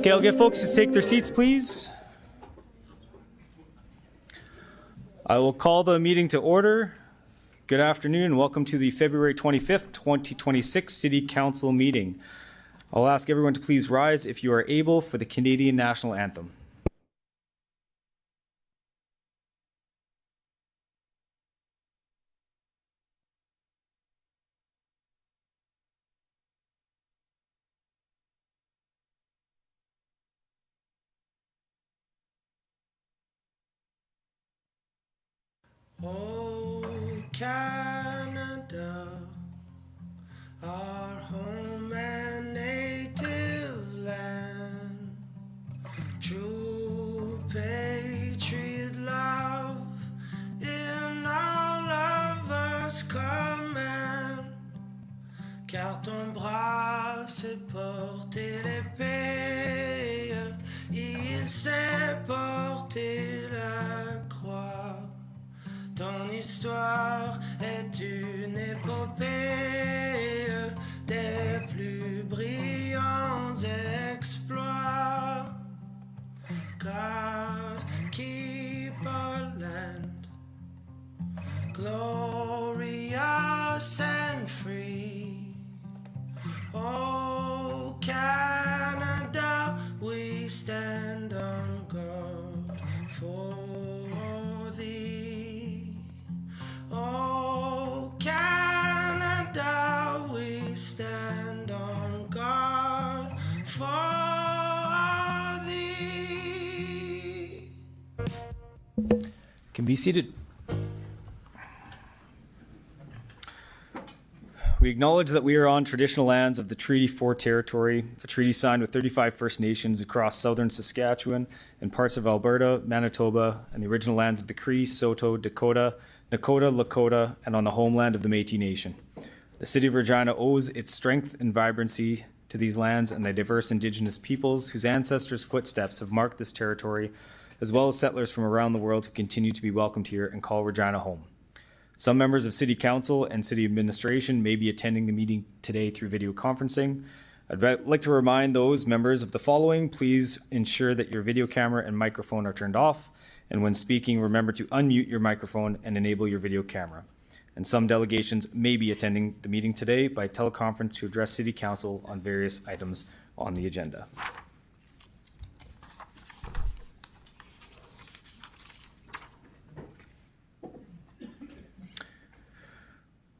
Okay, I'll get folks to take their seats, please. I will call the meeting to order. Good afternoon and welcome to the February 25th, 2026 City Council meeting. I'll ask everyone to please rise if you are able for the Canadian National Anthem. Oh, Canada, our home and native land, true patriot love in all of us command, car ton bras s'est porté l'épée, il s'est porté la croix. Ton histoire est une épopée des plus brillants exploits. God, keep our land glorious and free. Oh, Canada, we stand on guard for thee. Oh, Canada, we stand on guard for thee. Can be seated. We acknowledge that we are on traditional lands of the Treaty 4 territory, a treaty signed with 35 First Nations across southern Saskatchewan and parts of Alberta, Manitoba, and the original lands of the Cree, Saulteaux, Dakota, Nakota, Lakota, and on the homeland of the Métis Nation. The City of Regina owes its strength and vibrancy to these lands and the diverse Indigenous peoples whose ancestors' footsteps have marked this territory, as well as settlers from around the world who continue to be welcomed here and call Regina home. Some members of City Council and City Administration may be attending the meeting today through video conferencing. I'd like to remind those members of the following. Please ensure that your video camera and microphone are turned off. And when speaking, remember to unmute your microphone and enable your video camera. And some delegations may be attending the meeting today by teleconference to address City Council on various items on the agenda.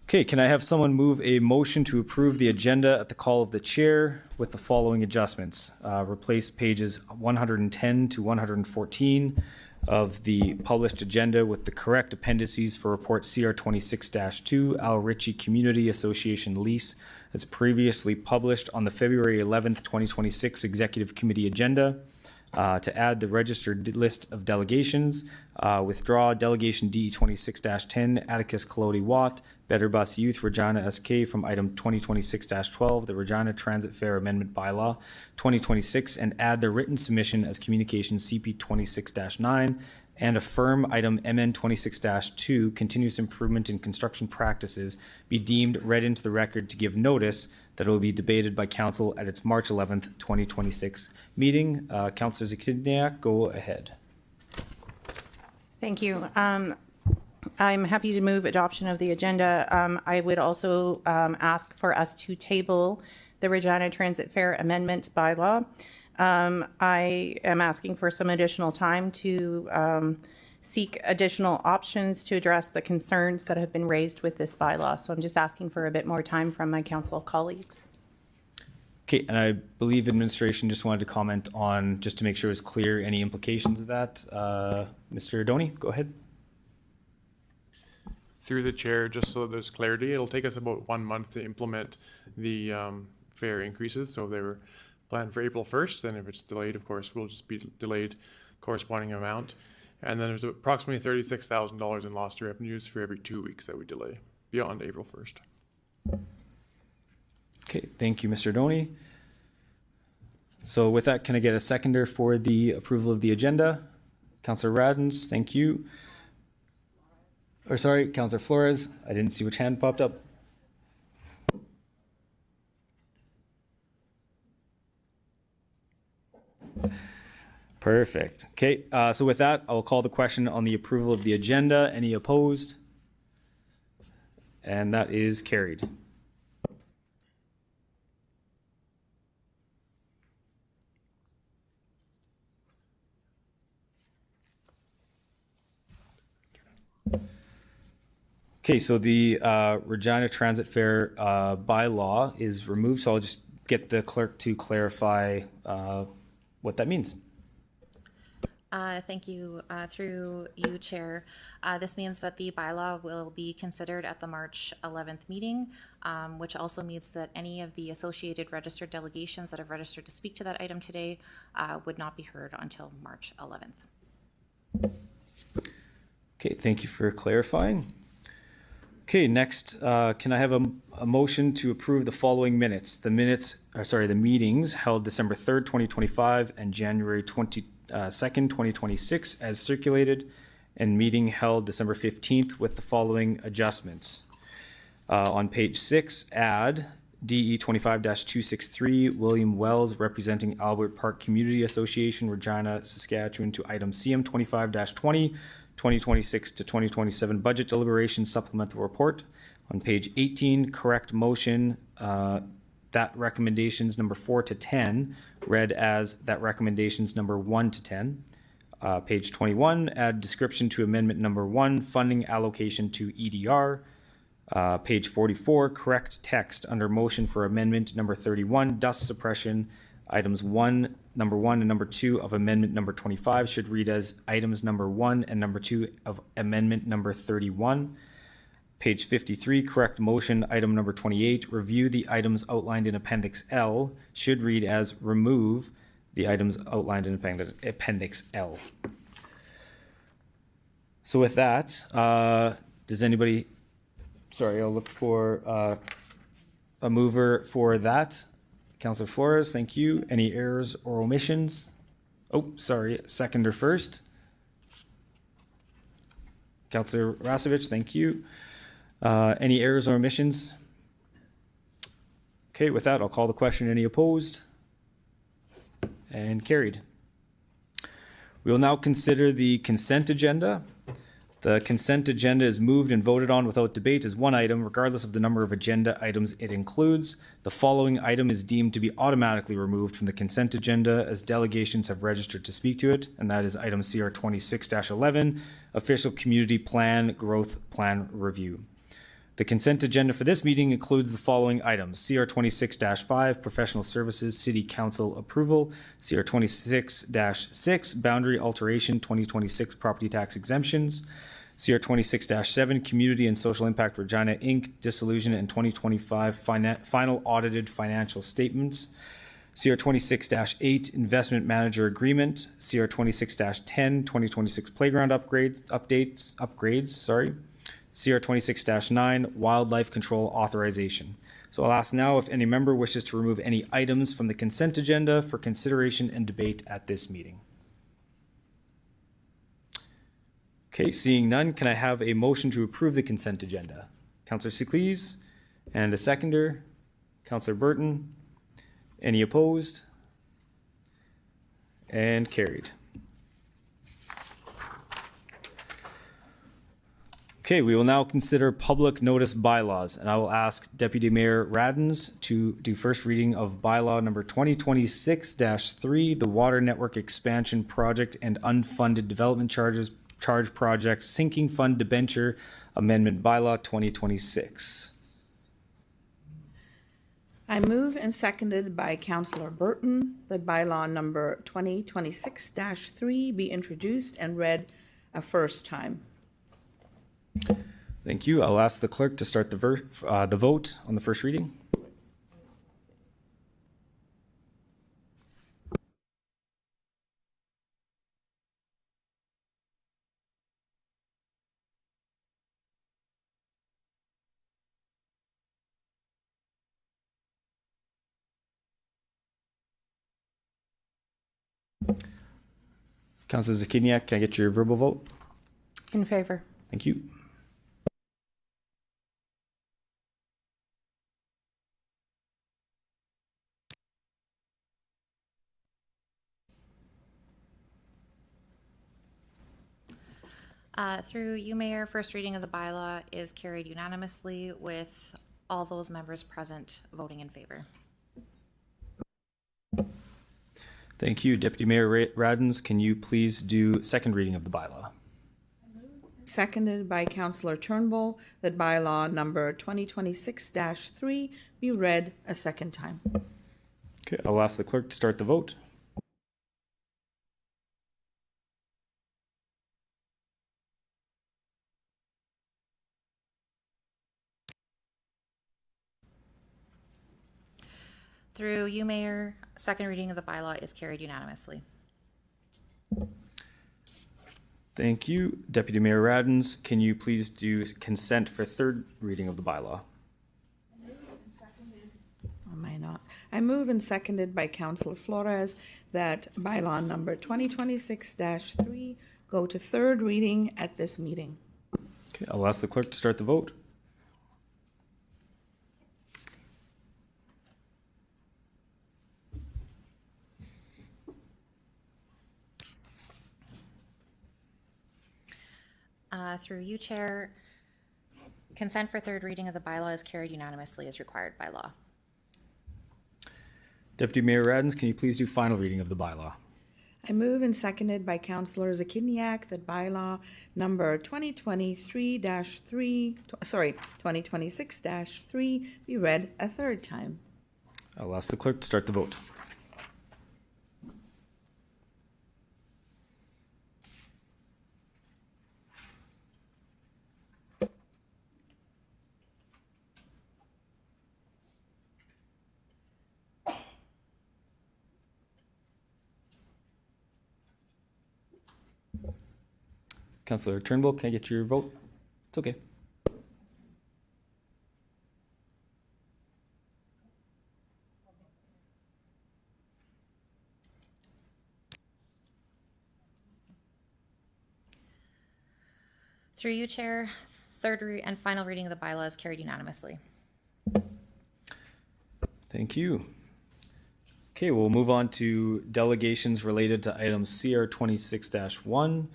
Okay, can I have someone move a motion to approve the agenda at the call of the chair with the following adjustments? Replace pages 110 to 114 of the published agenda with the correct appendices for report CR 26-2 Al Ritchie Community Association lease as previously published on the February 11th, 2026 Executive Committee agenda. To add the registered list of delegations, withdraw delegation D 26-10 Atticus Colodi Watt, Better Bus Youth Regina SK from item 2026-12, the Regina Transit Fare Amendment Bylaw 2026, and add the written submission as communication CP 26-9 and affirm item MN 26-2 continuous improvement in construction practices be deemed read into the record to give notice that it will be debated by council at its March 11th, 2026 meeting. Councillor Zakidniak, go ahead. Thank you. I'm happy to move adoption of the agenda. I would also ask for us to table the Regina Transit Fare Amendment Bylaw. I am asking for some additional time to seek additional options to address the concerns that have been raised with this bylaw. So I'm just asking for a bit more time from my council colleagues. Okay, and I believe administration just wanted to comment on, just to make sure it's clear, any implications of that. Mr. Doney, go ahead. Through the chair, just so there's clarity, it'll take us about 1 month to implement the fare increases. So they were planned for April 1st, then if it's delayed, of course, we'll just be delayed corresponding amount. And then there's approximately $36,000 in lost revenues for every 2 weeks that we delay beyond April 1st. Okay, thank you, Mr. Doney. So with that, can I get a seconder for the approval of the agenda? Councillor Radens, thank you. Or sorry, Councillor Flores, I didn't see which hand popped up. Perfect. Okay, so with that, I will call the question on the approval of the agenda. Any opposed? And that is carried. Okay, so the Regina Transit Fare bylaw is removed, so I'll just get the clerk to clarify what that means. Thank you. Through you, Chair. This means that the bylaw will be considered at the March 11th meeting, which also means that any of the associated registered delegations that have registered to speak to that item today would not be heard until March 11th. Okay, thank you for clarifying. Okay, next, can I have a motion to approve the following minutes? The meetings held December 3rd, 2025 and January 22nd, 2026 as circulated, and meeting held December 15th with the following adjustments. On page 6, add DE 25-263, William Wells representing Albert Park Community Association, Regina, Saskatchewan, to item CM 25-20, 2026 to 2027 budget deliberation supplemental report. On page 18, correct motion that recommendations number 4 to 10 read as that recommendations number 1 to 10. Page 21, add description to amendment number 1, funding allocation to EDR. Page 44, correct text under motion for amendment number 31, dust suppression. Items number 1 and number 2 of amendment number 25 should read as items number 1 and number 2 of amendment number 31. Page 53, correct motion, item number 28, review the items outlined in Appendix L should read as remove the items outlined in Appendix L. So with that, does anybody, sorry, I'll look for a mover for that. Councillor Flores, thank you. Any errors or omissions? Oh, sorry, seconder first. Councillor Rasevich, thank you. Any errors or omissions? Okay, with that, I'll call the question. Any opposed? And carried. We will now consider the consent agenda. The consent agenda is moved and voted on without debate as one item, regardless of the number of agenda items it includes. The following item is deemed to be automatically removed from the consent agenda as delegations have registered to speak to it, and that is item CR 26-11, Official Community Plan Growth Plan Review. The consent agenda for this meeting includes the following items: CR 26-5, Professional Services City Council Approval; CR 26-6, Boundary Alteration 2026 Property Tax Exemptions; CR 26-7, Community and Social Impact Regina Inc. Dissolution and 2025 Final Audited Financial Statements; CR 26-8, Investment Manager Agreement; CR 26-10, 2026 Playground Upgrades; CR 26-9, Wildlife Control Authorization. So I'll ask now if any member wishes to remove any items from the consent agenda for consideration and debate at this meeting. Okay, seeing none, can I have a motion to approve the consent agenda? Councillor Seclees, and a seconder, Councillor Burton. Any opposed? And carried. Okay, we will now consider public notice bylaws, and I will ask Deputy Mayor Radens to do first reading of bylaw number 2026-3, the Water Network Expansion Project and Unfunded Development Charge Project Sinking Fund Debenture Amendment Bylaw 2026. I move and seconded by Councillor Burton that bylaw number 2026-3 be introduced and read a first time. Thank you. I'll ask the clerk to start the vote on the first reading. Councillor Zakiniak, can I get your verbal vote? In favor. Thank you. Through you, Mayor, first reading of the bylaw is carried unanimously with all those members present voting in favor. Thank you. Deputy Mayor Radens, can you please do second reading of the bylaw? Seconded by Councillor Turnbull that bylaw number 2026-3 be read a second time. Okay, I'll ask the clerk to start the vote. Through you, Mayor, second reading of the bylaw is carried unanimously. Thank you. Deputy Mayor Radens, can you please do consent for third reading of the bylaw? I move and seconded by Councillor Flores that bylaw number 2026-3 go to third reading at this meeting. Okay, I'll ask the clerk to start the vote. Through you, Chair, consent for third reading of the bylaw is carried unanimously as required by law. Deputy Mayor Radens, can you please do final reading of the bylaw? I move and seconded by Councillor Zakiniak that bylaw number 2026-3 be read a third time. I'll ask the clerk to start the vote. Councillor Turnbull, can I get your vote? It's okay. Through you, Chair, and final reading of the bylaw is carried unanimously. Thank you. Okay, we'll move on to delegations related to items CR 26-1.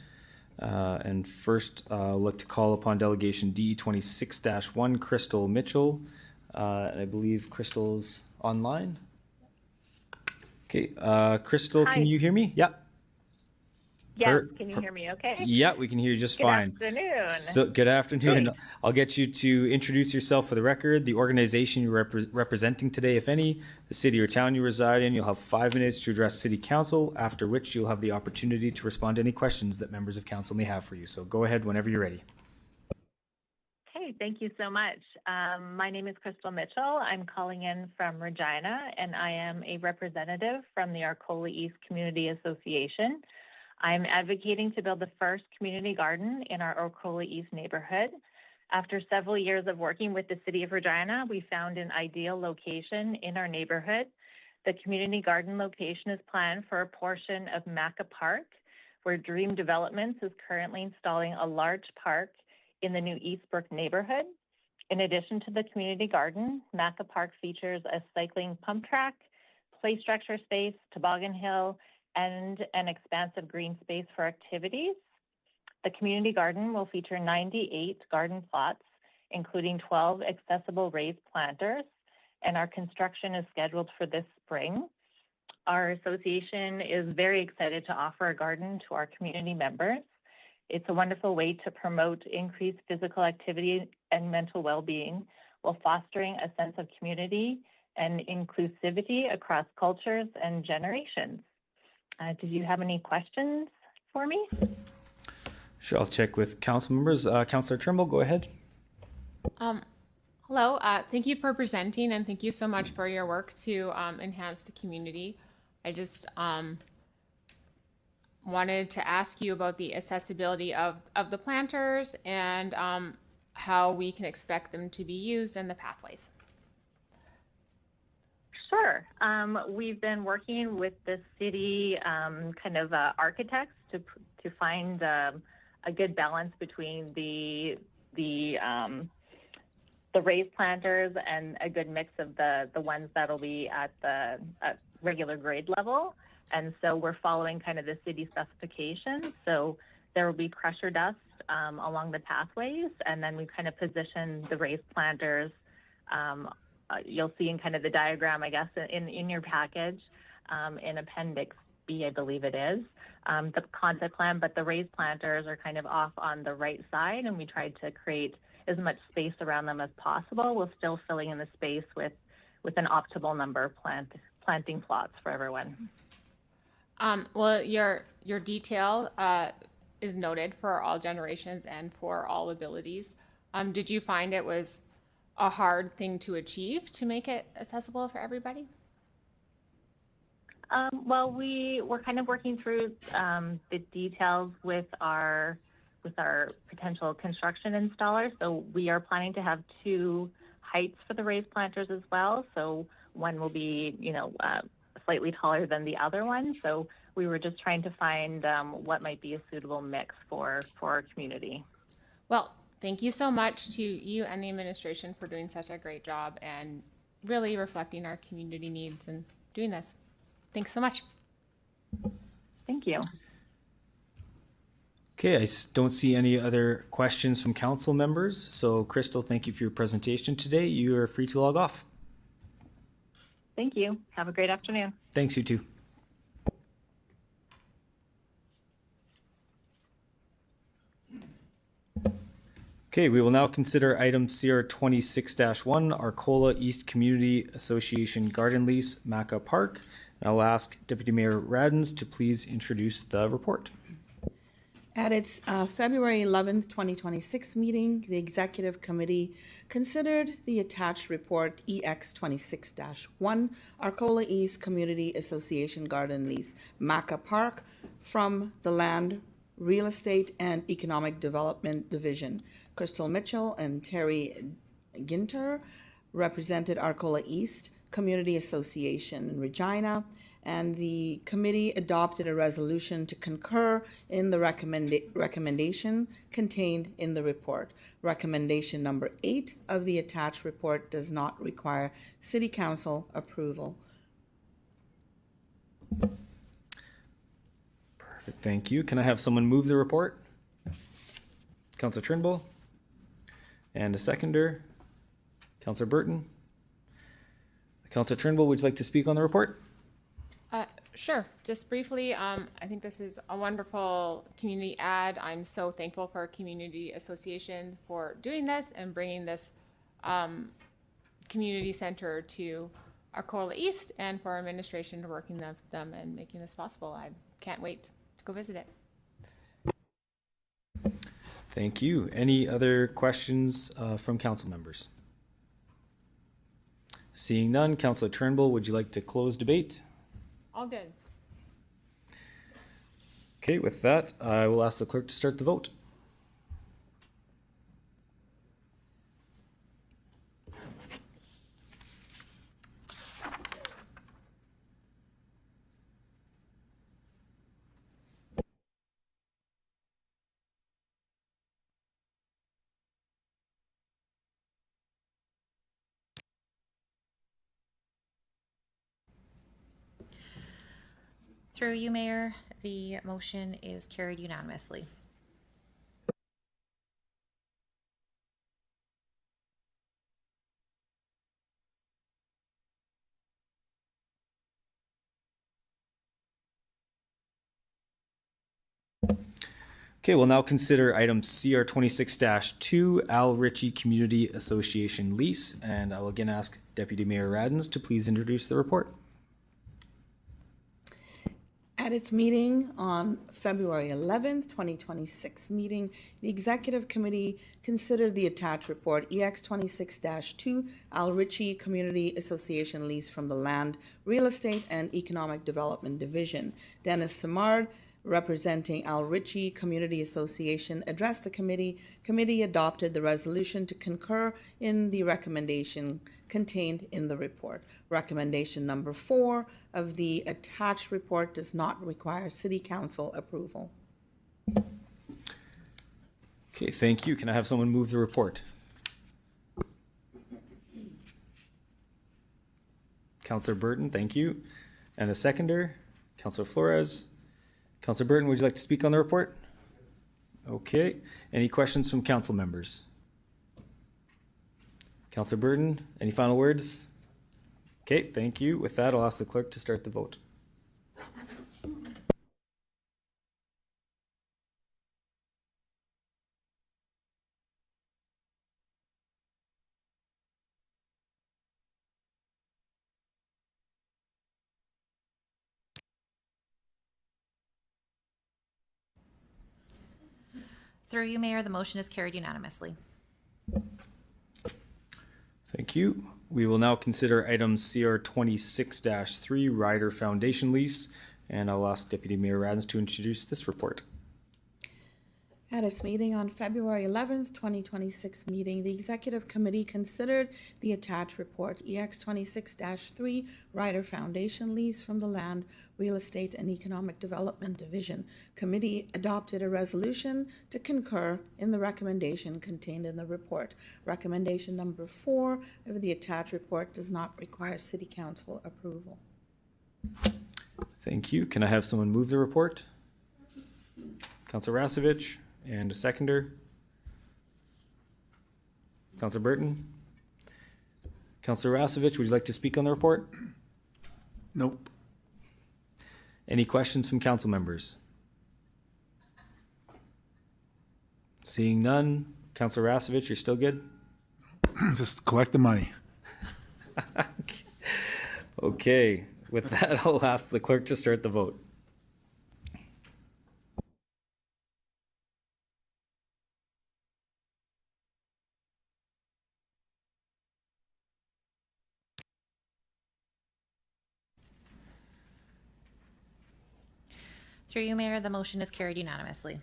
And first, look to call upon delegation D 26-1, Crystal Mitchell. And I believe Crystal's online. Okay, Crystal, Hi. can you hear me? Yeah. Yes, can you hear me okay? Yeah, we can hear you just fine. Good afternoon. So, good afternoon. I'll get you to introduce yourself for the record, the organization you're representing today, if any, the city or town you reside in. You'll have 5 minutes to address City Council, after which you'll have the opportunity to respond to any questions that members of council may have for you. So go ahead whenever you're ready. Okay, thank you so much. My name is Crystal Mitchell. I'm calling in from Regina, and I am a representative from the Arcola East Community Association. I'm advocating to build the first community garden in our Arcola East neighborhood. After several years of working with the city of Regina, we found an ideal location in our neighborhood. The community garden location is planned for a portion of Maca Park, where Dream Developments is currently installing a large park in the new Eastbrook neighborhood. In addition to the community garden, Maca Park features a cycling pump track, play structure space, toboggan hill, and an expansive green space for activities. The community garden will feature 98 garden plots, including 12 accessible raised planters, and our construction is scheduled for this spring. Our association is very excited to offer a garden to our community members. It's a wonderful way to promote increased physical activity and mental well-being while fostering a sense of community and inclusivity across cultures and generations. Did you have any questions for me? Sure, I'll check with council members. Councillor Turnbull, go ahead. Hello, thank you for presenting and thank you so much for your work to enhance the community. I just wanted to ask you about the accessibility of the planters and how we can expect them to be used and the pathways. Sure. We've been working with the city architects to find a good balance between the raised planters and a good mix of the ones that'll be at the regular grade level. And so we're following kind of the city specifications. So there will be pressure dust along the pathways, and then we kind of position the raised planters. You'll see in kind of the diagram, I guess, in your package, in Appendix B, I believe it is, the concept plan, but the raised planters are kind of off on the right side, and we tried to create as much space around them as possible, while still filling in the space with an optimal number of planting plots for everyone. Well, your detail is noted for all generations and for all abilities. Did you find it was a hard thing to achieve to make it accessible for everybody? Well, we're kind of working through the details with our potential construction installer. So we are planning to have two heights for the raised planters as well. So one will be, slightly taller than the other one. So we were just trying to find what might be a suitable mix for our community. Well, thank you so much to you and the administration for doing such a great job and really reflecting our community needs and doing this. Thanks so much. Thank you. Okay, don't see any other questions from council members. So Crystal, thank you for your presentation today. You are free to log off. Thank you. Have a great afternoon. Thanks, you too. Okay, we will now consider item CR 26-1, Arcola East Community Association Garden Lease, Maca Park. And I'll ask Deputy Mayor Radens to please introduce the report. At its February 11th, 2026 meeting, the Executive Committee considered the attached report EX 26-1, Arcola East Community Association Garden Lease, Maca Park, from the Land, Real Estate, and Economic Development Division. Crystal Mitchell and Terry Ginter represented Arcola East Community Association in Regina, and the committee adopted a resolution to concur in the recommendation contained in the report. Recommendation number 8 of the attached report does not require City Council approval. Perfect, thank you. Can I have someone move the report? Councillor Turnbull. And a seconder, Councillor Burton. Councillor Turnbull, would you like to speak on the report? Sure. Just briefly, I think this is a wonderful community ad. I'm so thankful for our community association for doing this and bringing this community center to Arcola East, and for our administration to working with them and making this possible. I can't wait to go visit it. Thank you. Any other questions from council members? Seeing none, Councillor Turnbull, would you like to close debate? All good. Okay, with that, I will ask the clerk to start the vote. Through you, Mayor, the motion is carried unanimously. Okay, we'll now consider item CR 26-2, Al Ritchie Community Association lease, and I will again ask Deputy Mayor Radens to please introduce the report. At its meeting on February 11th, 2026 meeting, the Executive Committee considered the attached report EX 26-2, Al Ritchie Community Association lease from the Land, Real Estate, and Economic Development Division. Dennis Simard, representing Al Ritchie Community Association, addressed the committee. Committee adopted the resolution to concur in the recommendation contained in the report. Recommendation number 4 of the attached report does not require City Council approval. Okay, thank you. Can I have someone move the report? Councillor Burton, thank you. And a seconder, Councillor Flores. Councillor Burton, would you like to speak on the report? Okay. Any questions from council members? Councillor Burton, any final words? Okay, thank you. With that, I'll ask the clerk to start the vote. Through you, Mayor, the motion is carried unanimously. Thank you. We will now consider item CR 26-3 Rider Foundation lease, and I'll ask Deputy Mayor Radens to introduce this report. At its meeting on February 11th, 2026 meeting, the Executive Committee considered the attached report EX 26-3 Rider Foundation lease from the Land, Real Estate and Economic Development Division. Committee adopted a resolution to concur in the recommendation contained in the report. Recommendation number 4 of the attached report does not require City Council approval. Thank you. Can I have someone move the report? Councilor Rasevich, and a seconder. Councilor Burton. Councilor Rasevich, would you like to speak on the report? Nope. Any questions from council members? Seeing none. Councilor Rasevich, you're still good? Just collect the money. Okay. With that, I'll ask the clerk to start the vote. Through you, Mayor, the motion is carried unanimously.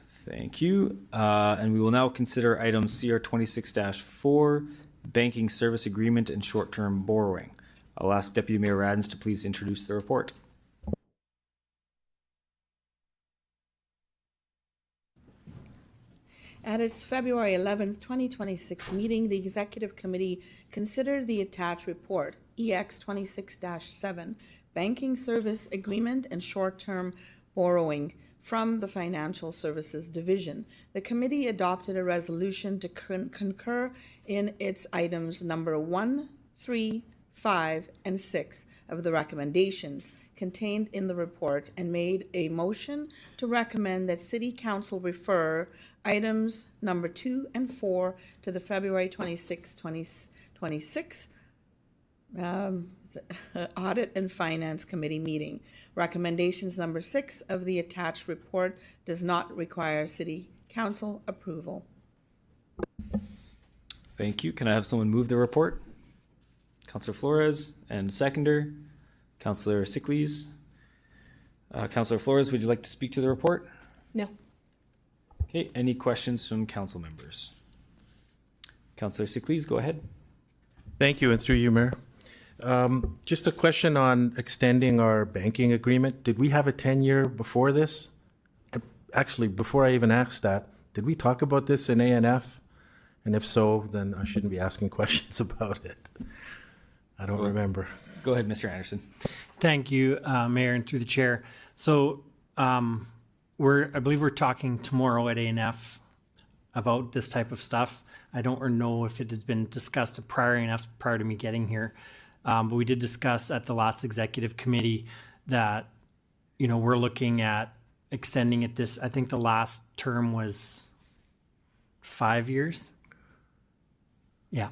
Thank you. And we will now consider item CR 26-4, Banking Service Agreement and Short-Term Borrowing. I'll ask Deputy Mayor Radens to please introduce the report. At its February 11th, 2026 meeting, the Executive Committee considered the attached report, EX 26-7, Banking Service Agreement and Short-Term Borrowing from the Financial Services Division. The committee adopted a resolution to concur in its items number 1, 3, 5, and 6 of the recommendations contained in the report and made a motion to recommend that City Council refer items number 2 and 4 to the February 26, 2026 Audit and Finance Committee meeting. Recommendations number 6 of the attached report does not require City Council approval. Thank you. Can I have someone move the report? Councilor Flores, and seconder, Councilor Sickleys. Councilor Flores, would you like to speak to the report? No. Okay, any questions from council members? Councilor Sickleys, go ahead. Thank you, and through you, Mayor. Just a question on extending our banking agreement. Did we have a 10-year before this? Actually, before I even asked that, did we talk about this in ANF? And if so, then I shouldn't be asking questions about it. I don't remember. Go ahead, Mr. Anderson. Thank you, Mayor, and through the chair. So I believe we're talking tomorrow at ANF about this type of stuff. I don't know if it had been discussed prior to me getting here, but we did discuss at the last executive committee that, we're looking at extending it this, I think the last term was 5 years. Yeah.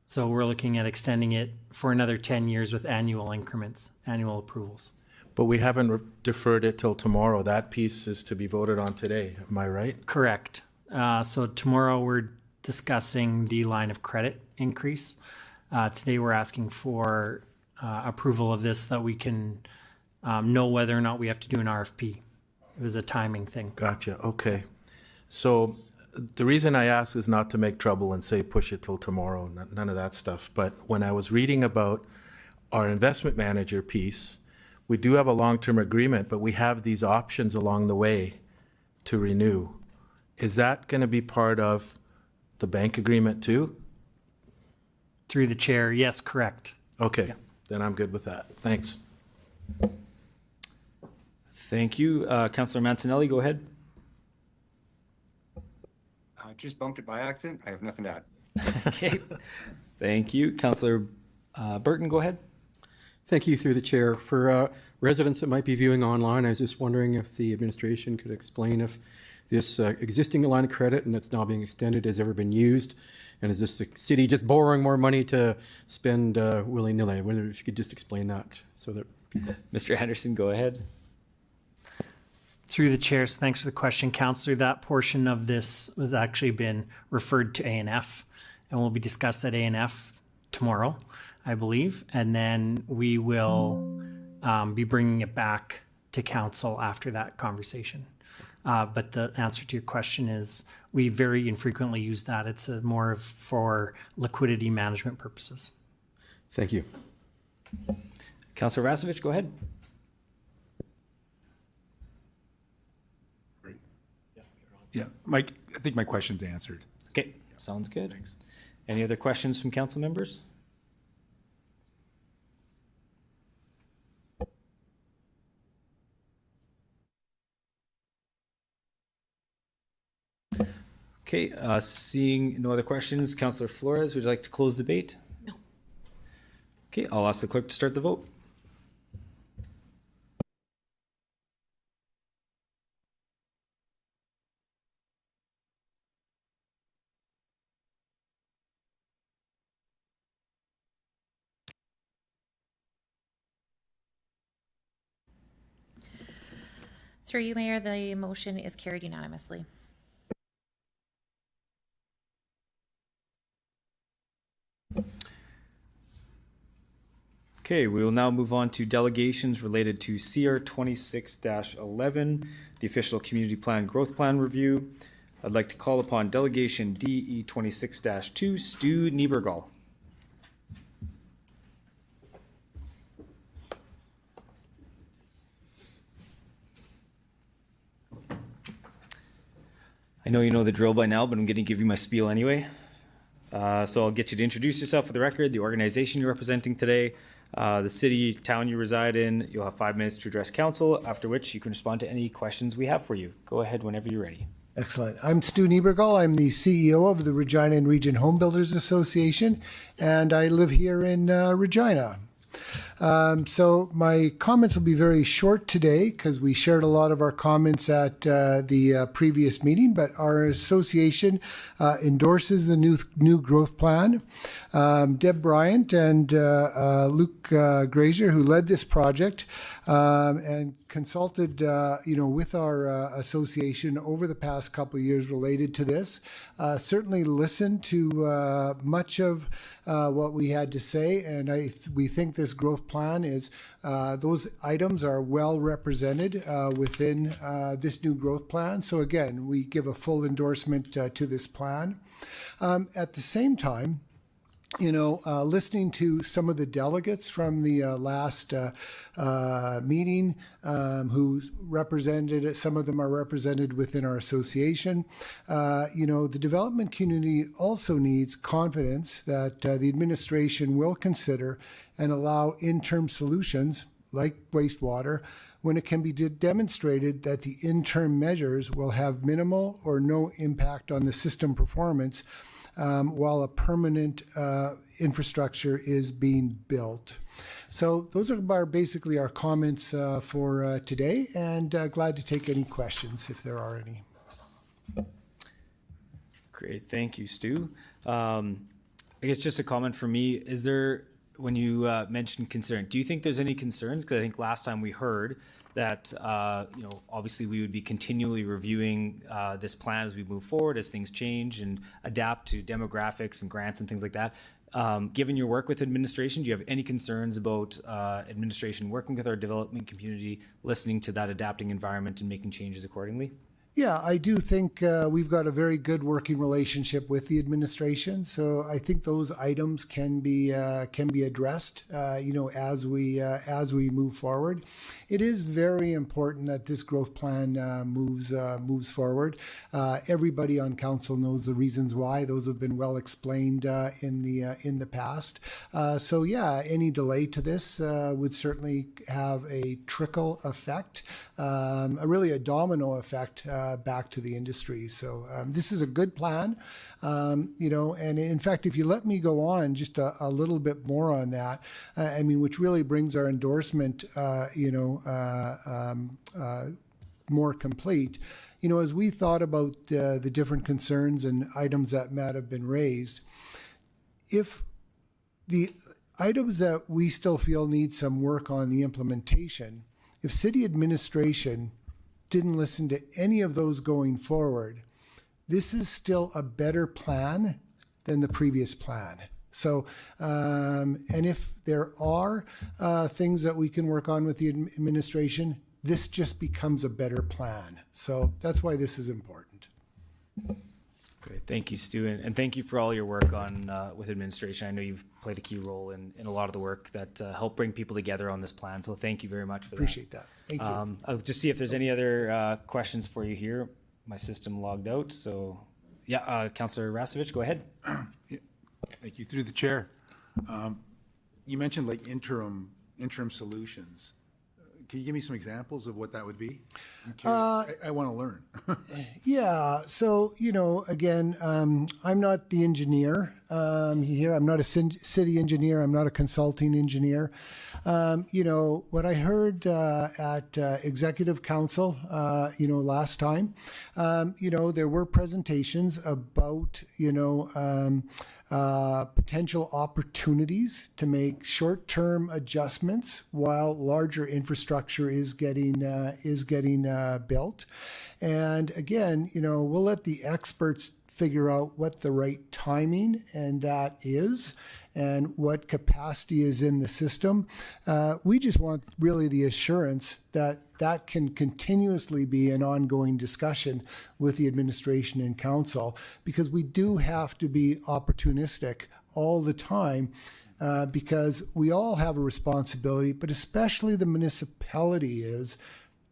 So we're looking at extending it for another 10 years with annual increments, annual approvals. But we haven't deferred it till tomorrow. That piece is to be voted on today. Am I right? Correct. So tomorrow we're discussing the line of credit increase. Today we're asking for approval of this so that we can know whether or not we have to do an RFP. It was a timing thing. Gotcha. Okay. So the reason I ask is not to make trouble and say push it till tomorrow, none of that stuff. But when I was reading about our investment manager piece, we do have a long-term agreement, but we have these options along the way to renew. Is that going to be part of the bank agreement too? Through the chair, yes, correct. Okay, yeah. Then I'm good with that. Thanks. Thank you. Councilor Mancinelli, go ahead. Just bumped it by accident. I have nothing to add. Okay. Thank you. Councilor Burton, go ahead. Thank you, through the chair. For residents that might be viewing online, I was just wondering if the administration could explain if this existing line of credit and that's now being extended has ever been used, and is this the city just borrowing more money to spend willy-nilly? I wonder if you could just explain that so that people... Mr. Henderson, go ahead. Through the chair, so thanks for the question, Councillor. That portion of this was actually been referred to ANF and will be discussed at ANF tomorrow, I believe. And then we will be bringing it back to council after that conversation. But the answer to your question is we very infrequently use that. It's more for liquidity management purposes. Thank you. Councillor Rasevich, go ahead. Yeah, Mike, I think my question's answered. Okay, sounds good. Thanks. Any other questions from council members? Okay, seeing no other questions, Councillor Flores, would you like to close debate? No. Okay, I'll ask the clerk to start the vote. Through you, Mayor, the motion is carried unanimously. Okay, we will now move on to delegations related to CR 26-11, the official community plan growth plan review. I'd like to call upon delegation DE 26-2, Stu Niebergall. I know you know the drill by now, but I'm going to give you my spiel anyway. So I'll get you to introduce yourself for the record, the organization you're representing today, the city, town you reside in. You'll have 5 minutes to address council, after which you can respond to any questions we have for you. Go ahead whenever you're ready. Excellent. I'm Stu Niebergall. I'm the CEO of the Regina and Region Home Builders Association, and I live here in Regina. So my comments will be very short today because we shared a lot of our comments at the previous meeting, but our association endorses the new growth plan. Deb Bryant and Luke Grazier, who led this project and consulted with our association over the past couple of years related to this, certainly listened to much of what we had to say, and we think this growth plan is those items are well represented within this new growth plan. So again, we give a full endorsement to this plan. At the same time, listening to some of the delegates from the last meeting who represented, some of them are represented within our association. The development community also needs confidence that the administration will consider and allow interim solutions like wastewater when it can be demonstrated that the interim measures will have minimal or no impact on the system performance while a permanent infrastructure is being built. So those are basically our comments for today, and glad to take any questions if there are any. Great, thank you, Stu. I guess just a comment for me, is there, when you mentioned concern, do you think there's any concerns? Because I think last time we heard that, obviously we would be continually reviewing this plan as we move forward, as things change and adapt to demographics and grants and things like that. Given your work with administration, do you have any concerns about administration working with our development community, listening to that adapting environment and making changes accordingly? Yeah, I do think we've got a very good working relationship with the administration. So I think those items can be addressed, as we move forward. It is very important that this growth plan moves forward. Everybody on council knows the reasons why; those have been well explained in the past. So yeah, any delay to this would certainly have a trickle effect, really a domino effect. Back to the industry. So this is a good plan, and in fact, if you let me go on just a little bit more on that, which really brings our endorsement, more complete. As we thought about the different concerns and items that might have been raised, if the items that we still feel need some work on the implementation, if city administration didn't listen to any of those going forward, this is still a better plan than the previous plan. So, and if there are things that we can work on with the administration, this just becomes a better plan. So that's why this is important. Great, thank you, Stu, and thank you for all your work on with administration. I know you've played a key role in a lot of the work that helped bring people together on this plan. So thank you very much for Appreciate that. Thank you. I'll just see if there's any other questions for you here. My system logged out, so yeah, Councillor Rastovich, go ahead. Thank you. Through the chair. You mentioned like interim solutions. Can you give me some examples of what that would be? I'm curious. I want to learn. Yeah. So, you know, again, I'm not the engineer here. I'm not a city engineer. I'm not a consulting engineer. You know, what I heard at Executive Council, you know, last time, you know, there were presentations about, you know, potential opportunities to make short-term adjustments while larger infrastructure is getting built. And again, you know, we'll let the experts figure out what the right timing and that is, and what capacity is in the system. We just want really the assurance that that can continuously be an ongoing discussion with the administration and council, because we do have to be opportunistic all the time, because we all have a responsibility, but especially the municipality is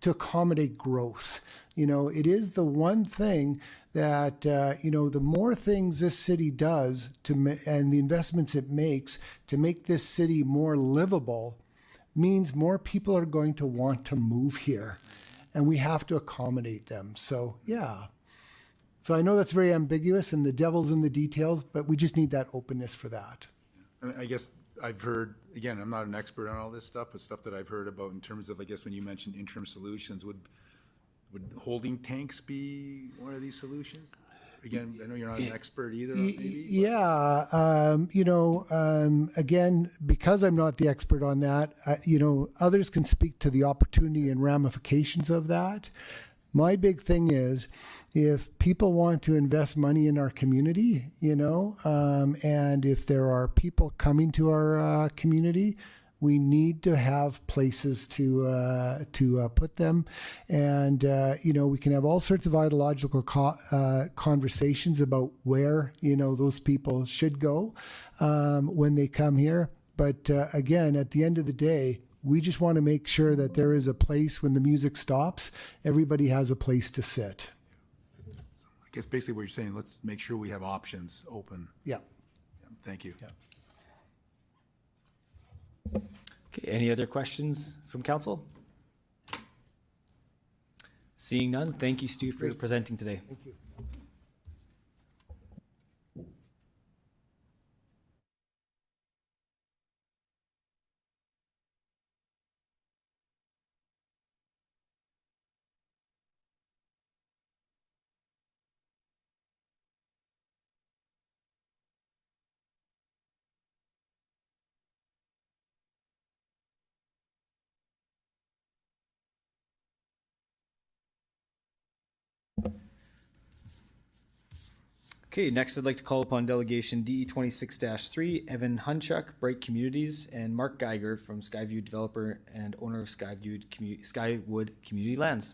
to accommodate growth. You know, it is the one thing that, you know, the more things this city does and the investments it makes to make this city more livable means more people are going to want to move here, and we have to accommodate them. So, yeah. So I know that's very ambiguous and the devil's in the details, but we just need that openness for that. And I guess I've heard, again, I'm not an expert on all this stuff, but stuff that I've heard about in terms of, I guess when you mentioned interim solutions, would holding tanks be one of these solutions? Again, I know you're not an expert either. Maybe, yeah, you know, again, because I'm not the expert on that, you know, others can speak to the opportunity and ramifications of that. My big thing is, if people want to invest money in our community, you know, and if there are people coming to our community, we need to have places to put them. And, you know, we can have all sorts of ideological conversations about where, you know, those people should go when they come here. But again, at the end of the day, we just want to make sure that there is a place when the music stops, everybody has a place to sit. I guess basically what you're saying, let's make sure we have options open. Yeah. Thank you. Yeah. Okay, any other questions from council? Seeing none, thank you, Stu, for presenting today. Thank you. Okay, next I'd like to call upon delegation DE 26-3, Evan Hunchuk, Bright Communities, and Mark Geiger from Skyview Developer and owner of Skywood Community Lands.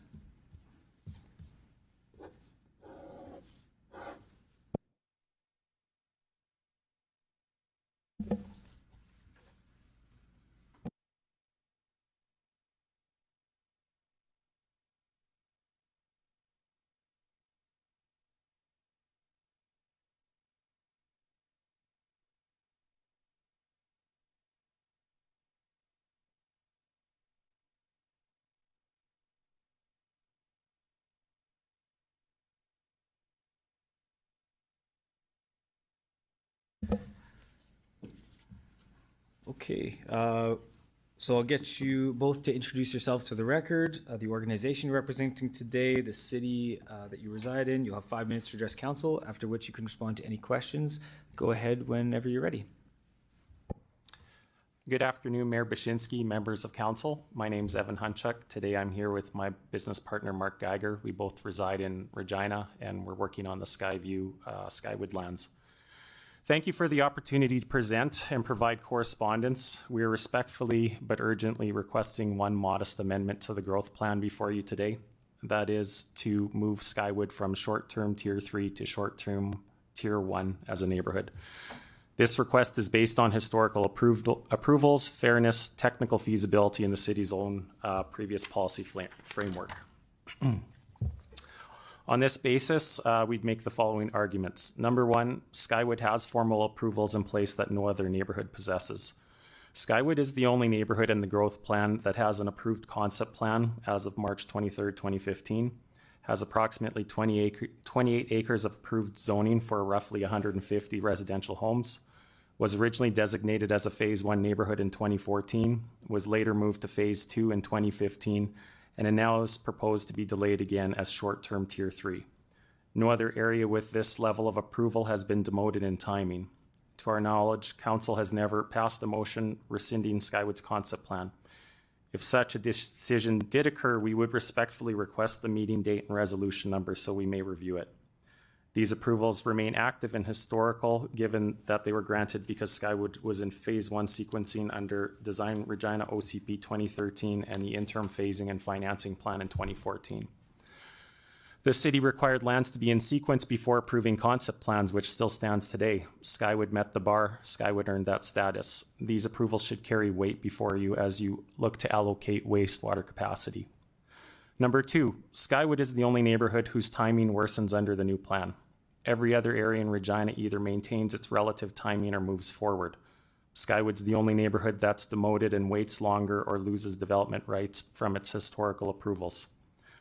Okay, so I'll get you both to introduce yourselves to the record, the organization you're representing today, the city that you reside in. You'll have 5 minutes to address council, after which you can respond to any questions. Go ahead whenever you're ready. Good afternoon, Mayor Bashinsky, members of council. My name is Evan Hunchuk. Today I'm here with my business partner, Mark Geiger. We both reside in Regina and we're working on the Skyview Skywood lands. Thank you for the opportunity to present and provide correspondence. We are respectfully but urgently requesting one modest amendment to the growth plan before you today. That is to move Skywood from short-term Tier 3 to short-term Tier 1 as a neighborhood. This request is based on historical approvals, fairness, technical feasibility, and the city's own previous policy framework. On this basis, we'd make the following arguments. Number one, Skywood has formal approvals in place that no other neighborhood possesses. Skywood is the only neighborhood in the growth plan that has an approved concept plan as of March 23rd, 2015. Has approximately 28 acres of approved zoning for roughly 150 residential homes, was originally designated as a Phase 1 neighborhood in 2014, was later moved to Phase 2 in 2015, and now is proposed to be delayed again as short-term Tier 3. No other area with this level of approval has been demoted in timing. To our knowledge, Council has never passed a motion rescinding Skywood's concept plan. If such a decision did occur, we would respectfully request the meeting date and resolution number so we may review it. These approvals remain active and historical, given that they were granted because Skywood was in Phase 1 sequencing under Design Regina OCP 2013 and the interim phasing and financing plan in 2014. The city required lands to be in sequence before approving concept plans, which still stands today. Skywood met the bar. Skywood earned that status. These approvals should carry weight before you as you look to allocate wastewater capacity. Number two, Skywood is the only neighborhood whose timing worsens under the new plan. Every other area in Regina either maintains its relative timing or moves forward. Skywood's the only neighborhood that's demoted and waits longer or loses development rights from its historical approvals.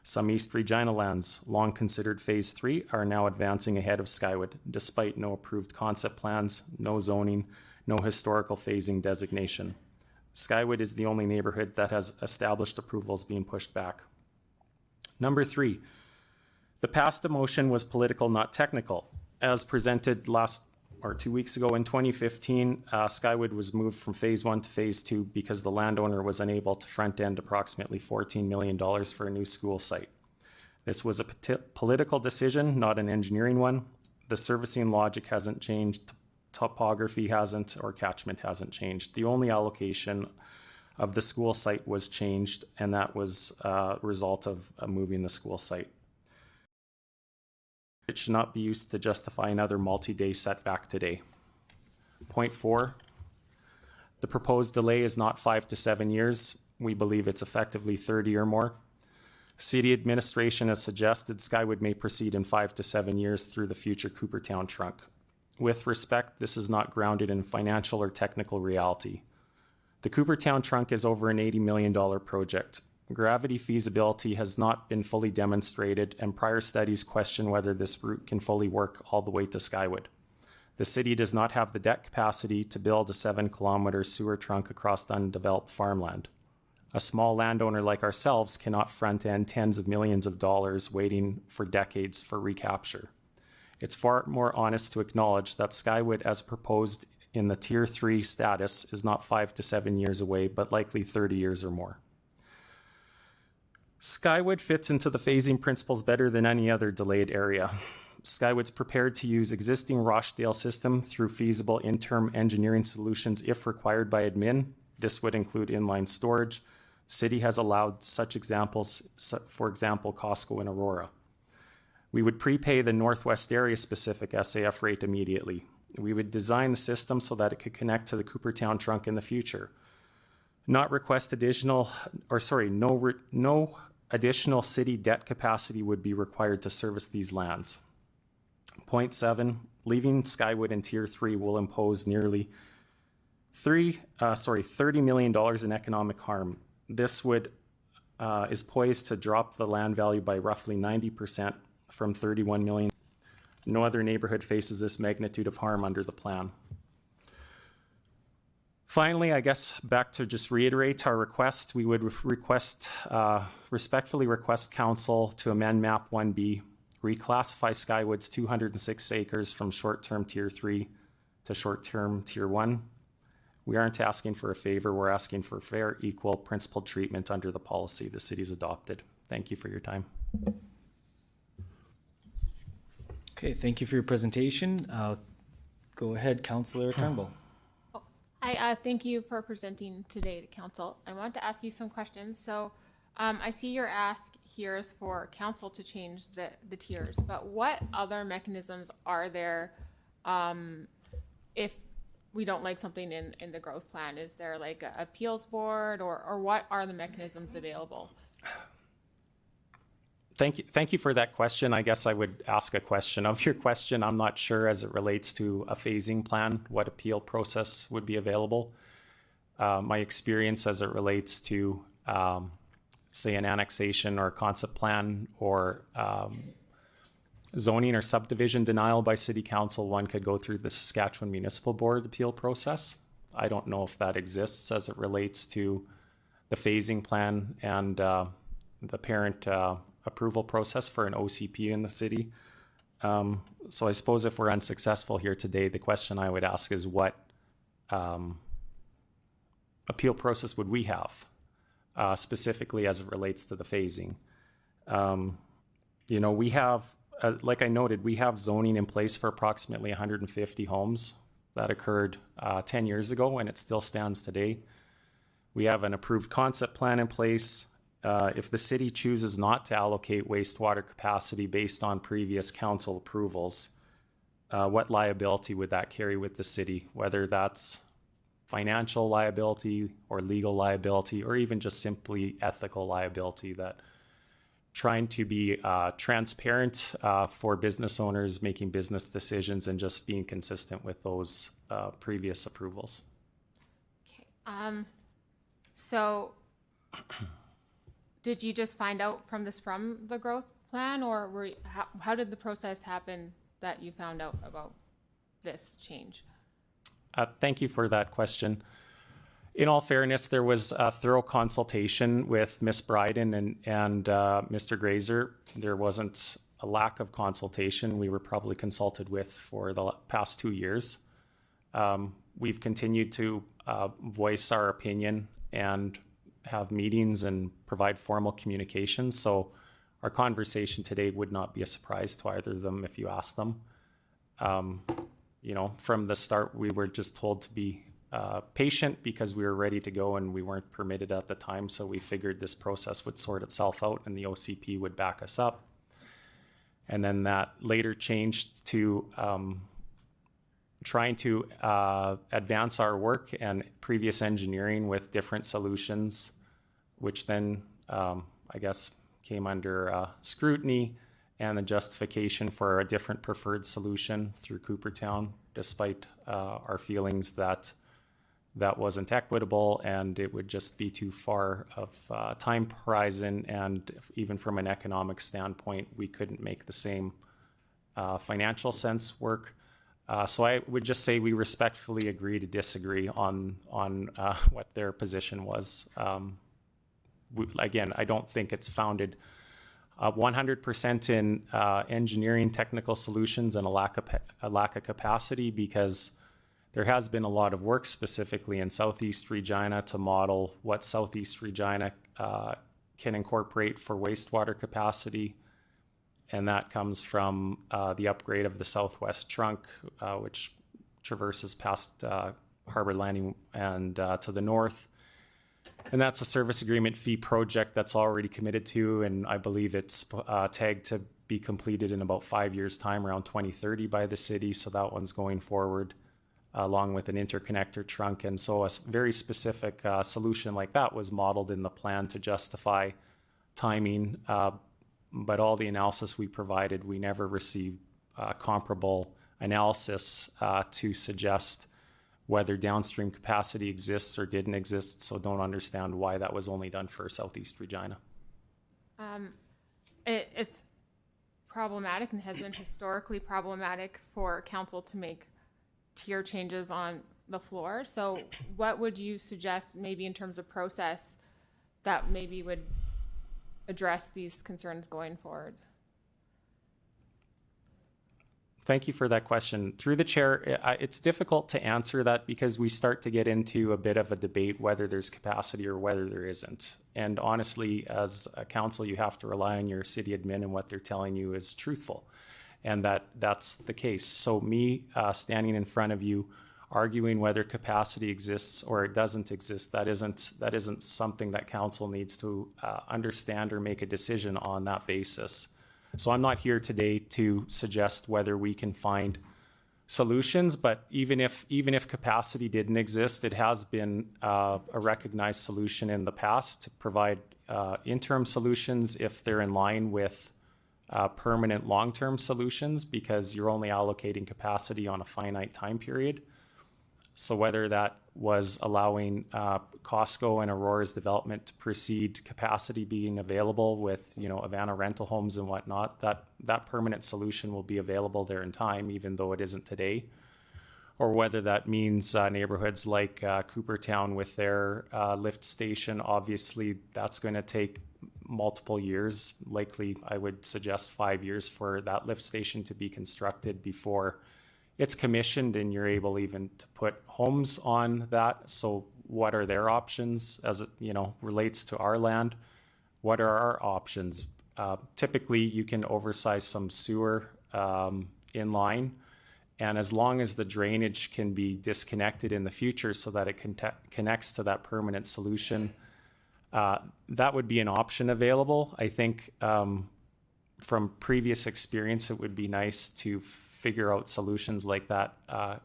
Some East Regina lands, long considered Phase 3, are now advancing ahead of Skywood, despite no approved concept plans, no zoning, no historical phasing designation. Skywood is the only neighborhood that has established approvals being pushed back. Number three, the past motion was political, not technical. As presented 2 weeks ago in 2015, Skywood was moved from Phase 1 to Phase 2 because the landowner was unable to front-end approximately $14 million for a new school site. This was a political decision, not an engineering one. The servicing logic hasn't changed, topography hasn't, or catchment hasn't changed. The only allocation of the school site was changed, and that was a result of moving the school site. It should not be used to justify another multi-day setback today. Point four, the proposed delay is not 5 to 7 years. We believe it's effectively 30 or more. City administration has suggested Skywood may proceed in 5 to 7 years through the future Coopertown trunk. With respect, this is not grounded in financial or technical reality. The Coopertown trunk is over an $80 million project. Gravity feasibility has not been fully demonstrated, and prior studies question whether this route can fully work all the way to Skywood. The city does not have the debt capacity to build a 7-kilometer sewer trunk across undeveloped farmland. A small landowner like ourselves cannot front-end tens of millions of dollars waiting for decades for recapture. It's far more honest to acknowledge that Skywood, as proposed in the Tier 3 status, is not 5 to 7 years away, but likely 30 years or more. Skywood fits into the phasing principles better than any other delayed area. Skywood's prepared to use existing Rochdale system through feasible interim engineering solutions if required by admin. This would include inline storage. City has allowed such examples, for example, Costco in Aurora. We would prepay the Northwest area specific SAF rate immediately. We would design the system so that it could connect to the Coopertown trunk in the future. No additional city debt capacity would be required to service these lands. Point 7, leaving Skywood in Tier 3 will impose nearly $30 million in economic harm. This is poised to drop the land value by roughly 90% from $31 million. No other neighborhood faces this magnitude of harm under the plan. Finally, I guess back to just reiterate our request, we would respectfully request Council to amend Map 1B, reclassify Skywood's 206 acres from short-term Tier 3 to short-term Tier 1. We aren't asking for a favor. We're asking for fair, equal, principled treatment under the policy the city's adopted. Thank you for your time. Okay, thank you for your presentation. Go ahead, Councillor Turnbull. I thank you for presenting today to council. I want to ask you some questions. So I see your ask here is for council to change the tiers, but what other mechanisms are there if we don't like something in the growth plan? Is there like a appeals board or what are the mechanisms available? Thank you for that question. I guess I would ask a question of your question. I'm not sure as it relates to a phasing plan, what appeal process would be available. My experience as it relates to, say, an annexation or concept plan or zoning or subdivision denial by city council, one could go through the Saskatchewan Municipal Board appeal process. I don't know if that exists as it relates to the phasing plan and the parent approval process for an OCP in the city. So I suppose if we're unsuccessful here today, the question I would ask is what appeal process would we have specifically as it relates to the phasing? You know, we have, like I noted, we have zoning in place for approximately 150 homes that occurred 10 years ago and it still stands today. We have an approved concept plan in place. If the city chooses not to allocate wastewater capacity based on previous council approvals, what liability would that carry with the city, whether that's financial liability or legal liability or even just simply ethical liability? That trying to be transparent for business owners making business decisions and just being consistent with those previous approvals. Okay. So did you just find out from the growth plan, or how did the process happen that you found out about this change? Thank you for that question. In all fairness, there was a thorough consultation with Ms. Bryden and Mr. Grazer. There wasn't a lack of consultation. We were probably consulted with for the past 2 years. We've continued to voice our opinion and have meetings and provide formal communications. So our conversation today would not be a surprise to either of them if you ask them. You know, from the start, we were just told to be patient because we were ready to go and we weren't permitted at the time. So we figured this process would sort itself out and the OCP would back us up. And then that later changed to trying to advance our work and previous engineering with different solutions, which then I guess came under scrutiny and the justification for a different preferred solution through Coopertown, despite our feelings that that wasn't equitable and it would just be too far of time horizon, and even from an economic standpoint, we couldn't make the same financial sense work. So I would just say we respectfully agree to disagree on what their position was. Again, I don't think it's founded 100% in engineering technical solutions and a lack of capacity, because there has been a lot of work specifically in Southeast Regina to model what Southeast Regina can incorporate for wastewater capacity. And that comes from the upgrade of the Southwest Trunk, which traverses past Harbor Landing and to the north. And that's a service agreement fee project that's already committed to, and I believe it's tagged to be completed in about 5 years' time, around 2030 by the city. So that one's going forward, along with an interconnector trunk. And so a very specific solution like that was modeled in the plan to justify timing. But all the analysis we provided, we never received comparable analysis to suggest whether downstream capacity exists or didn't exist. So don't understand why that was only done for Southeast Regina. It's problematic and has been historically problematic for council to make tier changes on the floor. So what would you suggest maybe in terms of process that maybe would address these concerns going forward? Thank you for that question. Through the chair, it's difficult to answer that because we start to get into a bit of a debate whether there's capacity or whether there isn't. And honestly, as a council, you have to rely on your city admin and what they're telling you is truthful. And that's the case. So me standing in front of you, arguing whether capacity exists or it doesn't exist, that isn't something that council needs to understand or make a decision on that basis. So I'm not here today to suggest whether we can find solutions, but even if capacity didn't exist, it has been a recognized solution in the past to provide interim solutions if they're in line with permanent long-term solutions, because you're only allocating capacity on a finite time period. So whether that was allowing Costco and Aurora's development to proceed, capacity being available with, Havana rental homes and whatnot, that permanent solution will be available there in time, even though it isn't today. Or whether that means neighborhoods like Coopertown with their lift station, obviously that's going to take multiple years, likely I would suggest 5 years for that lift station to be constructed before it's commissioned and you're able even to put homes on that. So what are their options as it relates to our land? What are our options? Typically you can oversize some sewer in line, and as long as the drainage can be disconnected in the future so that it connects to that permanent solution, that would be an option available. I think from previous experience, it would be nice to figure out solutions like that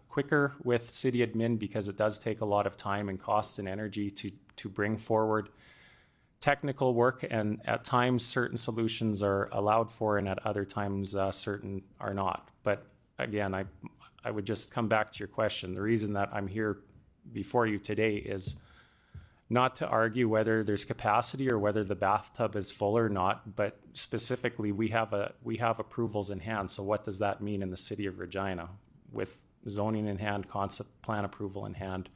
quicker with city admin, because it does take a lot of time and cost and energy to bring forward technical work, and at times certain solutions are allowed for and at other times certain are not. But again, I would just come back to your question. The reason that I'm here before you today is not to argue whether there's capacity or whether the bathtub is full or not, but specifically we have approvals in hand. So what does that mean in the city of Regina with zoning in hand, concept plan approval in hand?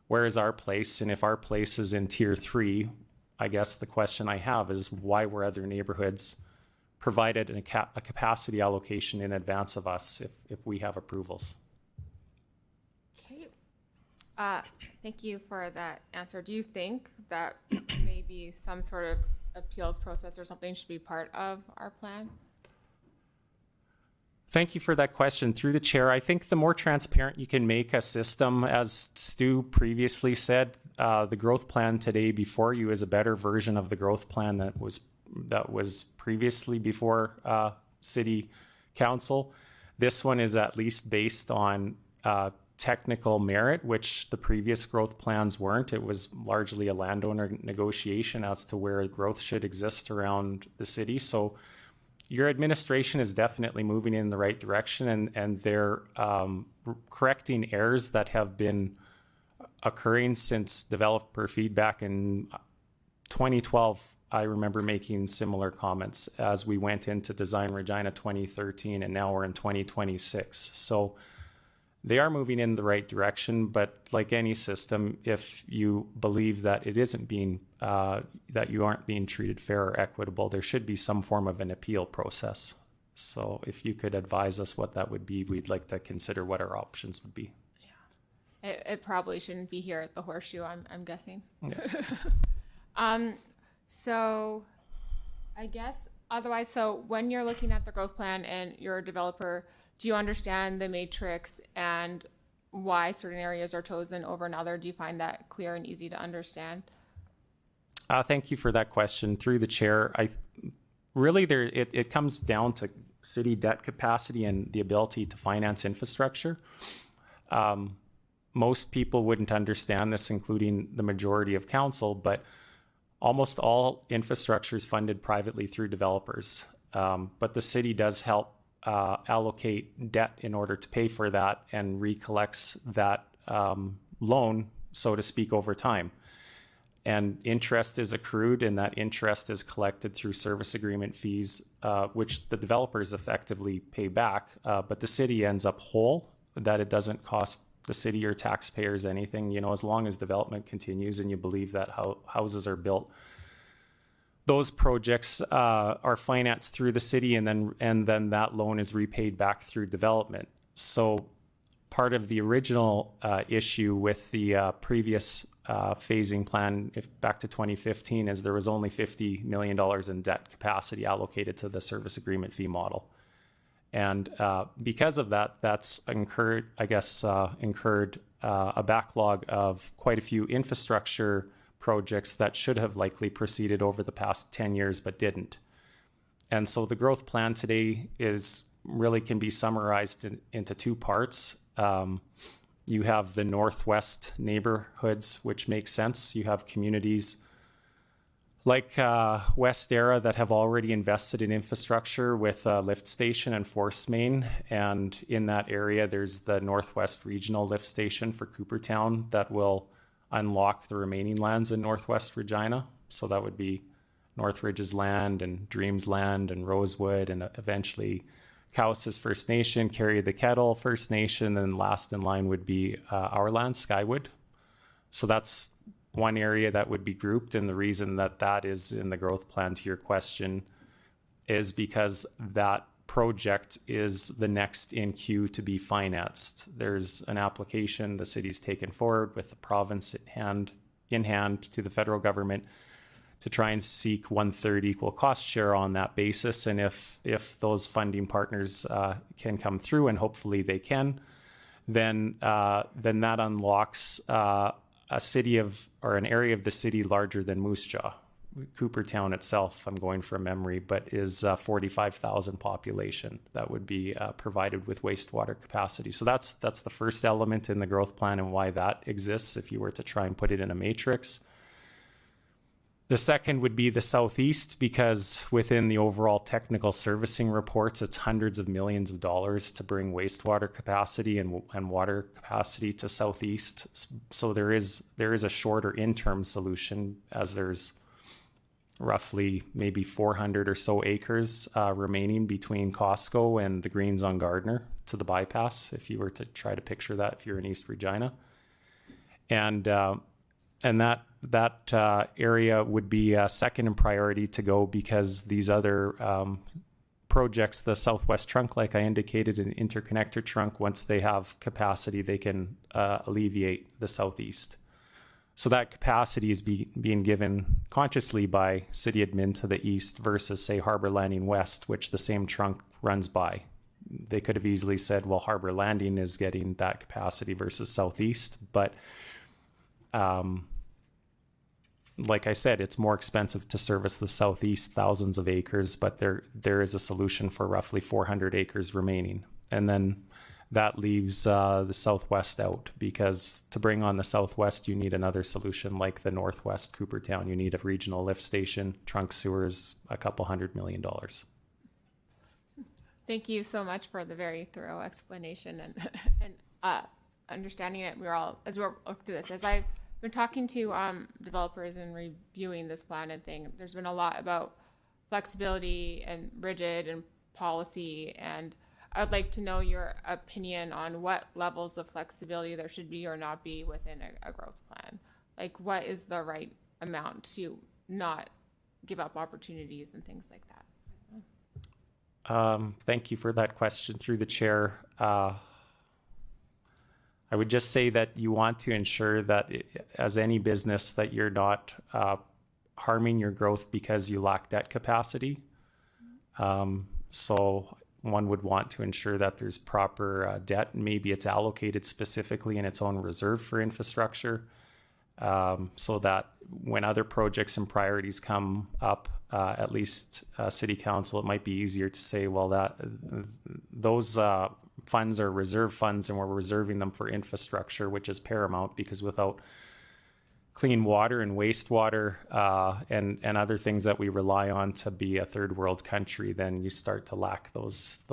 Where is our place? And if our place is in tier 3, I guess the question I have is why were other neighborhoods provided a capacity allocation in advance of us if we have approvals? Thank you for that answer. Do you think that maybe some sort of appeals process or something should be part of our plan? Thank you for that question. Through the chair, I think the more transparent you can make a system, as Stu previously said, the growth plan today before you is a better version of the growth plan that was previously before City Council. This one is at least based on technical merit, which the previous growth plans weren't. It was largely a landowner negotiation as to where growth should exist around the city. So your administration is definitely moving in the right direction, and they're correcting errors that have been occurring since developer feedback in 2012. I remember making similar comments as we went into Design Regina 2013, and now we're in 2026. So they are moving in the right direction, but like any system, if you believe that it isn't being, that you aren't being treated fair or equitable, there should be some form of an appeal process. So if you could advise us what that would be, we'd like to consider what our options would be. Yeah, it probably shouldn't be here at the Horseshoe, I'm guessing. Yeah. So I guess otherwise, so when you're looking at the growth plan and you're a developer, do you understand the matrix and why certain areas are chosen over another? Do you find that clear and easy to understand? Thank you for that question. Through the chair, it comes down to city debt capacity and the ability to finance infrastructure. Most people wouldn't understand this, including the majority of council, but almost all infrastructure is funded privately through developers. But the city does help allocate debt in order to pay for that and recollects that loan, so to speak, over time. And interest is accrued, and that interest is collected through service agreement fees, which the developers effectively pay back, but the city ends up whole, that it doesn't cost the city or taxpayers anything, as long as development continues and you believe that houses are built those projects are financed through the city, and then that loan is repaid back through development. So part of the original issue with the previous phasing plan, back to 2015, is there was only $50 million in debt capacity allocated to the service agreement fee model. And because of that, that's incurred a backlog of quite a few infrastructure projects that should have likely proceeded over the past 10 years but didn't. And so the growth plan today can be summarized into two parts. You have the northwest neighborhoods, which makes sense. You have communities like West Era that have already invested in infrastructure with a lift station and force main. And in that area, there's the Northwest Regional Lift Station for Coopertown that will unlock the remaining lands in Northwest Regina. So that would be Northridge's land and Dreams land and Rosewood, and eventually Cowess's First Nation, Carry the Kettle First Nation, and last in line would be our land, Skywood. So that's one area that would be grouped, and the reason that is in the growth plan to your question is because that project is the next in queue to be financed. There's an application the city's taken forward with the province in hand to the federal government to try and seek 1/3 equal cost share on that basis. And if those funding partners can come through, and hopefully they can, then that unlocks a city or an area of the city larger than Moose Jaw. Coopertown itself, I'm going from memory, but is 45,000 population that would be provided with wastewater capacity. So that's the first element in the growth plan and why that exists if you were to try and put it in a matrix. The second would be the southeast, because within the overall technical servicing reports, it's hundreds of millions of dollars to bring wastewater capacity and water capacity to southeast. So there is a shorter interim solution, as there's roughly maybe 400 or so acres remaining between Costco and the Greens on Gardner to the bypass, if you were to try to picture that if you're in East Regina. And that area would be second in priority to go, because these other projects, the Southwest Trunk, like I indicated, an interconnector trunk, once they have capacity, they can alleviate the southeast. So that capacity is being given consciously by city admin to the east versus, say, Harbor Landing West, which the same trunk runs by. They could have easily said, well, Harbor Landing is getting that capacity versus southeast, but like I said, it's more expensive to service the southeast, thousands of acres, but there is a solution for roughly 400 acres remaining. And then that leaves the southwest out, because to bring on the southwest, you need another solution like the northwest Coopertown. You need a regional lift station, trunk sewers, $200 million. Thank you so much for the very thorough explanation and understanding it. As we're looking through this, as I've been talking to developers and reviewing this plan and thing, there's been a lot about flexibility and rigid and policy, and I would like to know your opinion on what levels of flexibility there should be or not be within a growth plan. Like, what is the right amount to not give up opportunities and things like that? Thank you for that question through the chair. I would just say that you want to ensure that, as any business, that you're not harming your growth because you lack debt capacity. So one would want to ensure that there's proper debt, and maybe it's allocated specifically in its own reserve for infrastructure, so that when other projects and priorities come up, at least City Council, it might be easier to say, well, that those funds are reserve funds, and we're reserving them for infrastructure, which is paramount, because without clean water and wastewater and other things that we rely on to be a third world country, then you start to lack those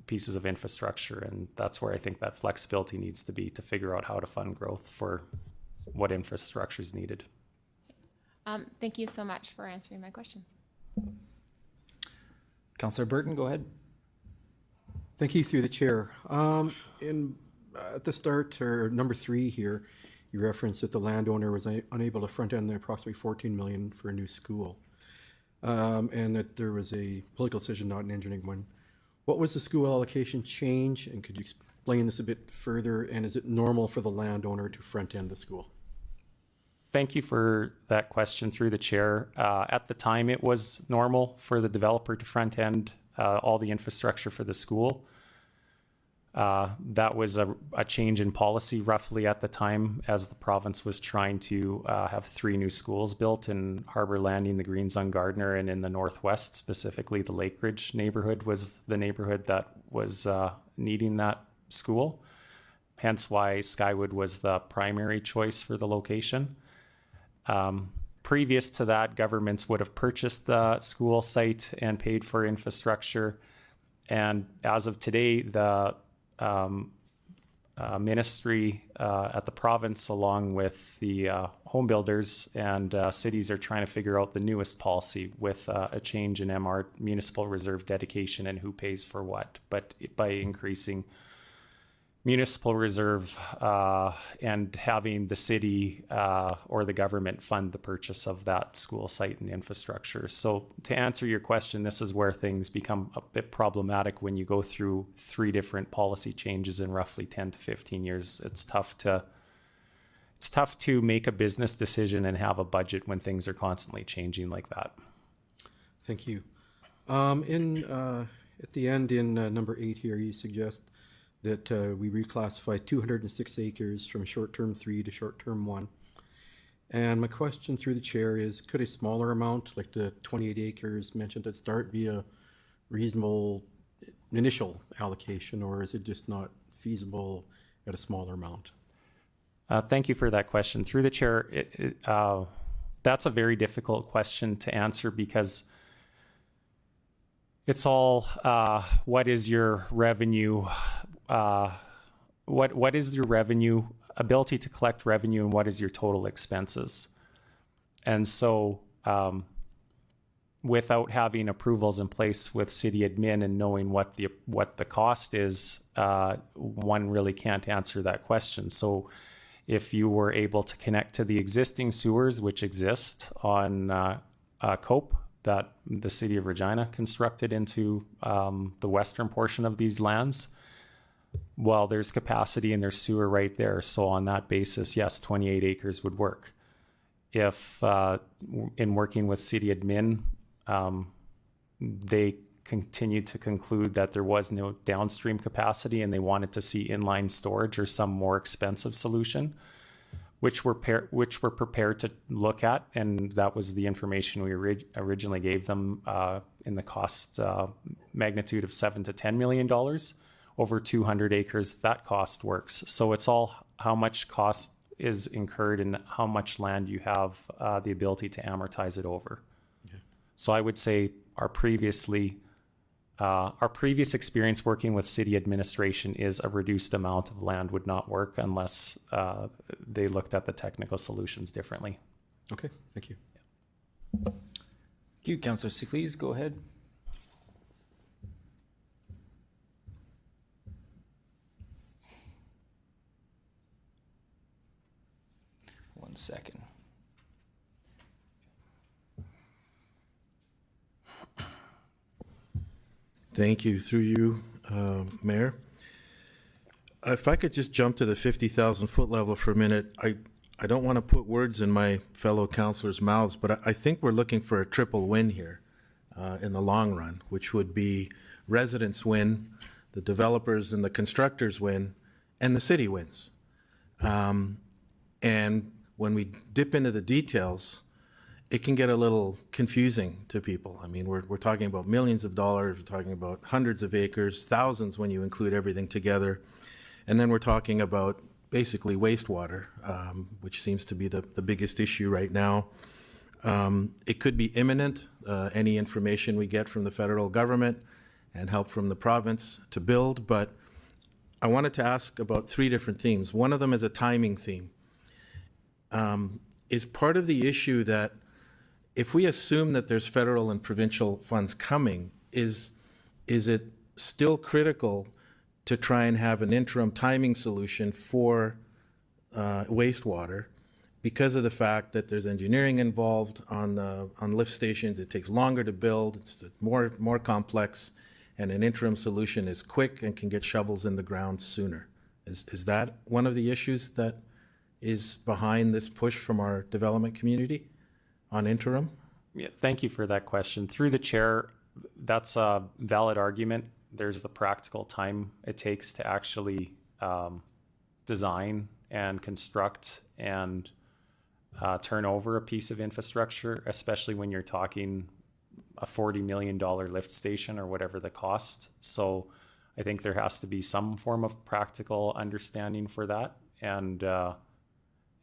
pieces of infrastructure. And that's where I think that flexibility needs to be, to figure out how to fund growth for what infrastructure is needed. Thank you so much for answering my questions. Councillor Burton, go ahead. Thank you, through the chair. At the start, or number 3 here, you referenced that the landowner was unable to front end the approximately $14 million for a new school. and that there was a political decision, not an engineering one. What was the school allocation change, and could you explain this a bit further, and is it normal for the landowner to front end the school? Thank you for that question through the chair. At the time, it was normal for the developer to front end all the infrastructure for the school. That was a change in policy roughly at the time, as the province was trying to have 3 new schools built in Harbour Landing, the Greens on Gardner, and in the Northwest, specifically the Lake Ridge neighborhood was the neighborhood that was needing that school. Hence why Skywood was the primary choice for the location. Previous to that, governments would have purchased the school site and paid for infrastructure. And as of today, the ministry at the province, along with the home builders and cities, are trying to figure out the newest policy with a change in MR, municipal reserve dedication, and who pays for what. But by increasing municipal reserve and having the city or the government fund the purchase of that school site and infrastructure. So to answer your question, this is where things become a bit problematic when you go through 3 different policy changes in roughly 10 to 15 years. It's tough to make a business decision and have a budget when things are constantly changing like that. Thank you. At the end in number 8 here, you suggest that we reclassify 206 acres from short-term 3 to short-term 1. And my question through the chair is, could a smaller amount, like the 28 acres mentioned at start, be a reasonable initial allocation, or is it just not feasible at a smaller amount? Thank you for that question. Through the chair, that's a very difficult question to answer, because it's all what is your revenue, what is your revenue, ability to collect revenue, and what is your total expenses? And so without having approvals in place with city admin and knowing what the cost is, one really can't answer that question. So if you were able to connect to the existing sewers which exist on COPE that the city of Regina constructed into the western portion of these lands, well, there's capacity and there's sewer right there. So on that basis, yes, 28 acres would work. If in working with city admin, they continued to conclude that there was no downstream capacity and they wanted to see inline storage or some more expensive solution, which we're prepared to look at, and that was the information we originally gave them in the cost magnitude of $7 to $10 million. Over 200 acres, that cost works. So it's all how much cost is incurred and how much land you have the ability to amortize it over. Okay. So I would say our previous experience working with city administration is a reduced amount of land would not work unless they looked at the technical solutions differently. Okay, thank you. Thank you, Councillor Siklees, go ahead. One second. Thank you. Through you, Mayor. If I could just jump to the 50,000 foot level for a minute, I don't want to put words in my fellow councillors' mouths, but I think we're looking for a triple win here in the long run, which would be residents win, the developers and the constructors win, and the city wins. And when we dip into the details, it can get a little confusing to people. I mean, we're talking about millions of dollars, we're talking about hundreds of acres, thousands when you include everything together. And then we're talking about basically wastewater, which seems to be the biggest issue right now. It could be imminent, any information we get from the federal government and help from the province to build, but I wanted to ask about 3 different themes. One of them is a timing theme. Is part of the issue that if we assume that there's federal and provincial funds coming, is it still critical to try and have an interim timing solution for wastewater because of the fact that there's engineering involved on lift stations, it takes longer to build, it's more complex, and an interim solution is quick and can get shovels in the ground sooner. Is that one of the issues that is behind this push from our development community on interim? Yeah, thank you for that question. Through the chair, that's a valid argument. There's the practical time it takes to actually design and construct and turn over a piece of infrastructure, especially when you're talking a $40 million lift station or whatever the cost. So I think there has to be some form of practical understanding for that, and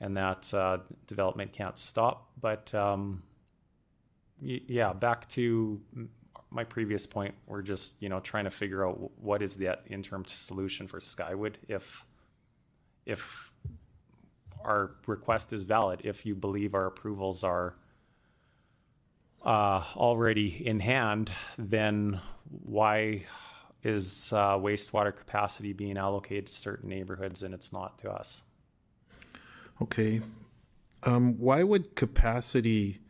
that development can't stop. But yeah, back to my previous point, we're just trying to figure out what is that interim solution for Skywood if our request is valid. If you believe our approvals are already in hand, then why is wastewater capacity being allocated to certain neighborhoods and it's not to us? Okay. Why would capacity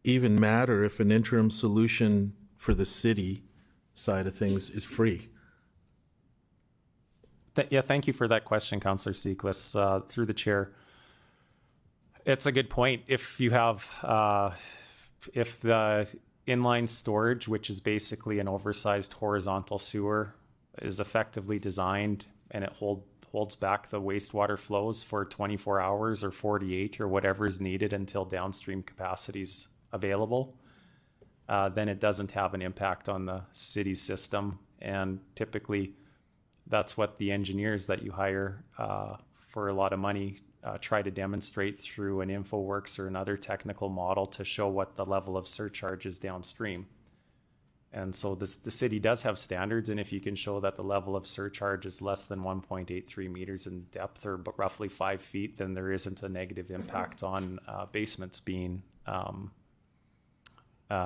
even matter if an interim solution for the city side of things is free? Yeah, thank you for that question, Councillor Seacless. Through the chair, it's a good point. If you have, if the inline storage, which is basically an oversized horizontal sewer, is effectively designed and it holds back the wastewater flows for 24 hours or 48 or whatever is needed until downstream capacity is available, then it doesn't have an impact on the city system. And typically, that's what the engineers that you hire for a lot of money try to demonstrate through an InfoWorks or another technical model to show what the level of surcharge is downstream. And so the city does have standards, and if you can show that the level of surcharge is less than 1.83 meters in depth, or roughly 5 feet, then there isn't a negative impact on basements being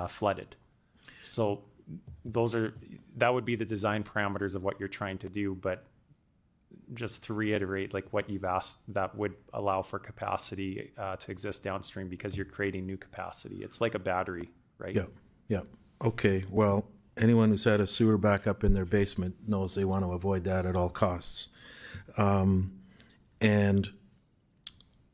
flooded. So that would be the design parameters of what you're trying to do. But just to reiterate, like what you've asked, that would allow for capacity to exist downstream because you're creating new capacity. It's like a battery, right? Yeah. Okay, well, anyone who's had a sewer backup in their basement knows they want to avoid that at all costs. And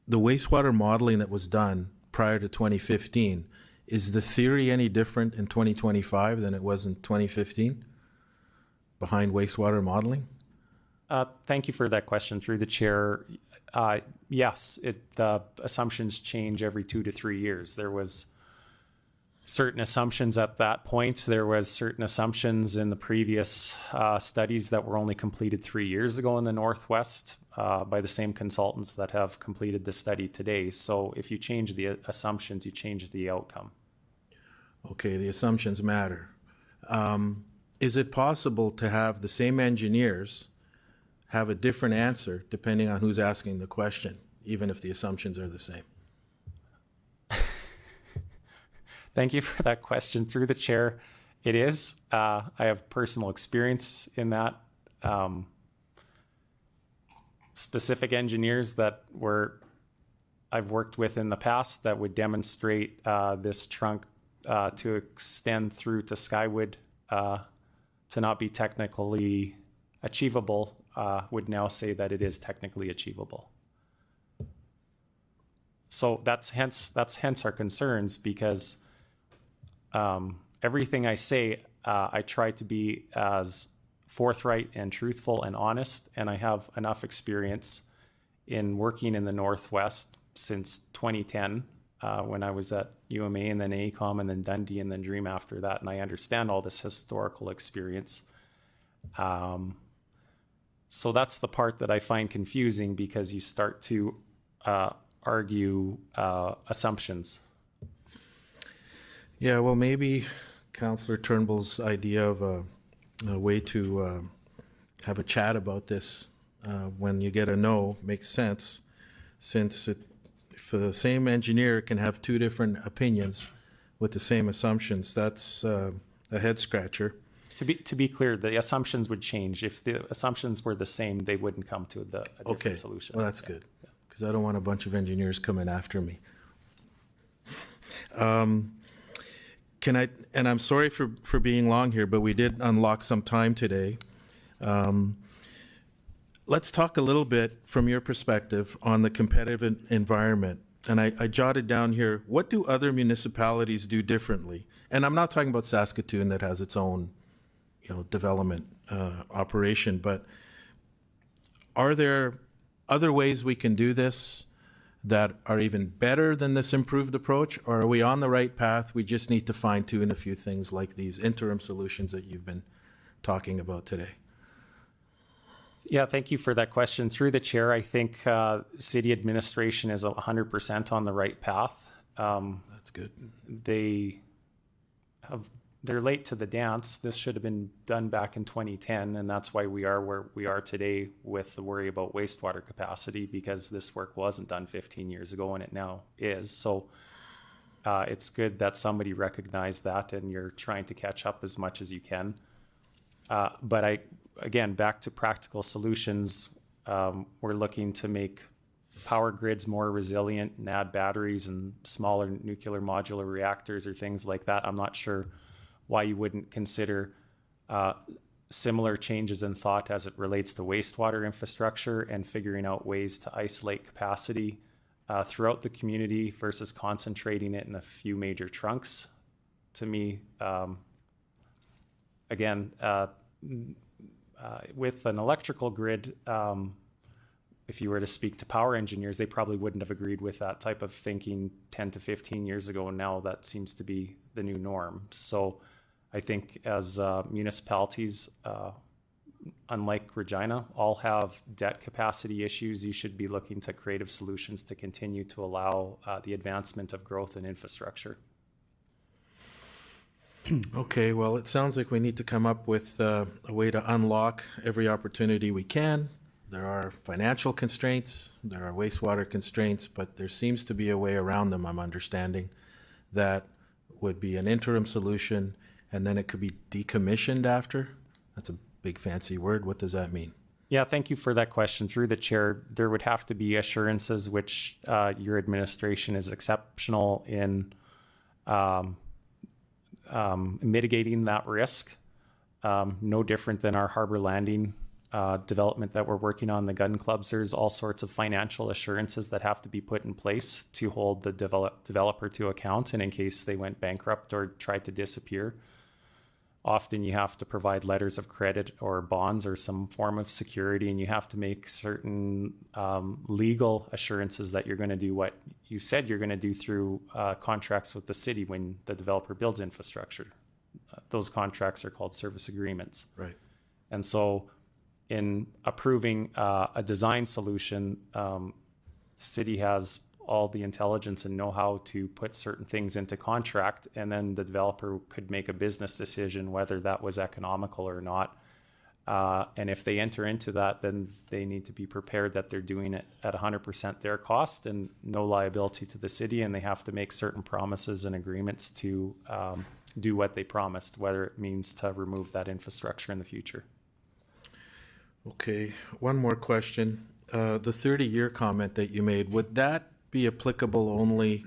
the wastewater modeling that was done prior to 2015, is the theory any different in 2025 than it was in 2015 behind wastewater modeling? Thank you for that question. Through the chair, yes, the assumptions change every 2 to 3 years. There was certain assumptions at that point. There was certain assumptions in the previous studies that were only completed 3 years ago in the Northwest by the same consultants that have completed the study today. So if you change the assumptions, you change the outcome. Okay, the assumptions matter. Is it possible to have the same engineers have a different answer depending on who's asking the question, even if the assumptions are the same? Thank you for that question. Through the chair, it is. I have personal experience in that. Specific engineers that I've worked with in the past that would demonstrate this trunk to extend through to Skywood to not be technically achievable would now say that it is technically achievable. So that's hence our concerns, because everything I say, I try to be as forthright and truthful and honest, and I have enough experience in working in the Northwest since 2010 when I was at UMA and then AECOM and then Dundee and then Dream after that, and I understand all this historical experience. So that's the part that I find confusing, because you start to argue assumptions. Yeah, well, maybe Councillor Turnbull's idea of a way to have a chat about this when you get a no makes sense, since if the same engineer can have two different opinions with the same assumptions, that's a head scratcher. To be clear, the assumptions would change. If the assumptions were the same, they wouldn't come to a different solution. Well, that's good. because I don't want a bunch of engineers coming after me. Can I, and I'm sorry for being long here, but we did unlock some time today. Let's talk a little bit from your perspective on the competitive environment. And I jotted down here, what do other municipalities do differently? And I'm not talking about Saskatoon that has its own, development operation, but are there other ways we can do this that are even better than this improved approach? Or are we on the right path? We just need to fine tune a few things like these interim solutions that you've been talking about today. Yeah, thank you for that question. Through the chair, I think city administration is 100% on the right path. That's good. They're late to the dance. This should have been done back in 2010, and that's why we are where we are today with the worry about wastewater capacity, because this work wasn't done 15 years ago and it now is. So it's good that somebody recognized that and you're trying to catch up as much as you can. But again, back to practical solutions, we're looking to make power grids more resilient and add batteries and smaller nuclear modular reactors or things like that. I'm not sure why you wouldn't consider similar changes in thought as it relates to wastewater infrastructure and figuring out ways to isolate capacity throughout the community versus concentrating it in a few major trunks. To me, again, with an electrical grid, if you were to speak to power engineers, they probably wouldn't have agreed with that type of thinking 10 to 15 years ago. And now that seems to be the new norm. So I think as municipalities, unlike Regina, all have debt capacity issues, you should be looking to creative solutions to continue to allow the advancement of growth and infrastructure. Okay, well, it sounds like we need to come up with a way to unlock every opportunity we can. There are financial constraints, there are wastewater constraints, but there seems to be a way around them, I'm understanding, that would be an interim solution, and then it could be decommissioned after. That's a big fancy word. What does that mean? Yeah, thank you for that question. Through the chair, there would have to be assurances which your administration is exceptional in mitigating that risk. No different than our harbor landing development that we're working on, the gun clubs. There's all sorts of financial assurances that have to be put in place to hold the developer to account, and in case they went bankrupt or tried to disappear. Often you have to provide letters of credit or bonds or some form of security, and you have to make certain legal assurances that you're going to do what you said you're going to do through contracts with the city when the developer builds infrastructure. Those contracts are called service agreements. Right. And so in approving a design solution, the city has all the intelligence and know-how to put certain things into contract, and then the developer could make a business decision whether that was economical or not. And if they enter into that, then they need to be prepared that they're doing it at 100% their cost and no liability to the city, and they have to make certain promises and agreements to do what they promised, whether it means to remove that infrastructure in the future. Okay, one more question. The 30-year comment that you made, would that be applicable only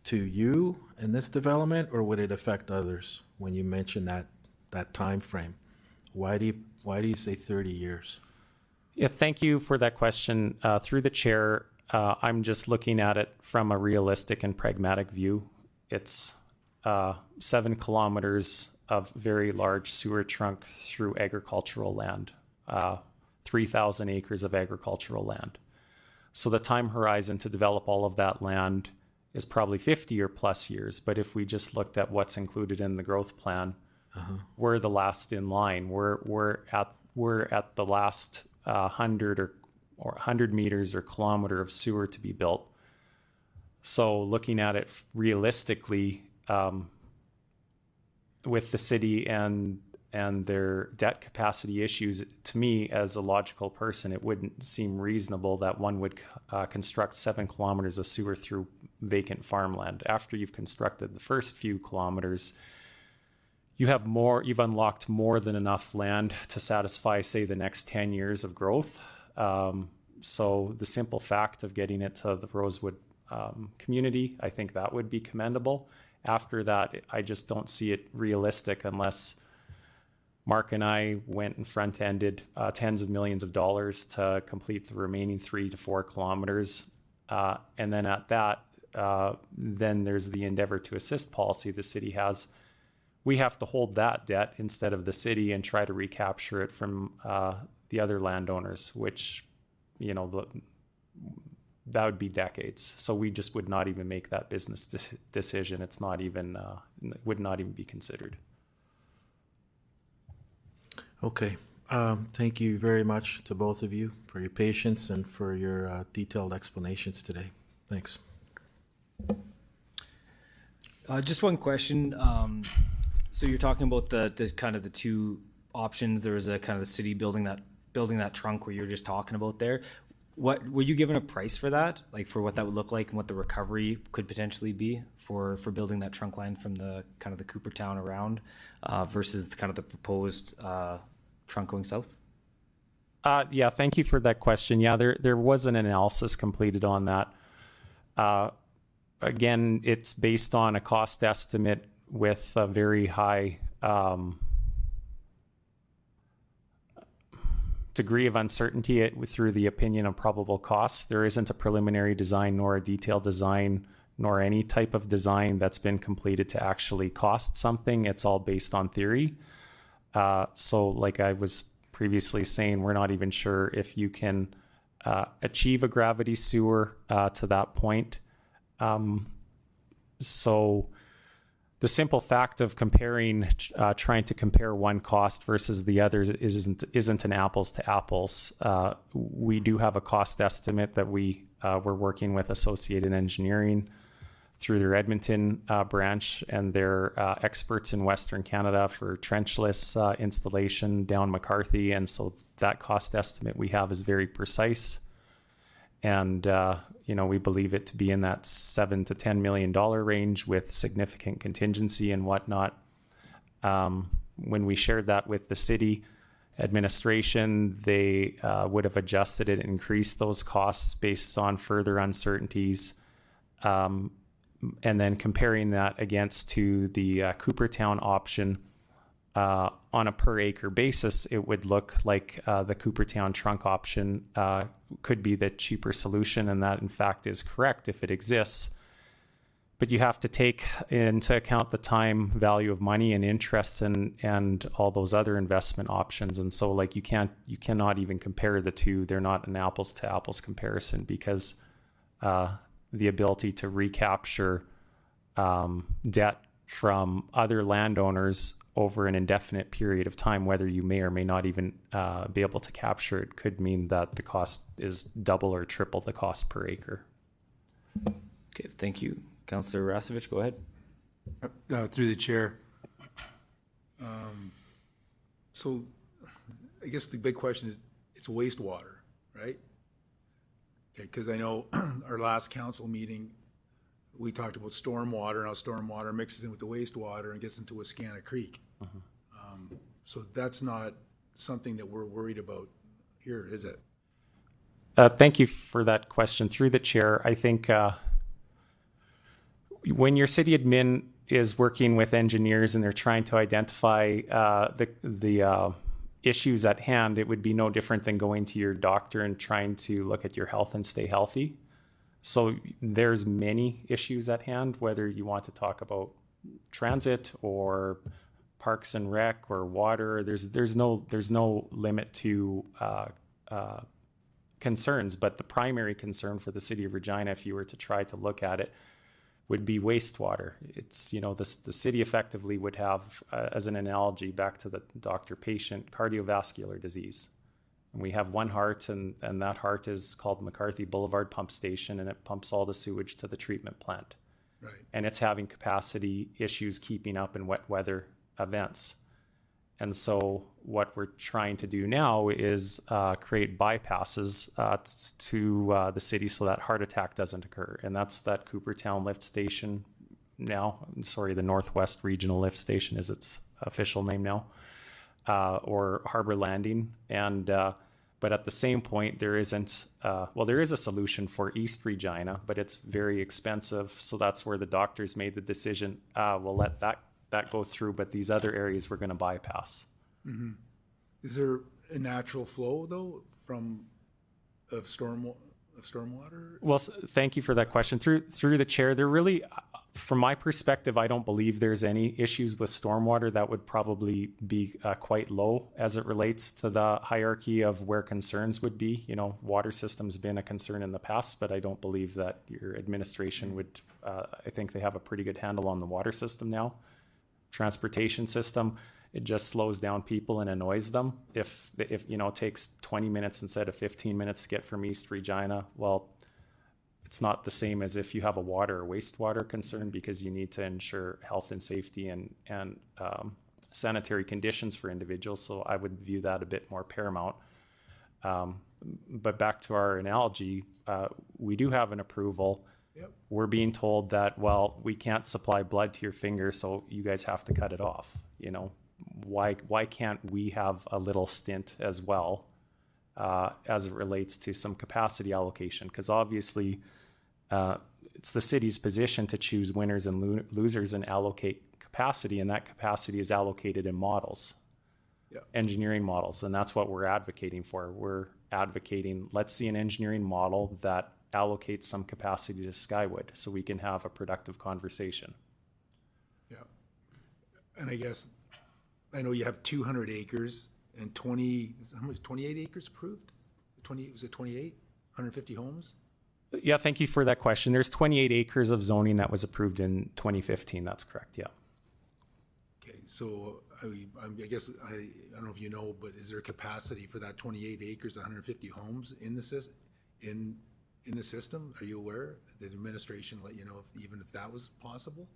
to you in this development, or would it affect others when you mention that time frame? Why do you say 30 years? Yeah, thank you for that question. Through the chair, I'm just looking at it from a realistic and pragmatic view. It's 7 kilometers of very large sewer trunk through agricultural land, 3,000 acres of agricultural land. So the time horizon to develop all of that land is probably 50 or plus years. But if we just looked at what's included in the growth plan, we're the last in line. We're at the last 100 or 100 meters or kilometer of sewer to be built. So looking at it realistically, with the city and their debt capacity issues, to me as a logical person, it wouldn't seem reasonable that one would construct 7 kilometers of sewer through vacant farmland. After you've constructed the first few kilometers, you've unlocked more than enough land to satisfy, say, the next 10 years of growth. So the simple fact of getting it to the Rosewood community, I think that would be commendable. After that, I just don't see it realistic unless Mark and I went and front-ended tens of millions of dollars to complete the remaining 3 to 4 kilometers. And then at that, then there's the endeavor to assist policy the city has. We have to hold that debt instead of the city and try to recapture it from the other landowners, which, you know, that would be decades. So we just would not even make that business decision. It's not even, would not even be considered. Okay. Thank you very much to both of you for your patience and for your detailed explanations today. Thanks. Just one question. So you're talking about the kind of the two options. There was a kind of the city building that trunk where you were just talking about there. What were you given a price for that? Like for what that would look like and what the recovery could potentially be for building that trunk line from the kind of the Coopertown around versus kind of the proposed trunk going south? Yeah, thank you for that question. Yeah, there was an analysis completed on that. Again, it's based on a cost estimate with a very high degree of uncertainty through the opinion of probable costs. There isn't a preliminary design nor a detailed design nor any type of design that's been completed to actually cost something. It's all based on theory. So like I was previously saying, we're not even sure if you can achieve a gravity sewer to that point. So the simple fact of comparing, trying to compare one cost versus the other isn't an apples to apples. We do have a cost estimate that we're working with Associated Engineering through their Edmonton branch, and they're experts in Western Canada for trenchless installation down McCarthy. And so that cost estimate we have is very precise. And, you know, we believe it to be in that $7 to $10 million range with significant contingency and whatnot. When we shared that with the city administration, they would have adjusted it and increased those costs based on further uncertainties. And then comparing that against to the Coopertown option, on a per acre basis, it would look like the Coopertown trunk option could be the cheaper solution, and that in fact is correct if it exists. But you have to take into account the time value of money and interest and all those other investment options. And so like you cannot even compare the two. They're not an apples to apples comparison because the ability to recapture debt from other landowners over an indefinite period of time, whether you may or may not even be able to capture it, could mean that the cost is double or triple the cost per acre. Okay, thank you. Councillor Rasevich, go ahead. Through the chair. So I guess the big question is, it's wastewater, right? Okay, because I know our last council meeting, we talked about stormwater and how stormwater mixes in with the wastewater and gets into Wascana Creek. So that's not something that we're worried about here, is it? Thank you for that question. Through the chair, I think when your city admin is working with engineers and they're trying to identify the issues at hand, it would be no different than going to your doctor and trying to look at your health and stay healthy. So there's many issues at hand, whether you want to talk about transit or parks and rec or water. There's no limit to concerns, but the primary concern for the city of Regina, if you were to try to look at it, would be wastewater. It's, you know, the city effectively would have, as an analogy back to the doctor-patient, cardiovascular disease. And we have one heart, and that heart is called McCarthy Boulevard Pump Station, and it pumps all the sewage to the treatment plant. Right. And it's having capacity issues keeping up in wet weather events. And so what we're trying to do now is create bypasses to the city so that heart attack doesn't occur. And that's that Coopertown lift station now. I'm sorry, the Northwest Regional Lift Station is its official name now. Or Harbor Landing. And But at the same point, there isn't, there is a solution for East Regina, but it's very expensive. So that's where the doctors made the decision, we'll let that go through, but these other areas we're going to bypass. Mm-hmm. Is there a natural flow though of stormwater? Well, thank you for that question. Through the chair, there really, from my perspective, I don't believe there's any issues with stormwater. That would probably be quite low as it relates to the hierarchy of where concerns would be. You know, water system's been a concern in the past, but I don't believe that your administration would, I think they have a pretty good handle on the water system now. Transportation system, it just slows down people and annoys them. If you know, it takes 20 minutes instead of 15 minutes to get from East Regina, well, it's not the same as if you have a water or wastewater concern, because you need to ensure health and safety and sanitary conditions for individuals. So I would view that a bit more paramount. But back to our analogy, we do have an approval. Yep. We're being told that, well, we can't supply blood to your finger, so you guys have to cut it off. You know, why can't we have a little stint as well as it relates to some capacity allocation? Because obviously it's the city's position to choose winners and losers and allocate capacity, and that capacity is allocated in models, engineering models, and that's what we're advocating for. We're advocating, let's see an engineering model that allocates some capacity to Skywood so we can have a productive conversation. Yeah. And I guess, I know you have 200 acres and 28 acres approved? Was it 28? 150 homes? Yeah, thank you for that question. There's 28 acres of zoning that was approved in 2015. That's correct, yeah. Okay, so I guess, I don't know if you know, but is there capacity for that 28 acres, 150 homes in the system? In the system? Are you aware? Did administration let you know even if that was possible?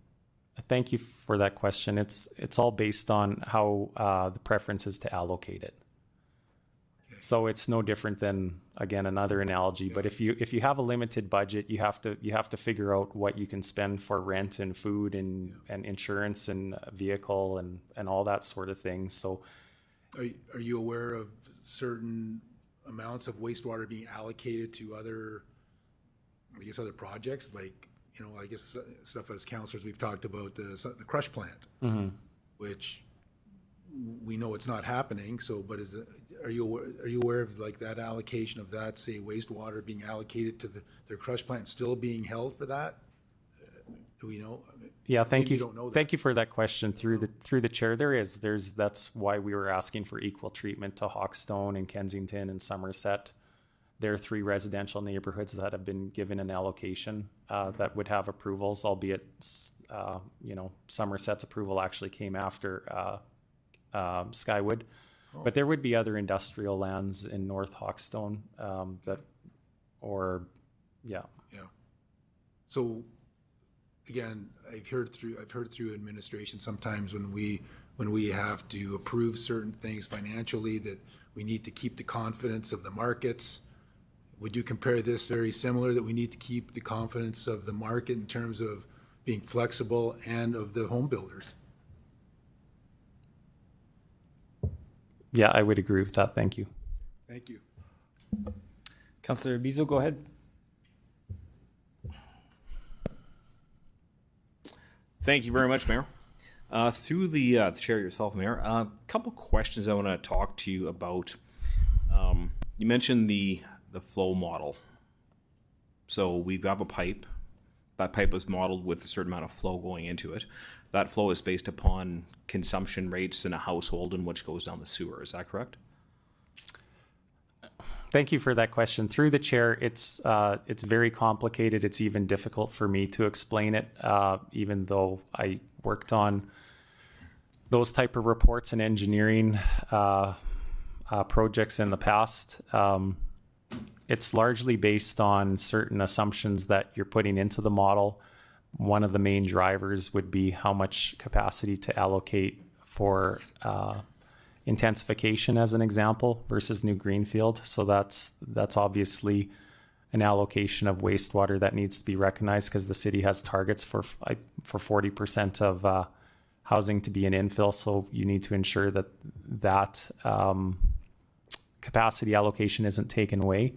Thank you for that question. It's all based on how the preference is to allocate it. Okay. So it's no different than, again, another analogy. Yeah. But if you have a limited budget, you have to figure out what you can spend for rent and food and insurance and vehicle and all that sort of thing. So, are you aware of certain amounts of wastewater being allocated to other projects, like, you know, I guess stuff as councillors we've talked about the crush plant, which we know it's not happening. So, but are you aware of like that allocation of that, say, wastewater being allocated to their crush plant still being held for that? Do we know? Yeah, thank you. Thank you for that question. Through the chair, that's why we were asking for equal treatment to Hawkstone and Kensington and Somerset. There are 3 residential neighborhoods that have been given an allocation that would have approvals, albeit, you know, Somerset's approval actually came after Skywood. Oh. But there would be other industrial lands in North Hawkstone yeah. So, again, I've heard through administration sometimes when we have to approve certain things financially that we need to keep the confidence of the markets. Would you compare this very similar, that we need to keep the confidence of the market in terms of being flexible and of the home builders? Yeah, I would agree with that. Thank you. Thank you. Councillor Bizo, go ahead. Thank you very much, Mayor. Through the chair yourself, Mayor, a couple questions I want to talk to you about. You mentioned the flow model. So we have a pipe. That pipe is modeled with a certain amount of flow going into it. That flow is based upon consumption rates in a household in which goes down the sewer. Is that correct? Thank you for that question. Through the chair, it's very complicated. It's even difficult for me to explain it, even though I worked on those type of reports and engineering projects in the past. It's largely based on certain assumptions that you're putting into the model. One of the main drivers would be how much capacity to allocate for intensification, as an example, versus new greenfield. So that's obviously an allocation of wastewater that needs to be recognized, because the city has targets for 40% of housing to be an infill. So you need to ensure that capacity allocation isn't taken away.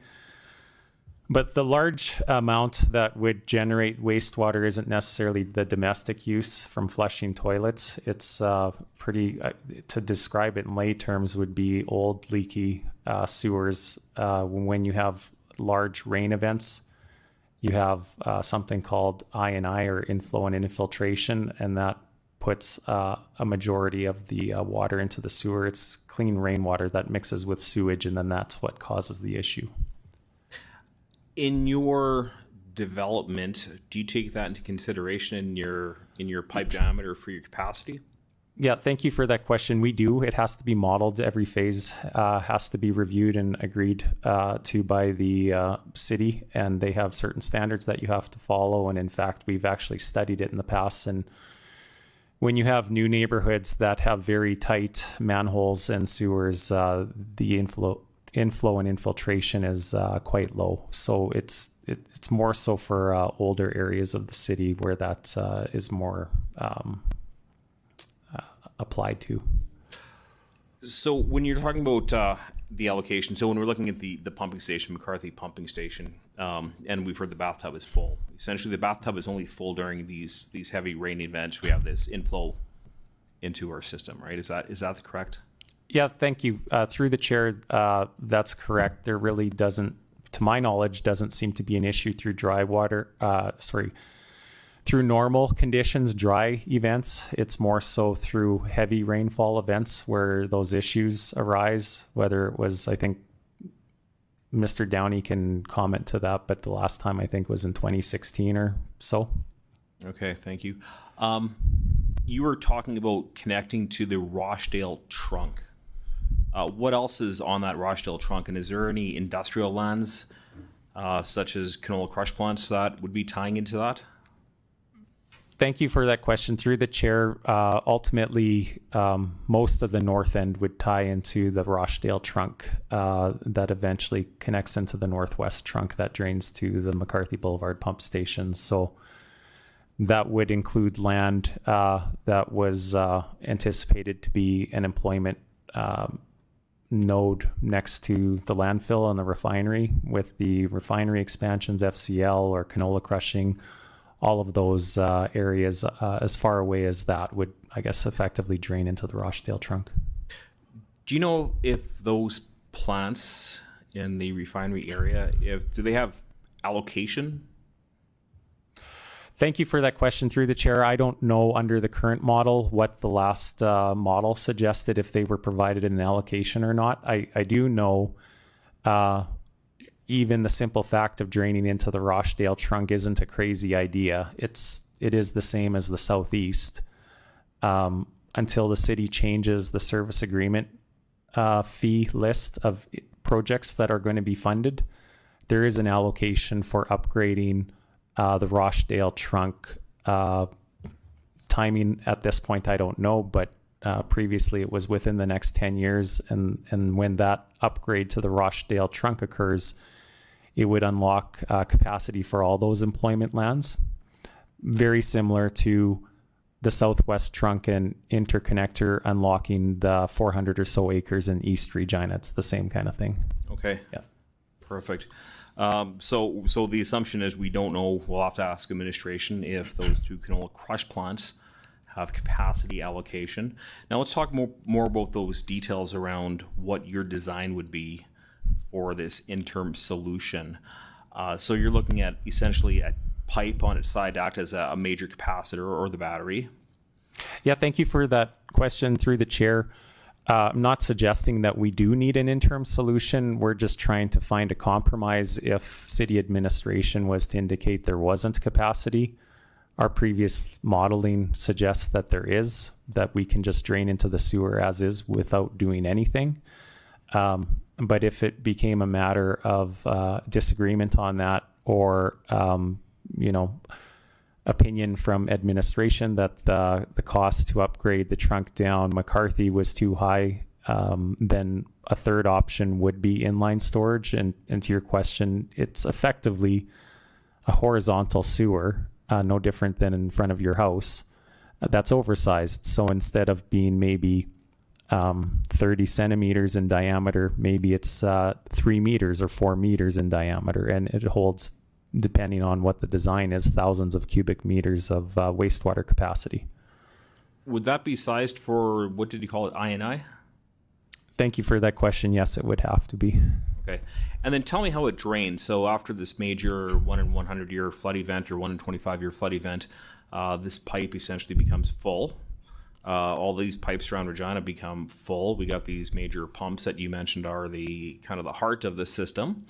But the large amount that would generate wastewater isn't necessarily the domestic use from flushing toilets. It's pretty, to describe it in lay terms, would be old leaky sewers. When you have large rain events, you have something called I&I, or inflow and infiltration, and that puts a majority of the water into the sewer. It's clean rainwater that mixes with sewage, and then that's what causes the issue. In your development, do you take that into consideration in your pipe diameter for your capacity? Yeah, thank you for that question. We do. It has to be modeled. Every phase has to be reviewed and agreed to by the city, and they have certain standards that you have to follow. And in fact, we've actually studied it in the past. And when you have new neighborhoods that have very tight manholes and sewers, the inflow and infiltration is quite low. So it's more so for older areas of the city where that is more applied to. So when you're talking about the allocation, so when we're looking at the pumping station, McCarthy pumping station, and we've heard the bathtub is full. Essentially, the bathtub is only full during these heavy rain events. We have this inflow into our system, right? Is that correct? Yeah, thank you. Through the chair, that's correct. There really doesn't, to my knowledge, doesn't seem to be an issue through through normal conditions, dry events. It's more so through heavy rainfall events where those issues arise, whether it was, I think Mr. Downey can comment to that, but the last time I think was in 2016 or so. Okay, thank you. You were talking about connecting to the Rochdale trunk. What else is on that Rochdale trunk, and is there any industrial lands such as canola crush plants that would be tying into that? Thank you for that question. Through the chair, ultimately, most of the north end would tie into the Rochdale trunk that eventually connects into the northwest trunk that drains to the McCarthy Boulevard pump station. So that would include land that was anticipated to be an employment node next to the landfill and the refinery, with the refinery expansions, FCL or canola crushing. All of those areas as far away as that would, I guess, effectively drain into the Rochdale trunk. Do you know if those plants in the refinery area, do they have allocation? Thank you for that question. Through the chair, I don't know under the current model what the last model suggested, if they were provided an allocation or not. I do know even the simple fact of draining into the Rochdale trunk isn't a crazy idea. It is the same as the southeast until the city changes the service agreement fee list of projects that are going to be funded. There is an allocation for upgrading the Rochdale trunk. Timing at this point, I don't know, but previously it was within the next 10 years. And when that upgrade to the Rochdale trunk occurs, it would unlock capacity for all those employment lands. Very similar to the Southwest Trunk and Interconnector unlocking the 400 or so acres in East Regina. It's the same kind of thing. Okay. Yeah. Perfect. So the assumption is we don't know. We'll have to ask administration if those two canola crush plants have capacity allocation. Now let's talk more about those details around what your design would be for this interim solution. So you're looking at essentially a pipe on its side to act as a major capacitor or the battery. Yeah, thank you for that question through the chair. I'm not suggesting that we do need an interim solution. We're just trying to find a compromise if city administration was to indicate there wasn't capacity. Our previous modeling suggests that there is, that we can just drain into the sewer as is without doing anything. But if it became a matter of disagreement on that, or opinion from administration that the cost to upgrade the trunk down McCarthy was too high, then a third option would be inline storage. And to your question, it's effectively a horizontal sewer, no different than in front of your house. That's oversized. So instead of being maybe 30 centimeters in diameter, maybe it's 3 meters or 4 meters in diameter, and it holds, depending on what the design is, thousands of cubic meters of wastewater capacity. Would that be sized for, what did you call it, INI? Thank you for that question. Yes, it would have to be. Okay. And then tell me how it drains. So after this major 1 in 100 year flood event or 1 in 25 year flood event, this pipe essentially becomes full. All these pipes around Regina become full. We got these major pumps that you mentioned are the kind of the heart of the system.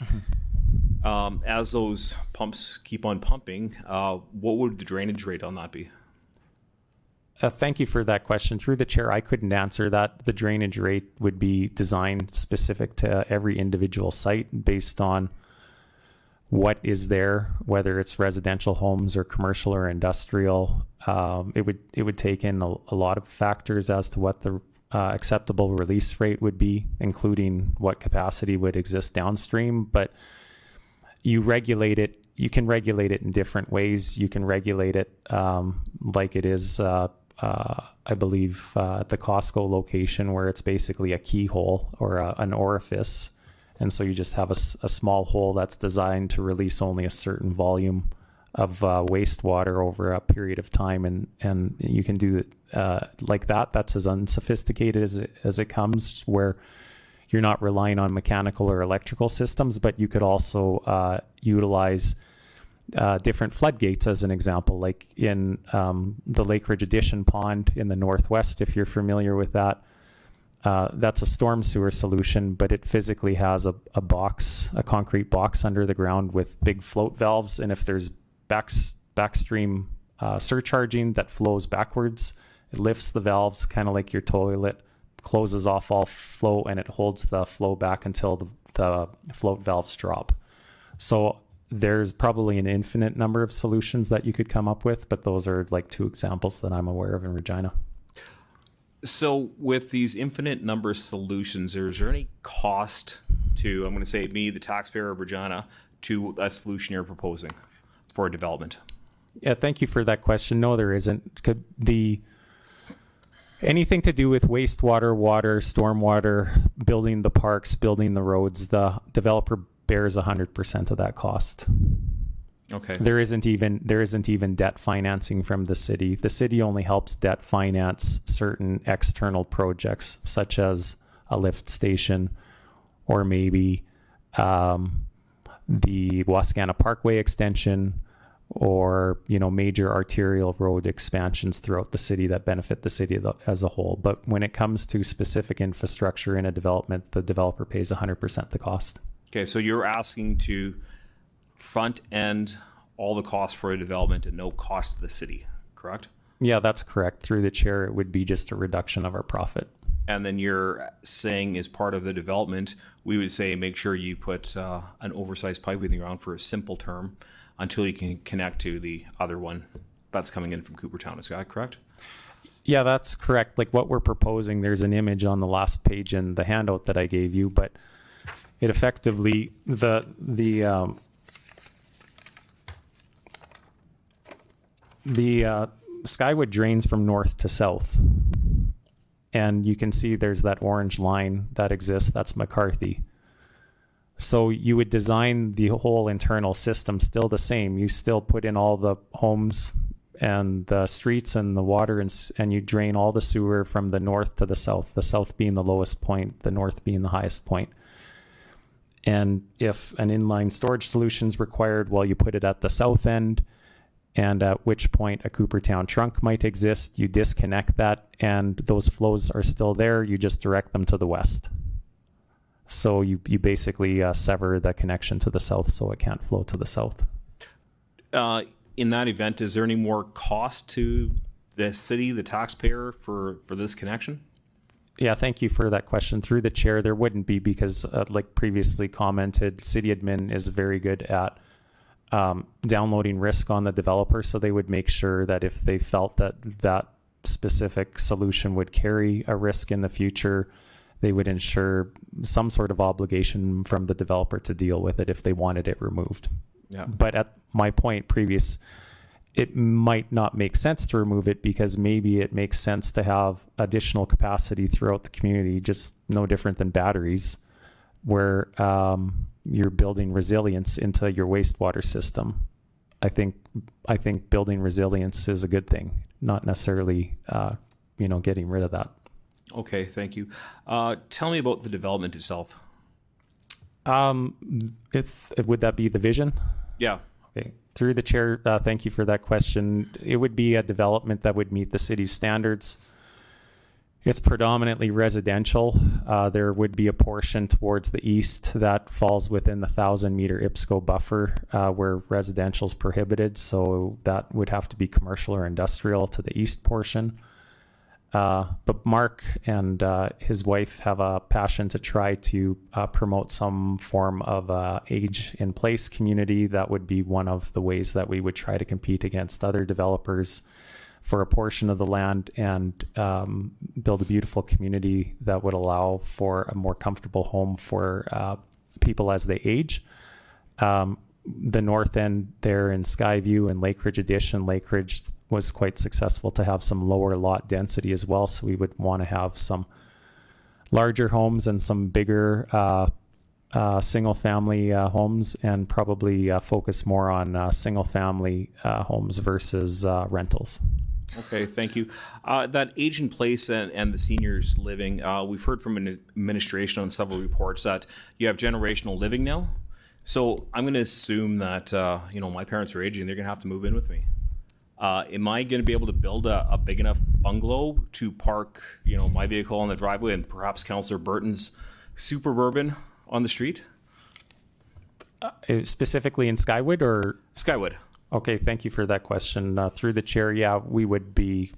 As those pumps keep on pumping, what would the drainage rate on that be? Thank you for that question. Through the chair, I couldn't answer that. The drainage rate would be designed specific to every individual site based on what is there, whether it's residential homes or commercial or industrial. It would take in a lot of factors as to what the acceptable release rate would be, including what capacity would exist downstream. But you regulate it. You can regulate it in different ways. You can regulate it like it is, I believe, at the Costco location, where it's basically a keyhole or an orifice. And so you just have a small hole that's designed to release only a certain volume of wastewater over a period of time. And you can do it like that. That's as unsophisticated as it comes, where you're not relying on mechanical or electrical systems, but you could also utilize different floodgates as an example, like in the Lake Ridge Addition Pond in the Northwest, if you're familiar with that. That's a storm sewer solution, but it physically has a concrete box under the ground with big float valves. And if there's backstream surcharging that flows backwards, it lifts the valves, kind of like your toilet, closes off all flow, and it holds the flow back until the float valves drop. So there's probably an infinite number of solutions that you could come up with, but those are like 2 examples that I'm aware of in Regina. So with these infinite number of solutions, is there any cost to, I'm going to say me, the taxpayer of Regina, to that solution you're proposing for development? Yeah, thank you for that question. No, there isn't. Anything to do with wastewater, water, stormwater, building the parks, building the roads, the developer bears 100% of that cost. Okay. There isn't even debt financing from the city. The city only helps debt finance certain external projects, such as a lift station, or maybe the Wascana Parkway extension, or major arterial road expansions throughout the city that benefit the city as a whole. But when it comes to specific infrastructure in a development, the developer pays 100% the cost. Okay, so you're asking to front end all the costs for a development and no cost to the city, correct? Yeah, that's correct. Through the chair, it would be just a reduction of our profit. And then you're saying, as part of the development, we would say make sure you put an oversized pipe in the ground for a simple term until you can connect to the other one that's coming in from Coopertown. Is that correct? Yeah, that's correct. Like what we're proposing, there's an image on the last page in the handout that I gave you, but it effectively, the Skywood drains from north to south. And you can see there's that orange line that exists. That's McCarthy. So you would design the whole internal system still the same. You still put in all the homes and the streets and the water, and you drain all the sewer from the north to the south being the lowest point, the north being the highest point. And if an inline storage solution is required, well, you put it at the south end, and at which point a Coopertown trunk might exist. You disconnect that, and those flows are still there. You just direct them to the west. So you basically sever the connection to the south, so it can't flow to the south. In that event, is there any more cost to the city, the taxpayer, for this connection? Yeah, thank you for that question. Through the chair, there wouldn't be, because like previously commented, city admin is very good at downloading risk on the developer. So they would make sure that if they felt that that specific solution would carry a risk in the future, they would ensure some sort of obligation from the developer to deal with it if they wanted it removed. Yeah. But at my point previous, it might not make sense to remove it because maybe it makes sense to have additional capacity throughout the community, just no different than batteries, where you're building resilience into your wastewater system. I think building resilience is a good thing, not necessarily getting rid of that. Okay, thank you. Tell me about the development itself. Would that be the vision? Yeah. Okay. Through the chair, thank you for that question. It would be a development that would meet the city's standards. It's predominantly residential. There would be a portion towards the east that falls within the 1,000-meter IPSCO buffer where residential is prohibited. So that would have to be commercial or industrial to the east portion. But Mark and his wife have a passion to try to promote some form of age-in-place community. That would be one of the ways that we would try to compete against other developers for a portion of the land and build a beautiful community that would allow for a more comfortable home for people as they age. The north end there in Skyview and Lakeridge Addition, Lakeridge was quite successful to have some lower lot density as well. So we would want to have some larger homes and some bigger single family homes, and probably focus more on single family homes versus rentals. Okay, thank you. That age in place and the seniors living, we've heard from an administration on several reports that you have generational living now. So I'm going to assume that, my parents are aging, they're going to have to move in with me. Am I going to be able to build a big enough bungalow to park, my vehicle on the driveway and perhaps Councillor Burton's Superurban on the street? Specifically in Skywood or? Skywood. Okay, thank you for that question. Through the chair, yeah, we would be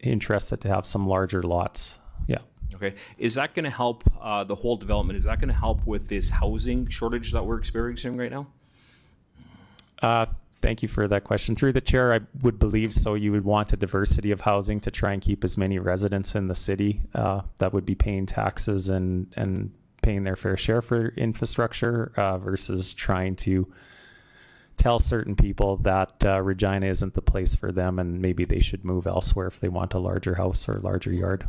interested to have some larger lots. Yeah. Okay. Is that going to help the whole development? Is that going to help with this housing shortage that we're experiencing right now? Thank you for that question. Through the chair, I would believe so. You would want a diversity of housing to try and keep as many residents in the city that would be paying taxes and paying their fair share for infrastructure versus trying to tell certain people that Regina isn't the place for them and maybe they should move elsewhere if they want a larger house or larger yard.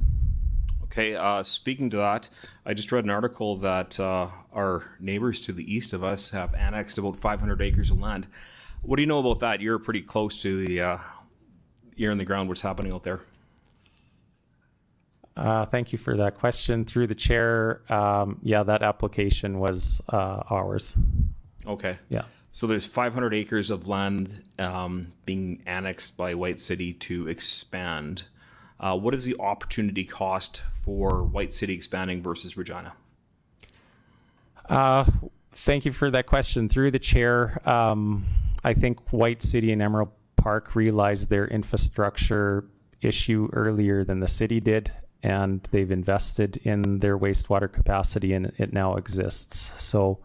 Okay, speaking to that, I just read an article that our neighbors to the east of us have annexed about 500 acres of land. What do you know about that? You're pretty close to the ear in the ground, what's happening out there. Thank you for that question. Through the chair, that application was ours. Okay. Yeah. So there's 500 acres of land being annexed by White City to expand. What is the opportunity cost for White City expanding versus Regina? Thank you for that question. Through the chair, I think White City and Emerald Park realized their infrastructure issue earlier than the city did, and they've invested in their wastewater capacity and it now exists. So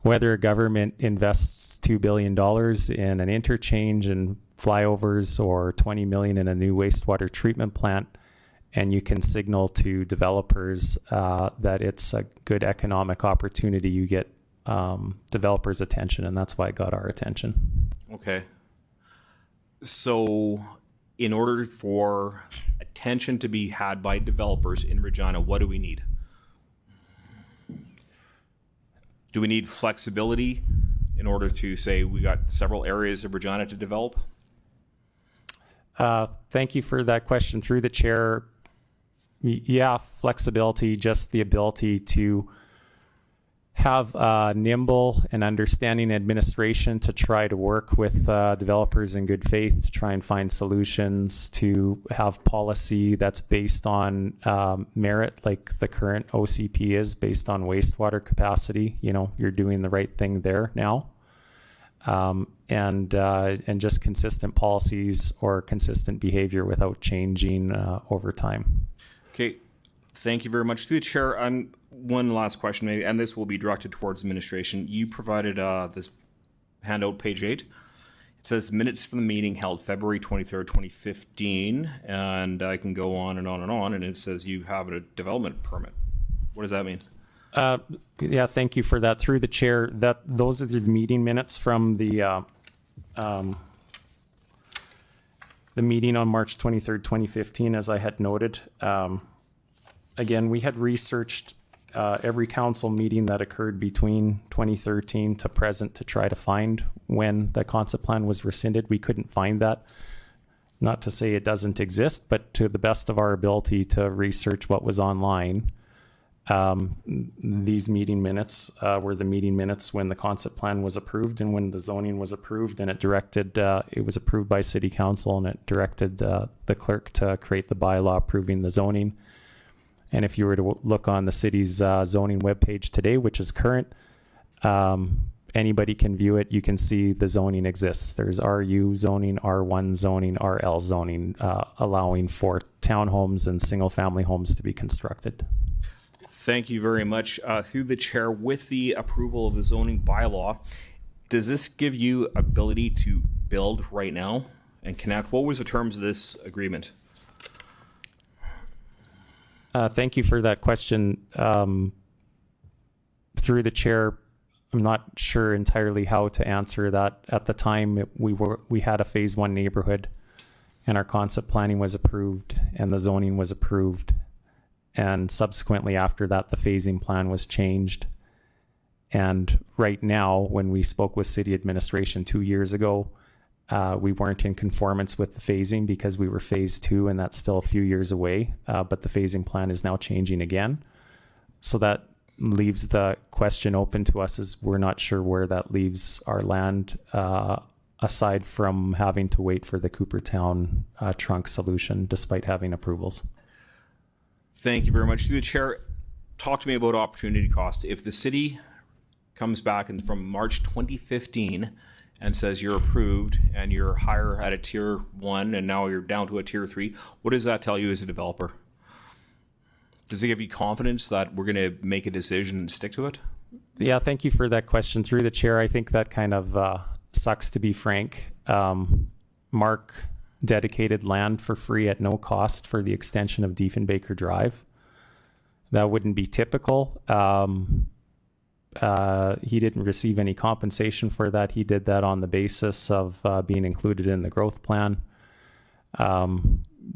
whether a government invests $2 billion in an interchange and flyovers or $20 million in a new wastewater treatment plant, and you can signal to developers that it's a good economic opportunity, you get developers' attention, and that's why it got our attention. Okay. So in order for attention to be had by developers in Regina, what do we need? Do we need flexibility in order to say we got several areas of Regina to develop? Thank you for that question. Through the chair, yeah, flexibility, just the ability to have nimble and understanding administration to try to work with developers in good faith to try and find solutions, to have policy that's based on merit, like the current OCP is based on wastewater capacity. You're doing the right thing there now. And just consistent policies or consistent behavior without changing over time. Okay, thank you very much. Through the chair, one last question, maybe, and this will be directed towards administration. You provided this handout, page 8. It says minutes from the meeting held February 23rd, 2015, and I can go on and on and on, and it says you have a development permit. What does that mean? Yeah, thank you for that. Through the chair, those are the meeting minutes from the the meeting on March 23rd, 2015, as I had noted. Again, we had researched every council meeting that occurred between 2013 to present to try to find when the concept plan was rescinded. We couldn't find that. Not to say it doesn't exist, but to the best of our ability to research what was online, these meeting minutes were the meeting minutes when the concept plan was approved and when the zoning was approved, and it was approved by City Council, and it directed the clerk to create the bylaw approving the zoning. And if you were to look on the city's zoning webpage today, which is current, anybody can view it. You can see the zoning exists. There's RU zoning, R1 zoning, RL zoning, allowing for townhomes and single-family homes to be constructed. Thank you very much. Through the chair, with the approval of the zoning bylaw, does this give you ability to build right now and connect? What was the terms of this agreement? Thank you for that question. Through the chair, I'm not sure entirely how to answer that. At the time, we had a phase 1 neighborhood, and our concept planning was approved, and the zoning was approved, and subsequently after that, the phasing plan was changed. And right now, when we spoke with city administration 2 years ago, we weren't in conformance with the phasing because we were phase 2, and that's still a few years away. But the phasing plan is now changing again. So that leaves the question open to us, as we're not sure where that leaves our land, aside from having to wait for the Coopertown trunk solution, despite having approvals. Thank you very much. Through the chair, talk to me about opportunity cost. If the city comes back and from March 2015 and says you're approved and you're higher at a tier 1 and now you're down to a tier 3, what does that tell you as a developer? Does it give you confidence that we're going to make a decision and stick to it? Yeah, thank you for that question. Through the chair, I think that kind of sucks, to be frank. Mark dedicated land for free at no cost for the extension of Diefenbaker Drive. That wouldn't be typical. He didn't receive any compensation for that. He did that on the basis of being included in the growth plan.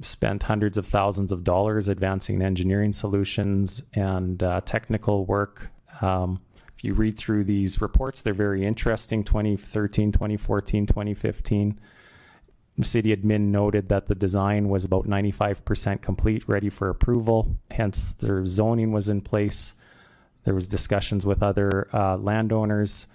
Spent hundreds of thousands of dollars advancing engineering solutions and technical work. If you read through these reports, they're very interesting. 2013, 2014, 2015. City admin noted that the design was about 95% complete, ready for approval. Hence, their zoning was in place. There was discussions with other landowners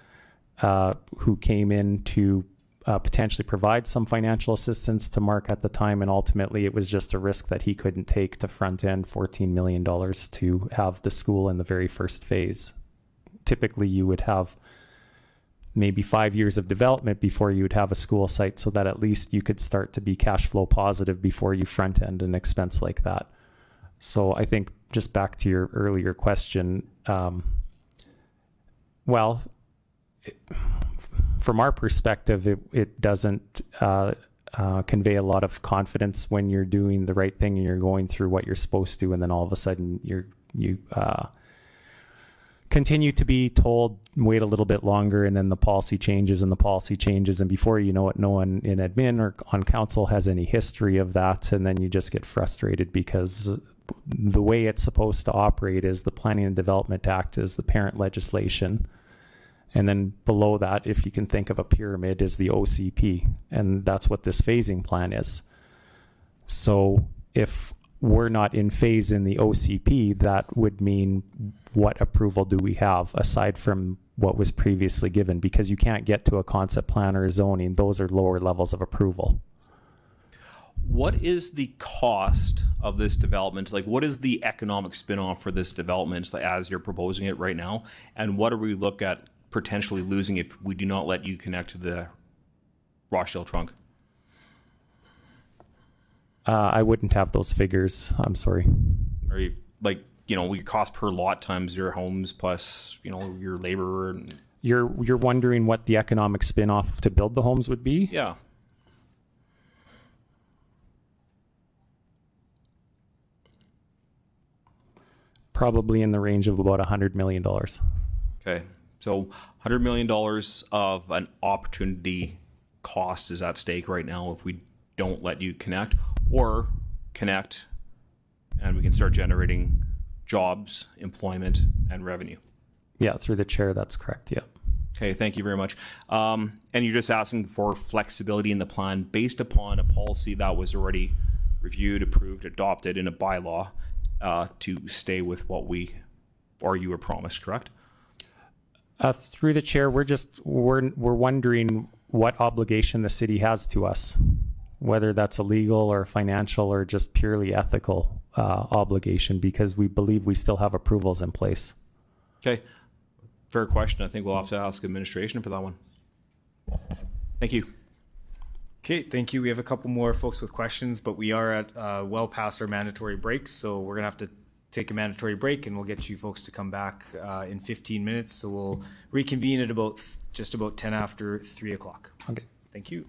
who came in to potentially provide some financial assistance to Mark at the time, and ultimately it was just a risk that he couldn't take to front end $14 million to have the school in the very first phase. Typically, you would have maybe 5 years of development before you would have a school site, so that at least you could start to be cash flow positive before you front end an expense like that. So I think, just back to your earlier question, from our perspective, it doesn't convey a lot of confidence when you're doing the right thing and you're going through what you're supposed to, and then all of a sudden you continue to be told, wait a little bit longer, and then the policy changes, and before you know it, no one in admin or on council has any history of that, and then you just get frustrated because the way it's supposed to operate is the Planning and Development Act is the parent legislation. And then below that, if you can think of a pyramid, is the OCP. And that's what this phasing plan is. So if we're not in phase in the OCP, that would mean what approval do we have aside from what was previously given? Because you can't get to a concept plan or zoning. Those are lower levels of approval. What is the cost of this development? Like, what is the economic spin-off for this development as you're proposing it right now? And what do we look at potentially losing if we do not let you connect to the Rochdale trunk? I wouldn't have those figures. I'm sorry. Are you like, your cost per lot times your homes plus, your labor? And... You're wondering what the economic spin-off to build the homes would be? Yeah. Probably in the range of about $100 million. Okay. So $100 million of an opportunity cost is at stake right now if we don't let you connect, or connect and we can start generating jobs, employment, and revenue. Yeah, through the chair, that's correct. Yeah. Okay, thank you very much. And you're just asking for flexibility in the plan based upon a policy that was already reviewed, approved, adopted in a bylaw to stay with what you were promised, correct? Through the chair, we're wondering what obligation the city has to us, whether that's a legal or financial or just purely ethical obligation, because we believe we still have approvals in place. Okay, fair question. I think we'll have to ask administration for that one. Thank you. Okay, thank you. We have a couple more folks with questions, but we are at well past our mandatory breaks, so we're gonna have to take a mandatory break, and we'll get you folks to come back in 15 minutes. So we'll reconvene at just about 10 after 3 o'clock. Okay. Thank you.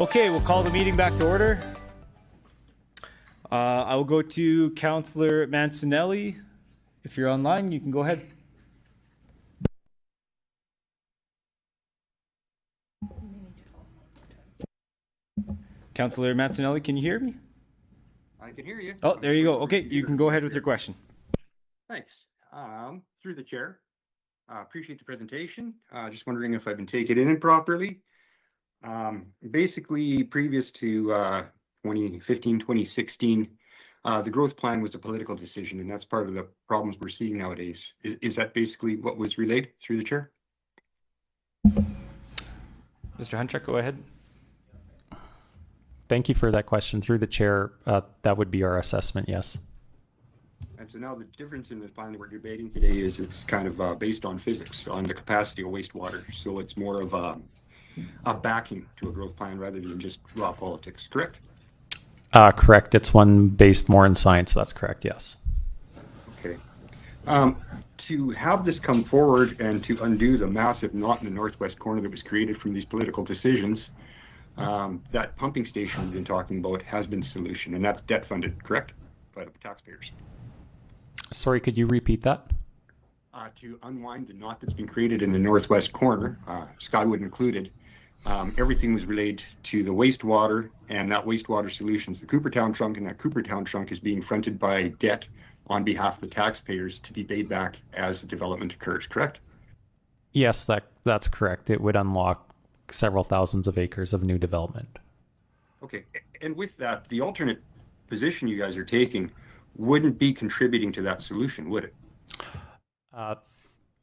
Okay, we'll call the meeting back to order. I will go to Councillor Mancinelli. If you're online, you can go ahead. Councillor Mancinelli, can you hear me? I can hear you. Oh, there you go. Okay, you can go ahead with your question. Thanks. Through the chair, appreciate the presentation. Just wondering if I've been taken in properly. Basically, previous to 2015, 2016, the growth plan was a political decision, and that's part of the problems we're seeing nowadays. Is that basically what was relayed through the chair? Mr. Hunchak, go ahead. Thank you for that question. Through the chair, that would be our assessment, yes. And so now the difference in the plan that we're debating today is it's kind of based on physics, on the capacity of wastewater. So it's more of a backing to a growth plan rather than just raw politics, correct? Correct. It's one based more in science. That's correct, yes. Okay. To have this come forward and to undo the massive knot in the northwest corner that was created from these political decisions, that pumping station we've been talking about has been solution, and that's debt funded, correct? By the taxpayers. Sorry, could you repeat that? To unwind the knot that's been created in the northwest corner, Skywood included, everything was relayed to the wastewater, and that wastewater solutions, the Coopertown trunk, and that Coopertown trunk is being fronted by debt on behalf of the taxpayers to be paid back as the development occurs, correct? Yes, that's correct. It would unlock several thousands of acres of new development. Okay, and with that, the alternate position you guys are taking wouldn't be contributing to that solution, would it?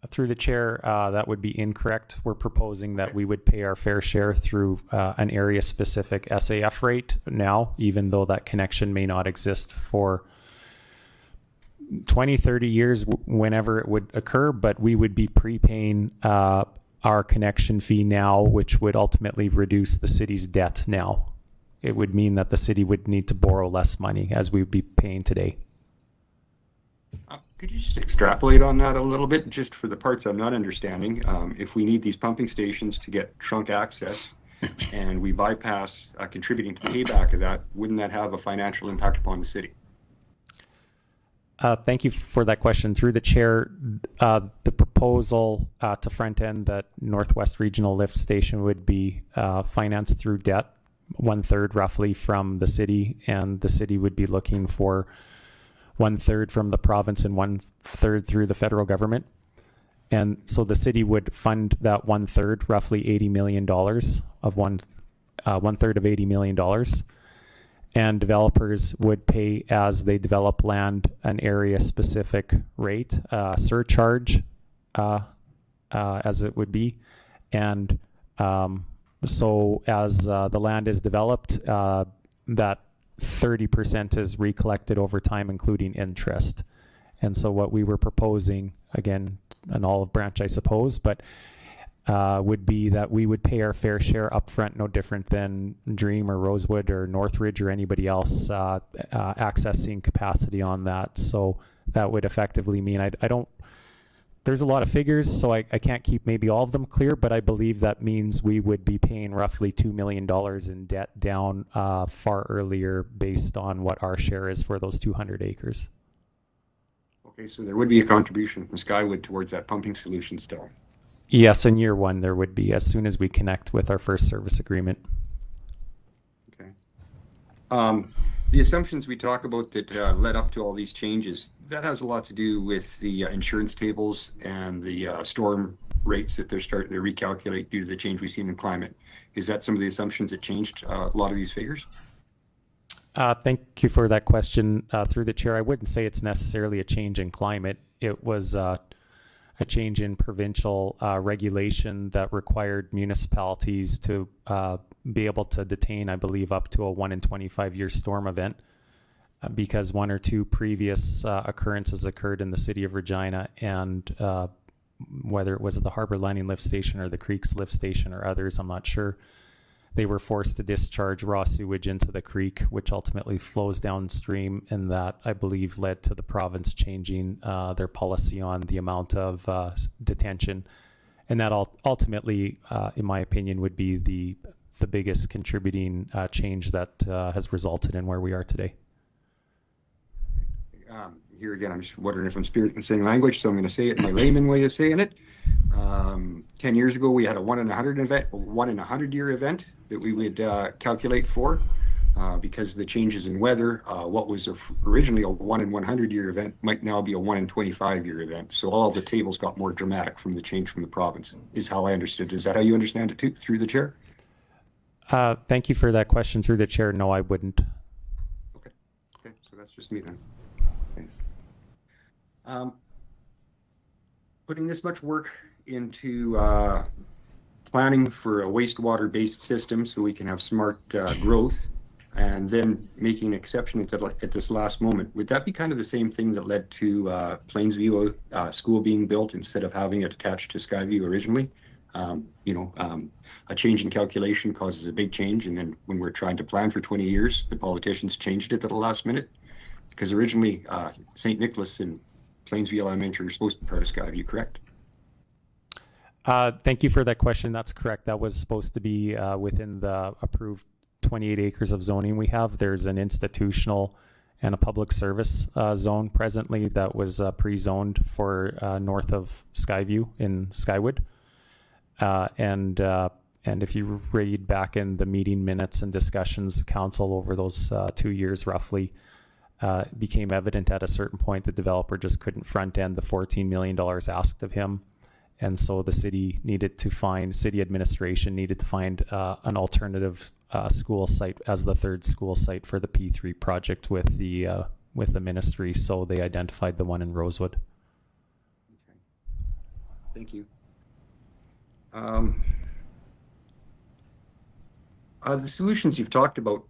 Through the chair, that would be incorrect. We're proposing that we would pay our fair share through an area-specific SAF rate now, even though that connection may not exist for 20, 30 years, whenever it would occur, but we would be prepaying our connection fee now, which would ultimately reduce the city's debt now. It would mean that the city would need to borrow less money as we would be paying today. Could you just extrapolate on that a little bit, just for the parts I'm not understanding? If we need these pumping stations to get trunk access and we bypass contributing to payback of that, wouldn't that have a financial impact upon the city? Thank you for that question. Through the chair, the proposal to front end that Northwest Regional Lift Station would be financed through debt, 1/3 roughly from the city, and the city would be looking for 1/3 from the province and 1/3 through the federal government. And so the city would fund that 1/3, roughly $80 million of 1/3 of $80 million. And developers would pay as they develop land an area specific rate, surcharge, as it would be. And so as the land is developed, that 30% is recollected over time, including interest. And so what we were proposing, again, an olive branch, I suppose, but would be that we would pay our fair share upfront, no different than Dream or Rosewood or Northridge or anybody else accessing capacity on that. So that would effectively mean I don't, there's a lot of figures, so I can't keep maybe all of them clear, but I believe that means we would be paying roughly $2 million in debt down far earlier based on what our share is for those 200 acres. Okay, so there would be a contribution from Skywood towards that pumping solution still. Yes, in year one there would be, as soon as we connect with our first service agreement. Okay. The assumptions we talk about that led up to all these changes, that has a lot to do with the insurance tables and the storm rates that they're starting to recalculate due to the change we've seen in climate. Is that some of the assumptions that changed a lot of these figures? Thank you for that question. Through the chair, I wouldn't say it's necessarily a change in climate. It was a change in provincial regulation that required municipalities to be able to detain, I believe, up to a 1 in 25 year storm event because one or two previous occurrences occurred in the city of Regina, and whether it was at the Harbor Landing lift station or the Creeks lift station or others, I'm not sure, they were forced to discharge raw sewage into the creek, which ultimately flows downstream, and that, I believe, led to the province changing their policy on the amount of detention. And that ultimately, in my opinion, would be the the biggest contributing change that has resulted in where we are today. Here again, I'm just wondering if I'm speaking the same language, so I'm going to say it in my layman way of saying it. 10 years ago, we had a 1 in 100 year event that we would calculate for. Because of the changes in weather, what was originally a 1 in 100 year event might now be a 1 in 25 year event. So all the tables got more dramatic from the change from the province, is how I understood. Is that how you understand it too, through the chair? Thank you for that question through the chair. No, I wouldn't. Okay, so that's just me then. Okay. Putting this much work into planning for a wastewater-based system so we can have smart growth, and then making an exception at this last moment. Would that be kind of the same thing that led to Plainsview School being built instead of having it attached to Skyview originally? A change in calculation causes a big change, and then when we're trying to plan for 20 years, the politicians changed it at the last minute. Because originally, St. Nicholas and Plainsview Elementary were supposed to be part of Skyview, correct? Thank you for that question. That's correct. That was supposed to be within the approved 28 acres of zoning we have. There's an institutional and a public service zone presently that was pre-zoned for north of Skyview in Skywood. And if you read back in the meeting minutes and discussions, council over those 2 years roughly, it became evident at a certain point the developer just couldn't front end the $14 million asked of him. And so the city administration needed to find an alternative school site as the third school site for the P3 project with the ministry. So they identified the one in Rosewood. Okay. Thank you. The solutions you've talked about,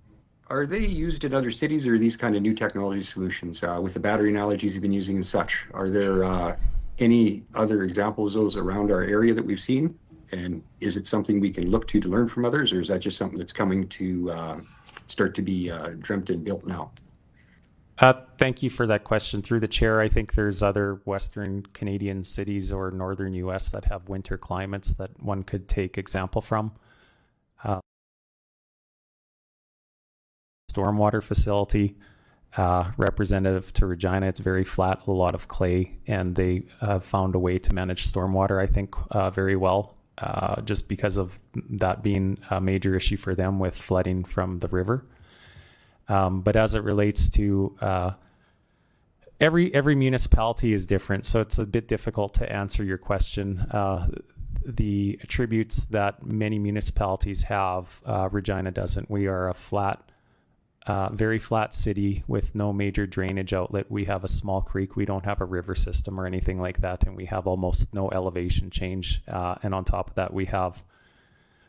are they used in other cities, or are these kind of new technology solutions with the battery analogies you've been using and such? Are there any other examples of those around our area that we've seen? And is it something we can look to learn from others, or is that just something that's coming to start to be dreamt and built now? Thank you for that question. Through the chair, I think there's other Western Canadian cities or Northern US that have winter climates that one could take example from. Stormwater facility, representative to Regina, it's very flat, a lot of clay, and they have found a way to manage stormwater, I think, very well, just because of that being a major issue for them with flooding from the river. But as it relates to every municipality is different, so it's a bit difficult to answer your question. The attributes that many municipalities have, Regina doesn't. We are a very flat city with no major drainage outlet. We have a small creek. We don't have a river system or anything like that, and we have almost no elevation change. And on top of that, we have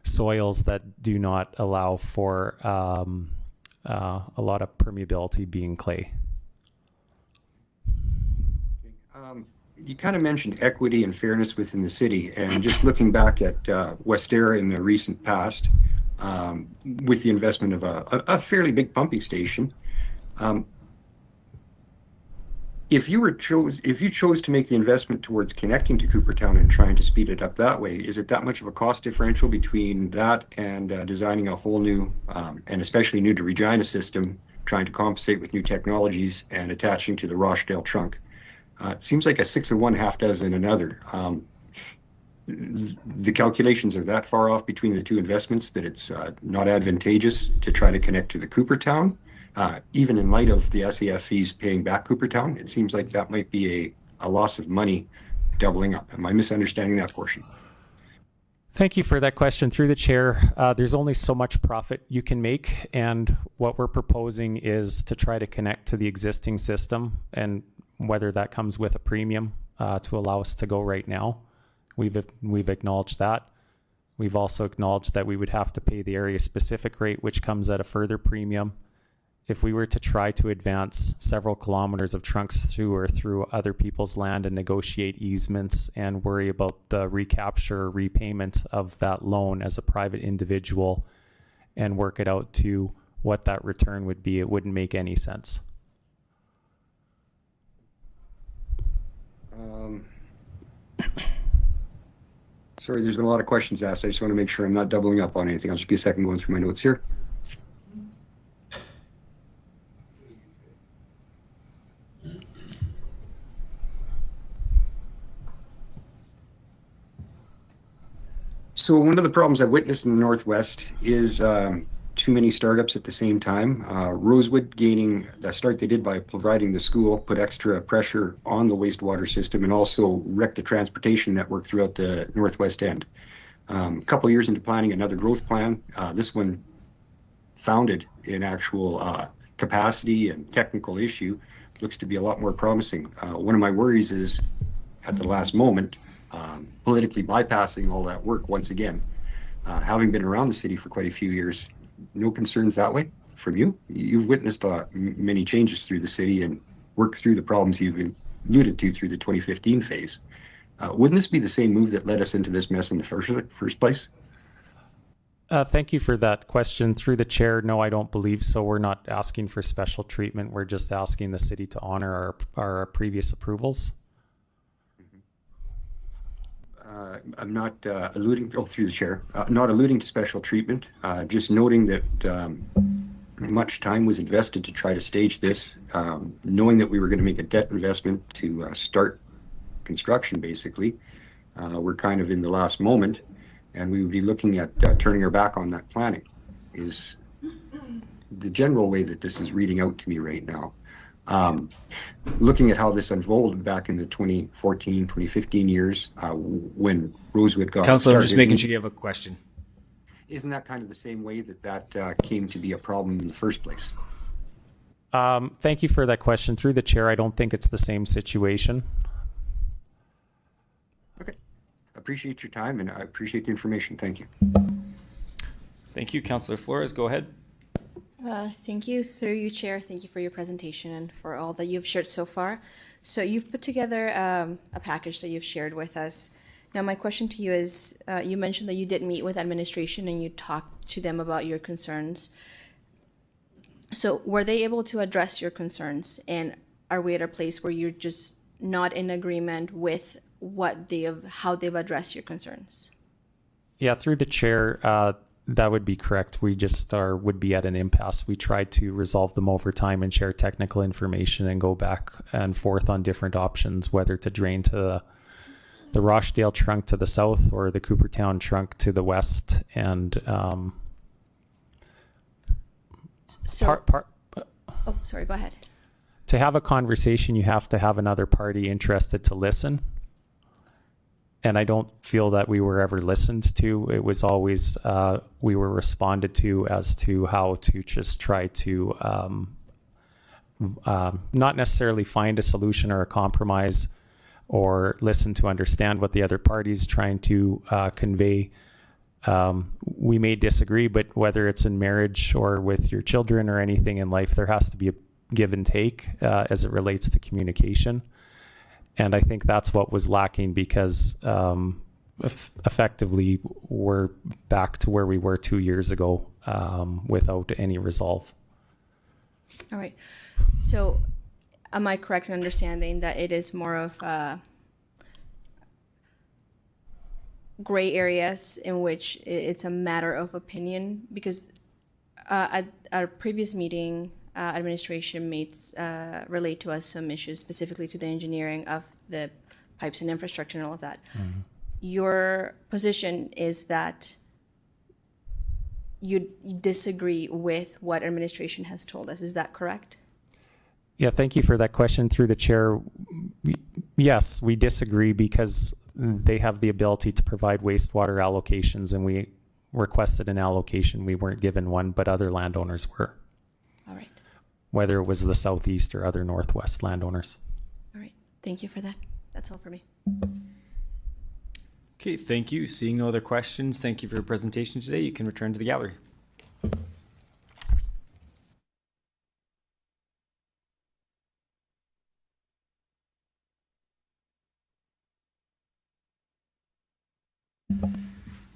soils that do not allow for a lot of permeability, being clay. You kind of mentioned equity and fairness within the city, and just looking back at Westera in the recent past, with the investment of a fairly big pumping station, if you chose to make the investment towards connecting to Coopertown and trying to speed it up that way, is it that much of a cost differential between that and designing a whole new, and especially new to Regina system, trying to compensate with new technologies and attaching to the Rochdale trunk? It seems like a 6 of one, half dozen another. The calculations are that far off between the two investments that it's not advantageous to try to connect to the Coopertown. Even in light of the SAF fees paying back Coopertown, it seems like that might be a loss of money doubling up. Am I misunderstanding that portion? Thank you for that question. Through the chair, there's only so much profit you can make, and what we're proposing is to try to connect to the existing system, and whether that comes with a premium to allow us to go right now. We've acknowledged that. We've also acknowledged that we would have to pay the area specific rate, which comes at a further premium. If we were to try to advance several kilometers of trunks through other people's land and negotiate easements and worry about the recapture or repayment of that loan as a private individual and work it out to what that return would be, it wouldn't make any sense. Sorry, there's been a lot of questions asked. I just want to make sure I'm not doubling up on anything. I'll just be a second going through my notes here. So one of the problems I've witnessed in the Northwest is too many startups at the same time. Rosewood gaining the start they did by providing the school put extra pressure on the wastewater system and also wrecked the transportation network throughout the Northwest end. A couple years into planning another growth plan, this one founded in actual capacity and technical issue looks to be a lot more promising. One of my worries is at the last moment, politically bypassing all that work once again. Having been around the city for quite a few years, no concerns that way from you? You've witnessed many changes through the city and worked through the problems you've alluded to through the 2015 phase. Wouldn't this be the same move that led us into this mess in the first place? Thank you for that question. Through the chair, no, I don't believe so. We're not asking for special treatment. We're just asking the city to honor our previous approvals. I'm not alluding, through the chair, not alluding to special treatment, just noting that much time was invested to try to stage this, knowing that we were going to make a debt investment to start construction, basically. We're kind of in the last moment, and we would be looking at turning our back on that planning, is the general way that this is reading out to me right now. Looking at how this unfolded back in the 2014, 2015 years, when Rosewood got Councillor, I'm started, just making sure you have a question. Isn't that kind of the same way that came to be a problem in the first place? Thank you for that question. Through the chair, I don't think it's the same situation. Okay. Appreciate your time, and I appreciate the information. Thank you. Thank you. Councillor Flores, go ahead. Thank you. Through you, Chair. Thank you for your presentation and for all that you've shared so far. So you've put together a package that you've shared with us. Now, my question to you is, you mentioned that you did meet with administration and you talked to them about your concerns. So were they able to address your concerns? And are we at a place where you're just not in agreement with how they've addressed your concerns? Yeah, through the chair, that would be correct. We just would be at an impasse. We tried to resolve them over time and share technical information and go back and forth on different options, whether to drain to the Rochdale trunk to the south or the Coopertown trunk to the west. And oh, sorry, go ahead. To have a conversation, you have to have another party interested to listen. And I don't feel that we were ever listened to. It was always, we were responded to as to how to just try to not necessarily find a solution or a compromise or listen to understand what the other party's trying to convey. We may disagree, but whether it's in marriage or with your children or anything in life, there has to be a give and take as it relates to communication. And I think that's what was lacking because effectively we're back to where we were 2 years ago without any resolve. All right. So am I correct in understanding that it is more of gray areas in which it's a matter of opinion? Because at our previous meeting, administration mates relate to us some issues specifically to the engineering of the pipes and infrastructure and all of that. Mm-hmm. Your position is that you disagree with what administration has told us. Is that correct? Yeah, thank you for that question. Through the chair, yes, we disagree because they have the ability to provide wastewater allocations and we requested an allocation. We weren't given one, but other landowners were. All right. Whether it was the southeast or other northwest landowners. All right. Thank you for that. That's all for me. Okay, thank you. Seeing no other questions, thank you for your presentation today. You can return to the gallery.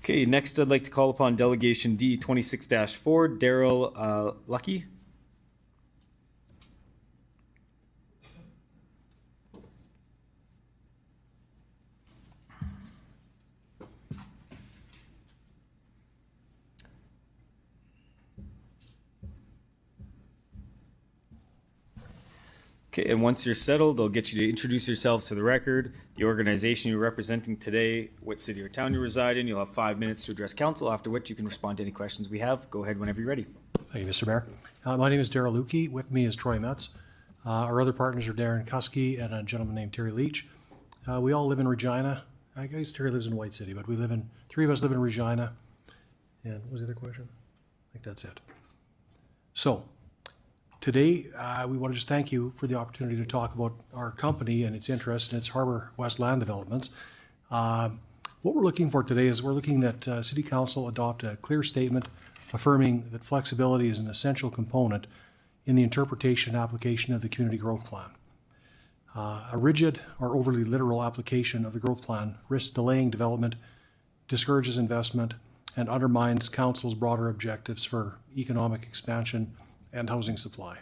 Okay, next I'd like to call upon Delegation D 26-4, Daryl Lucky. Okay, and once you're settled, they'll get you to introduce yourselves to the record, the organization you're representing today, what city or town you reside in. You'll have 5 minutes to address council, after which you can respond to any questions we have. Go ahead whenever you're ready. Thank you, Mr. Mayor. My name is Darrell Lukey. With me is Troy Metz. Our other partners are Darren Kuski and a gentleman named Terry Leach. We all live in Regina. I guess Terry lives in White City, but three of us live in Regina. And what was the other question? I think that's it. So, today, we want to just thank you for the opportunity to talk about our company and its interest in its Harbor West land developments. What we're looking for today is we're looking that City Council adopt a clear statement affirming that flexibility is an essential component in the interpretation and application of the Community Growth Plan. A rigid or overly literal application of the growth plan risks delaying development, discourages investment, and undermines Council's broader objectives for economic expansion and housing supply.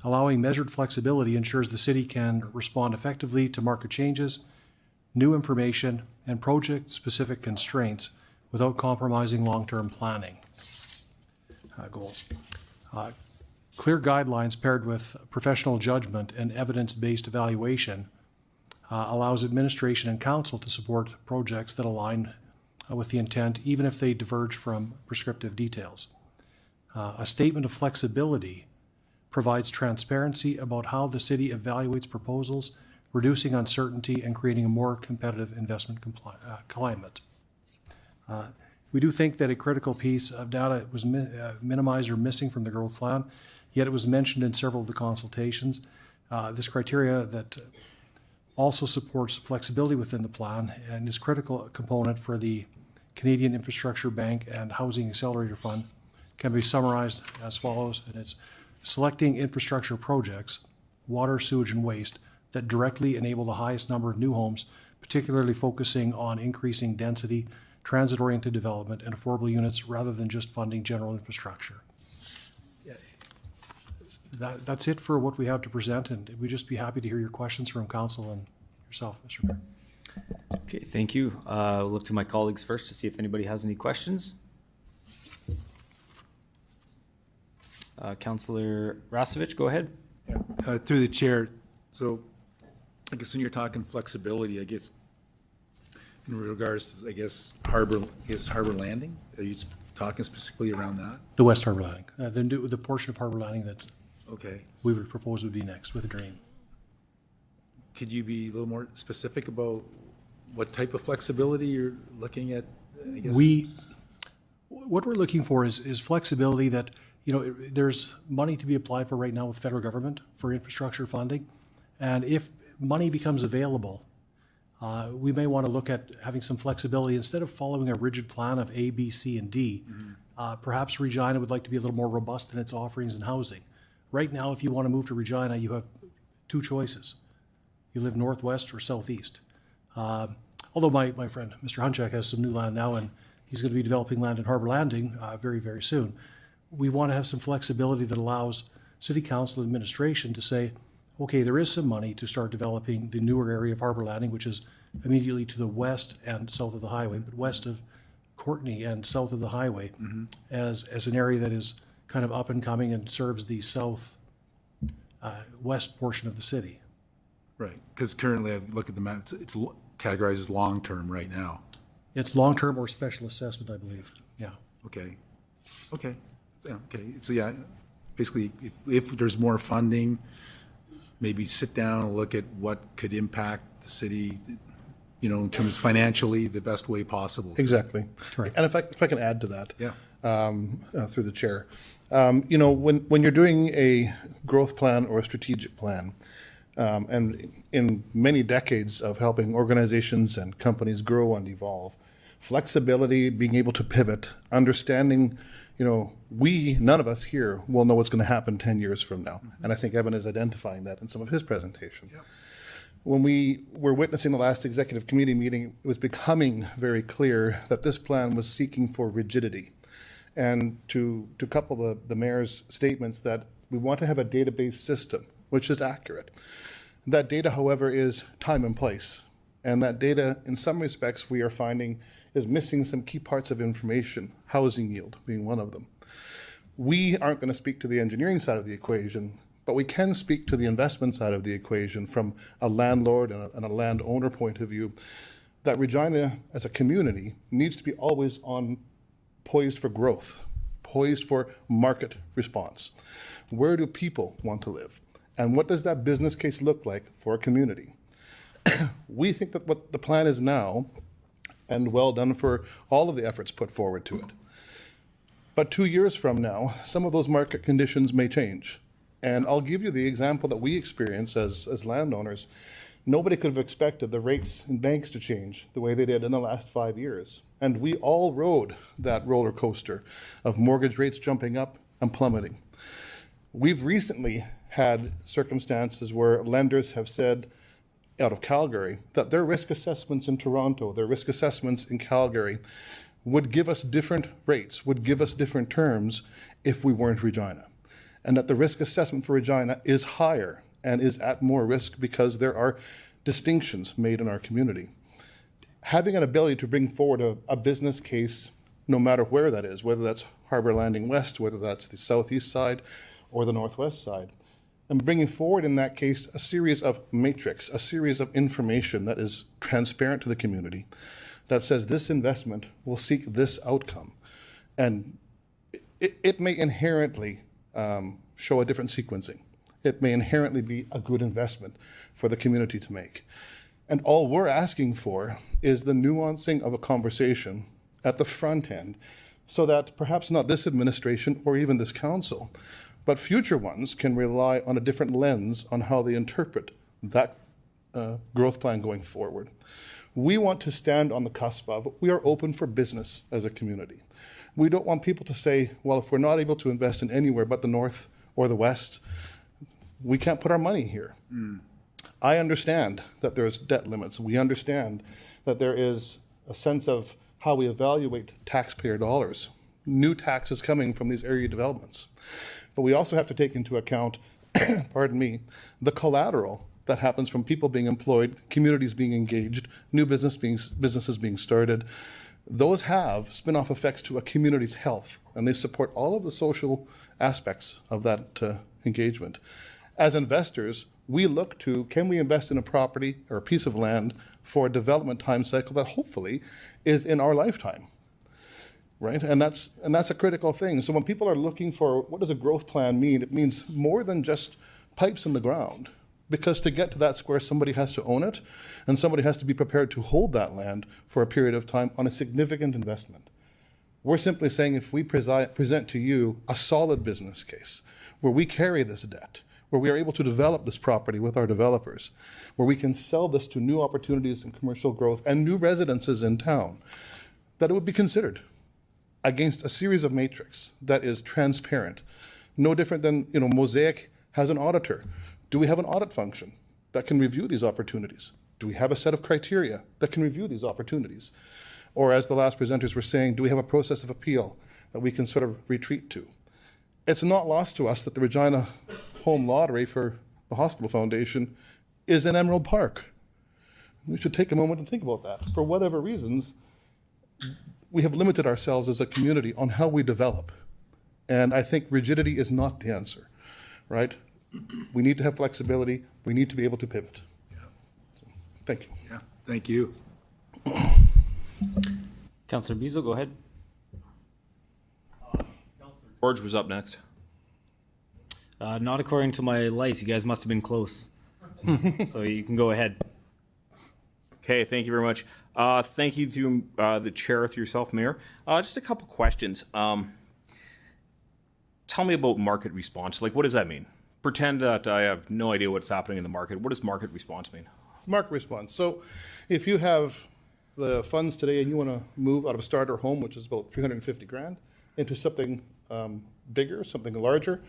Allowing measured flexibility ensures the city can respond effectively to market changes, new information, and project-specific constraints without compromising long-term planning goals. Clear guidelines paired with professional judgment and evidence-based evaluation allows administration and council to support projects that align with the intent, even if they diverge from prescriptive details. A statement of flexibility provides transparency about how the city evaluates proposals, reducing uncertainty and creating a more competitive investment climate. We do think that a critical piece of data was minimized or missing from the growth plan, yet it was mentioned in several of the consultations. This criteria that also supports flexibility within the plan and is a critical component for the Canadian Infrastructure Bank and Housing Accelerator Fund can be summarized as follows, and it's selecting infrastructure projects, water, sewage, and waste that directly enable the highest number of new homes, particularly focusing on increasing density, transit-oriented development, and affordable units rather than just funding general infrastructure. That's it for what we have to present, and we'd just be happy to hear your questions from council and yourself, Mr. Mayor. Okay, thank you. I'll look to my colleagues first to see if anybody has any questions. Councillor Rasevich, go ahead. Yeah. Through the chair, so I guess when you're talking flexibility, I guess in regards to, I guess, harbor landing, are you talking specifically around that? The West Harbor Landing, the portion of Harbor Landing that's okay. We would propose would be next with a drain. Could you be a little more specific about what type of flexibility you're looking at? I guess What we're looking for is flexibility that, there's money to be applied for right now with federal government for infrastructure funding. And if money becomes available, we may want to look at having some flexibility instead of following a rigid plan of A, B, C, and D. Perhaps Regina would like to be a little more robust in its offerings in housing. Right now, if you want to move to Regina, you have two choices. You live northwest or southeast. Although my friend, Mr. Hunchak, has some new land now, and he's going to be developing land in Harbor Landing very, very soon. We want to have some flexibility that allows City Council administration to say, okay, there is some money to start developing the newer area of Harbor Landing, which is immediately to the west and south of the highway, but west of Courtney and south of the highway, as an area that is kind of up and coming and serves the south west portion of the city. Right, because currently I look at the map, it's categorized as long-term right now. It's long-term or special assessment, I believe. Yeah. Okay. Yeah, okay. So yeah, basically, if there's more funding, maybe sit down and look at what could impact the city, in terms financially, the best way possible. Exactly. Right. And if I can add to that, yeah, through the chair, when you're doing a growth plan or a strategic plan, and in many decades of helping organizations and companies grow and evolve, flexibility, being able to pivot, understanding, none of us here will know what's going to happen 10 years from now. And I think Evan is identifying that in some of his presentation. Yep. When we were witnessing the last executive committee meeting, it was becoming very clear that this plan was seeking for rigidity. And to couple the mayor's statements that we want to have a database system, which is accurate. That data, however, is time and place. And that data, in some respects, we are finding is missing some key parts of information, housing yield being one of them. We aren't going to speak to the engineering side of the equation, but we can speak to the investment side of the equation from a landlord and a landowner point of view, that Regina as a community needs to be always poised for growth, poised for market response. Where do people want to live? And what does that business case look like for a community? We think that what the plan is now, and well done for all of the efforts put forward to it. But 2 years from now, some of those market conditions may change. And I'll give you the example that we experience as landowners. Nobody could have expected the rates in banks to change the way they did in the last 5 years. And we all rode that roller coaster of mortgage rates jumping up and plummeting. We've recently had circumstances where lenders have said, out of Calgary, that their risk assessments in Toronto, their risk assessments in Calgary would give us different rates, would give us different terms if we weren't Regina. And that the risk assessment for Regina is higher and is at more risk because there are distinctions made in our community. Having an ability to bring forward a business case, no matter where that is, whether that's Harbour Landing West, whether that's the southeast side or the northwest side, and bringing forward in that case a series of matrix, a series of information that is transparent to the community, that says this investment will seek this outcome. And it may inherently show a different sequencing. It may inherently be a good investment for the community to make. And all we're asking for is the nuancing of a conversation at the front end, so that perhaps not this administration or even this council, but future ones can rely on a different lens on how they interpret that growth plan going forward. We want to stand on the cusp of, we are open for business as a community. We don't want people to say, well, if we're not able to invest in anywhere but the north or the west, we can't put our money here. I understand that there's debt limits. We understand that there is a sense of how we evaluate taxpayer dollars, new taxes coming from these area developments. But we also have to take into account, pardon me, the collateral that happens from people being employed, communities being engaged, new businesses being started. Those have spin-off effects to a community's health, and they support all of the social aspects of that engagement. As investors, we look to, can we invest in a property or a piece of land for a development time cycle that hopefully is in our lifetime? Right? And that's a critical thing. So when people are looking for what does a growth plan mean, it means more than just pipes in the ground. Because to get to that square, somebody has to own it, and somebody has to be prepared to hold that land for a period of time on a significant investment. We're simply saying if we present to you a solid business case, where we carry this debt, where we are able to develop this property with our developers, where we can sell this to new opportunities in commercial growth and new residences in town, that it would be considered against a series of matrix that is transparent. No different than, Mosaic has an auditor. Do we have an audit function that can review these opportunities? Do we have a set of criteria that can review these opportunities? Or as the last presenters were saying, do we have a process of appeal that we can sort of retreat to? It's not lost to us that the Regina Home Lottery for the Hospital Foundation is in Emerald Park. We should take a moment and think about that. For whatever reasons, we have limited ourselves as a community on how we develop. And I think rigidity is not the answer, right? We need to have flexibility. We need to be able to pivot. Yeah. So, thank you. Yeah, thank you. Councillor Beazle, go ahead. Councillor George was up next. Not according to my lights. You guys must have been close. So you can go ahead. Okay, thank you very much. Thank you to the chair, through yourself, Mayor. Just a couple questions. Tell me about market response. Like, what does that mean? Pretend that I have no idea what's happening in the market. What does market response mean? Market response. So if you have the funds today and you want to move out of a starter home, which is about 350 grand, into something bigger, something larger,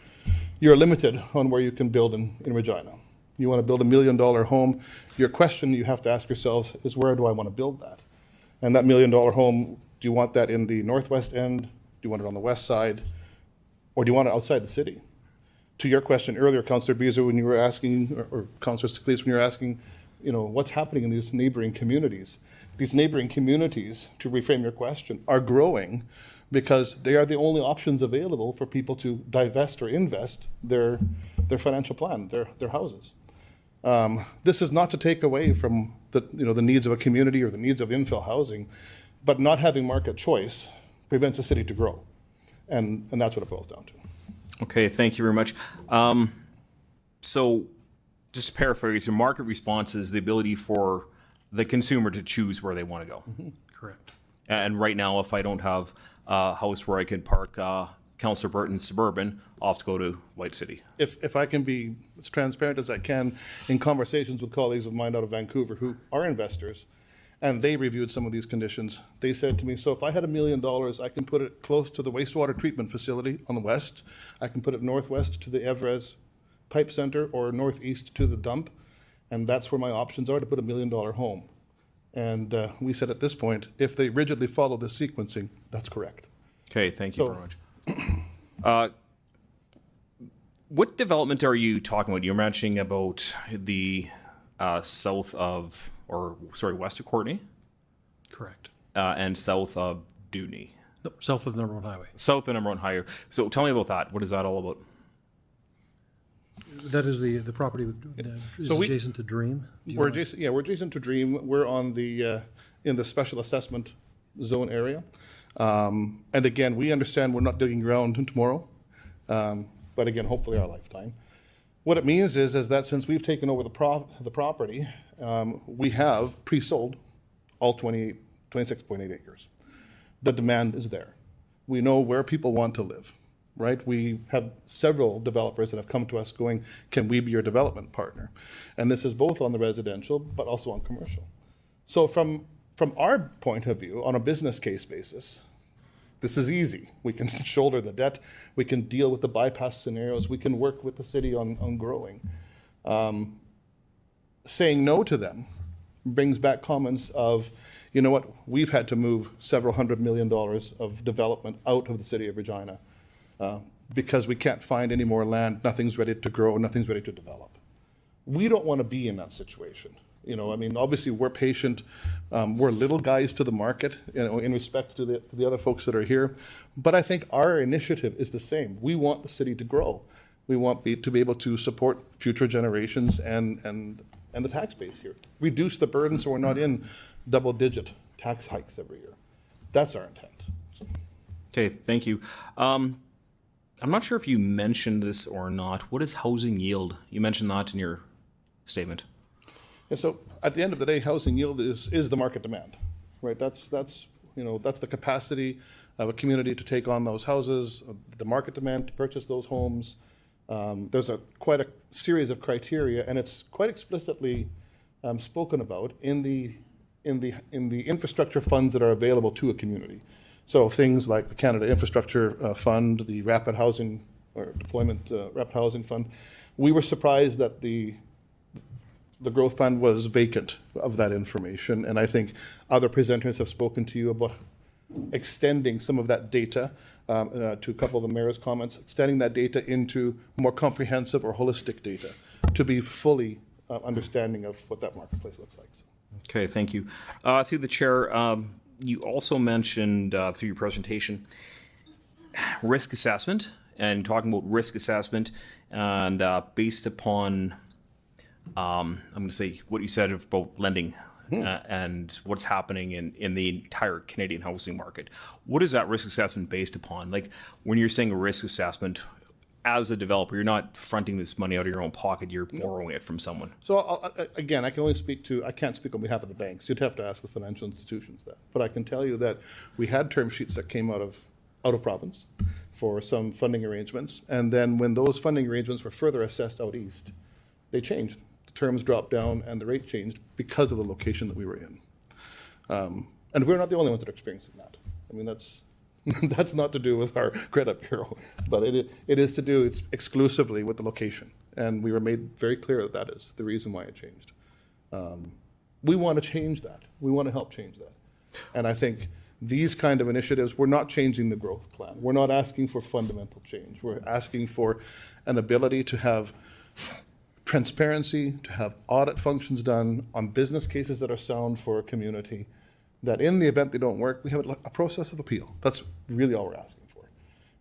you're limited on where you can build in Regina. You want to build $1 million home, your question you have to ask yourselves is, where do I want to build that? And that $1 million home, do you want that in the northwest end? Do you want it on the west side? Or do you want it outside the city? To your question earlier, Councillor Beazer, when you were asking, or Councillor Stickley, when you were asking, what's happening in these neighboring communities? These neighboring communities, to reframe your question, are growing because they are the only options available for people to divest or invest their their financial plan, their houses. This is not to take away from the needs of a community or the needs of infill housing, but not having market choice prevents a city to grow. And that's what it boils down to. Okay, thank you very much. So just to paraphrase, your market response is the ability for the consumer to choose where they want to go. Correct. And right now, if I don't have a house where I can park Councillor Burton's Suburban, I'll have to go to White City. If I can be as transparent as I can in conversations with colleagues of mine out of Vancouver who are investors, and they reviewed some of these conditions, they said to me, so if I had $1 million, I can put it close to the wastewater treatment facility on the west, I can put it northwest to the Evraz pipe center or northeast to the dump, and that's where my options are to put $1 million home. And we said at this point, if they rigidly follow this sequencing, that's correct. Okay, thank you very much. What development are you talking about? You're mentioning about the west of Courtney? Correct. And south of Dewdney? No, south of the number one highway. South of the number one highway. So tell me about that. What is that all about? That is the property adjacent to Dream. We're adjacent to Dream. We're on the in the special assessment zone area. And again, we understand we're not digging ground tomorrow, but again, hopefully our lifetime. What it means is that since we've taken over the property, we have pre-sold all 26.8 acres. The demand is there. We know where people want to live, right? We have several developers that have come to us going, can we be your development partner? And this is both on the residential, but also on commercial. So from our point of view, on a business case basis, this is easy. We can shoulder the debt. We can deal with the bypass scenarios. We can work with the city on growing. Saying no to them brings back comments of, you know what, we've had to move several $100 million of development out of the city of Regina because we can't find any more land. Nothing's ready to grow. Nothing's ready to develop. We don't want to be in that situation. You know, I mean, obviously we're patient. We're little guys to the market, you know, in respect to the other folks that are here. But I think our initiative is the same. We want the city to grow. We want to be able to support future generations and the tax base here. Reduce the burden so we're not in double-digit tax hikes every year. That's our intent. Okay, thank you. I'm not sure if you mentioned this or not. What is housing yield? You mentioned that in your statement. Yeah, so at the end of the day, housing yield is the market demand, right? That's the capacity of a community to take on those houses, the market demand to purchase those homes. There's quite a series of criteria, and it's quite explicitly spoken about in the infrastructure funds that are available to a community. So things like the Canada Infrastructure Fund, the Rapid Housing or Deployment Rapid Housing Fund. We were surprised that the growth plan was vacant of that information, and I think other presenters have spoken to you about extending some of that data to a couple of the mayor's comments, extending that data into more comprehensive or holistic data to be fully understanding of what that marketplace looks like. So. Okay, thank you. Through the chair, you also mentioned through your presentation risk assessment and talking about risk assessment and based upon I'm going to say what you said about lending and what's happening in the entire Canadian housing market. What is that risk assessment based upon? Like when you're saying a risk assessment, as a developer, you're not fronting this money out of your own pocket, you're borrowing it from someone. So again, I can't speak on behalf of the banks. You'd have to ask the financial institutions that. But I can tell you that we had term sheets that came out of province for some funding arrangements. And then when those funding arrangements were further assessed out east, they changed. The terms dropped down and the rate changed because of the location that we were in. And we're not the only ones that are experiencing that. I mean, that's not to do with our credit bureau, but it is to do exclusively with the location. And we were made very clear that is the reason why it changed. We want to change that. We want to help change that. And I think these kind of initiatives, we're not changing the growth plan. We're not asking for fundamental change. We're asking for an ability to have transparency, to have audit functions done on business cases that are sound for a community, that in the event they don't work, we have a process of appeal. That's really all we're asking for.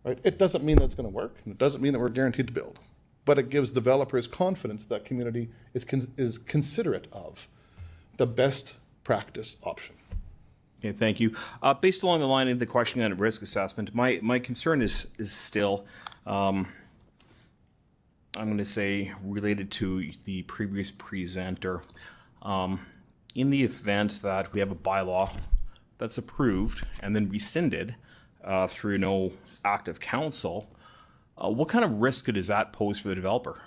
Right? It doesn't mean that it's going to work, and it doesn't mean that we're guaranteed to build. but it gives developers confidence that community is considerate of the best practice option. Okay, thank you. Based along the line of the question on risk assessment, my concern is still, I'm going to say, related to the previous presenter. In the event that we have a bylaw that's approved and then rescinded through no act of council, what kind of risk does that pose for the developer?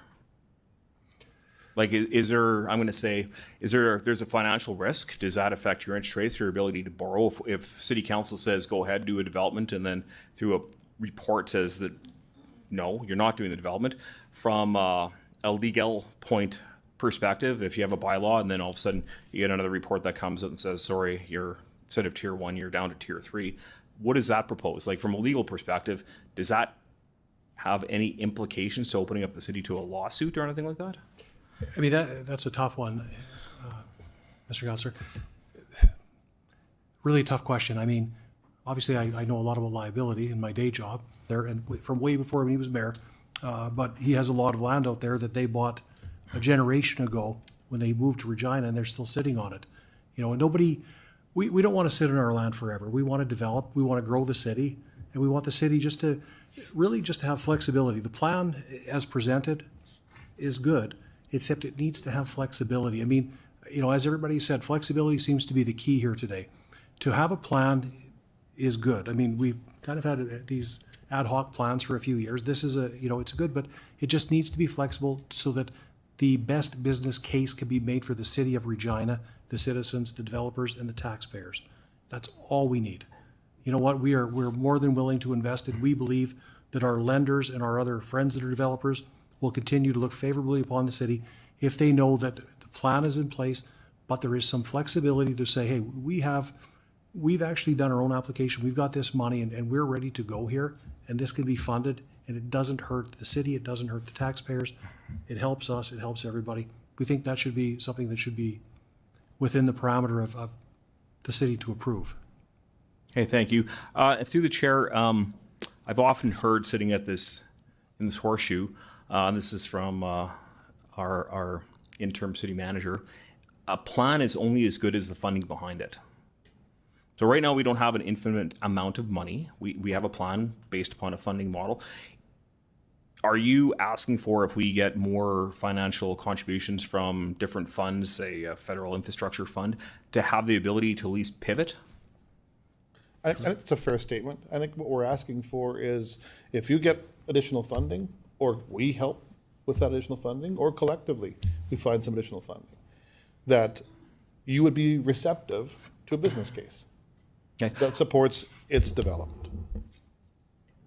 Like, is there, I'm going to say, there's a financial risk? Does that affect your interest rates, your ability to borrow? If city council says, go ahead, do a development, and then through a report says that, no, you're not doing the development, from a legal point perspective, if you have a bylaw and then all of a sudden you get another report that comes out and says, sorry, you're, instead of tier 1, you're down to tier 3, what does that propose? Like, from a legal perspective, does that have any implications to opening up the city to a lawsuit or anything like that? I mean, that's a tough one, Mr. Counselor. Really tough question. I mean, obviously I know a lot about liability in my day job there, and from way before when he was mayor, but he has a lot of land out there that they bought a generation ago when they moved to Regina, and they're still sitting on it. You know, and nobody, we don't want to sit on our land forever. We want to develop, we want to grow the city, and we want the city just to have flexibility. The plan as presented is good, except it needs to have flexibility. I mean, you know, as everybody said, flexibility seems to be the key here today. To have a plan is good. I mean, we've kind of had these ad hoc plans for a few years. This is it's good, but it just needs to be flexible so that the best business case can be made for the city of Regina, the citizens, the developers, and the taxpayers. That's all we need. You know what? We're more than willing to invest in. We believe that our lenders and our other friends that are developers will continue to look favorably upon the city if they know that the plan is in place, but there is some flexibility to say, hey, we've actually done our own application. We've got this money and we're ready to go here, and this can be funded, and it doesn't hurt the city. It doesn't hurt the taxpayers. It helps us. It helps everybody. We think that should be something that should be within the parameter of the city to approve. Okay, thank you. Through the chair, I've often heard sitting at in this horseshoe, and this is from our interim city manager, a plan is only as good as the funding behind it. So right now we don't have an infinite amount of money. We have a plan based upon a funding model. Are you asking for, if we get more financial contributions from different funds, say a federal infrastructure fund, to have the ability to at least pivot? I think it's a fair statement. I think what we're asking for is, if you get additional funding, or we help with that additional funding, or collectively we find some additional funding, that you would be receptive to a business case that supports its development.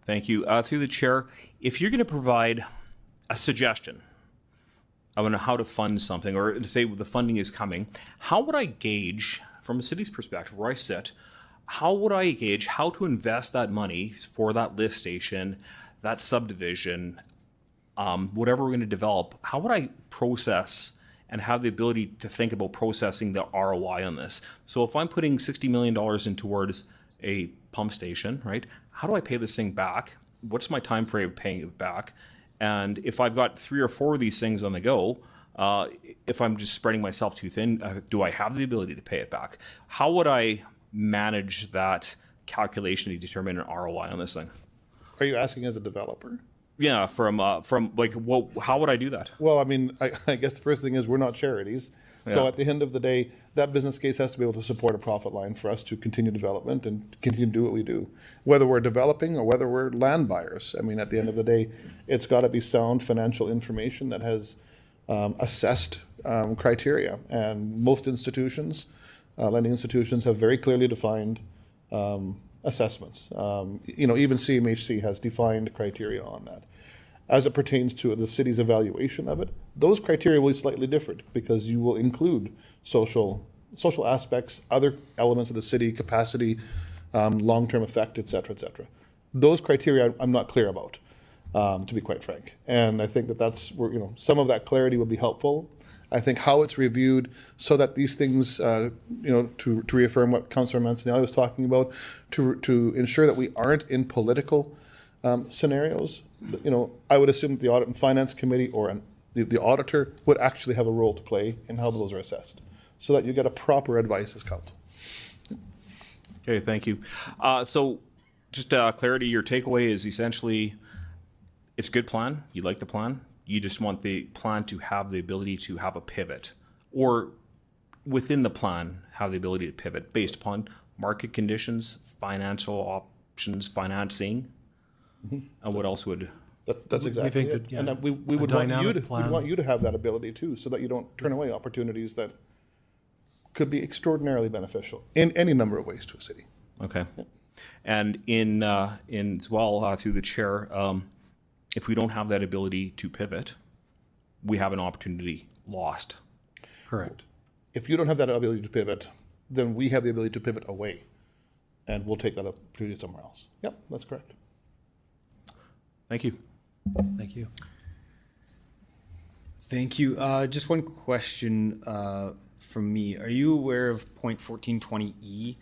Thank you. Through the chair, if you're going to provide a suggestion of how to fund something, or to say the funding is coming, how would I gauge, from a city's perspective where I sit, how would I gauge how to invest that money for that lift station, that subdivision, whatever we're going to develop? How would I process and have the ability to think about processing the ROI on this? So if I'm putting $60 million in towards a pump station, right? How do I pay this thing back? What's my time frame of paying it back? And if I've got 3 or 4 of these things on the go, if I'm just spreading myself too thin, do I have the ability to pay it back? How would I manage that calculation to determine an ROI on this thing? Are you asking as a developer? Yeah, from like, how would I do that? Well, I mean, I guess the first thing is, we're not charities. So Yeah. at the end of the day, that business case has to be able to support a profit line for us to continue development and continue to do what we do, whether we're developing or whether we're land buyers. I mean, at the end of the day, it's got to be sound financial information that has assessed criteria. And most institutions, lending institutions, have very clearly defined assessments. Even CMHC has defined criteria on that. As it pertains to the city's evaluation of it, those criteria will be slightly different, because you will include social aspects, other elements of the city, capacity, long-term effect, et cetera, et cetera. Those criteria I'm not clear about, to be quite frank. And I think that's where, some of that clarity would be helpful. I think how it's reviewed, so that these things, to reaffirm what Councillor Mancinelli was talking about, to ensure that we aren't in political scenarios, I would assume that the Audit and Finance Committee or the auditor would actually have a role to play in how those are assessed, so that you get a proper advice as council. Okay, thank you. So just clarity, your takeaway is essentially it's a good plan. You like the plan. You just want the plan to have the ability to have a pivot, or within the plan have the ability to pivot based upon market conditions, financial options, financing. And what else would... That's exactly think it. that, yeah, And we a would want you dynamic plan. to have that ability too, so that you don't turn away opportunities that could be extraordinarily beneficial in any number of ways to a city. Okay. And in as well, through the chair, if we don't have that ability to pivot, we have an opportunity lost. Correct. If you don't have that ability to pivot, then we have the ability to pivot away, and we'll take that opportunity somewhere else. Yep, that's correct. Thank you. Thank you. Thank you. Just one question from me. Are you aware of point 1420E?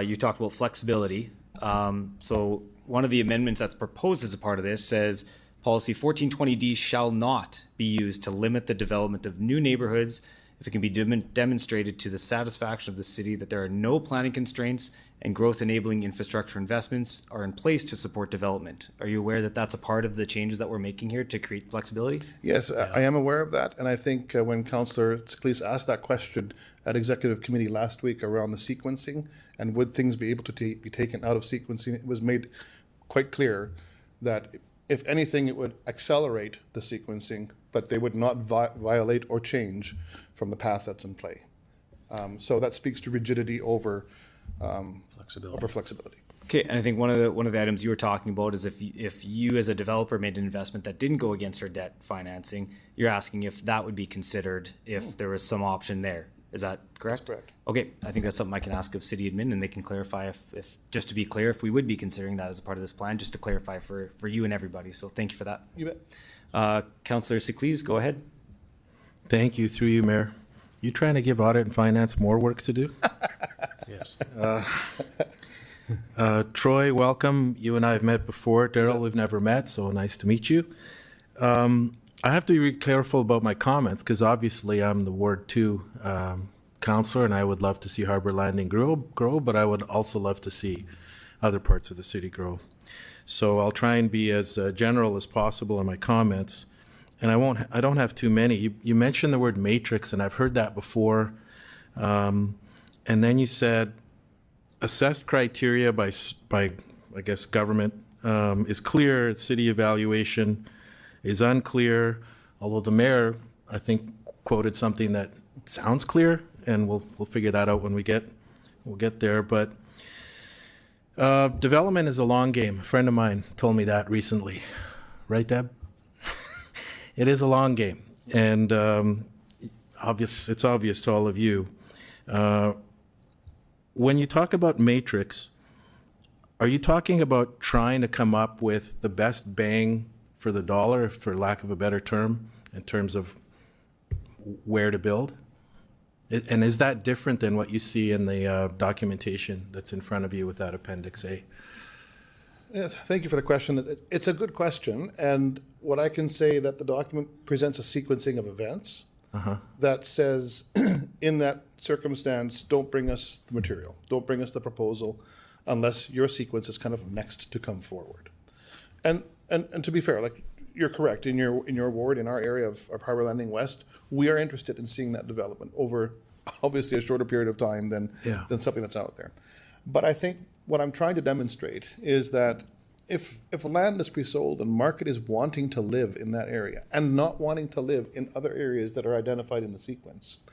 You talked about flexibility. So one of the amendments that's proposed as a part of this says policy 1420D shall not be used to limit the development of new neighborhoods if it can be demonstrated to the satisfaction of the city that there are no planning constraints and growth enabling infrastructure investments are in place to support development. Are you aware that that's a part of the changes that we're making here to create flexibility? Yes, I am aware of that, and I think when Councillor Tsaklis asked that question at Executive Committee last week around the sequencing and would things be able to be taken out of sequencing, it was made quite clear that if anything, it would accelerate the sequencing, but they would not violate or change from the path that's in play. So that speaks to rigidity over flexibility. Okay, and I think one of the items you were talking about is if you as a developer made an investment that didn't go against your debt financing, you're asking if that would be considered if there was some option there. Is that correct? That's correct. Okay, I think that's something I can ask of city admin, and they can clarify if just to be clear, if we would be considering that as a part of this plan, just to clarify for you and everybody. So thank you for that. You bet. Councillor Tsaklis, go ahead. Thank you, through you, Mayor. You trying to give Audit and Finance more work to do? Yes. Troy, welcome. You and I have met before. Daryl, we've never met, so nice to meet you. I have to be really careful about my comments because obviously I'm the Ward 2 councillor, and I would love to see Harbour Landing grow, but I would also love to see other parts of the city grow. So I'll try and be as general as possible in my comments. And I don't have too many. You mentioned the word matrix, and I've heard that before. And then you said assessed criteria by I guess government is clear. City evaluation is unclear. Although the mayor, I think, quoted something that sounds clear, and we'll figure that out when we'll get there. But development is a long game. A friend of mine told me that recently, right, Deb? It is a long game, and it's obvious to all of you. When you talk about matrix, are you talking about trying to come up with the best bang for the dollar, for lack of a better term, in terms of where to build? And is that different than what you see in the documentation that's in front of you with that Appendix A? Yes, thank you for the question. It's a good question, and what I can say that the document presents a sequencing of events that says, in that circumstance, don't bring us the material, don't bring us the proposal, unless your sequence is kind of next to come forward. And to be fair, like you're correct, in your ward, in our area of Harbour Landing West, we are interested in seeing that development over obviously a shorter period of time than something that's out there. But I think what I'm trying to demonstrate is that if land is pre-sold and market is wanting to live in that area and not wanting to live in other areas that are identified in the sequence,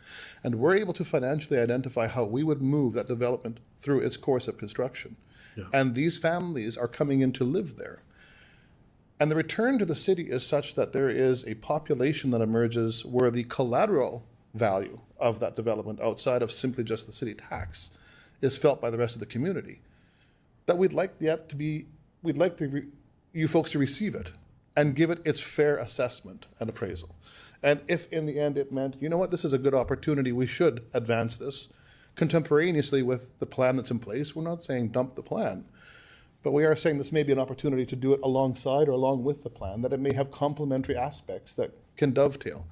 and we're able to financially identify how we would move that development through its course of construction, and these families are coming in to live there, and the return to the city is such that there is a population that emerges where the collateral value of that development outside of simply just the city tax is felt by the rest of the community, that we'd like you folks to receive it and give it its fair assessment and appraisal. And if in the end it meant, you know what, this is a good opportunity, we should advance this contemporaneously with the plan that's in place. We're not saying dump the plan, But we are saying this may be an opportunity to do it alongside or along with the plan, that it may have complementary aspects that can dovetail,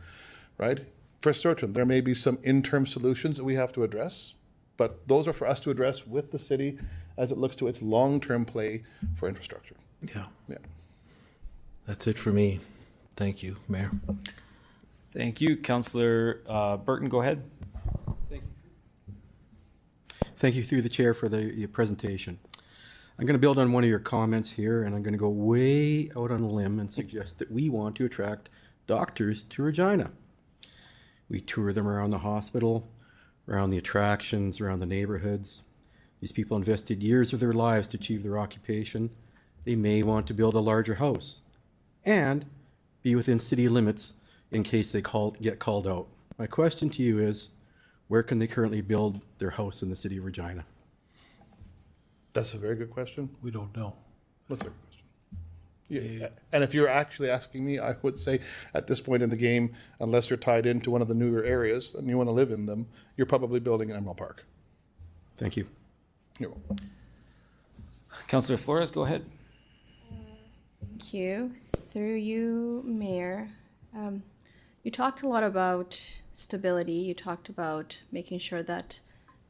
right? For certain, there may be some interim solutions that we have to address, but those are for us to address with the city as it looks to its long-term play for infrastructure. Yeah. Yeah. That's it for me. Thank you, Mayor. Thank you. Councillor Burton, go ahead. Thank you through the chair for your presentation. I'm going to build on one of your comments here, and I'm going to go way out on a limb and suggest that we want to attract doctors to Regina. We tour them around the hospital, around the attractions, around the neighborhoods. These people invested years of their lives to achieve their occupation. They may want to build a larger house and be within city limits in case they get called out. My question to you is, where can they currently build their house in the city of Regina? That's a very good question. We don't know. That's a good question. Yeah. And if you're actually asking me, I would say at this point in the game, unless you're tied into one of the newer areas and you want to live in them, you're probably building an Emerald Park. Thank you. You're welcome. Councillor Flores, go ahead. Thank you. Through you, Mayor. You talked a lot about stability. You talked about making sure that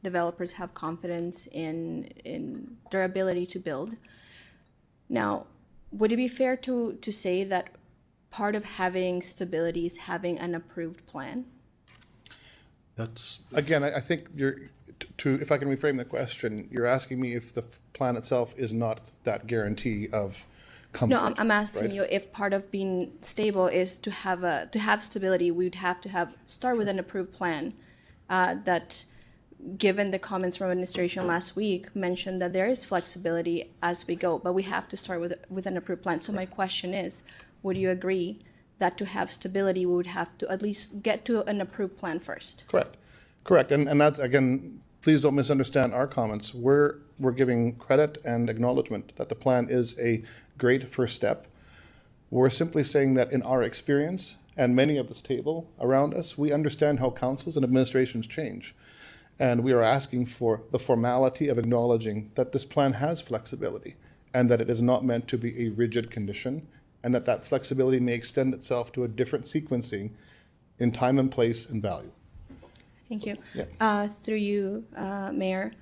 developers have confidence in their ability to build. Now, would it be fair to say that part of having stability is having an approved plan? That's again, I think you're if I can reframe the question, you're asking me if the plan itself is not that guarantee of comfort. No, I'm asking right? you if part of being stable is to have stability, we'd have to start with an approved plan that, given the comments from administration last week, mentioned that there is flexibility as we go, but we have to start with an approved plan. So my question is, would you agree that to have stability, we would have to at least get to an approved plan first? Correct. And that's, again, please don't misunderstand our comments. We're giving credit and acknowledgement that the plan is a great first step. We're simply saying that in our experience, and many of this table around us, we understand how councils and administrations change. And we are asking for the formality of acknowledging that this plan has flexibility and that it is not meant to be a rigid condition, and that flexibility may extend itself to a different sequencing in time and place and value. Thank you. Yeah. Through you, Mayor.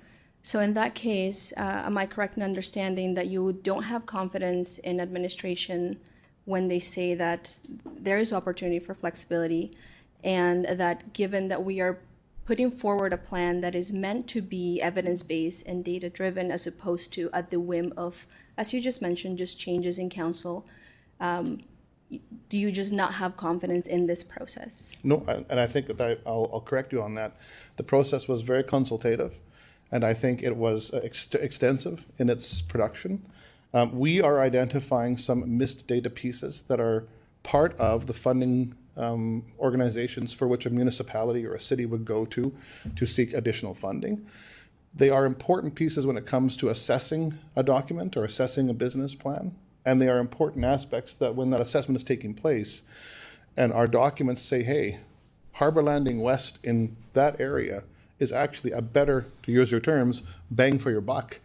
So in that case, am I correct in understanding that you don't have confidence in administration when they say that there is opportunity for flexibility, and that given that we are putting forward a plan that is meant to be evidence-based and data-driven as opposed to at the whim of, as you just mentioned, just changes in council, do you just not have confidence in this process? No, and I think that I'll correct you on that. The process was very consultative, and I think it was extensive in its production. We are identifying some missed data pieces that are part of the funding organizations for which a municipality or a city would go to seek additional funding. They are important pieces when it comes to assessing a document or assessing a business plan. And they are important aspects that when that assessment is taking place and our documents say, hey, Harbor Landing West in that area is actually a better, to use your terms, bang for your buck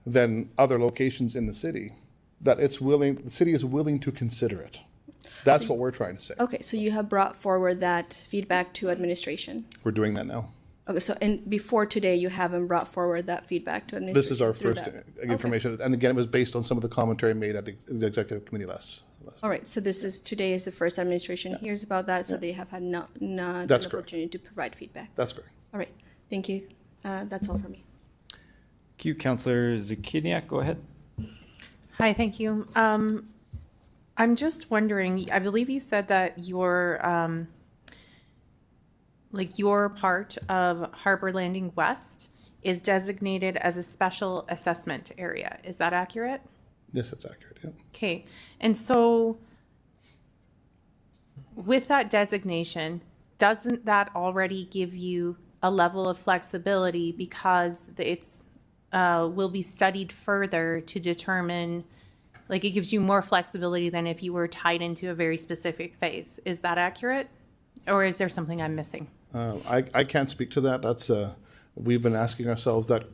than other locations in the city, that the city is willing to consider it. That's what we're trying to say. Okay, so you have brought forward that feedback to administration. We're doing that now. Okay, so and before today, you haven't brought forward that feedback to administration. This is our through first that. information. Okay. And again, it was based on some of the commentary made at the executive committee last. All right, so today is the first administration hears about that, so they have had not an That's opportunity to provide feedback. That's correct. All right, thank you. That's all for me. Thank you. Councillor Zakiniak, go ahead. Hi, thank you. I'm just wondering, I believe you said that your part of Harbor Landing West is designated as a special assessment area. Is that accurate? Yes, that's accurate, yeah. Okay, and so with that designation, doesn't that already give you a level of flexibility because it's will be studied further to determine, like it gives you more flexibility than if you were tied into a very specific phase. Is that accurate? Or is there something I'm missing? I can't speak to that. That's we've been asking ourselves that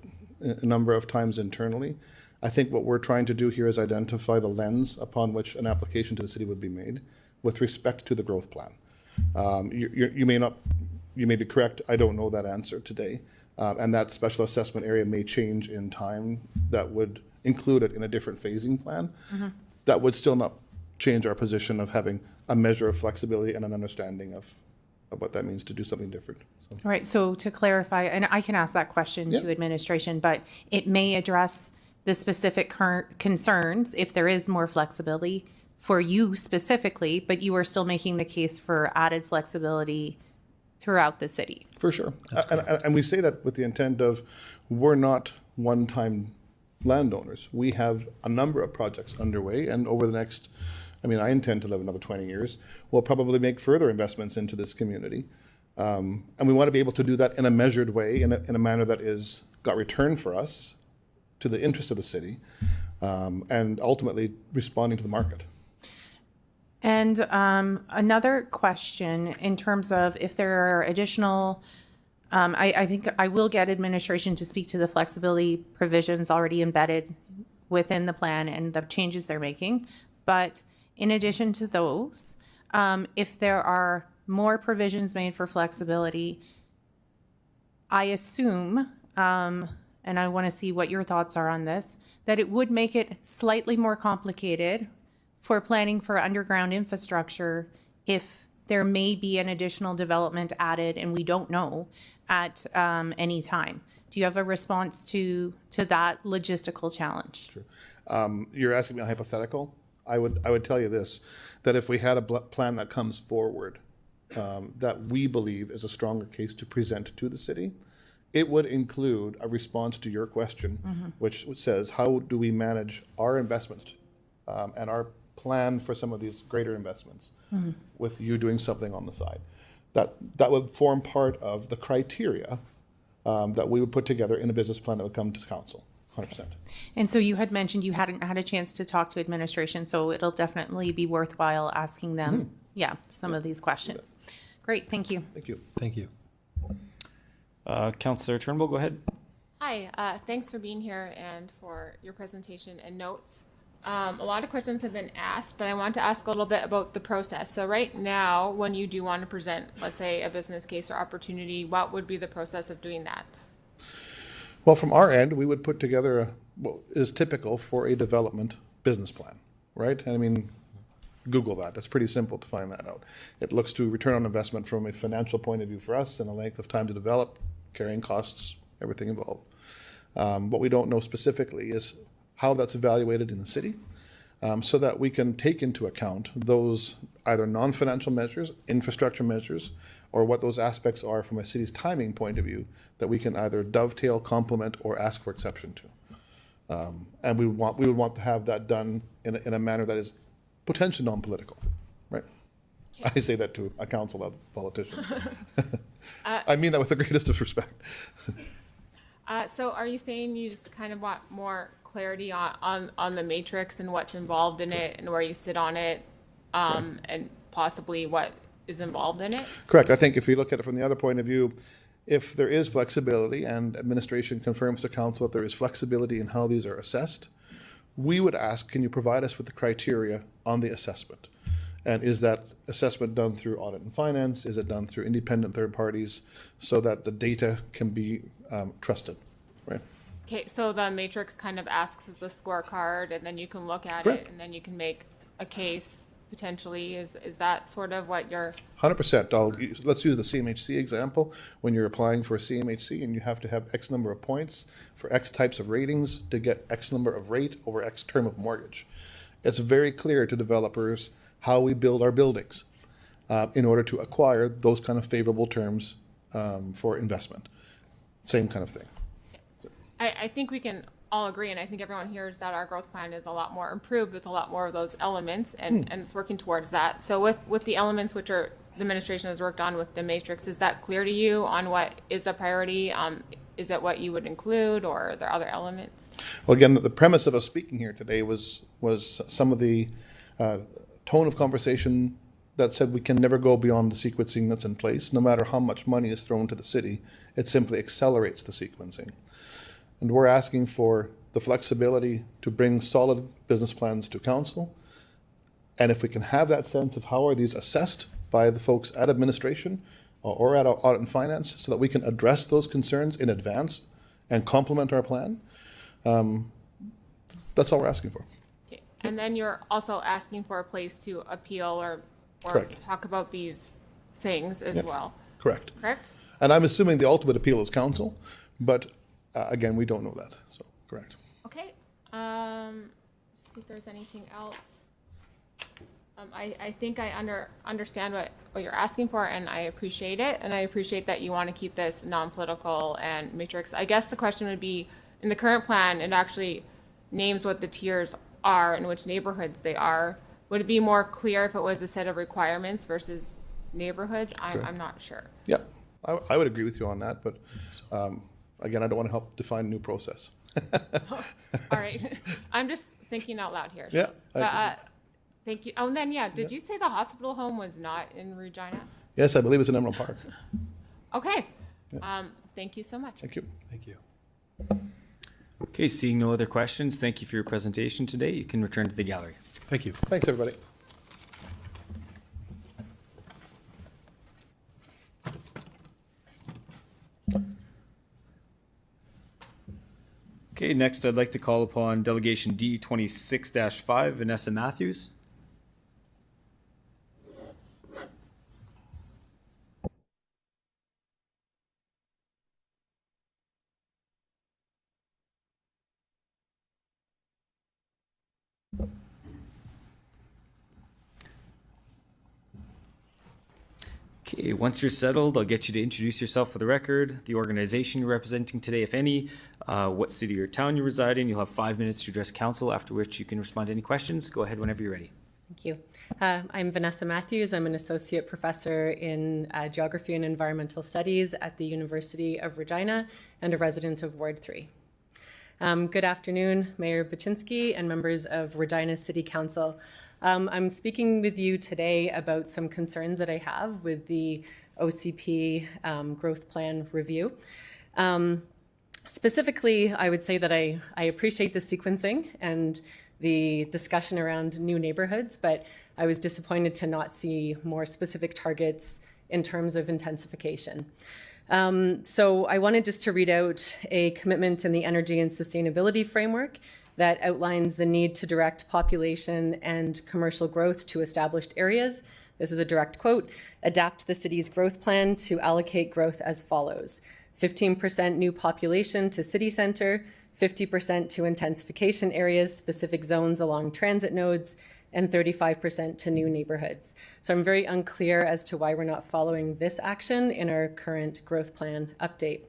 a number of times internally. I think what we're trying to do here is identify the lens upon which an application to the city would be made with respect to the growth plan. You may be correct. I don't know that answer today. And that special assessment area may change in time. That would include it in a different phasing plan. That would still not change our position of having a measure of flexibility and an understanding of what that means to do something different. So. All right, so to clarify, and I can ask that question to administration, but it may address the specific current concerns if there is more flexibility for you specifically, but you are still making the case for added flexibility throughout the city. For sure. And we say that with the intent of we're not one-time landowners. We have a number of projects underway, and over the next, I intend to live another 20 years. We'll probably make further investments into this community. And we want to be able to do that in a measured way, in a manner that is got return for us, to the interest of the city, and ultimately responding to the market. And another question in terms of if there are additional, I think I will get administration to speak to the flexibility provisions already embedded within the plan and the changes they're making. But in addition to those, if there are more provisions made for flexibility, I assume, and I want to see what your thoughts are on this, that it would make it slightly more complicated for planning for underground infrastructure if there may be an additional development added and we don't know at any time. Do you have a response to that logistical challenge? Sure. You're asking me a hypothetical. I would tell you this, that if we had a plan that comes forward that we believe is a stronger case to present to the city, it would include a response to your question, which says, how do we manage our investments and our plan for some of these greater investments with you doing something on the side? That would form part of the criteria that we would put together in a business plan that would come to council, 100%. And so you had mentioned you hadn't had a chance to talk to administration, so it'll definitely be worthwhile asking them, some of these questions. Great, thank you. Thank you. Thank you. Councillor Turnbull, go ahead. Hi, thanks for being here and for your presentation and notes. A lot of questions have been asked, but I want to ask a little bit about the process. So right now, when you do want to present, let's say, a business case or opportunity, what would be the process of doing that? Well, from our end, we would put together what is typical for a development business plan, right? Google that. That's pretty simple to find that out. It looks to return on investment from a financial point of view for us and a length of time to develop, carrying costs, everything involved. What we don't know specifically is how that's evaluated in the city, so that we can take into account those either non-financial measures, infrastructure measures, or what those aspects are from a city's timing point of view that we can either dovetail, complement, or ask for exception to. And we would want to have that done in a manner that is potentially non-political, right? I say that to a council of politicians. I mean that with the greatest of respect. So are you saying you just kind of want more clarity on the matrix and what's involved in it and where you sit on it, and possibly what is involved in it? Correct. I think if you look at it from the other point of view, if there is flexibility and administration confirms to council that there is flexibility in how these are assessed, we would ask, can you provide us with the criteria on the assessment? And is that assessment done through audit and finance? Is it done through independent third parties so that the data can be trusted, right? Okay, so the matrix kind of asks as a scorecard, and then you can look at it, and then you can make a case potentially. Is that sort of what you're... 100%. Let's use the CMHC example. When you're applying for a CMHC and you have to have X number of points for X types of ratings to get X number of rate over X term of mortgage. It's very clear to developers how we build our buildings in order to acquire those kind of favorable terms for investment. Same kind of thing. I think we can all agree, and I think everyone hears that our growth plan is a lot more improved with a lot more of those elements, and it's working towards that. So with the elements which the administration has worked on with the matrix, is that clear to you on what is a priority? Is it what you would include, or are there other elements? Well, again, the premise of us speaking here today was some of the tone of conversation that said we can never go beyond the sequencing that's in place. No matter how much money is thrown to the city, it simply accelerates the sequencing. And we're asking for the flexibility to bring solid business plans to council. And if we can have that sense of how are these assessed by the folks at administration or at audit and finance, so that we can address those concerns in advance and complement our plan, that's all we're asking for. Okay. And then you're also asking for a place to appeal or Correct. talk about these things as Yep. well. Correct. Correct? And I'm assuming the ultimate appeal is council, but again, we don't know that, so, correct. Okay. See if there's anything else. I think I understand what you're asking for, and I appreciate it. And I appreciate that you want to keep this non-political and matrix. I guess the question would be, in the current plan, it actually names what the tiers are and which neighborhoods they are. Would it be more clear if it was a set of requirements versus neighborhoods? I'm not sure. Yeah, I would agree with you on that, but again, I don't want to help define a new process. All right. I'm just thinking out loud here. Yeah, But, thank you. Oh, and then, did you say the hospital home was not in Regina? Yes, I believe it's in Emerald Park. Okay. Thank you so much. Thank you. Thank you. Okay, seeing no other questions, thank you for your presentation today. You can return to the gallery. Thank you. Thanks, everybody. Okay, next I'd like to call upon Delegation D26-5, Vanessa Matthews. Okay, once you're settled, I'll get you to introduce yourself for the record, the organization you're representing today, if any, what city or town you reside in. You'll have 5 minutes to address council, after which you can respond to any questions. Go ahead whenever you're ready. Thank you. I'm Vanessa Matthews. I'm an associate professor in geography and environmental studies at the University of Regina and a resident of Ward 3. Good afternoon, Mayor Baczynski and members of Regina City Council. I'm speaking with you today about some concerns that I have with the OCP growth plan review. Specifically, I would say that I appreciate the sequencing and the discussion around new neighborhoods, but I was disappointed to not see more specific targets in terms of intensification. So I wanted just to read out a commitment in the energy and sustainability framework that outlines the need to direct population and commercial growth to established areas. This is a direct quote: adapt the city's growth plan to allocate growth as follows: 15% new population to city center, 50% to intensification areas, specific zones along transit nodes, and 35% to new neighborhoods. So I'm very unclear as to why we're not following this action in our current growth plan update.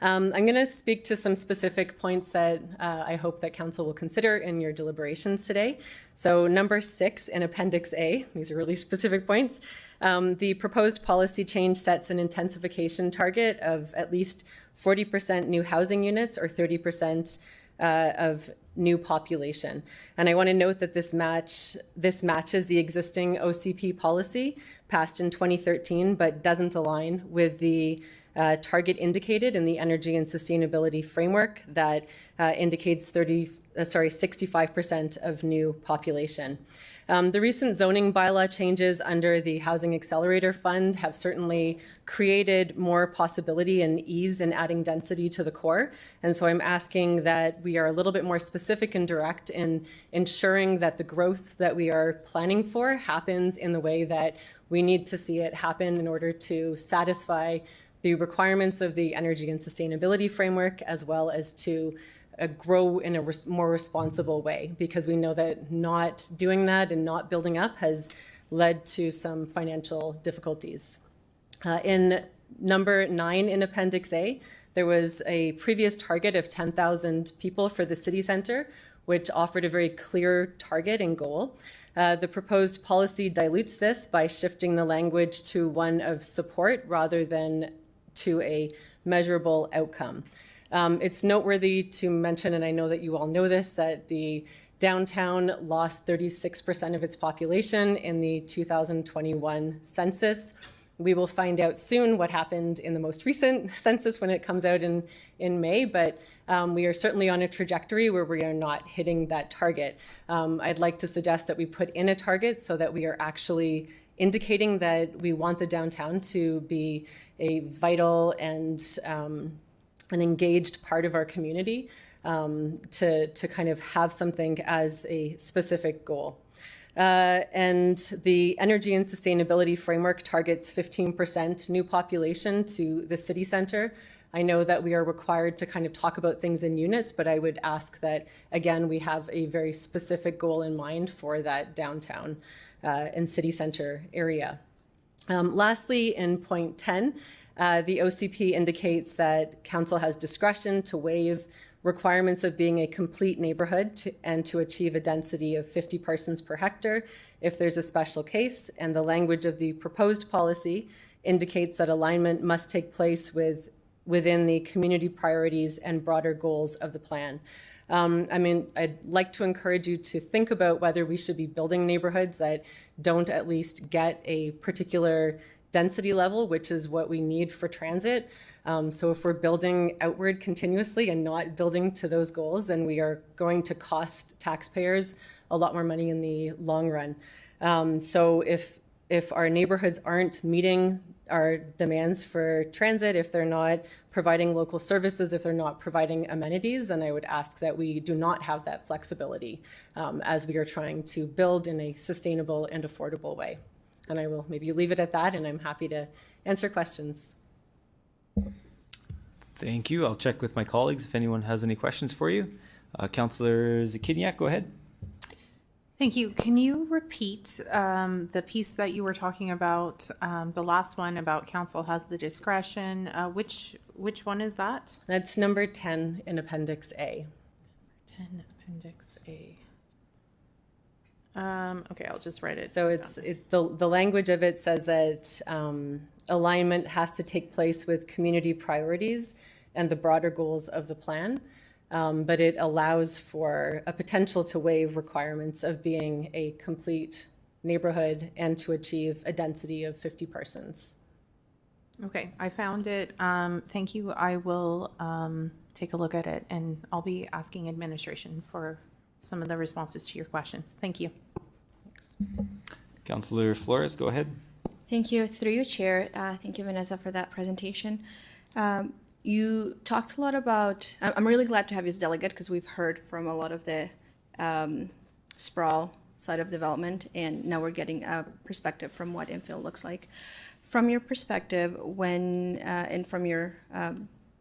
I'm going to speak to some specific points that I hope that council will consider in your deliberations today. So number 6 in Appendix A, these are really specific points. The proposed policy change sets an intensification target of at least 40% new housing units or 30% of new population. And I want to note that this matches the existing OCP policy passed in 2013, but doesn't align with the target indicated in the energy and sustainability framework that indicates 65% of new population. The recent zoning bylaw changes under the Housing Accelerator Fund have certainly created more possibility and ease in adding density to the core. And so I'm asking that we are a little bit more specific and direct in ensuring that the growth that we are planning for happens in the way that we need to see it happen in order to satisfy the requirements of the energy and sustainability framework, as well as to grow in a more responsible way, because we know that not doing that and not building up has led to some financial difficulties. In number 9 in Appendix A, there was a previous target of 10,000 people for the city center, which offered a very clear target and goal. The proposed policy dilutes this by shifting the language to one of support rather than to a measurable outcome. It's noteworthy to mention, and I know that you all know this, that the downtown lost 36% of its population in the 2021 census. We will find out soon what happened in the most recent census when it comes out in May, but we are certainly on a trajectory where we are not hitting that target. I'd like to suggest that we put in a target so that we are actually indicating that we want the downtown to be a vital and an engaged part of our community, to kind of have something as a specific goal. And the energy and sustainability framework targets 15% new population to the city center. I know that we are required to kind of talk about things in units, but I would ask that, again, we have a very specific goal in mind for that downtown and city center area. Lastly, in point 10, the OCP indicates that council has discretion to waive requirements of being a complete neighborhood and to achieve a density of 50 persons per hectare if there's a special case. And the language of the proposed policy indicates that alignment must take place within the community priorities and broader goals of the plan. I mean, I'd like to encourage you to think about whether we should be building neighborhoods that don't at least get a particular density level, which is what we need for transit. So if we're building outward continuously and not building to those goals, then we are going to cost taxpayers a lot more money in the long run. So if our neighborhoods aren't meeting our demands for transit, if they're not providing local services, if they're not providing amenities, then I would ask that we do not have that flexibility as we are trying to build in a sustainable and affordable way. And I will maybe leave it at that, and I'm happy to answer questions. Thank you. I'll check with my colleagues if anyone has any questions for you. Councillor Zakiniak, go ahead. Thank you. Can you repeat the piece that you were talking about, the last one about council has the discretion? Which one is that? That's number 10 in Appendix A. 10 Appendix A. Okay, I'll just write it. So the language of it says that alignment has to take place with community priorities and the broader goals of the plan. But it allows for a potential to waive requirements of being a complete neighborhood and to achieve a density of 50 persons. Okay, I found it. Thank you. I will take a look at it, and I'll be asking administration for some of the responses to your questions. Thank you. Thanks. Councillor Flores, go ahead. Thank you. Through you, Chair. Thank you, Vanessa, for that presentation. You talked a lot about, I'm really glad to have you as delegate because we've heard from a lot of the sprawl side of development, and now we're getting a perspective from what infill looks like. From your perspective, and from your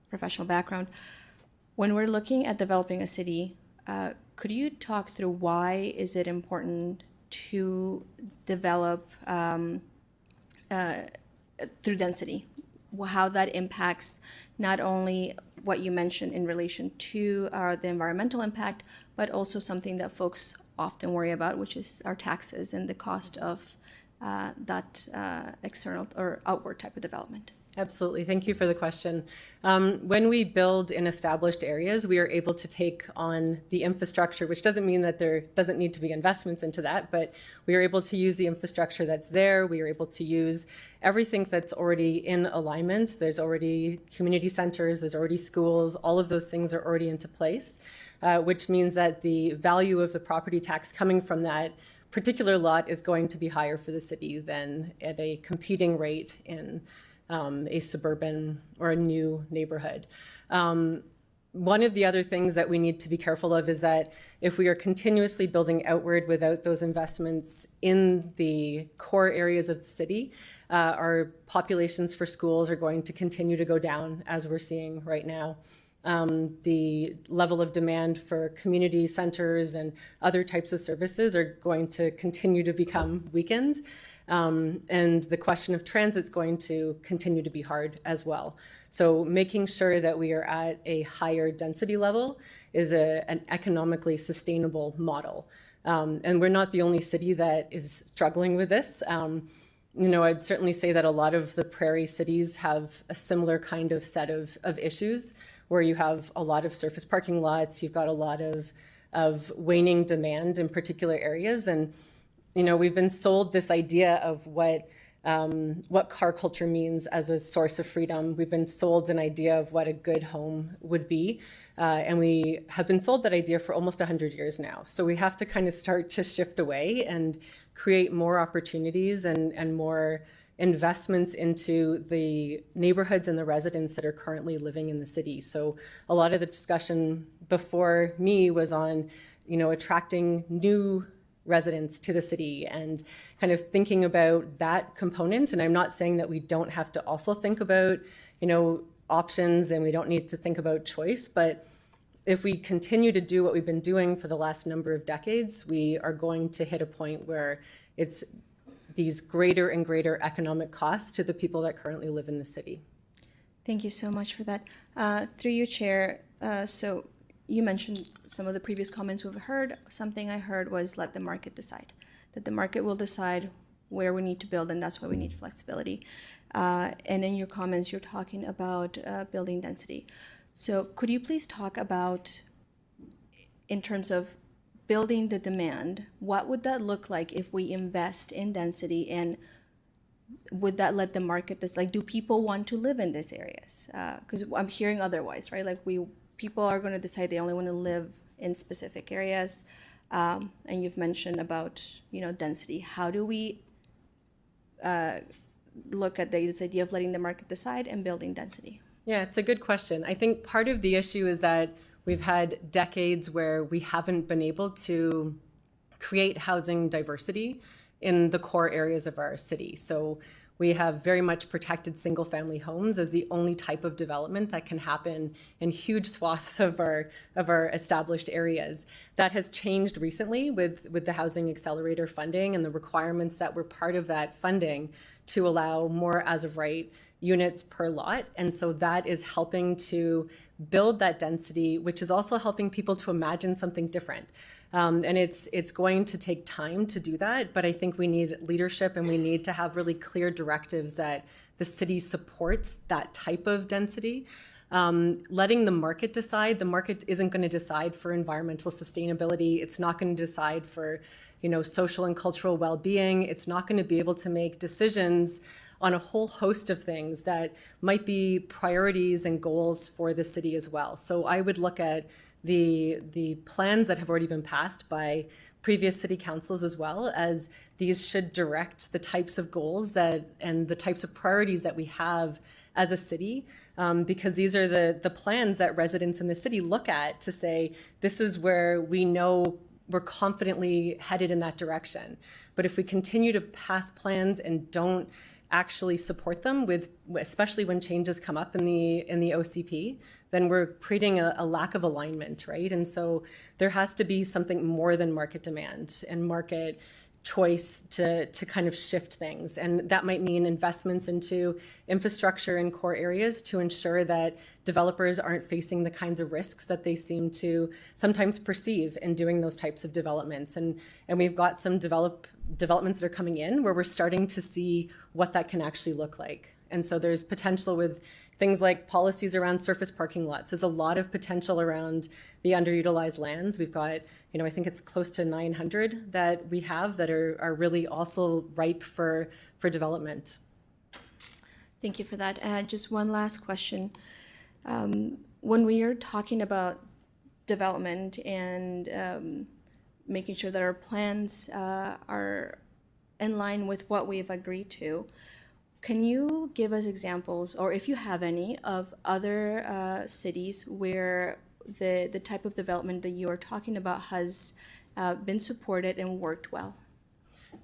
professional background, when we're looking at developing a city, could you talk through why is it important to develop through density? How that impacts not only what you mentioned in relation to the environmental impact, but also something that folks often worry about, which is our taxes and the cost of that external or outward type of development. Absolutely. Thank you for the question. When we build in established areas, we are able to take on the infrastructure, which doesn't mean that there doesn't need to be investments into that, but we are able to use the infrastructure that's there. We are able to use everything that's already in alignment. There's already community centers, there's already schools, all of those things are already into place, which means that the value of the property tax coming from that particular lot is going to be higher for the city than at a competing rate in a suburban or a new neighborhood. One of the other things that we need to be careful of is that if we are continuously building outward without those investments in the core areas of the city, our populations for schools are going to continue to go down, as we're seeing right now. The level of demand for community centers and other types of services are going to continue to become weakened. And the question of transit is going to continue to be hard as well. So making sure that we are at a higher density level is an economically sustainable model. And we're not the only city that is struggling with this. I'd certainly say that a lot of the prairie cities have a similar kind of set of issues where you have a lot of surface parking lots, you've got a lot of waning demand in particular areas. And we've been sold this idea of what car culture means as a source of freedom. We've been sold an idea of what a good home would be. And we have been sold that idea for almost 100 years now. So we have to kind of start to shift away and create more opportunities and more investments into the neighborhoods and the residents that are currently living in the city. So a lot of the discussion before me was on, attracting new residents to the city and kind of thinking about that component. And I'm not saying that we don't have to also think about, options and we don't need to think about choice, but if we continue to do what we've been doing for the last number of decades, we are going to hit a point where it's these greater and greater economic costs to the people that currently live in the city. Thank you so much for that. Through you, Chair, so you mentioned some of the previous comments we've heard. Something I heard was let the market decide, that the market will decide where we need to build, and that's why we need flexibility. And in your comments, you're talking about building density. So could you please talk about, in terms of building the demand, what would that look like if we invest in density, and would that let the market decide? Like, do people want to live in these areas? Because I'm hearing otherwise, right? Like people are going to decide they only want to live in specific areas. And you've mentioned about, density. How do we look at this idea of letting the market decide and building density? Yeah, it's a good question. I think part of the issue is that we've had decades where we haven't been able to create housing diversity in the core areas of our city. So we have very much protected single family homes as the only type of development that can happen in huge swaths of our established areas. That has changed recently with the Housing Accelerator funding and the requirements that were part of that funding to allow more as of right units per lot. And so that is helping to build that density, which is also helping people to imagine something different. And it's going to take time to do that, but I think we need leadership and we need to have really clear directives that the city supports that type of density. Letting the market decide, the market isn't going to decide for environmental sustainability. It's not going to decide for, social and cultural well-being. It's not going to be able to make decisions on a whole host of things that might be priorities and goals for the city as well. So I would look at the plans that have already been passed by previous city councils as well, as these should direct the types of goals and the types of priorities that we have as a city, because these are the plans that residents in the city look at to say, this is where we know we're confidently headed in that direction. But if we continue to pass plans and don't actually support them, especially when changes come up in the OCP, then we're creating a lack of alignment, right? And so there has to be something more than market demand and market choice to kind of shift things. And that might mean investments into infrastructure in core areas to ensure that developers aren't facing the kinds of risks that they seem to sometimes perceive in doing those types of developments. And we've got some developments that are coming in where we're starting to see what that can actually look like. And so there's potential with things like policies around surface parking lots. There's a lot of potential around the underutilized lands. We've got, I think it's close to 900 that we have that are really also ripe for development. Thank you for that. Just one last question. When we are talking about development and making sure that our plans are in line with what we've agreed to, can you give us examples, or if you have any, of other cities where the type of development that you are talking about has been supported and worked well?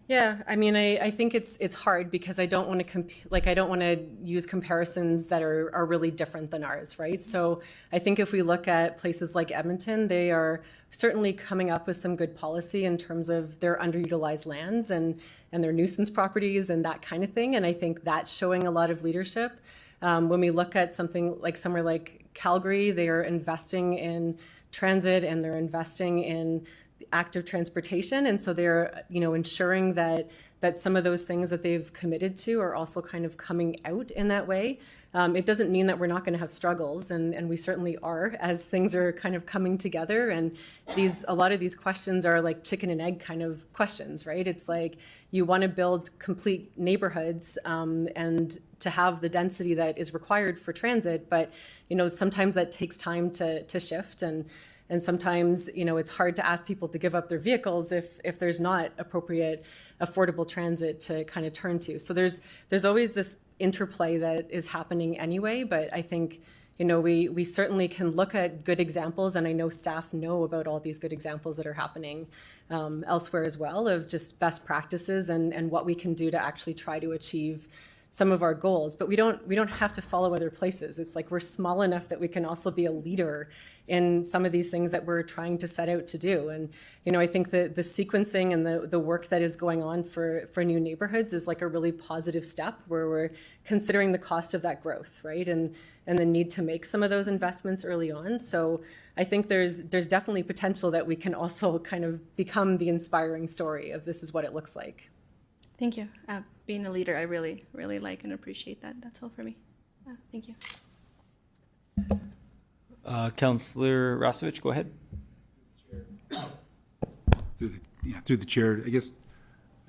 Yeah, I mean, I think it's hard because I don't want to use comparisons that are really different than ours, right? So I think if we look at places like Edmonton, they are certainly coming up with some good policy in terms of their underutilized lands and their nuisance properties and that kind of thing. And I think that's showing a lot of leadership. When we look at something like somewhere like Calgary, they are investing in transit and they're investing in active transportation. And so they're, ensuring that that some of those things that they've committed to are also kind of coming out in that way. It doesn't mean that we're not going to have struggles, and we certainly are as things are kind of coming together. And a lot of these questions are like chicken and egg kind of questions, right? It's like you want to build complete neighborhoods and to have the density that is required for transit, but sometimes that takes time to shift, and sometimes it's hard to ask people to give up their vehicles if there's not appropriate affordable transit to kind of turn to. So there's always this interplay that is happening anyway, but I think we certainly can look at good examples, and I know staff know about all these good examples that are happening elsewhere as well, of just best practices and what we can do to actually try to achieve some of our goals. But we don't have to follow other places. It's like we're small enough that we can also be a leader in some of these things that we're trying to set out to do. And I think that the sequencing and the work that is going on for new neighborhoods is like a really positive step, where we're considering the cost of that growth, right? And the need to make some of those investments early on. So I think there's definitely potential that we can also kind of become the inspiring story of this is what it looks like. Thank you. Being a leader, I really, really like and appreciate that. That's all for me. Thank you. Councillor Rastovich, go ahead. Through the chair, I guess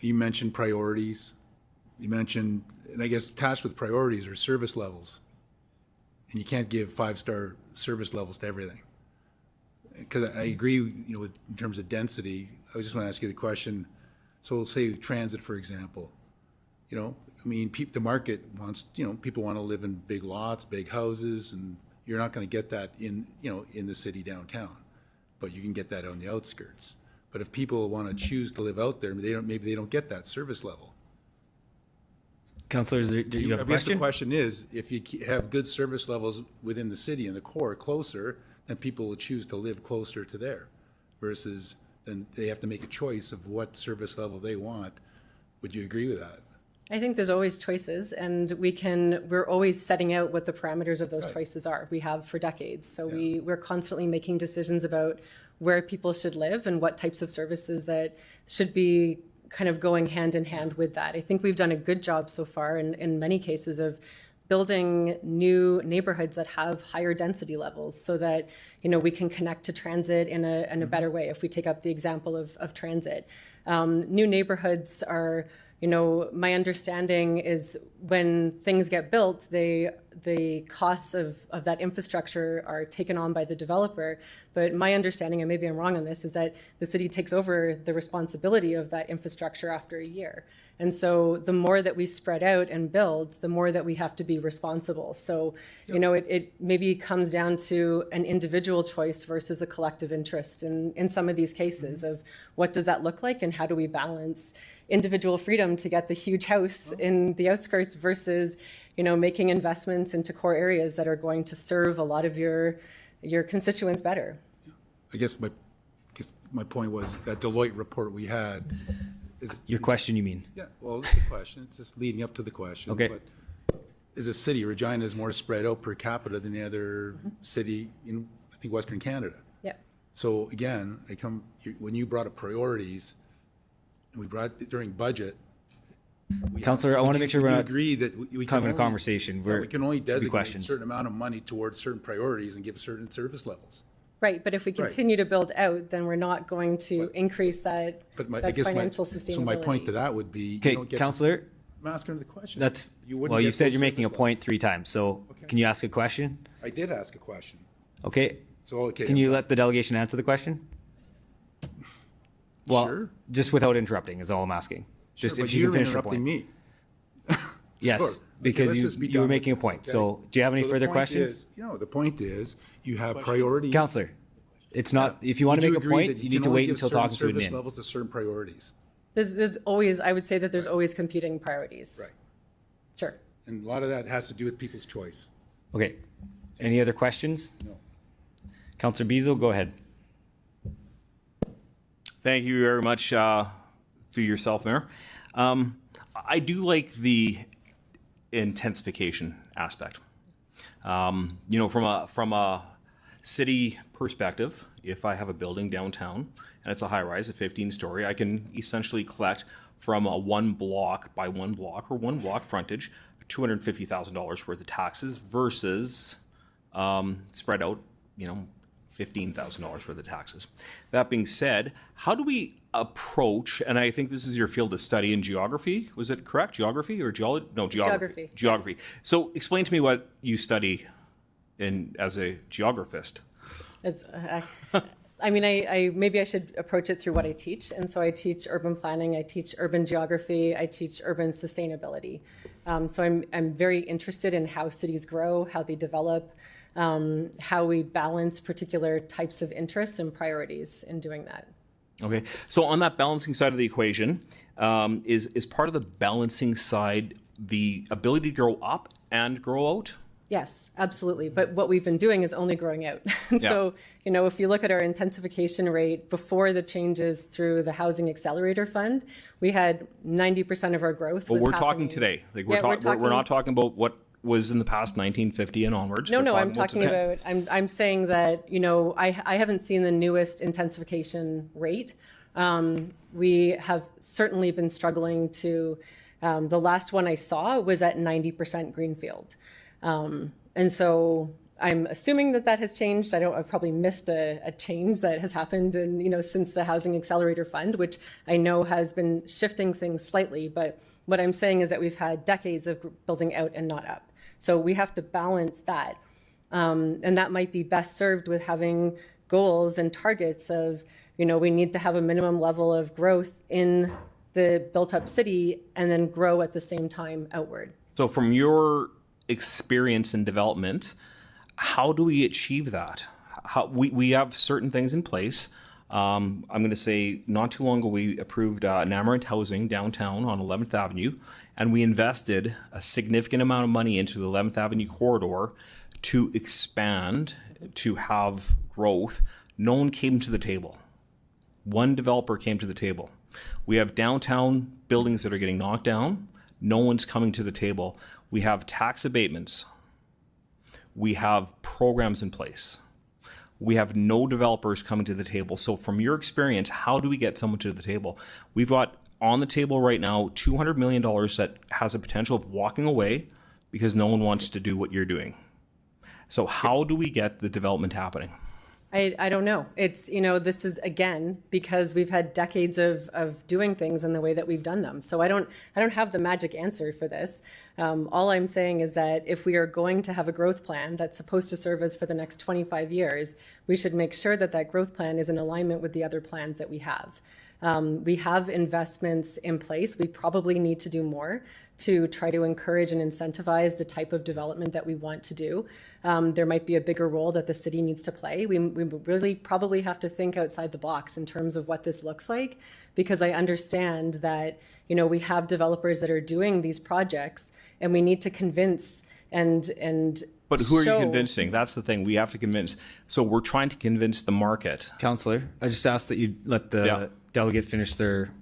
you mentioned priorities. You mentioned, and I guess attached with priorities are service levels. And you can't give 5-star service levels to everything. Because I agree, with in terms of density. I just want to ask you the question. So we'll say transit, for example. The market wants, people want to live in big lots, big houses, and you're not going to get that in the city downtown, but you can get that on the outskirts. But if people want to choose to live out there, maybe they don't get that service level. Councillors, do you have a I guess question? the question is, if you have good service levels within the city and the core closer, then people will choose to live closer to there, versus then they have to make a choice of what service level they want. Would you agree with that? I think there's always choices, and we're always setting out what the parameters of those choices are. We have for decades. So we're constantly making decisions about where people should live and what types of services that should be kind of going hand in hand with that. I think we've done a good job so far in many cases of building new neighborhoods that have higher density levels, so that we can connect to transit in a better way. If we take up the example of transit, new neighborhoods are, my understanding is when things get built, the costs of that infrastructure are taken on by the developer. But my understanding, and maybe I'm wrong on this, is that the city takes over the responsibility of that infrastructure after a year. And so the more that we spread out and build, the more that we have to be responsible. So, it maybe comes down to an individual choice versus a collective interest in some of these cases of what does that look like and how do we balance individual freedom to get the huge house in the outskirts versus, making investments into core areas that are going to serve a lot of your constituents better. I guess my point was that Deloitte report we had is... Your question, you mean? Yeah, well, it's a question. It's just leading up to the question. Okay. But as a city, Regina is more spread out per capita than any other city in, I think, Western Canada. Yeah. So again, when you brought up priorities, and we brought it during budget. Councillor, I want to make sure we're not agree that we can having a only, conversation. we can only designate a questions. certain amount of money towards certain priorities and give certain service levels. Right, but if we continue to build out, then we're not going to increase that, I guess financial sustainability. So my point to that would be, okay, Councillor. I'm asking the question. You said you're making a point 3 times. So can you ask a question? I did ask a question. Okay. So can you let the delegation answer the question? Well, sure. Just without interrupting is all I'm asking. Just Sure, if but you you're can finish your interrupting point. me. Yes, Sure. because let's just be you done were with making a this, point. okay? So do you have any So the further point questions? is- the point is, you have priorities. Councillor, it's not, if you want to make a point, you need to wait until talking to an service in. levels to certain priorities. There's always, I would say that there's always competing priorities. Right. Sure. And a lot of that has to do with people's choice. Okay. Any other questions? No. Councillor Beazle, go ahead. Thank you very much through yourself, Mayor. I do like the intensification aspect. From a city perspective, if I have a building downtown and it's a high rise, a 15-story, I can essentially collect from a one block by one block or one block frontage, $250,000 worth of taxes versus spread out, $15,000 worth of taxes. That being said, how do we approach, and I think this is your field of study in geography, was it correct? Geography or geology? No, geography. Geography. So explain to me what you study as a geographist. Maybe I should approach it through what I teach. And so I teach urban planning, I teach urban geography, I teach urban sustainability. So I'm very interested in how cities grow, how they develop, how we balance particular types of interests and priorities in doing that. Okay, so on that balancing side of the equation, is part of the balancing side the ability to grow up and grow out? Yes, absolutely. But what we've been doing is only growing out. So, if you look at our intensification rate before the changes through the Housing Accelerator Fund, we had 90% of our growth. But we're talking today. Like we're not talking about what was in the past 1950 and onwards. No, I'm talking about, I'm saying that, I haven't seen the newest intensification rate. We have certainly been struggling to, the last one I saw was at 90% greenfield. And so I'm assuming that has changed. I've probably missed a change that has happened since the Housing Accelerator Fund, which I know has been shifting things slightly. But what I'm saying is that we've had decades of building out and not up. So we have to balance that. And that might be best served with having goals and targets of, we need to have a minimum level of growth in the built up city and then grow at the same time outward. So from your experience in development, how do we achieve that? We have certain things in place. I'm going to say not too long ago we approved Namarant Housing downtown on 11th Avenue, and we invested a significant amount of money into the 11th Avenue corridor to expand, to have growth. No one came to the table. One developer came to the table. We have downtown buildings that are getting knocked down. No one's coming to the table. We have tax abatements. We have programs in place. We have no developers coming to the table. So from your experience, how do we get someone to the table? We've got on the table right now $200 million that has a potential of walking away because no one wants to do what you're doing. So how do we get the development happening? I don't know. It's, this is, again, because we've had decades of doing things in the way that we've done them. So I don't have the magic answer for this. All I'm saying is that if we are going to have a growth plan that's supposed to serve us for the next 25 years, we should make sure that that growth plan is in alignment with the other plans that we have. We have investments in place. We probably need to do more to try to encourage and incentivize the type of development that we want to do. There might be a bigger role that the city needs to play. We really probably have to think outside the box in terms of what this looks like, because I understand that, we have developers that are doing these projects and we need to convince and But who are you convincing? That's the thing. We have to convince. So we're trying to convince the market. Counselor, I just asked that you let the delegate finish their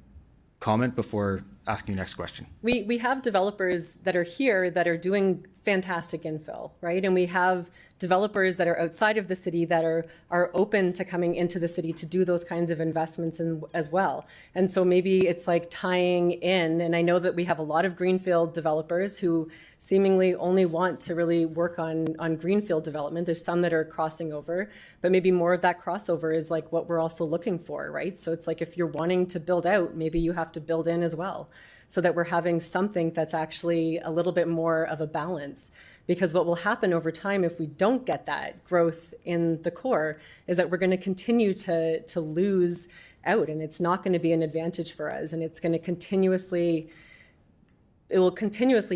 comment before asking your next question. We have developers that are here that are doing fantastic infill, right? And we have developers that are outside of the city that are open to coming into the city to do those kinds of investments as well. And so maybe it's like tying in, and I know that we have a lot of greenfield developers who seemingly only want to really work on greenfield development. There's some that are crossing over, but maybe more of that crossover is like what we're also looking for, right? So it's like if you're wanting to build out, maybe you have to build in as well, so that we're having something that's actually a little bit more of a balance. Because what will happen over time if we don't get that growth in the core is that we're going to continue to lose out, and it's not going to be an advantage for us, and it's going to continuously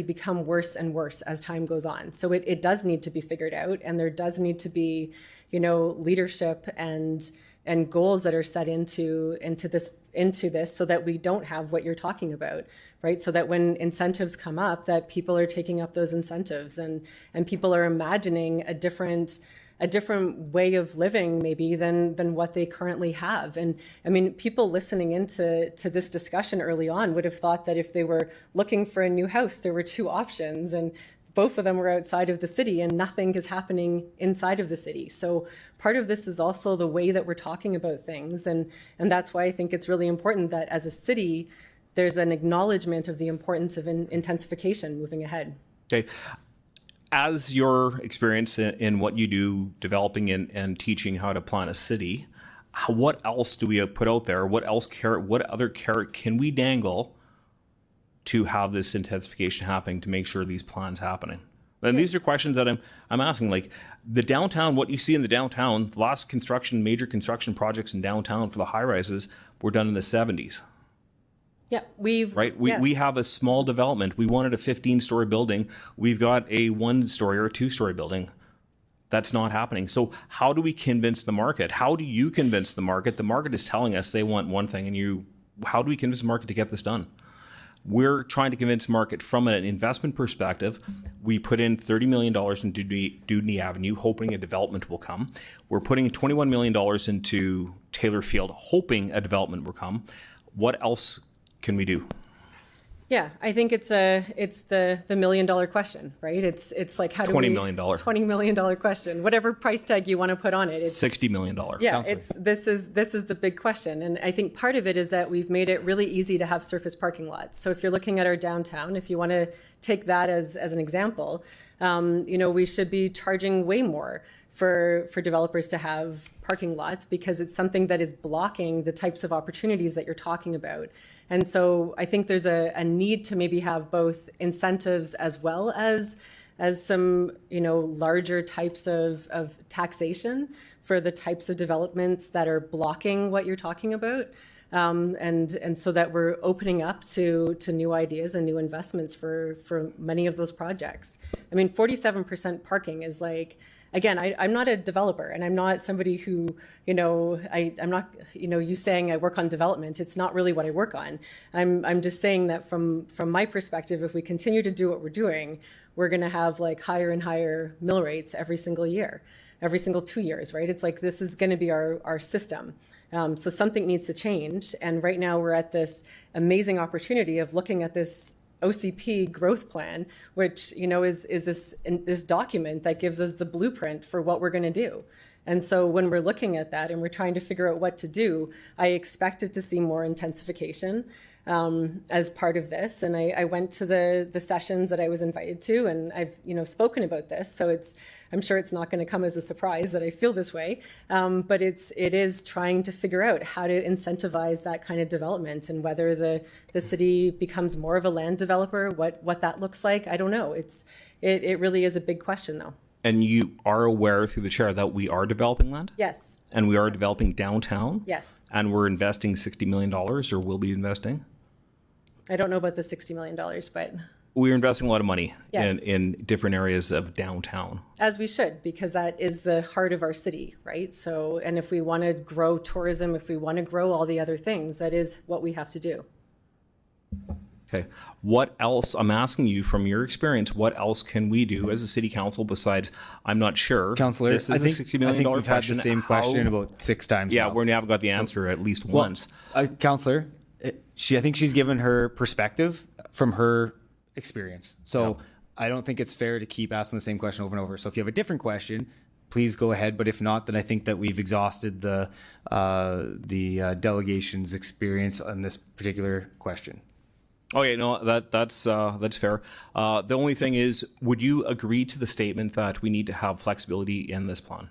become worse and worse as time goes on. So it does need to be figured out, and there does need to be, leadership and goals that are set into this so that we don't have what you're talking about, right? So that when incentives come up, that people are taking up those incentives and people are imagining a different way of living maybe than what they currently have. And I mean, people listening into this discussion early on would have thought that if they were looking for a new house, there were two options, and both of them were outside of the city, and nothing is happening inside of the city. So part of this is also the way that we're talking about things. And that's why I think it's really important that as a city, there's an acknowledgement of the importance of intensification moving ahead. Okay. As your experience in what you do, developing and teaching how to plan a city, what else do we put out there? What other carrot can we dangle to have this intensification happening, to make sure these plans happening? And these are questions that I'm asking. Like the downtown, what you see in the downtown, the last major construction projects in downtown for the high rises were done in the 70s. Yeah, we have a small development. We wanted a 15-story building. We've got a 1-story or a 2-story building. That's not happening. So how do we convince the market? How do you convince the market? The market is telling us they want one thing, and how do we convince the market to get this done? We're trying to convince the market from an investment perspective. We put in $30 million into Dudney Avenue, hoping a development will come. We're putting $21 million into Taylor Field, hoping a development will come. What else can we do? Yeah, I think it's the $1 million question, right? It's like how do we $20 million question, whatever price tag you want to put on it. It's $60 million. Yeah, this is the big question, and I think part of it is that we've made it really easy to have surface parking lots. So if you're looking at our downtown, if you want to take that as an example, we should be charging way more for developers to have parking lots because it's something that is blocking the types of opportunities that you're talking about. And so I think there's a need to maybe have both incentives as well as some, larger types of taxation for the types of developments that are blocking what you're talking about. And so that we're opening up to new ideas and new investments for many of those projects. I mean, 47% parking is like, again, I'm not a developer, and I'm not somebody who, I'm not, you saying I work on development. It's not really what I work on. I'm just saying that from my perspective, if we continue to do what we're doing, we're going to have like higher and higher mill rates every single year, every single 2 years, right? It's like this is going to be our system. So something needs to change. And right now we're at this amazing opportunity of looking at this OCP growth plan, which is this document that gives us the blueprint for what we're going to do. And so when we're looking at that and we're trying to figure out what to do, I expected to see more intensification as part of this. And I went to the sessions that I was invited to, and I've spoken about this. So I'm sure it's not going to come as a surprise that I feel this way, but it is trying to figure out how to incentivize that kind of development, and whether the city becomes more of a land developer, what that looks like, I don't know. It really is a big question, though. And you are aware through the chair that we are developing land? Yes. And we are developing downtown? Yes. And we're investing $60 million, or will be investing? I don't know about the $60 million, but we're investing a lot of money yes, in different areas of downtown. As we should, because that is the heart of our city, right? So, and if we want to grow tourism, if we want to grow all the other things, that is what we have to do. Okay. What else, I'm asking you from your experience, what else can we do as a city council besides, I'm not sure. Councillor, this is a $60 million we've question. had the same question about 6 times Yeah, now. we haven't got the answer at least once. Councillor, I think she's given her perspective from her experience. So I don't think it's fair to keep asking the same question over and over. So if you have a different question, please go ahead. But if not, then I think that we've exhausted the delegation's experience on this particular question. Okay, no, that's fair. The only thing is, would you agree to the statement that we need to have flexibility in this plan?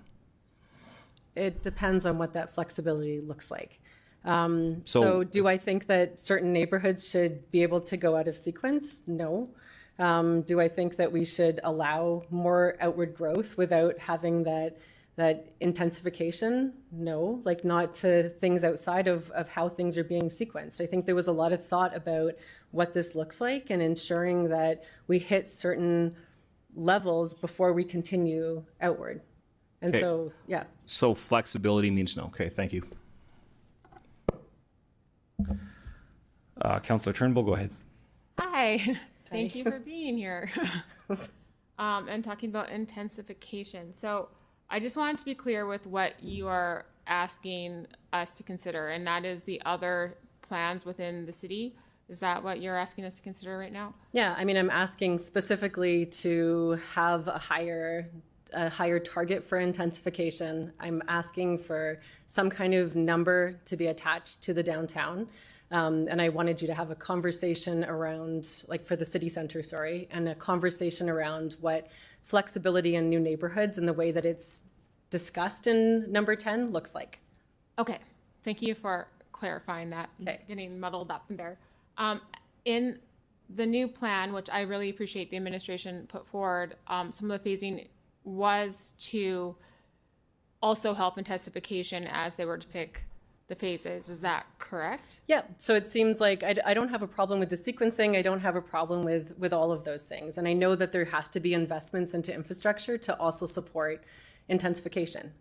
It depends on what that flexibility looks like. So do I think that certain neighborhoods should be able to go out of sequence? No. Do I think that we should allow more outward growth without having that intensification? No, like not to things outside of how things are being sequenced. I think there was a lot of thought about what this looks like and ensuring that we hit certain levels before we continue outward. And so, yeah. So flexibility means no. Okay, thank you. Councillor Turnbull, go ahead. Hi, thank you for being here and talking about intensification. So I just wanted to be clear with what you are asking us to consider, and that is the other plans within the city. Is that what you're asking us to consider right now? Yeah, I mean, I'm asking specifically to have a higher target for intensification. I'm asking for some kind of number to be attached to the downtown. And I wanted you to have a conversation around, like for the city center, sorry, and a conversation around what flexibility in new neighborhoods and the way that it's discussed in number 10 looks like. Okay, thank you for clarifying that. I'm just getting muddled up in there. In the new plan, which I really appreciate the administration put forward, some of the phasing was to also help intensification as they were to pick the phases. Is that correct? Yeah, so it seems like I don't have a problem with the sequencing. I don't have a problem with all of those things. And I know that there has to be investments into infrastructure to also support intensification.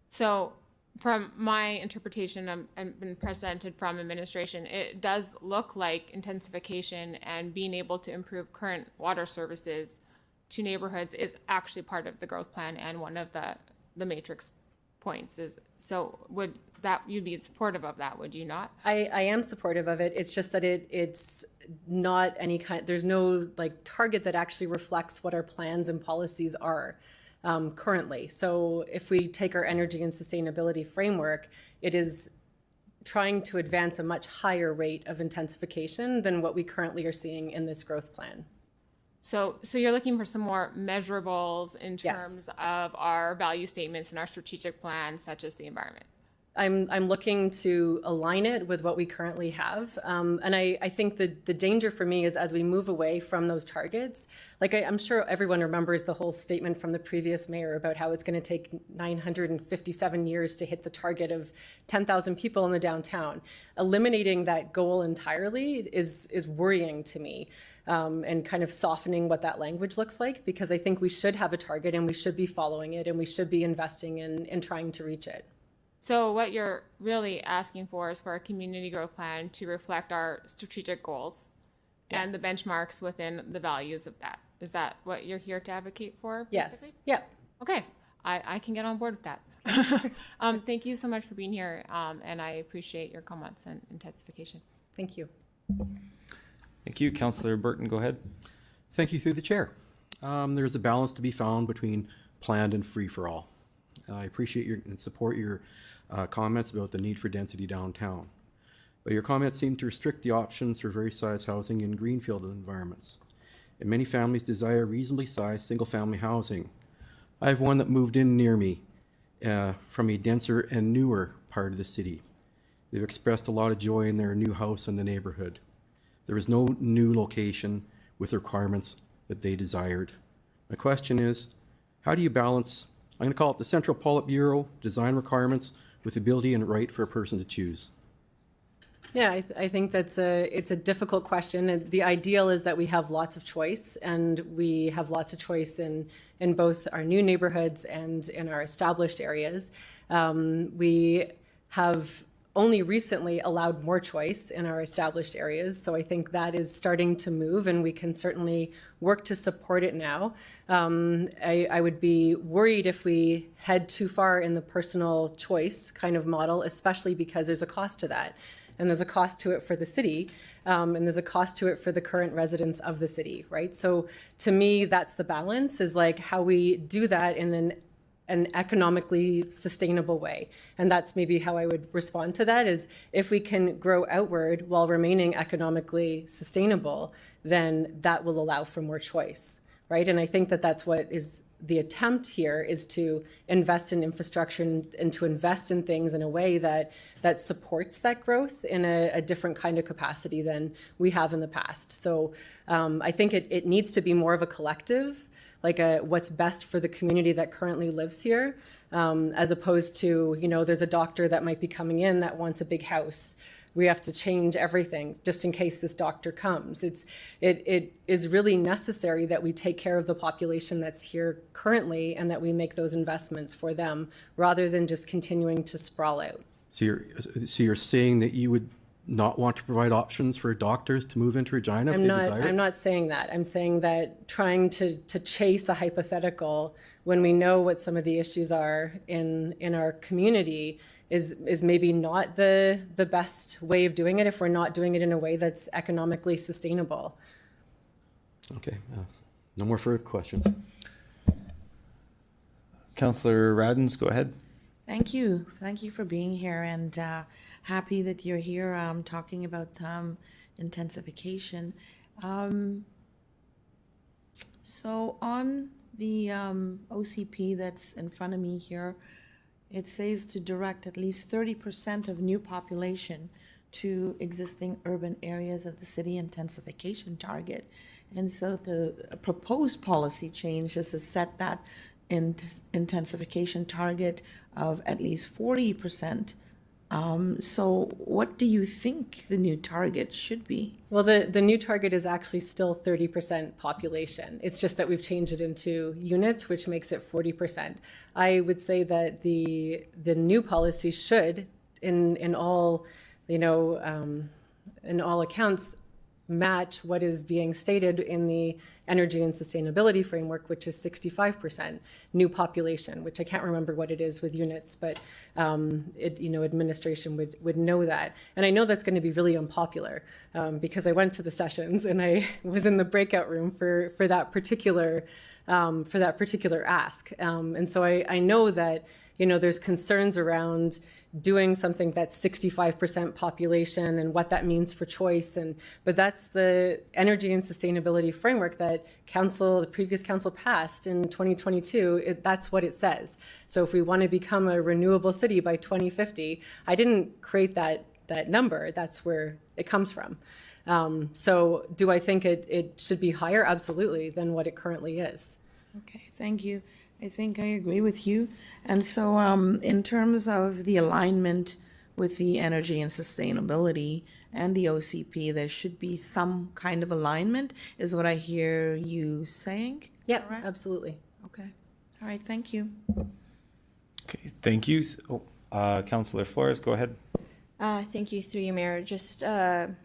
So from my interpretation and been presented from administration, it does look like intensification and being able to improve current water services to neighborhoods is actually part of the growth plan and one of the matrix points. Is so would that you'd be supportive of that, would you not? I am supportive of it. It's just that it's not any kind, there's no like target that actually reflects what our plans and policies are currently. So if we take our energy and sustainability framework, it is trying to advance a much higher rate of intensification than what we currently are seeing in this growth plan. So you're looking for some more measurables in terms of our value statements and our strategic plans, such as the environment. I'm looking to align it with what we currently have. And I think the danger for me is as we move away from those targets, like I'm sure everyone remembers the whole statement from the previous mayor about how it's going to take 957 years to hit the target of 10,000 people in the downtown. Eliminating that goal entirely is worrying to me. And kind of softening what that language looks like, because I think we should have a target and we should be following it and we should be investing in trying to reach it. So what you're really asking for is for a community growth plan to reflect our strategic goals and the benchmarks within the values of that. Is that what you're here to advocate for? Basically? Yes. Yeah. Okay. I can get on board with that. Thank you so much for being here. And I appreciate your comments on intensification. Thank you. Thank you. Councillor Burton, go ahead. Thank you through the chair. There's a balance to be found between planned and free-for-all. I appreciate your and support your comments about the need for density downtown. But your comments seem to restrict the options for various size housing in greenfield environments. And many families desire reasonably sized single-family housing. I have one that moved in near me from a denser and newer part of the city. They've expressed a lot of joy in their new house in the neighborhood. There is no new location with the requirements that they desired. My question is, how do you balance, I'm going to call it the Central Politburo design requirements with the ability and right for a person to choose? Yeah, I think it's a difficult question. And the ideal is that we have lots of choice, and we have lots of choice in both our new neighborhoods and in our established areas. We have only recently allowed more choice in our established areas. So I think that is starting to move, and we can certainly work to support it now. I would be worried if we head too far in the personal choice kind of model, especially because there's a cost to that. And there's a cost to it for the city, and there's a cost to it for the current residents of the city, right? So to me, that's the balance, is like how we do that in an economically sustainable way. And that's maybe how I would respond to that, is if we can grow outward while remaining economically sustainable, then that will allow for more choice, right? And I think that that's what is the attempt here, is to invest in infrastructure and to invest in things in a way that supports that growth in a different kind of capacity than we have in the past. So I think it needs to be more of a collective, like what's best for the community that currently lives here, as opposed to, there's a doctor that might be coming in that wants a big house. We have to change everything just in case this doctor comes. It is really necessary that we take care of the population that's here currently and that we make those investments for them rather than just continuing to sprawl out. So you're saying that you would not want to provide options for doctors to move into Regina if they desire? I'm not saying that. I'm saying that trying to chase a hypothetical when we know what some of the issues are in our community is maybe not the best way of doing it if we're not doing it in a way that's economically sustainable. Okay, no more further questions. Councillor Radens, go ahead. Thank you for being here. And happy that you're here talking about intensification. So on the OCP that's in front of me here, it says to direct at least 30% of new population to existing urban areas of the city intensification target. And so the proposed policy change is to set that intensification target of at least 40%. So what do you think the new target should be? Well, the new target is actually still 30% population. It's just that we've changed it into units, which makes it 40%. I would say that the new policy should, in all, in all accounts, match what is being stated in the energy and sustainability framework, which is 65% new population, which I can't remember what it is with units, but administration would know that. And I know that's going to be really unpopular because I went to the sessions and I was in the breakout room for that particular ask. And so I know that, there's concerns around doing something that's 65% population and what that means for choice. But that's the energy and sustainability framework that the previous council passed in 2022. That's what it says. So if we want to become a renewable city by 2050, I didn't create that number. That's where it comes from. So do I think it should be higher? Absolutely, than what it currently is. Okay, thank you. I think I agree with you. And so in terms of the alignment with the energy and sustainability and the OCP, there should be some kind of alignment, is what I hear you saying? Yeah, absolutely. Okay. All right, thank you. Okay, thank you. Councillor Flores, go ahead. Thank you, through you, Mayor. Just Councillor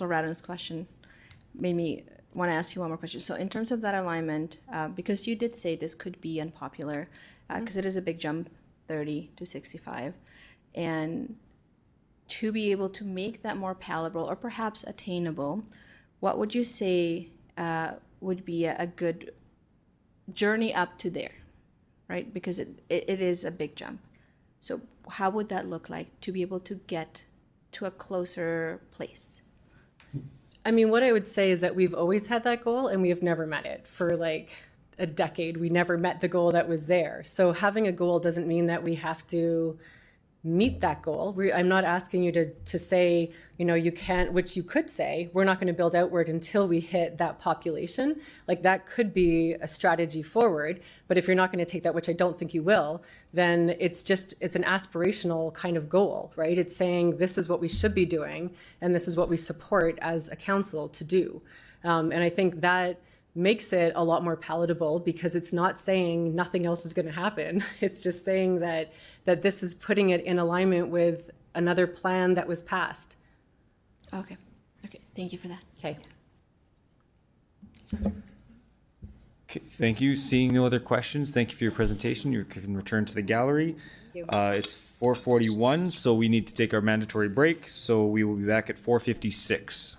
Radon's question made me want to ask you one more question. So in terms of that alignment, because you did say this could be unpopular, because it is a big jump, 30 to 65, and to be able to make that more palatable or perhaps attainable, what would you say would be a good journey up to there, right? Because it is a big jump. So how would that look like to be able to get to a closer place? I mean, what I would say is that we've always had that goal and we have never met it. For like a decade, we never met the goal that was there. So having a goal doesn't mean that we have to meet that goal. I'm not asking you to say, you can't, which you could say, we're not going to build outward until we hit that population. Like that could be a strategy forward. But if you're not going to take that, which I don't think you will, then it's an aspirational kind of goal, right? It's saying this is what we should be doing and this is what we support as a council to do. And I think that makes it a lot more palatable because it's not saying nothing else is going to happen. It's just saying that this is putting it in alignment with another plan that was passed. Okay, thank you for that. Okay. Okay, thank you. Seeing no other questions, thank you for your presentation. You can return to the gallery. It's 4:41, so we need to take our mandatory break. So we will be back at 4:56.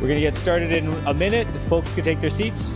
We're going to get started in a minute. If folks could take their seats.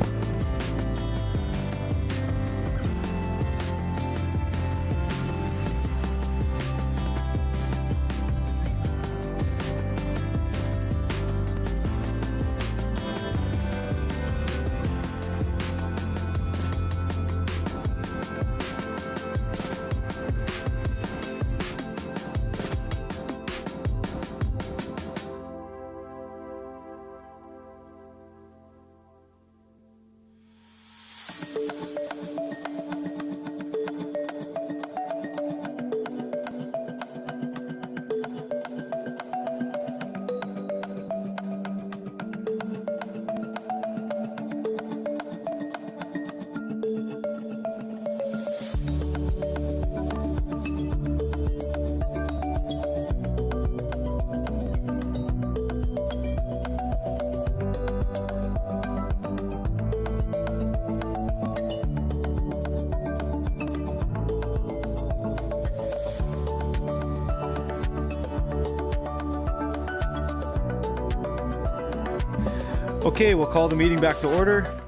Okay, we'll call the meeting back to order.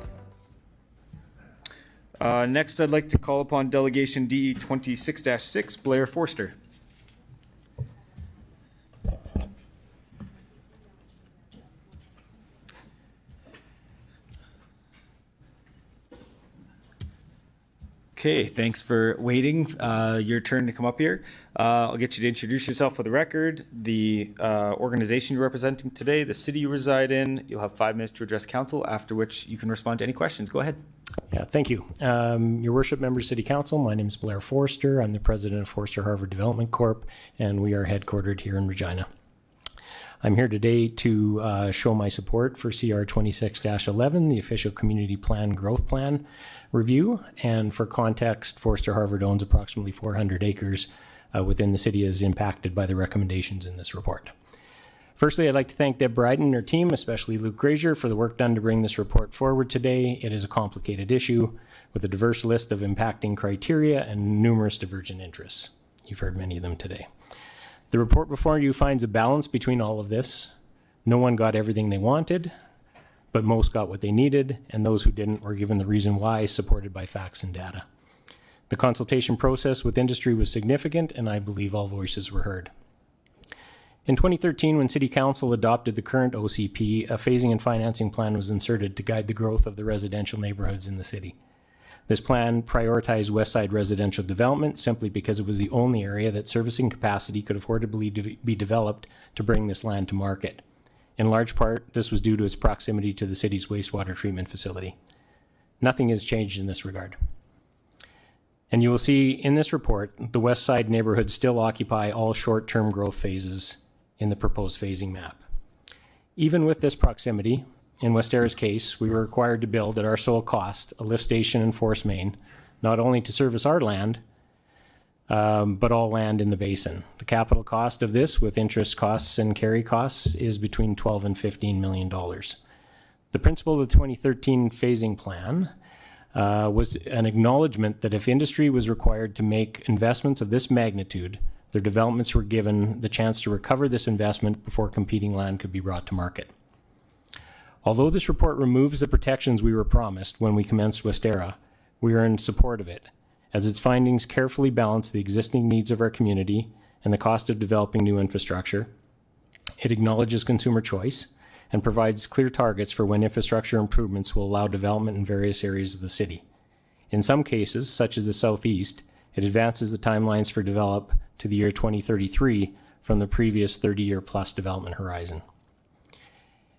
Next, I'd like to call upon Delegation DE 26-6, Blair Forster. Okay, thanks for waiting. Your turn to come up here. I'll get you to introduce yourself for the record, the organization you're representing today, the city you reside in. You'll have 5 minutes to address council, after which you can respond to any questions. Go ahead. Yeah, thank you. Your worship, members of City Council, my name is Blair Forster. I'm the president of Forster Harvard Development Corp., and we are headquartered here in Regina. I'm here today to show my support for CR 26-11, the official community plan growth plan review. And for context, Forster Harvard owns approximately 400 acres within the city as impacted by the recommendations in this report. Firstly, I'd like to thank Deb Bryden and her team, especially Luke Grazier, for the work done to bring this report forward today. It is a complicated issue with a diverse list of impacting criteria and numerous divergent interests. You've heard many of them today. The report before you finds a balance between all of this. No one got everything they wanted, but most got what they needed, and those who didn't were given the reason why, supported by facts and data. The consultation process with industry was significant, and I believe all voices were heard. In 2013, when City Council adopted the current OCP, a phasing and financing plan was inserted to guide the growth of the residential neighborhoods in the city. This plan prioritized Westside residential development simply because it was the only area that servicing capacity could affordably be developed to bring this land to market. In large part, this was due to its proximity to the city's wastewater treatment facility. Nothing has changed in this regard. And you will see in this report, the West Side neighborhoods still occupy all short-term growth phases in the proposed phasing map. Even with this proximity, in Westera's case, we were required to build at our sole cost a lift station and force main, not only to service our land, but all land in the basin. The capital cost of this, with interest costs and carry costs, is between $12 and $15 million. The principle of the 2013 phasing plan was an acknowledgement that if industry was required to make investments of this magnitude, their developments were given the chance to recover this investment before competing land could be brought to market. Although this report removes the protections we were promised when we commenced Westera, we are in support of it, as its findings carefully balance the existing needs of our community and the cost of developing new infrastructure. It acknowledges consumer choice and provides clear targets for when infrastructure improvements will allow development in various areas of the city. In some cases, such as the Southeast, it advances the timelines for develop to the year 2033 from the previous 30-year plus development horizon.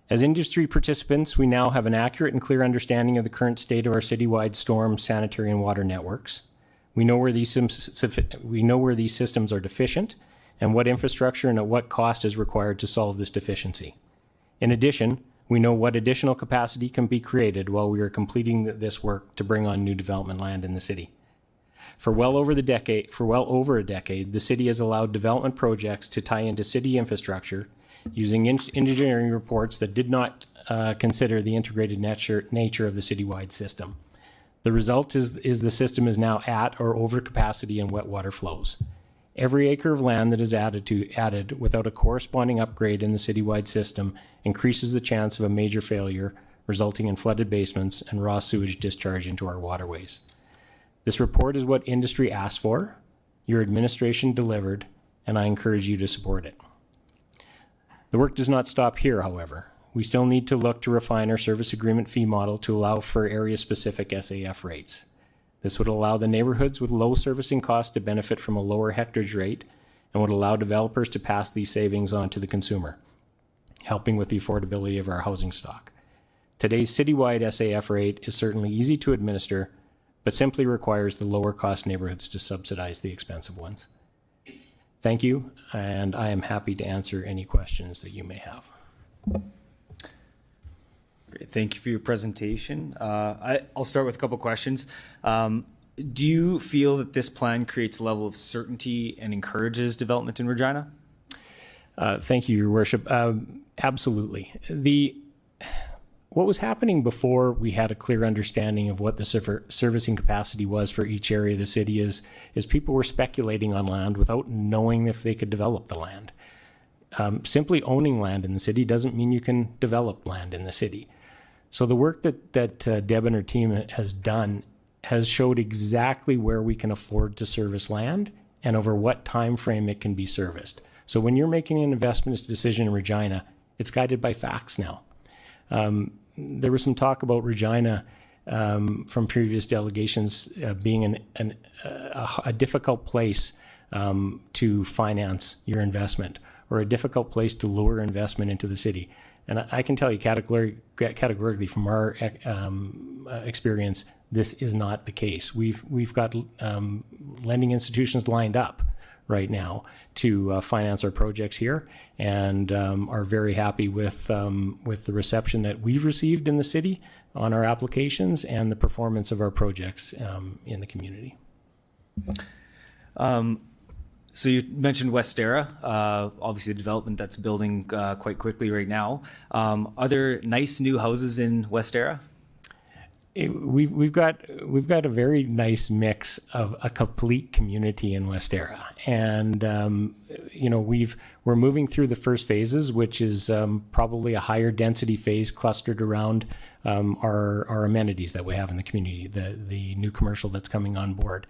As industry participants, we now have an accurate and clear understanding of the current state of our citywide storm, sanitary, and water networks. We know where these systems are deficient and what infrastructure and at what cost is required to solve this deficiency. In addition, we know what additional capacity can be created while we are completing this work to bring on new development land in the city. For well over a decade, the city has allowed development projects to tie into city infrastructure using engineering reports that did not consider the integrated nature of the citywide system. The result is the system is now at or over capacity in wet water flows. Every acre of land that is added without a corresponding upgrade in the citywide system increases the chance of a major failure, resulting in flooded basements and raw sewage discharge into our waterways. This report is what industry asked for, your administration delivered, and I encourage you to support it. The work does not stop here, however. We still need to look to refine our service agreement fee model to allow for area-specific SAF rates. This would allow the neighborhoods with low servicing costs to benefit from a lower hectarage rate and would allow developers to pass these savings on to the consumer, helping with the affordability of our housing stock. Today's citywide SAF rate is certainly easy to administer, but simply requires the lower cost neighborhoods to subsidize the expensive ones. Thank you, and I am happy to answer any questions that you may have. Great. Thank you for your presentation. I'll start with a couple questions. Do you feel that this plan creates a level of certainty and encourages development in Regina? Thank you, Your Worship. Absolutely. What was happening before we had a clear understanding of what the servicing capacity was for each area of the city is people were speculating on land without knowing if they could develop the land. Simply owning land in the city doesn't mean you can develop land in the city. So the work that Deb and her team has done has showed exactly where we can afford to service land and over what time frame it can be serviced. So when you're making an investment decision in Regina, it's guided by facts now. There was some talk about Regina from previous delegations being a difficult place to finance your investment or a difficult place to lure investment into the city. And I can tell you categorically from our experience, this is not the case. We've got lending institutions lined up right now to finance our projects here, and are very happy with the reception that we've received in the city on our applications and the performance of our projects in the community. So you mentioned Westera, obviously a development that's building quite quickly right now. Are there nice new houses in Westera? We've got a very nice mix of a complete community in Westera, and we're moving through the first phases, which is probably a higher density phase clustered around our amenities that we have in the community, the new commercial that's coming on board.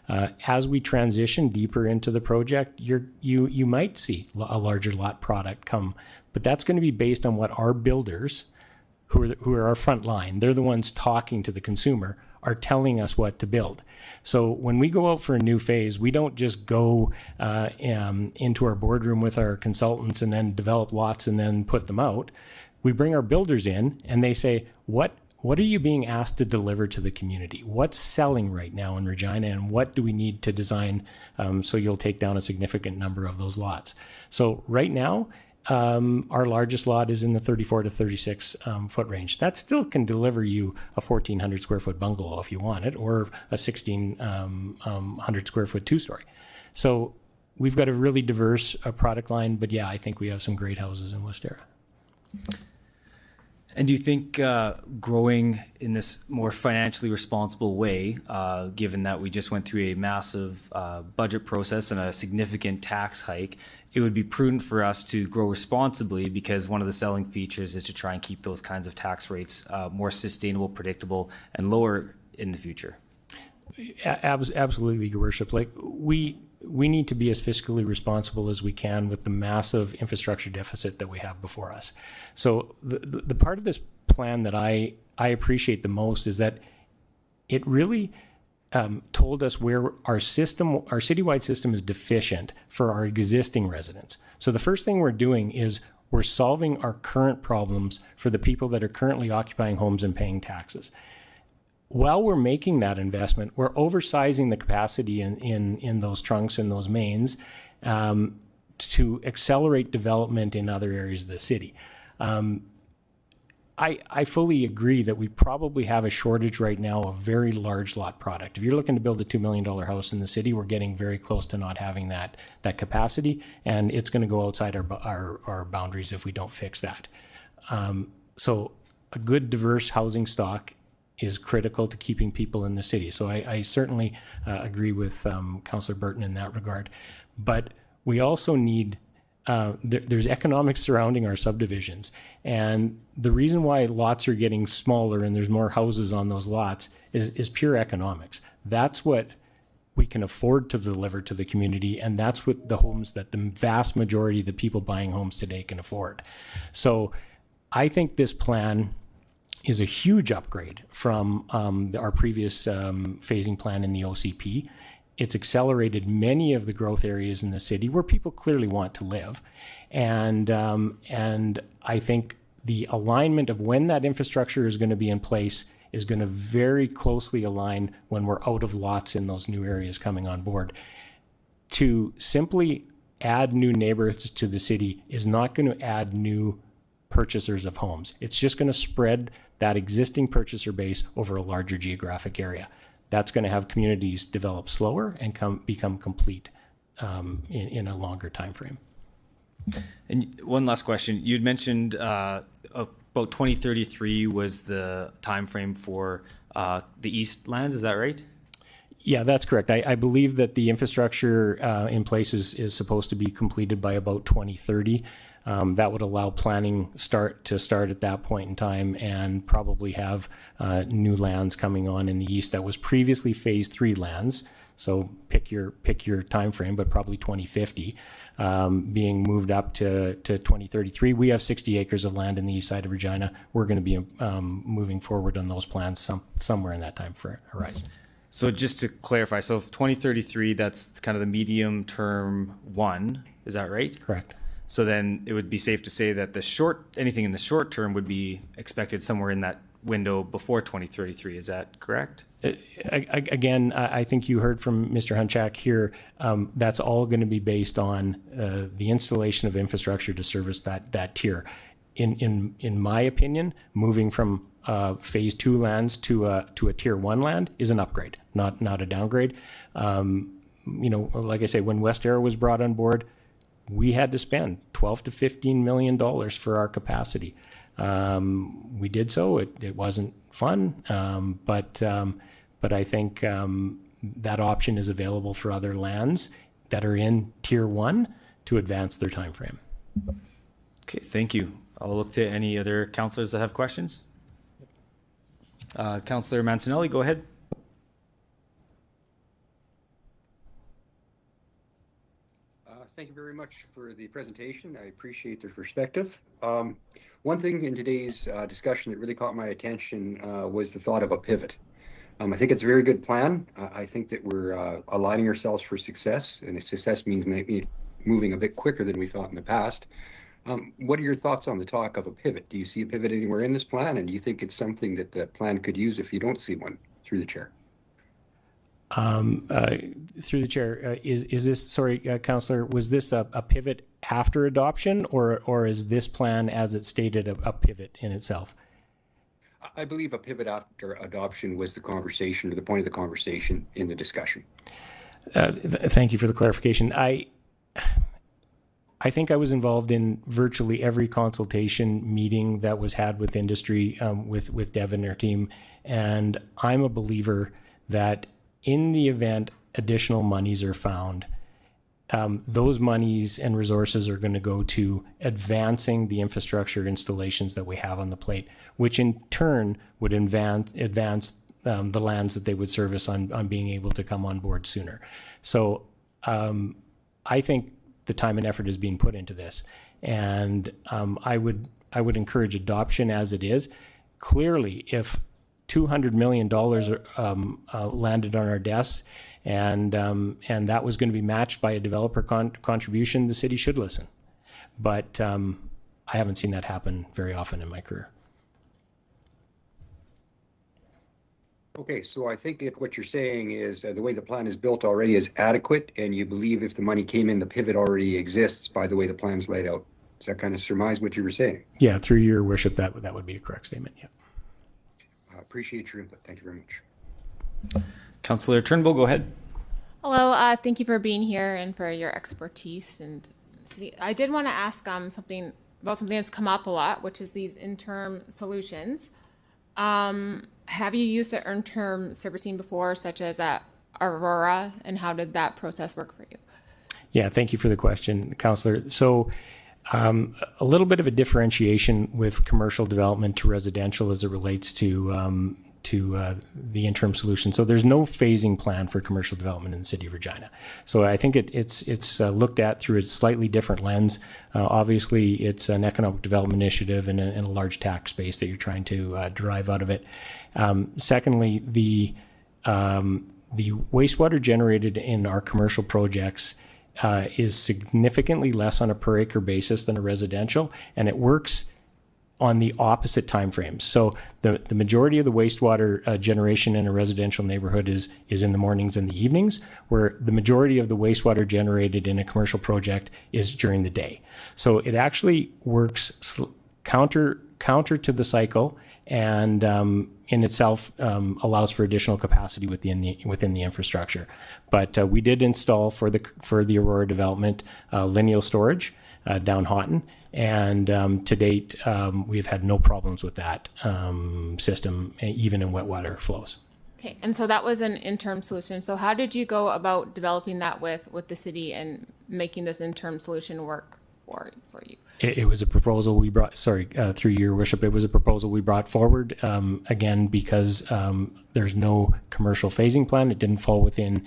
As we transition deeper into the project, you might see a larger lot product come, but that's going to be based on what our builders, who are our front line, they're the ones talking to the consumer, are telling us what to build. So when we go out for a new phase, we don't just go into our boardroom with our consultants and then develop lots and then put them out. We bring our builders in and they say, what are you being asked to deliver to the community? What's selling right now in Regina, and what do we need to design so you'll take down a significant number of those lots? So right now, our largest lot is in the 34 to 36 foot range. That still can deliver you a 1,400 square foot bungalow if you want it, or a 1,600 square foot two-story. So we've got a really diverse product line, but yeah, I think we have some great houses in Westera. And do you think growing in this more financially responsible way, given that we just went through a massive budget process and a significant tax hike, it would be prudent for us to grow responsibly, because one of the selling features is to try and keep those kinds of tax rates more sustainable, predictable, and lower in the future? Absolutely, Your Worship. Like we need to be as fiscally responsible as we can with the massive infrastructure deficit that we have before us. So the part of this plan that I appreciate the most is that it really told us where our citywide system is deficient for our existing residents. So the first thing we're doing is we're solving our current problems for the people that are currently occupying homes and paying taxes. While we're making that investment, we're oversizing the capacity in those trunks and those mains to accelerate development in other areas of the city. I fully agree that we probably have a shortage right now of very large lot product. If you're looking to build a $2 million house in the city, we're getting very close to not having that capacity, and it's going to go outside our boundaries if we don't fix that. So a good, diverse housing stock is critical to keeping people in the city. So I certainly agree with Councillor Burton in that regard. But we also need, there's economics surrounding our subdivisions. And the reason why lots are getting smaller and there's more houses on those lots is pure economics. That's what we can afford to deliver to the community, and that's what the homes that the vast majority of the people buying homes today can afford. So I think this plan is a huge upgrade from our previous phasing plan in the OCP. It's accelerated many of the growth areas in the city where people clearly want to live. And I think the alignment of when that infrastructure is going to be in place is going to very closely align when we're out of lots in those new areas coming on board. To simply add new neighborhoods to the city is not going to add new purchasers of homes. It's just going to spread that existing purchaser base over a larger geographic area. That's going to have communities develop slower and become complete in a longer time frame. And one last question. You'd mentioned about 2033 was the time frame for the east lands. Is that right? Yeah, that's correct. I believe that the infrastructure in place is supposed to be completed by about 2030. That would allow planning to start at that point in time, and probably have new lands coming on in the east that was previously phase 3 lands. So pick your time frame, but probably 2050, being moved up to 2033. We have 60 acres of land in the east side of Regina. We're going to be moving forward on those plans somewhere in that time horizon. So just to clarify, so if 2033, that's kind of the medium term one, is that right? Correct. So then it would be safe to say that anything in the short term would be expected somewhere in that window before 2033. Is that correct? Again, I think you heard from Mr. Hunchak here. That's all going to be based on the installation of infrastructure to service that tier. In my opinion, moving from phase 2 lands to a tier 1 land is an upgrade, not a downgrade. Like I say, when West Arrow was brought on board, we had to spend $12 to $15 million for our capacity. We did so. It wasn't fun, but I think that option is available for other lands that are in tier 1 to advance their time frame. Okay, thank you. I'll look to any other councillors that have questions. Councillor Mancinelli, go ahead. Thank you very much for the presentation. I appreciate the perspective. One thing in today's discussion that really caught my attention was the thought of a pivot. I think it's a very good plan. I think that we're aligning ourselves for success, and success means maybe moving a bit quicker than we thought in the past. What are your thoughts on the talk of a pivot? Do you see a pivot anywhere in this plan, and do you think it's something that the plan could use if you don't see one, through the chair? Through the chair, is this, sorry, Councillor, was this a pivot after adoption, or is this plan, as it stated, a pivot in itself? I believe a pivot after adoption was the conversation, or the point of the conversation in the discussion. Thank you for the clarification. I think I was involved in virtually every consultation meeting that was had with industry, with Dev and their team, and I'm a believer that in the event additional monies are found, those monies and resources are going to go to advancing the infrastructure installations that we have on the plate, which in turn would advance the lands that they would service on being able to come on board sooner. So I think the time and effort is being put into this, and I would encourage adoption as it is. Clearly, if $200 million landed on our desks, and that was going to be matched by a developer contribution, the city should listen. But I haven't seen that happen very often in my career. Okay, so I think what you're saying is the way the plan is built already is adequate, and you believe if the money came in, the pivot already exists by the way the plan's laid out. Does that kind of surmise what you were saying? Yeah, through your worship, that would be a correct statement, yeah. I appreciate your input. Thank you very much. Councillor Turnbull, go ahead. Hello, thank you for being here and for your expertise. And I did want to ask something that's come up a lot, which is these interim solutions. Have you used an interim servicing before, such as at Aurora, and how did that process work for you? Yeah, thank you for the question, Councillor. So a little bit of a differentiation with commercial development to residential as it relates to the interim solution. So there's no phasing plan for commercial development in the city of Regina. So I think it's looked at through a slightly different lens. Obviously, it's an economic development initiative and a large tax base that you're trying to derive out of it. Secondly, the wastewater generated in our commercial projects is significantly less on a per acre basis than a residential, and it works on the opposite time frames. So the majority of the wastewater generation in a residential neighborhood is in the mornings and the evenings, where the majority of the wastewater generated in a commercial project is during the day. So it actually works counter to the cycle, and in itself allows for additional capacity within the infrastructure. But we did install for the Aurora development lineal storage down Houghton, and to date we've had no problems with that system, even in wet water flows. Okay, and so that was an interim solution. So how did you go about developing that with the city and making this interim solution work for you? It was a proposal we brought, through your worship, it was a proposal we brought forward, again, because there's no commercial phasing plan. It didn't fall within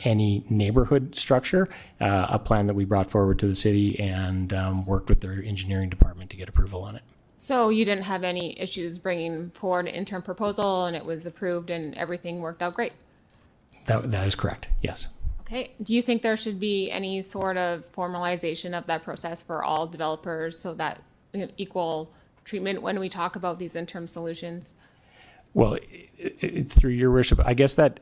any neighborhood structure, a plan that we brought forward to the city and worked with their engineering department to get approval on it. So you didn't have any issues bringing forward an interim proposal, and it was approved and everything worked out great? That is correct, yes. Okay. Do you think there should be any sort of formalization of that process for all developers so that equal treatment when we talk about these interim solutions? Well, through your worship, I guess that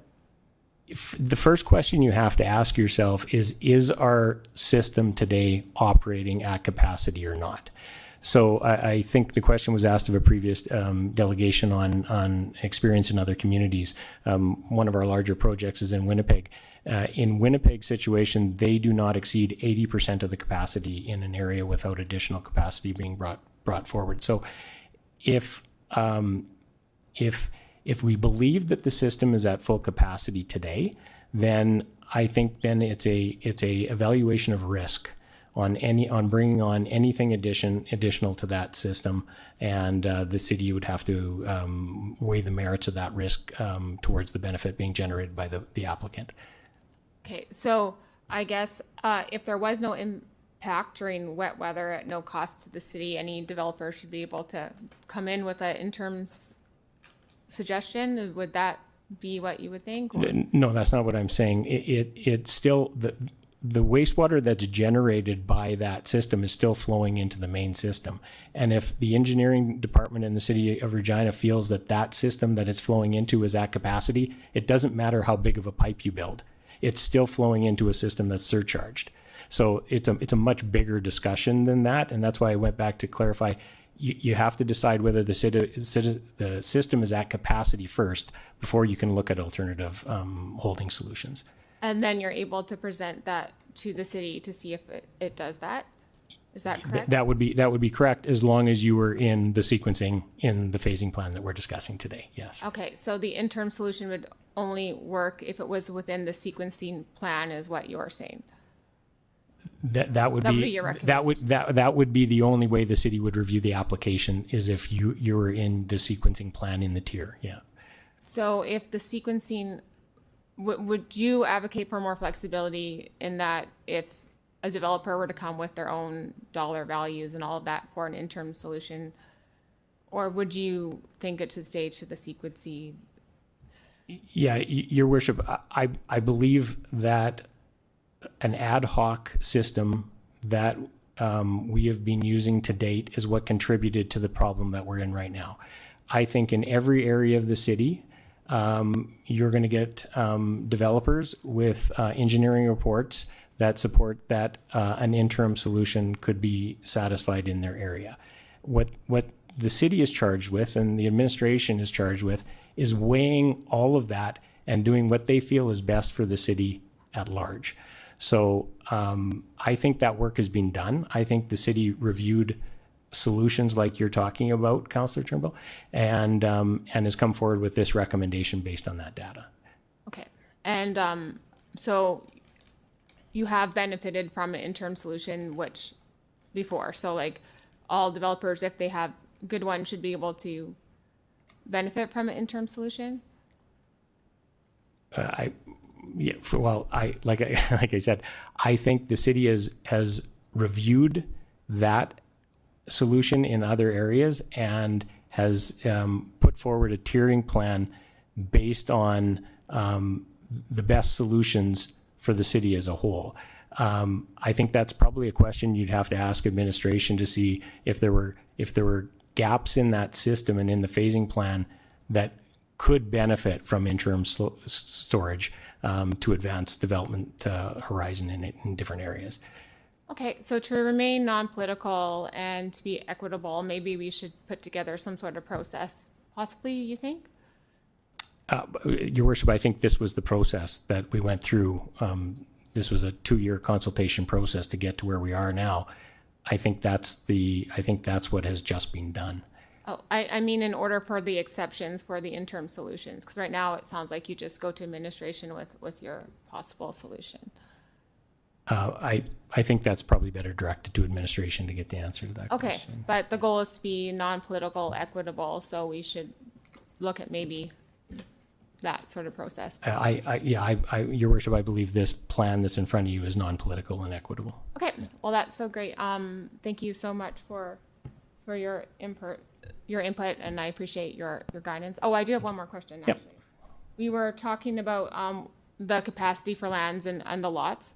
the first question you have to ask yourself is our system today operating at capacity or not? So I think the question was asked of a previous delegation on experience in other communities. One of our larger projects is in Winnipeg. In Winnipeg situation, they do not exceed 80% of the capacity in an area without additional capacity being brought forward. So if we believe that the system is at full capacity today, then I think then it's a evaluation of risk on bringing on anything additional to that system, and the city would have to weigh the merits of that risk towards the benefit being generated by the applicant. Okay, so I guess if there was no impact during wet weather at no cost to the city, any developer should be able to come in with an interim suggestion. Would that be what you would think? Or? No, that's not what I'm saying. It's still the wastewater that's generated by that system is still flowing into the main system. And if the engineering department in the city of Regina feels that system that it's flowing into is at capacity, it doesn't matter how big of a pipe you build. It's still flowing into a system that's surcharged. So it's a much bigger discussion than that. And that's why I went back to clarify, you have to decide whether the system is at capacity first before you can look at alternative holding solutions. And then you're able to present that to the city to see if it does that. Is that correct? That would be correct, as long as you were in the sequencing in the phasing plan that we're discussing today. Yes. Okay, so the interim solution would only work if it was within the sequencing plan, is what you're saying. That would be your recommendation. that would be the only way the city would review the application, is if you were in the sequencing plan in the tier. Yeah. So if the sequencing, would you advocate for more flexibility in that if a developer were to come with their own dollar values and all of that for an interim solution, or would you think it should stay to the sequencing? Yeah, your worship, I believe that an ad hoc system that we have been using to date is what contributed to the problem that we're in right now. I think in every area of the city, you're going to get developers with engineering reports that support that an interim solution could be satisfied in their area. What the city is charged with, and the administration is charged with, is weighing all of that and doing what they feel is best for the city at large. So I think that work has been done. I think the city reviewed solutions like you're talking about, Councillor Turnbull, and has come forward with this recommendation based on that data. Okay, and so you have benefited from an interim solution, which before. So like all developers, if they have good ones, should be able to benefit from an interim solution. Like I said, I think the city has reviewed that solution in other areas and has put forward a tiering plan based on the best solutions for the city as a whole. I think that's probably a question you'd have to ask administration to see if there were gaps in that system and in the phasing plan that could benefit from interim storage to advance development horizon in different areas. Okay, so to remain non-political and to be equitable, maybe we should put together some sort of process, possibly, you think? Your Worship, I think this was the process that we went through. This was a 2-year consultation process to get to where we are now. I think that's what has just been done. Oh, I mean, in order for the exceptions for the interim solutions, because right now it sounds like you just go to administration with your possible solution. I think that's probably better directed to administration to get the answer to that question. Okay, but the goal is to be non-political, equitable, so we should look at maybe that sort of process. Your Worship, I believe this plan that's in front of you is non-political and equitable. Okay, well, that's so great. Thank you so much for your input, and I appreciate your guidance. Oh, I do have one more question, actually. Yep. We were talking about the capacity for lands and the lots.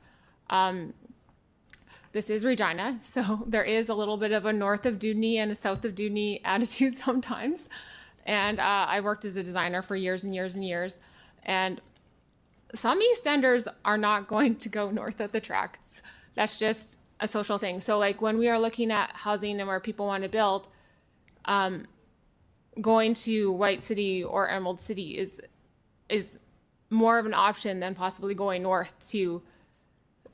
This is Regina, so there is a little bit of a north of Dudney and a south of Dudney attitude sometimes. And I worked as a designer for years and years and years. And some Eastenders are not going to go north of the tracks. That's just a social thing. So like when we are looking at housing and where people want to build, going to White City or Emerald City is more of an option than possibly going north to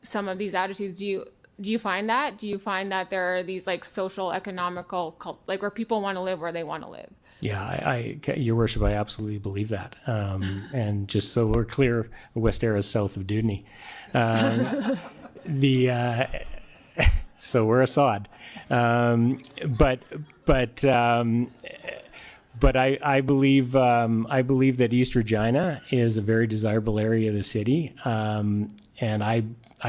some of these attitudes. Do you find that? Do you find that there are these like social, economical, like where people want to live where they want to live? Yeah, Your Worship, I absolutely believe that. And just so we're clear, West Era is south of Dudney. So we're a sod. But I believe that East Regina is a very desirable area of the city. And I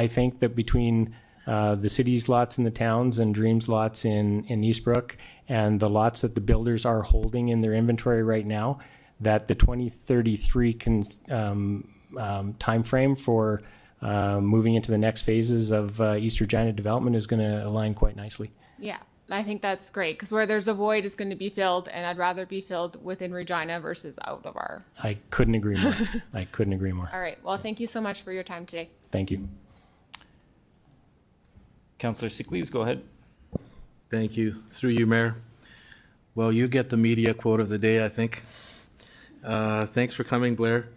think that between the city's lots in the towns and Dreams lots in Eastbrook and the lots that the builders are holding in their inventory right now, that the 2033 timeframe for moving into the next phases of East Regina development is going to align quite nicely. Yeah, I think that's great because where there's a void is going to be filled, and I'd rather be filled within Regina versus out of our. I couldn't agree more. I couldn't agree more. All right. Well, thank you so much for your time today. Thank you. Councillor Sickley, go ahead. Thank you. Through you, Mayor. Well, you get the media quote of the day, I think. Thanks for coming, Blair.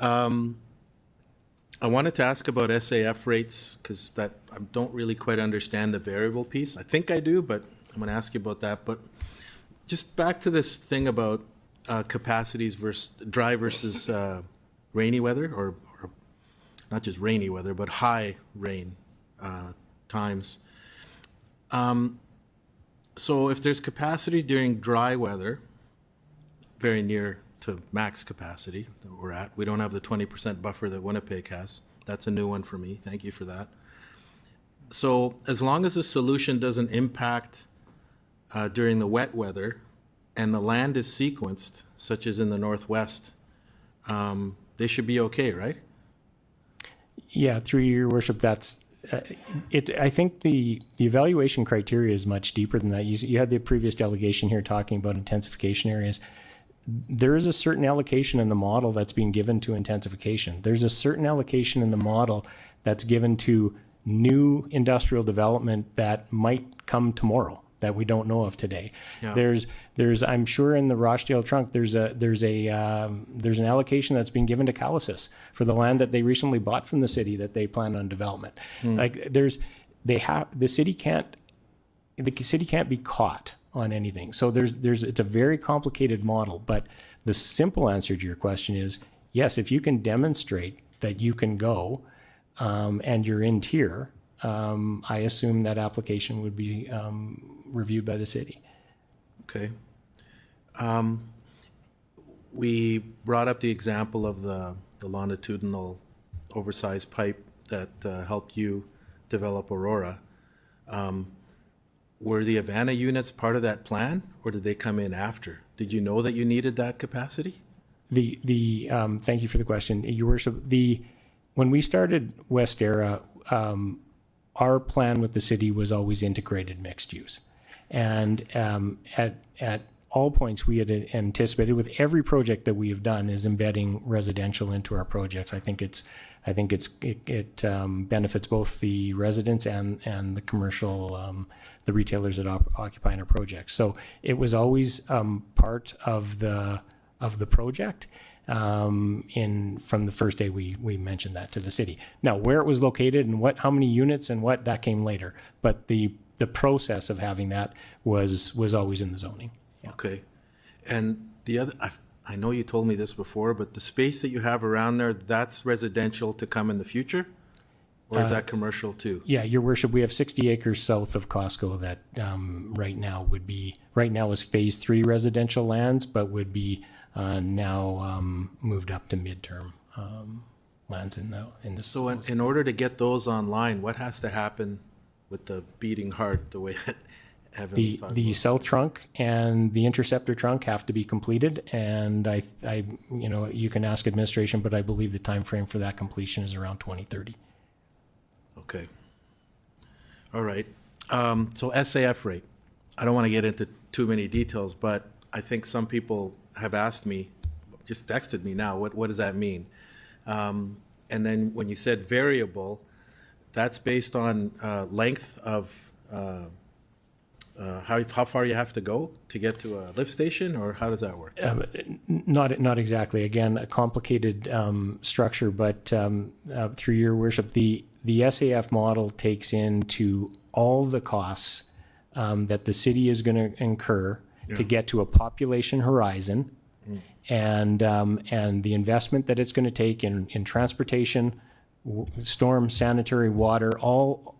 I wanted to ask about SAF rates because I don't really quite understand the variable piece. I think I do, but I'm going to ask you about that. But just back to this thing about capacities versus dry versus rainy weather, or not just rainy weather, but high rain times. So if there's capacity during dry weather, very near to max capacity that we're at, we don't have the 20% buffer that Winnipeg has. That's a new one for me. Thank you for that. So as long as the solution doesn't impact during the wet weather and the land is sequenced, such as in the Northwest, they should be okay, right? Yeah, through your worship, that's I think the evaluation criteria is much deeper than that. You had the previous delegation here talking about intensification areas. There is a certain allocation in the model that's being given to intensification. There's a certain allocation in the model that's given to new industrial development that might come tomorrow that we don't know of today. Yeah. There's I'm sure in the Rochdale trunk there's an allocation that's being given to Callisis for the land that they recently bought from the city that they plan on development. Like the city can't be caught on anything. So it's a very complicated model, but the simple answer to your question is yes, if you can demonstrate that you can go and you're in tier, I assume that application would be reviewed by the city. Okay. We brought up the example of the longitudinal oversized pipe that helped you develop Aurora. Were the Havana units part of that plan, or did they come in after? Did you know that you needed that capacity? Thank you for the question, Your Worship. When we started Westera, our plan with the city was always integrated mixed use, and at all points we had anticipated with every project that we have done is embedding residential into our projects. I think it benefits both the residents and the commercial, the retailers that occupy in our projects. So it was always part of the project from the first day we mentioned that to the city. Now, where it was located and how many units and what, that came later. But the process of having that was always in the zoning. Yeah. Okay. And the other, I know you told me this before, but the space that you have around there, that's residential to come in the future? Or is that commercial too? Yeah, Your Worship, we have 60 acres south of Costco that right now is phase 3 residential lands, but would be now moved up to midterm lands in the. So in order to get those online, what has to happen with the beating heart, the way that Evan was talking the about? south trunk and the interceptor trunk have to be completed, and I you can ask administration, but I believe the time frame for that completion is around 2030. Okay. All right. So SAF rate. I don't want to get into too many details, but I think some people have asked me, just texted me now, what does that mean? And then when you said variable, that's based on length of how far you have to go to get to a lift station, or how does that work? Not exactly. Again, a complicated structure, but through Your Worship, the SAF model takes into all the costs that the city is going to incur to get to a population horizon, and the investment that it's going to take in transportation, storm, sanitary, water,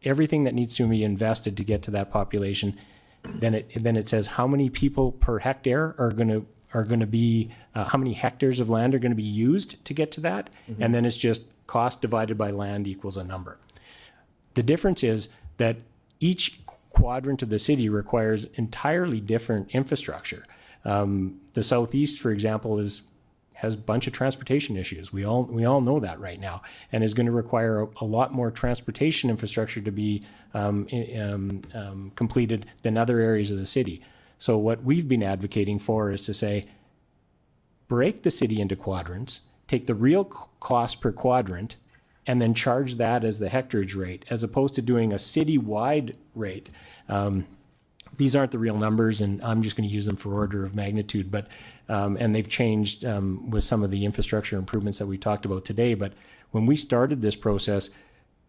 everything that needs to be invested to get to that population. Then it says how many people per hectare are going to be how many hectares of land are going to be used to get to that, and then it's just cost divided by land equals a number. The difference is that each quadrant of the city requires entirely different infrastructure. The southeast, for example, has a bunch of transportation issues. We all know that right now, and is going to require a lot more transportation infrastructure to be completed than other areas of the city. So what we've been advocating for is to say, break the city into quadrants, take the real cost per quadrant, and then charge that as the hectarage rate, as opposed to doing a city-wide rate. These aren't the real numbers, and I'm just going to use them for order of magnitude, but and they've changed with some of the infrastructure improvements that we talked about today. But when we started this process,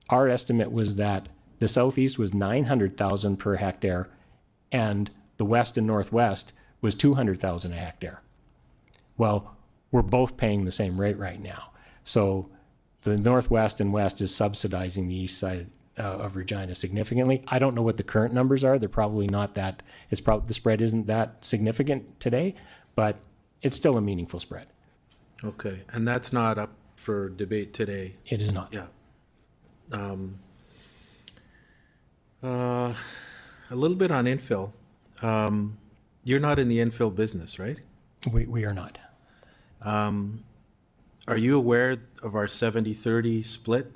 our estimate was that the southeast was 900,000 per hectare, and the west and northwest was 200,000 a hectare. Well, we're both paying the same rate right now. So the northwest and west is subsidizing the east side of Regina significantly. I don't know what the current numbers are. They're probably not that. The spread isn't that significant today, but it's still a meaningful spread. Okay, and that's not up for debate today. It is not. Yeah. A little bit on infill. You're not in the infill business, right? We are not. Are you aware of our 70-30 split,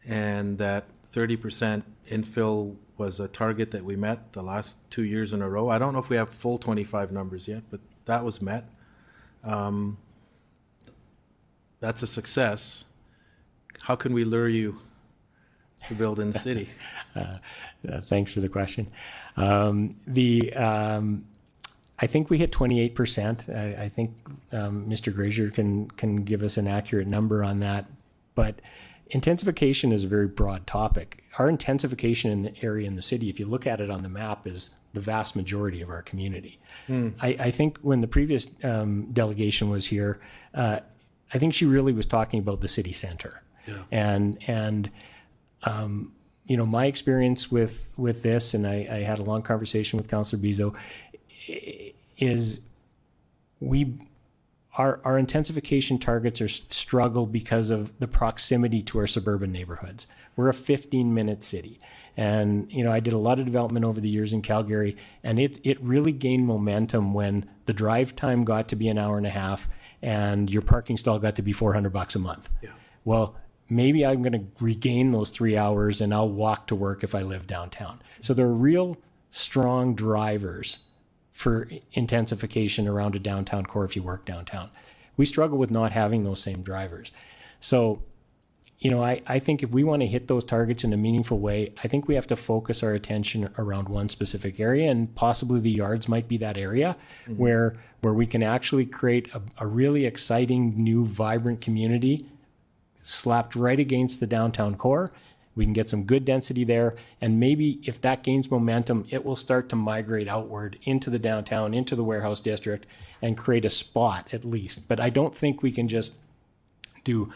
and that 30% infill was a target that we met the last 2 years in a row? I don't know if we have full 25 numbers yet, but that was met. That's a success. How can we lure you to build in the city? Thanks for the question. I think we hit 28%. I think Mr. Grazier can give us an accurate number on that. But intensification is a very broad topic. Our intensification in the area in the city, if you look at it on the map, is the vast majority of our community. I think when the previous delegation was here, I think she really was talking about the city center. And you know, my experience with this, and I had a long conversation with Councillor Bizo, is our intensification targets are struggle because of the proximity to our suburban neighborhoods. We're a 15-minute city. And, you know, I did a lot of development over the years in Calgary, and it really gained momentum when the drive time got to be an hour and a half and your parking stall got to be $400 a month. Yeah. Well, maybe I'm going to regain those 3 hours and I'll walk to work if I live downtown. So there are real strong drivers for intensification around a downtown core if you work downtown. We struggle with not having those same drivers. So, you know, I think if we want to hit those targets in a meaningful way, I think we have to focus our attention around one specific area, and possibly the yards might be that area where we can actually create a really exciting, new, vibrant community slapped right against the downtown core. We can get some good density there, and maybe if that gains momentum, it will start to migrate outward into the downtown, into the warehouse district, and create a spot at least. But I don't think we can just do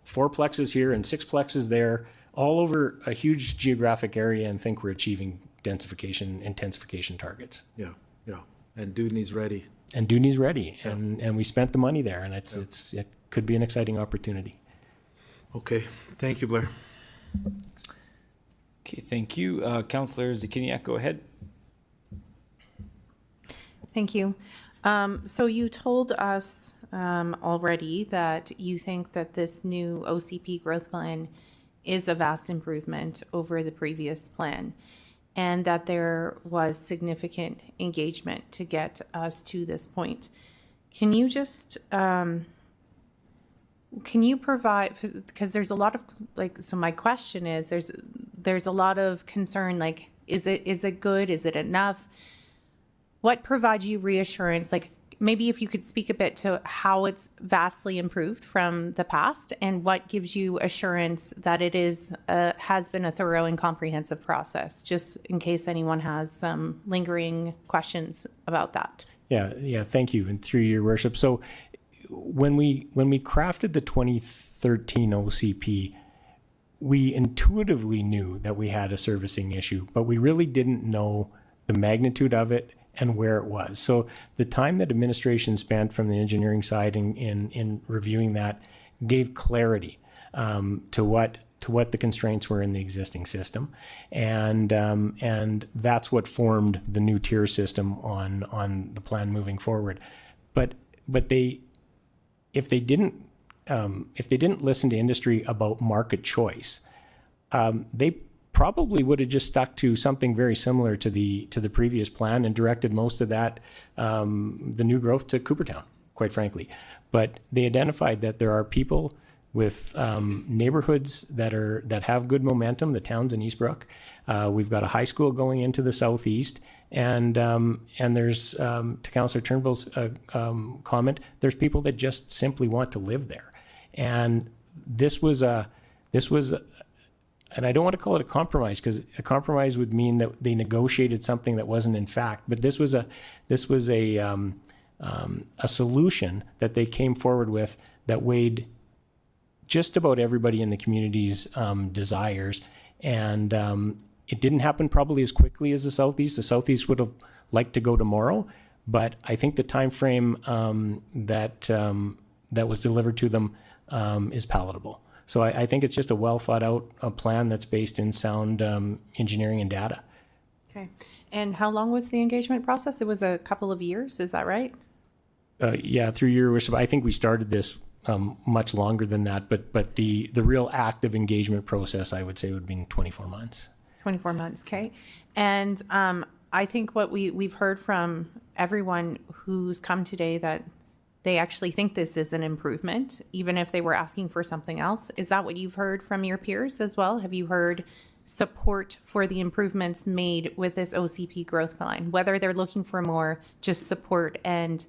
4 plexes here and 6 plexes there, all over a huge geographic area, and think we're achieving densification, intensification targets. Yeah, yeah. And Dudney's ready. And Dudney's ready, and we spent the money there, and it could be an exciting opportunity. Okay, thank you, Blair. Okay, thank you. Councillor Zakiniak, go ahead. Thank you. So you told us already that you think that this new OCP growth plan is a vast improvement over the previous plan, and that there was significant engagement to get us to this point. Can you just can you provide, because there's a lot of, like, so my question is, there's a lot of concern, like, is it good? Is it enough? What provides you reassurance? Like, maybe if you could speak a bit to how it's vastly improved from the past, and what gives you assurance that it is has been a thorough and comprehensive process, just in case anyone has some lingering questions about that. Yeah, thank you, and through your worship. So when we crafted the 2013 OCP, we intuitively knew that we had a servicing issue, but we really didn't know the magnitude of it and where it was. So the time that administration spent from the engineering side in reviewing that gave clarity to what the constraints were in the existing system, and that's what formed the new tier system on the plan moving forward. But if they didn't listen to industry about market choice, they probably would have just stuck to something very similar to the previous plan and directed most of that the new growth to Coopertown, quite frankly. But they identified that there are people with neighborhoods that have good momentum, the towns in Eastbrook. We've got a high school going into the southeast. And there's, to Councillor Turnbull's comment, there's people that just simply want to live there. And this was, and I don't want to call it a compromise, because a compromise would mean that they negotiated something that wasn't in fact. But this was a solution that they came forward with that weighed just about everybody in the community's desires, and it didn't happen probably as quickly as the Southeast. The Southeast would have liked to go tomorrow, but I think the time frame that was delivered to them is palatable. So I think it's just a well thought out plan that's based in sound engineering and data. Okay. And how long was the engagement process? It was a couple of years, is that right? Yeah, through your worship. I think we started this much longer than that, but the real active engagement process, I would say, would be 24 months. 24 months, okay. And I think what we've heard from everyone who's come today, that they actually think this is an improvement, even if they were asking for something else. Is that what you've heard from your peers as well? Have you heard support for the improvements made with this OCP growth plan, whether they're looking for more, just support and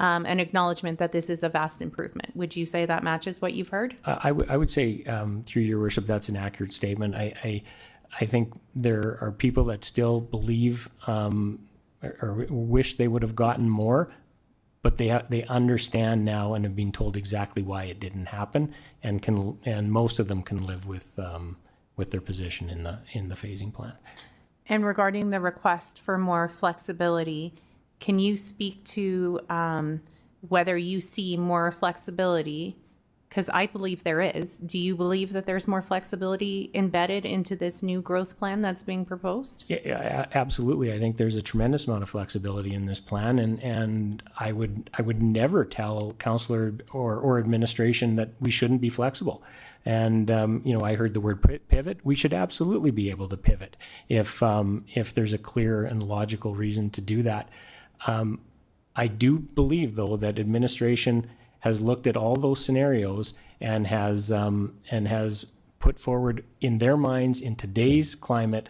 an acknowledgement that this is a vast improvement? Would you say that matches what you've heard? I would say, through your worship, that's an accurate statement. I think there are people that still believe or wish they would have gotten more, but they understand now and have been told exactly why it didn't happen, and most of them can live with their position in the phasing plan. And regarding the request for more flexibility, can you speak to whether you see more flexibility? Because I believe there is. Do you believe that there's more flexibility embedded into this new growth plan that's being proposed? Yeah, absolutely. I think there's a tremendous amount of flexibility in this plan, and I would never tell councillor or administration that we shouldn't be flexible. And I heard the word pivot. We should absolutely be able to pivot if there's a clear and logical reason to do that. I do believe, though, that administration has looked at all those scenarios and has put forward in their minds, in today's climate,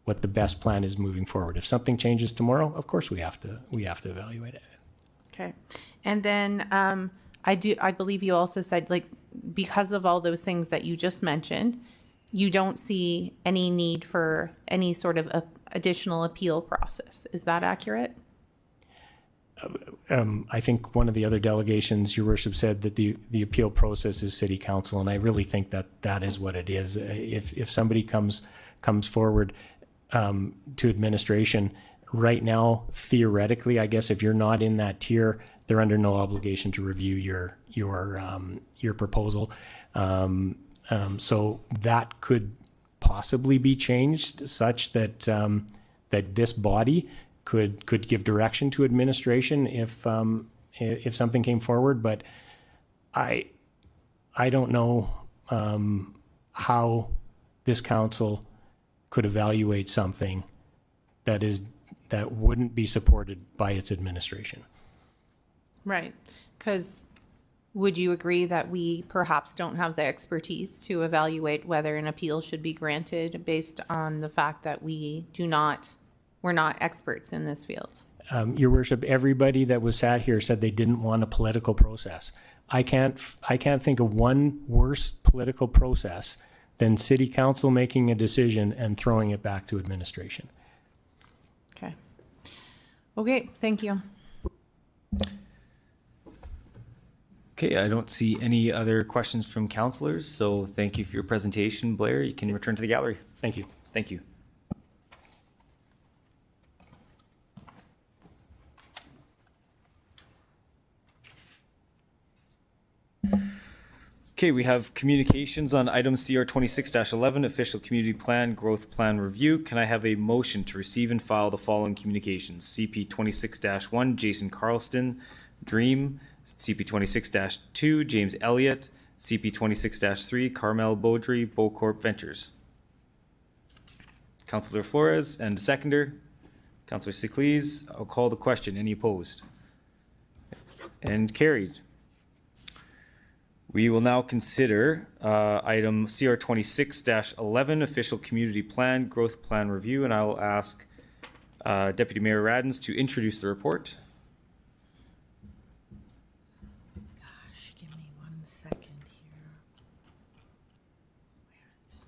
what the best plan is moving forward. If something changes tomorrow, of course we have to evaluate it. Okay. And then I believe you also said, like, because of all those things that you just mentioned, you don't see any need for any sort of additional appeal process. Is that accurate? I think one of the other delegations, Your Worship, said that the appeal process is City Council, and I really think that is what it is. If somebody comes forward to administration right now, theoretically, I guess if you're not in that tier, they're under no obligation to review your proposal. So that could possibly be changed such that that this body could give direction to administration if something came forward, but I don't know how this council could evaluate something that wouldn't be supported by its administration. Right. Because would you agree that we perhaps don't have the expertise to evaluate whether an appeal should be granted based on the fact that we're not experts in this field? Your Worship, everybody that was sat here said they didn't want a political process. I can't think of one worse political process than City Council making a decision and throwing it back to administration. Okay, thank you. Okay, I don't see any other questions from councillors, so thank you for your presentation, Blair. You can return to the gallery. Thank you. Thank you. Okay, we have communications on item CR 26-11, official community plan, growth plan review. Can I have a motion to receive and file the following communications? CP 26-1, Jason Carlston, Dream. CP 26-2, James Elliott. CP 26-3, Carmel Beaudry, Beaucorp Ventures. Councillor Flores and seconder. Councillor Siclese, I'll call the question. Any opposed? And carried. We will now consider item CR 26-11, official community plan, growth plan review, and I will ask Deputy Mayor Radens to introduce the report. Gosh, give me 1 second here. Where is...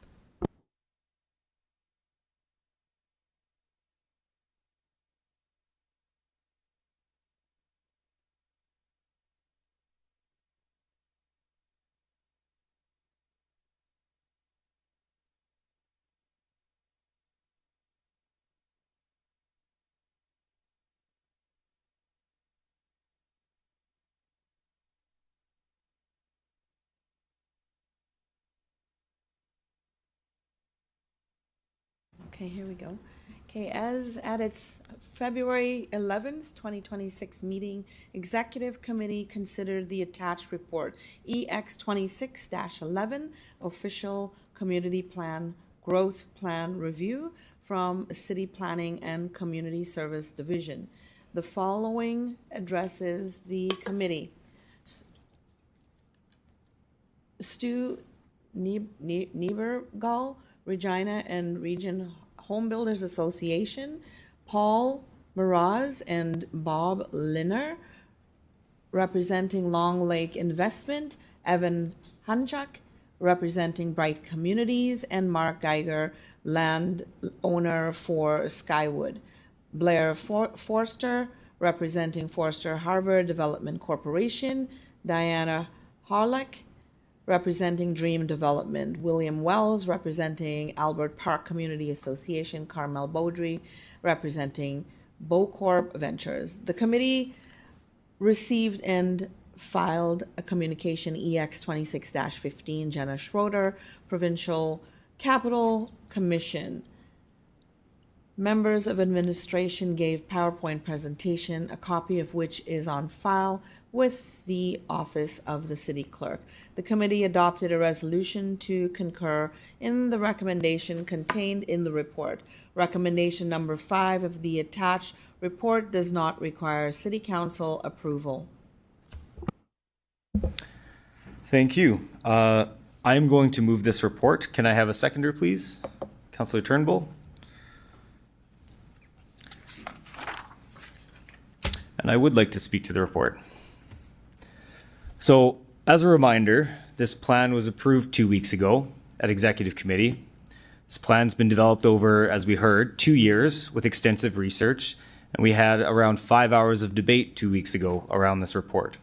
Okay, here we go. Okay, as at its February 11th, 2026 meeting, Executive Committee considered the attached report EX 26-11, Official Community Plan, Growth Plan Review from City Planning and Community Service Division. The following addresses the committee. Stu Niebergall, Regina and Region Home Builders Association, Paul Miraz and Bob Linner, representing Long Lake Investment, Evan Hanchak, representing Bright Communities, and Mark Geiger, land owner for Skywood. Blair Forster, representing Forster Harvard Development Corporation, Diana Harlech, representing Dream Development, William Wells, representing Albert Park Community Association, Carmel Beaudry, representing Bocorp Ventures. The committee received and filed a communication EX 26-15, Jenna Schroeder, Provincial Capital Commission. Members of administration gave PowerPoint presentation, a copy of which is on file with the Office of the City Clerk. The committee adopted a resolution to concur in the recommendation contained in the report. Recommendation number 5 of the attached report does not require City Council approval. Thank you. I am going to move this report. Can I have a seconder, please? Councillor Turnbull. And I would like to speak to the report. So, as a reminder, this plan was approved 2 weeks ago at Executive Committee. This plan's been developed over, as we heard, 2 years with extensive research, and we had around 5 hours of debate 2 weeks ago around this report.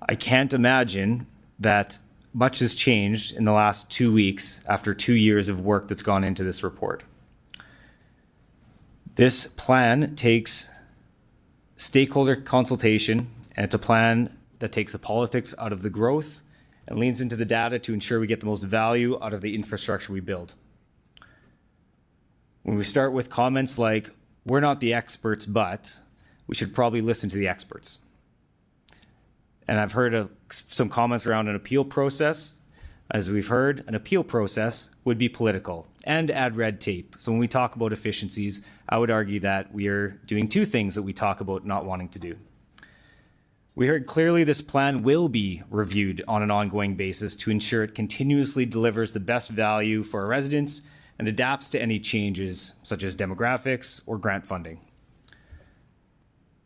I can't imagine that much has changed in the last 2 weeks after 2 years of work that's gone into this report. This plan takes stakeholder consultation, and it's a plan that takes the politics out of the growth and leans into the data to ensure we get the most value out of the infrastructure we build. When we start with comments like, we're not the experts, but we should probably listen to the experts. And I've heard some comments around an appeal process. As we've heard, an appeal process would be political and add red tape. So when we talk about efficiencies, I would argue that we are doing two things that we talk about not wanting to do. We heard clearly this plan will be reviewed on an ongoing basis to ensure it continuously delivers the best value for our residents and adapts to any changes such as demographics or grant funding.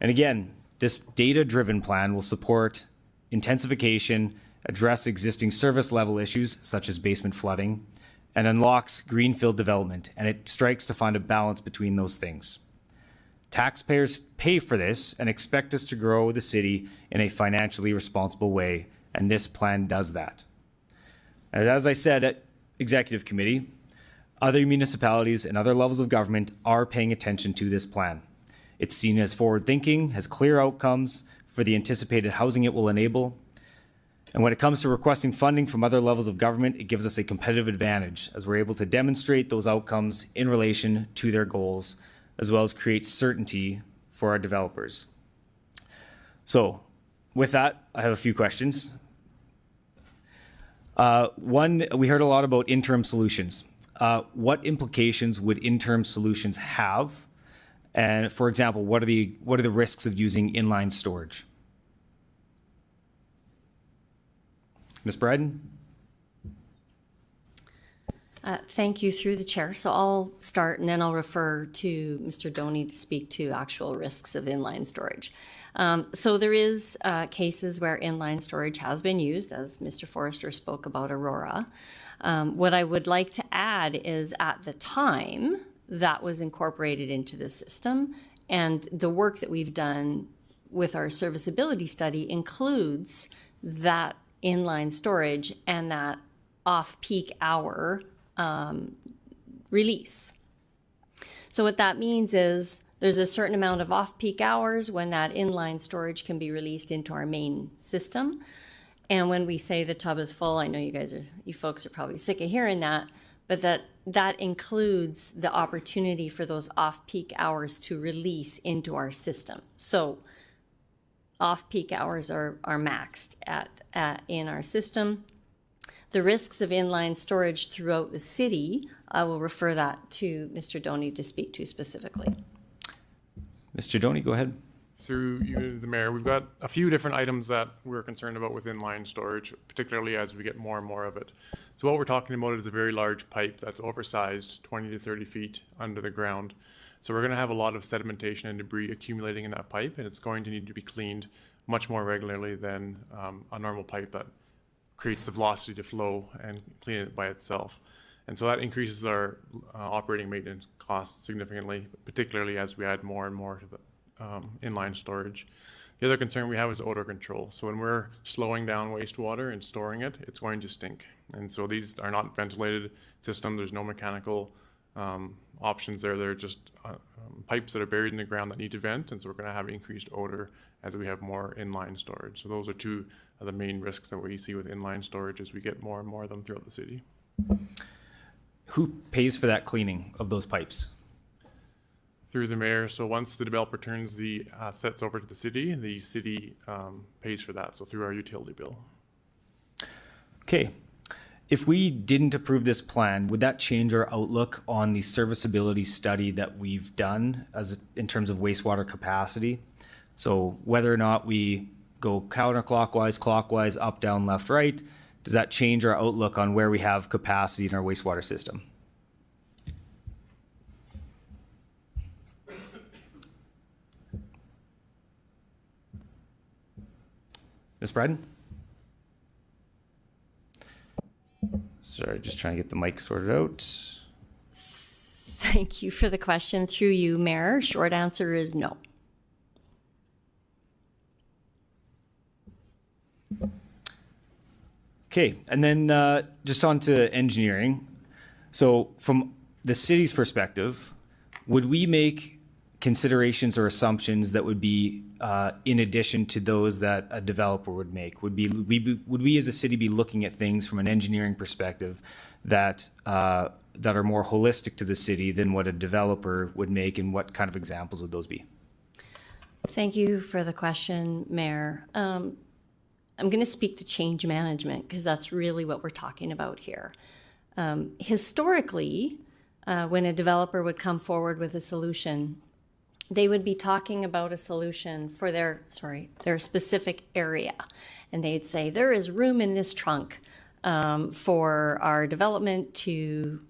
And again, this data-driven plan will support intensification, address existing service level issues such as basement flooding, and unlocks greenfield development, and it strikes to find a balance between those things. Taxpayers pay for this and expect us to grow the city in a financially responsible way, and this plan does that. As I said at Executive Committee, other municipalities and other levels of government are paying attention to this plan. It's seen as forward-thinking, has clear outcomes for the anticipated housing it will enable. And when it comes to requesting funding from other levels of government, it gives us a competitive advantage as we're able to demonstrate those outcomes in relation to their goals, as well as create certainty for our developers. So with that, I have a few questions. One, we heard a lot about interim solutions. What implications would interim solutions have? And for example, what are the risks of using inline storage? Ms. Bryden? Thank you through the chair. So I'll start and then I'll refer to Mr. Doney to speak to actual risks of inline storage. So there is cases where inline storage has been used, as Mr. Forrester spoke about Aurora. What I would like to add is at the time that was incorporated into the system, and the work that we've done with our serviceability study includes that inline storage and that off-peak hour release. So what that means is there's a certain amount of off-peak hours when that inline storage can be released into our main system. And when we say the tub is full, I know you folks are probably sick of hearing that, but that includes the opportunity for those off-peak hours to release into our system. So off-peak hours are maxed in our system. The risks of inline storage throughout the city, I will refer that to Mr. Doney to speak to specifically. Mr. Doney, go ahead. Through you, the mayor, we've got a few different items that we're concerned about with inline storage, particularly as we get more and more of it. So what we're talking about is a very large pipe that's oversized, 20 to 30 feet under the ground. So we're going to have a lot of sedimentation and debris accumulating in that pipe, and it's going to need to be cleaned much more regularly than a normal pipe that creates the velocity to flow and clean it by itself. And so that increases our operating maintenance costs significantly, particularly as we add more and more to inline storage. The other concern we have is odor control. So when we're slowing down wastewater and storing it, it's going to stink. And so these are not ventilated systems. There's no mechanical options there. They're just pipes that are buried in the ground that need to vent. And so we're going to have increased odor as we have more inline storage. So those are two of the main risks that we see with inline storage as we get more and more of them throughout the city. Who pays for that cleaning of those pipes? Through the mayor. So once the developer turns the assets over to the city pays for that. So through our utility bill. Okay. If we didn't approve this plan, would that change our outlook on the serviceability study that we've done in terms of wastewater capacity? So whether or not we go counterclockwise, clockwise, up, down, left, right, does that change our outlook on where we have capacity in our wastewater system? Ms. Bryden? Sorry, just trying to get the mic sorted out. Thank you for the question. Through you, Mayor. Short answer is no. Okay, and then just on to engineering. So from the city's perspective, would we make considerations or assumptions that would be in addition to those that a developer would make? Would we as a city be looking at things from an engineering perspective that are more holistic to the city than what a developer would make, and what kind of examples would those be? Thank you for the question, Mayor. I'm going to speak to change management because that's really what we're talking about here. Historically, when a developer would come forward with a solution, they would be talking about a solution for their specific area. And they'd say, there is room in this trunk for our development to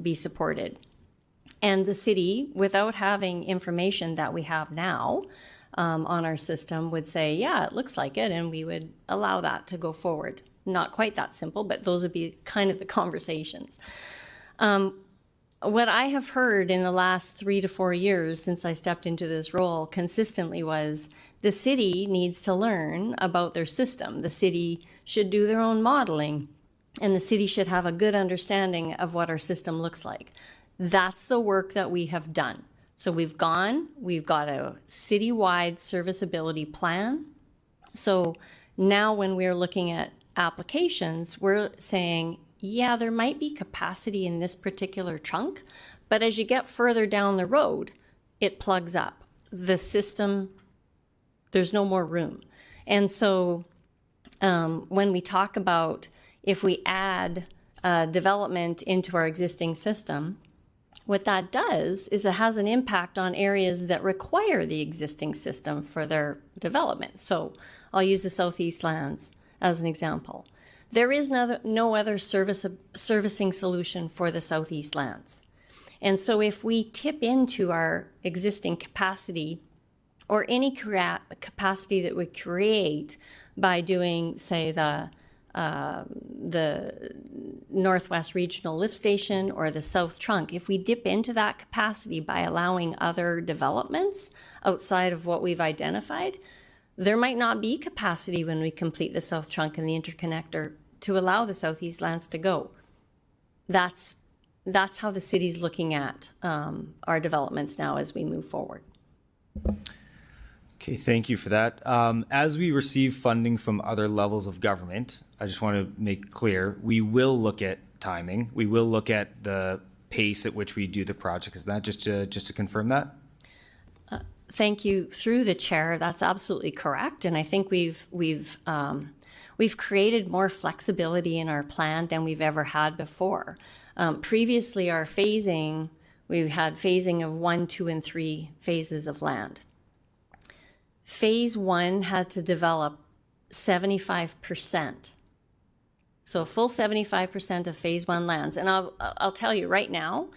be supported. And the city, without having information that we have now on our system, would say, yeah, it looks like it, and we would allow that to go forward. Not quite that simple, but those would be kind of the conversations. What I have heard in the last 3 to 4 years since I stepped into this role consistently was the city needs to learn about their system. The city should do their own modeling, and the city should have a good understanding of what our system looks like. That's the work that we have done. So we've got a citywide serviceability plan. So now when we're looking at applications, we're saying, yeah, there might be capacity in this particular trunk, but as you get further down the road, it plugs up. The system, there's no more room. And so when we talk about if we add development into our existing system, what that does is it has an impact on areas that require the existing system for their development. So I'll use the Southeast Lands as an example. There is no other servicing solution for the Southeast Lands. And so if we tip into our existing capacity or any capacity that we create by doing, say, the Northwest Regional Lift Station or the South Trunk, if we dip into that capacity by allowing other developments outside of what we've identified, there might not be capacity when we complete the South Trunk and the interconnector to allow the Southeast Lands to go. That's how the city's looking at our developments now as we move forward. Okay, thank you for that. As we receive funding from other levels of government, I just want to make clear, we will look at timing. We will look at the pace at which we do the project. Is that just to confirm that? Thank you. Through the chair, that's absolutely correct. And I think we've created more flexibility in our plan than we've ever had before. Previously, our phasing, we had phasing of 1, 2, and 3 phases of land. Phase 1 had to develop 75%. So a full 75% of phase 1 lands. And I'll tell you right now,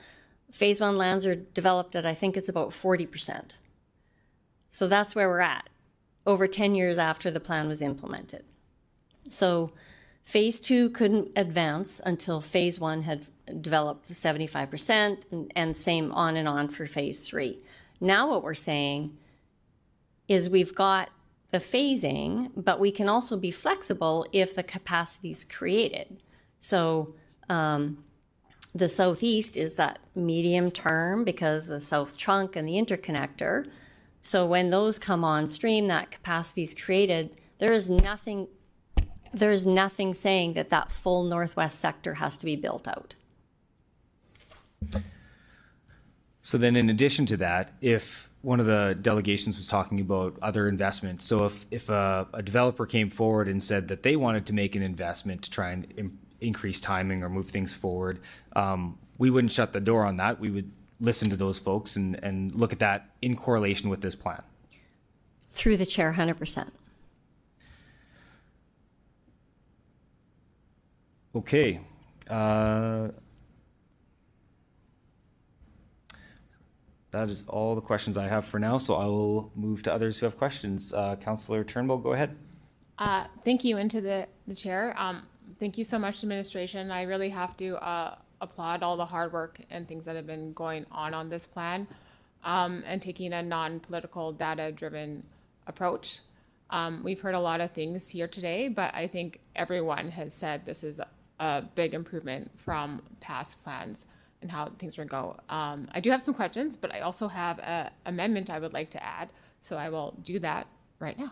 phase 1 lands are developed at, I think it's about 40%. So that's where we're at, over 10 years after the plan was implemented. So phase 2 couldn't advance until phase 1 had developed 75%, and same on and on for phase 3. Now what we're saying is we've got the phasing, but we can also be flexible if the capacity is created. So the southeast is that medium term because the south trunk and the interconnector. So when those come on stream, that capacity is created. There is nothing saying that that full northwest sector has to be built out. So then in addition to that, if one of the delegations was talking about other investments, so if a developer came forward and said that they wanted to make an investment to try and increase timing or move things forward, we wouldn't shut the door on that. We would listen to those folks and look at that in correlation with this plan. Through the chair, 100%. Okay. That is all the questions I have for now, so I will move to others who have questions. Councillor Turnbull, go ahead. Thank you, and to the chair. Thank you so much, administration. I really have to applaud all the hard work and things that have been going on this plan, and taking a non-political, data-driven approach. We've heard a lot of things here today, but I think everyone has said this is a big improvement from past plans and how things will go. I do have some questions, but I also have an amendment I would like to add, so I will do that right now.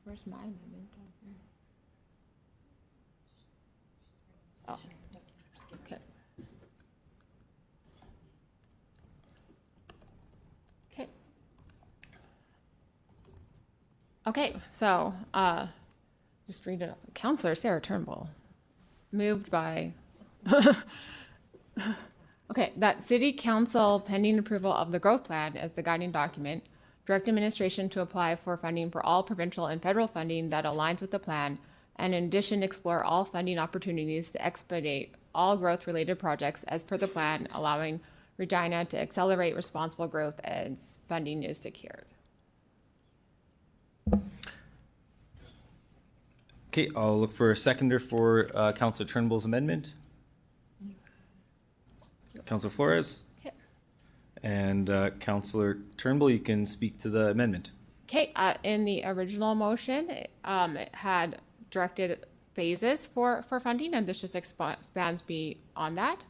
Where's my amendment? Oh, okay. Okay. Okay, so just read it. Councillor Sarah Turnbull, moved by. Okay, that City Council, pending approval of the growth plan as the guiding document, direct administration to apply for funding for all provincial and federal funding that aligns with the plan, and in addition, explore all funding opportunities to expedite all growth-related projects as per the plan, allowing Regina to accelerate responsible growth as funding is secured. Okay, I'll look for a seconder for Councillor Turnbull's amendment. Councillor Flores. Okay. And Councillor Turnbull, you can speak to the amendment. Okay, in the original motion, it had directed phases for funding, and this just expands beyond that.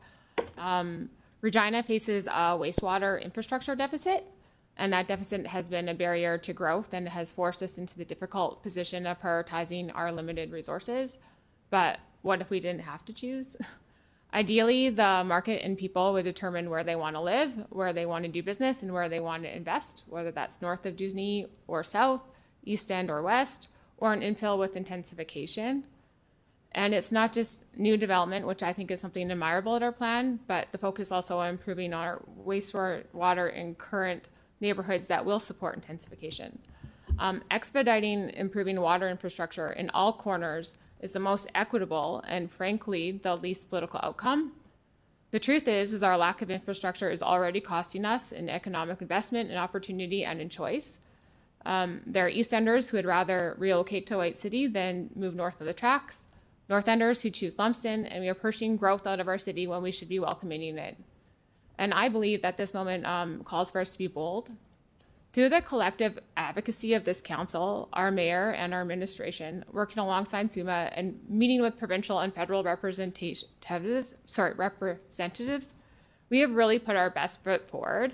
Regina faces a wastewater infrastructure deficit, and that deficit has been a barrier to growth and has forced us into the difficult position of prioritizing our limited resources. But what if we didn't have to choose? Ideally, the market and people would determine where they want to live, where they want to do business, and where they want to invest, whether that's north of Dusney or south, east end or west, or an infill with intensification. And it's not just new development, which I think is something admirable at our plan, but the focus also on improving our wastewater in current neighborhoods that will support intensification. Expediting improving water infrastructure in all corners is the most equitable and frankly the least political outcome. The truth is our lack of infrastructure is already costing us in economic investment and opportunity and in choice. There are East Enders who would rather relocate to White City than move north of the tracks, North Enders who choose Lumsden, and we are pushing growth out of our city when we should be welcoming it. And I believe that this moment calls for us to be bold. Through the collective advocacy of this council, our mayor and our administration, working alongside SUMA and meeting with provincial and federal representatives, we have really put our best foot forward.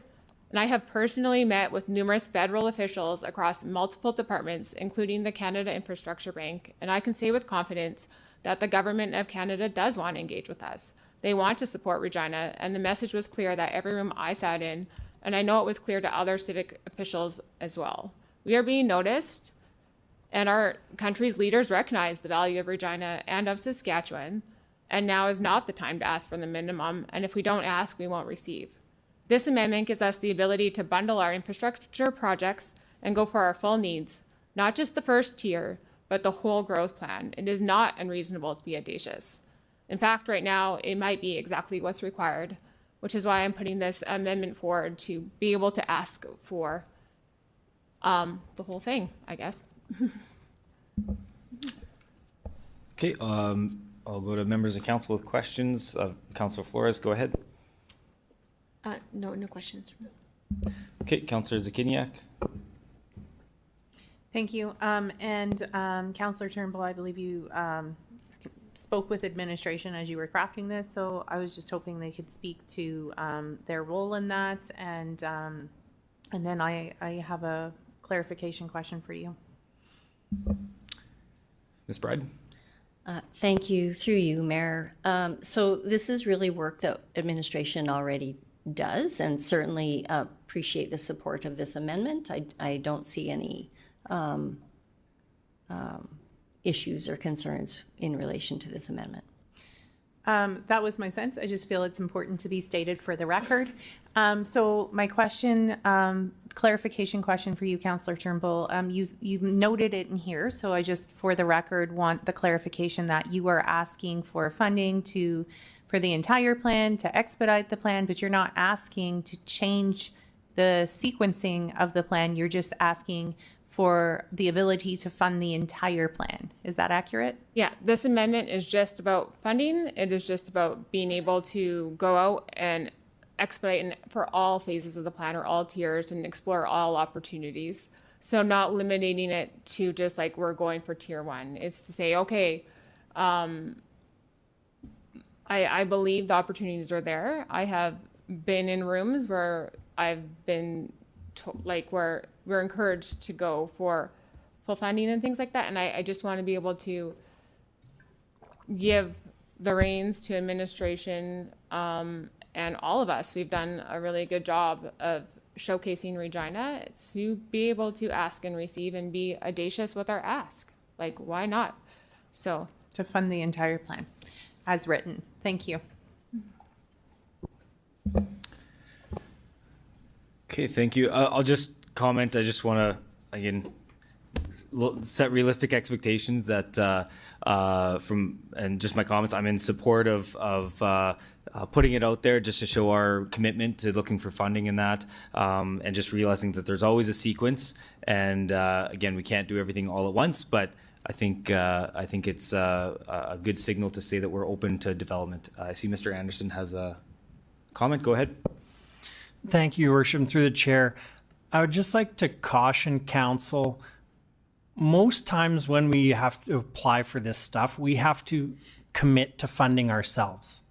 And I have personally met with numerous federal officials across multiple departments, including the Canada Infrastructure Bank. And I can say with confidence that the government of Canada does want to engage with us. They want to support Regina, and the message was clear that every room I sat in, and I know it was clear to other civic officials as well. We are being noticed, and our country's leaders recognize the value of Regina and of Saskatchewan, and now is not the time to ask for the minimum, and if we don't ask, we won't receive. This amendment gives us the ability to bundle our infrastructure projects and go for our full needs, not just the first tier, but the whole growth plan. It is not unreasonable to be audacious. In fact, right now, it might be exactly what's required. which is why I'm putting this amendment forward to be able to ask for the whole thing, I guess. Okay, I'll go to members of council with questions. Councilor Flores, go ahead. No questions. Okay, Councilor Zakiniak. Thank you. Councilor Turnbull, I believe you spoke with administration as you were crafting this, so I was just hoping they could speak to their role in that, and then I have a clarification question for you. Ms. Bride. Thank you, through you, Mayor. So this is really work that administration already does, and certainly appreciate the support of this amendment. I don't see any issues or concerns in relation to this amendment. That was my sense. I just feel it's important to be stated for the record. So my question, clarification question for you, Councillor Turnbull. You noted it in here, so I just, for the record, want the clarification that you are asking for funding for the entire plan, to expedite the plan, but you're not asking to change the sequencing of the plan. You're just asking for the ability to fund the entire plan. Is that accurate? Yeah, this amendment is just about funding. It is just about being able to go out and expedite for all phases of the plan or all tiers and explore all opportunities. So not limiting it to just like we're going for tier 1. It's to say, okay, I believe the opportunities are there. I have been in rooms where I've been where we're encouraged to go for full funding and things like that. And I just want to be able to give the reins to administration and all of us. We've done a really good job of showcasing Regina to be able to ask and receive and be audacious with our ask. Like, why not? So to fund the entire plan as written. Thank you. Okay, thank you. I'll just comment. I just want to, again, set realistic expectations that and just my comments, I'm in support of putting it out there just to show our commitment to looking for funding in that, and just realizing that there's always a sequence. And again, we can't do everything all at once, but I think it's a good signal to say that we're open to development. I see Mr. Anderson has a comment. Go ahead. Thank you, Your Worship, and through the chair. I would just like to caution council, most times when we have to apply for this stuff, we have to commit to funding ourselves.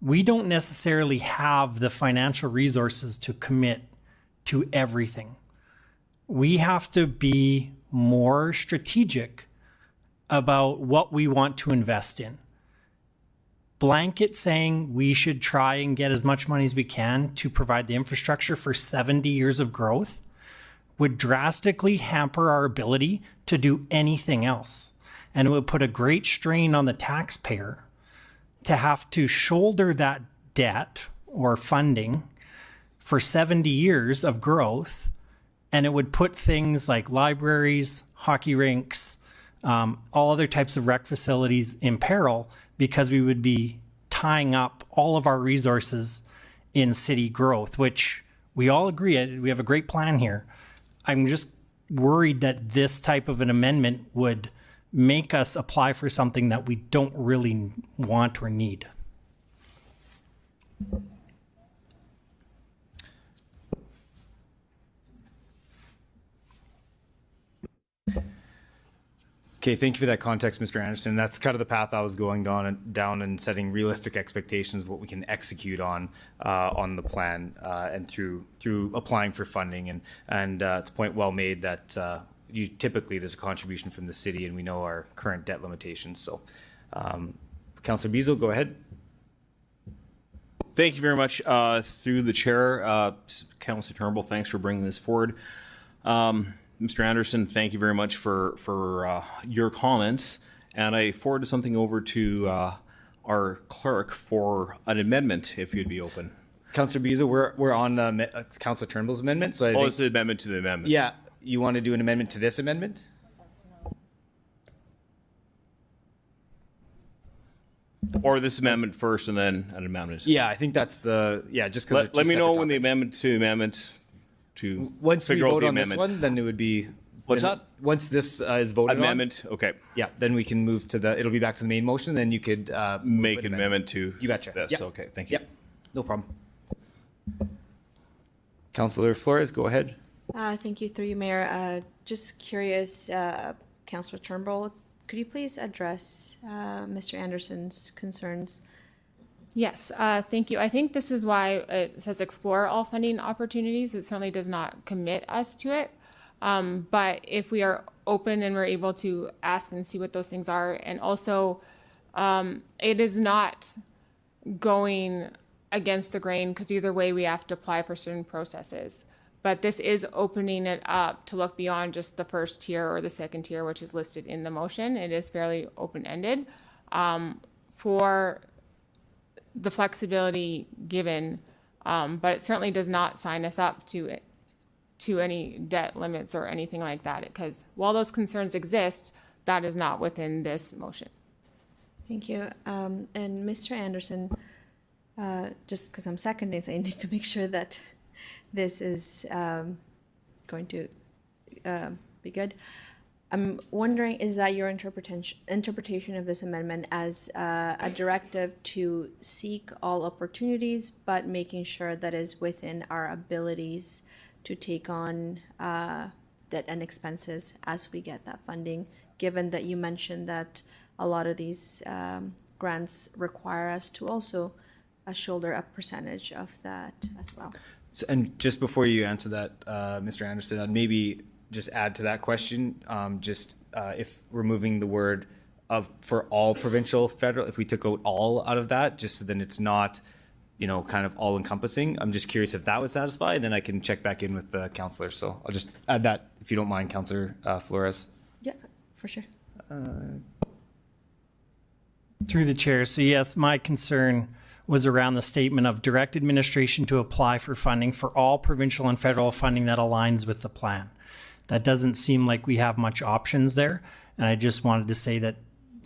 We don't necessarily have the financial resources to commit to everything. We have to be more strategic about what we want to invest in. Blanket saying we should try and get as much money as we can to provide the infrastructure for 70 years of growth would drastically hamper our ability to do anything else. And it would put a great strain on the taxpayer to have to shoulder that debt or funding for 70 years of growth. And it would put things like libraries, hockey rinks, all other types of rec facilities in peril, because we would be tying up all of our resources in city growth, which we all agree, we have a great plan here. I'm just worried that this type of an amendment would make us apply for something that we don't really want or need. Okay, thank you for that context, Mr. Anderson. That's kind of the path I was going down and setting realistic expectations of what we can execute on the plan and through applying for funding. And it's a point well made that typically there's a contribution from the city, and we know our current debt limitations. So, Councillor Beazle, go ahead. Thank you very much. Through the chair, Councillor Turnbull, thanks for bringing this forward. Mr. Anderson, thank you very much for your comments. And I forwarded something over to our clerk for an amendment, if you'd be open. Councillor Beazle, we're on Councillor Turnbull's amendment. So it's an amendment to the amendment. Yeah, you want to do an amendment to this amendment? Or this amendment first and then an amendment? Yeah, I think that's just because. Let me know when the amendment to once we figure out vote the on this amendment. one, then it would be. What's then that? Once this is voted Amendment, on. okay. Yeah, then we can move to it'll be back to the main motion, then you could. Make an amendment to You betcha. this, Yep. okay, thank you. Yep, no problem. Councillor Flores, go ahead. Thank you, through you, Mayor. Just curious, Councillor Turnbull, could you please address Mr. Anderson's concerns? Yes, thank you. I think this is why it says explore all funding opportunities. It certainly does not commit us to it. But if we are open and we're able to ask and see what those things are, and also it is not going against the grain, because either way we have to apply for certain processes. But this is opening it up to look beyond just the first tier or the second tier, which is listed in the motion. It is fairly open-ended for the flexibility given, but it certainly does not sign us up to any debt limits or anything like that, because while those concerns exist, that is not within this motion. Thank you. And Mr. Anderson, just because I'm seconding, so I need to make sure that this is going to be good. I'm wondering, is that your interpretation of this amendment as a directive to seek all opportunities, but making sure that is within our abilities to take on debt and expenses as we get that funding, given that you mentioned that a lot of these grants require us to also shoulder a percentage of that as well? So, and just before you answer that, Mr. Anderson, I'd maybe just add to that question, if removing the word for all provincial, federal, if we took out all out of that, just so then it's not, kind of all encompassing. I'm just curious if that would satisfy, and then I can check back in with the councillor. So I'll just add that, if you don't mind, Councillor Flores. Yeah, for sure. Through the chair. So yes, my concern was around the statement of direct administration to apply for funding for all provincial and federal funding that aligns with the plan. That doesn't seem like we have much options there. And I just wanted to say that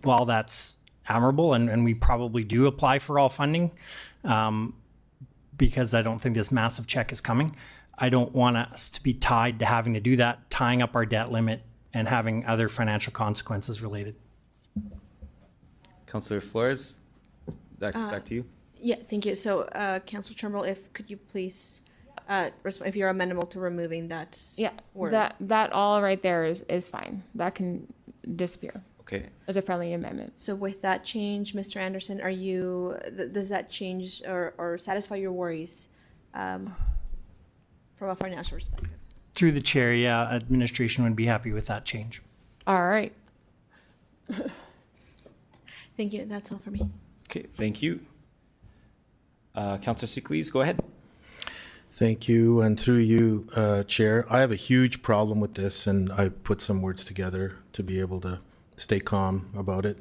while that's admirable and we probably do apply for all funding, because I don't think this massive check is coming, I don't want us to be tied to having to do that, tying up our debt limit and having other financial consequences related. Councillor Flores, back to you. Yeah, thank you. So, Councillor Turnbull, could you please respond if you're amenable to removing that? Yeah, word? that all right there is fine. That can disappear. Okay. As a friendly amendment. So with that change, Mr. Anderson, are you, does that change or satisfy your worries from a financial perspective? Through the chair, yeah, administration would be happy with that change. All right. Thank you. That's all for me. Okay, thank you. Councillor Siklees, go ahead. Thank you, and through you, Chair, I have a huge problem with this, and I put some words together to be able to stay calm about it.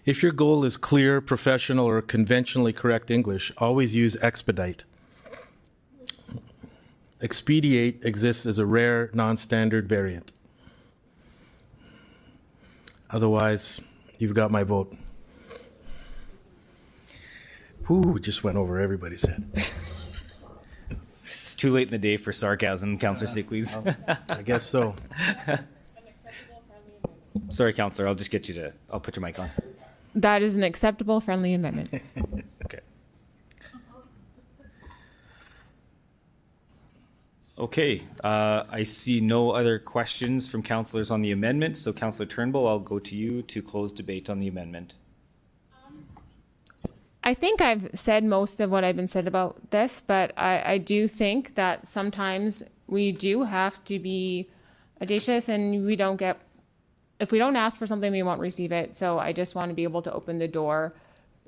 If your goal is clear, professional, or conventionally correct English, always use expedite. Expedite exists as a rare, non-standard variant. Otherwise, you've got my vote. Whew, just went over everybody's head. It's too late in the day for sarcasm, Councillor Siklees. I guess so. Sorry, Councillor, I'll put your mic on. That is an acceptable friendly amendment. Okay. Okay, I see no other questions from councillors on the amendment, so Councillor Turnbull, I'll go to you to close debate on the amendment. I think I've said most of what I've been said about this, but I do think that sometimes we do have to be audacious, and if we don't ask for something, we won't receive it. So I just want to be able to open the door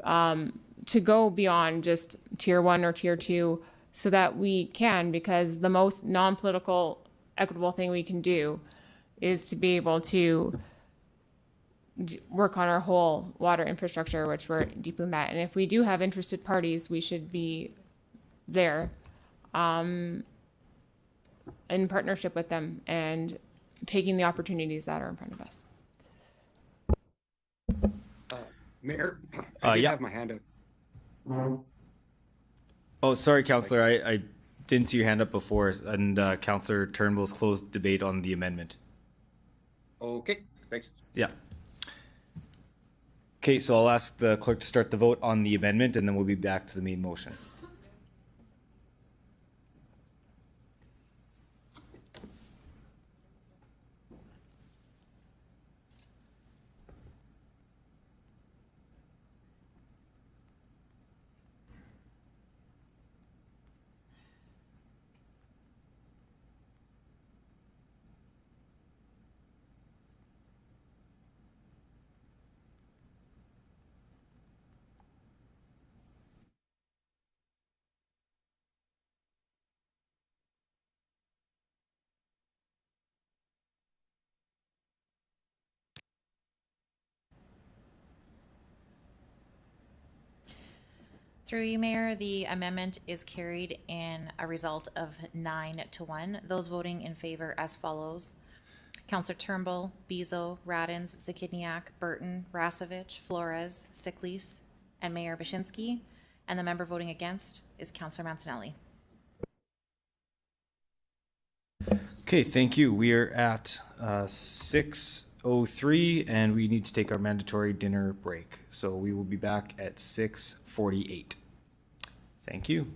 to go beyond just tier 1 or tier 2 so that we can, because the most non-political, equitable thing we can do is to be able to work on our whole water infrastructure, which we're deep in that. And if we do have interested parties, we should be there in partnership with them and taking the opportunities that are in front of us. Mayor, I did yeah. have my hand up. Oh, sorry, Counselor. I didn't see your hand up before, and Counselor Turnbull's closed debate on the amendment. Okay, thanks. Yeah. Okay, so I'll ask the clerk to start the vote on the amendment, and then we'll be back to the main motion. Through you, Mayor, the amendment is carried in a result of 9-1. Those voting in favor as follows: Councillor Turnbull, Bezo, Radins, Zakidniak, Burton, Rasevich, Flores, Siklis, and Mayor Bashinsky. And the member voting against is Councillor Mancinelli. Okay, thank you. We are at 6:03, and we need to take our mandatory dinner break. So we will be back at 6:48. Thank you.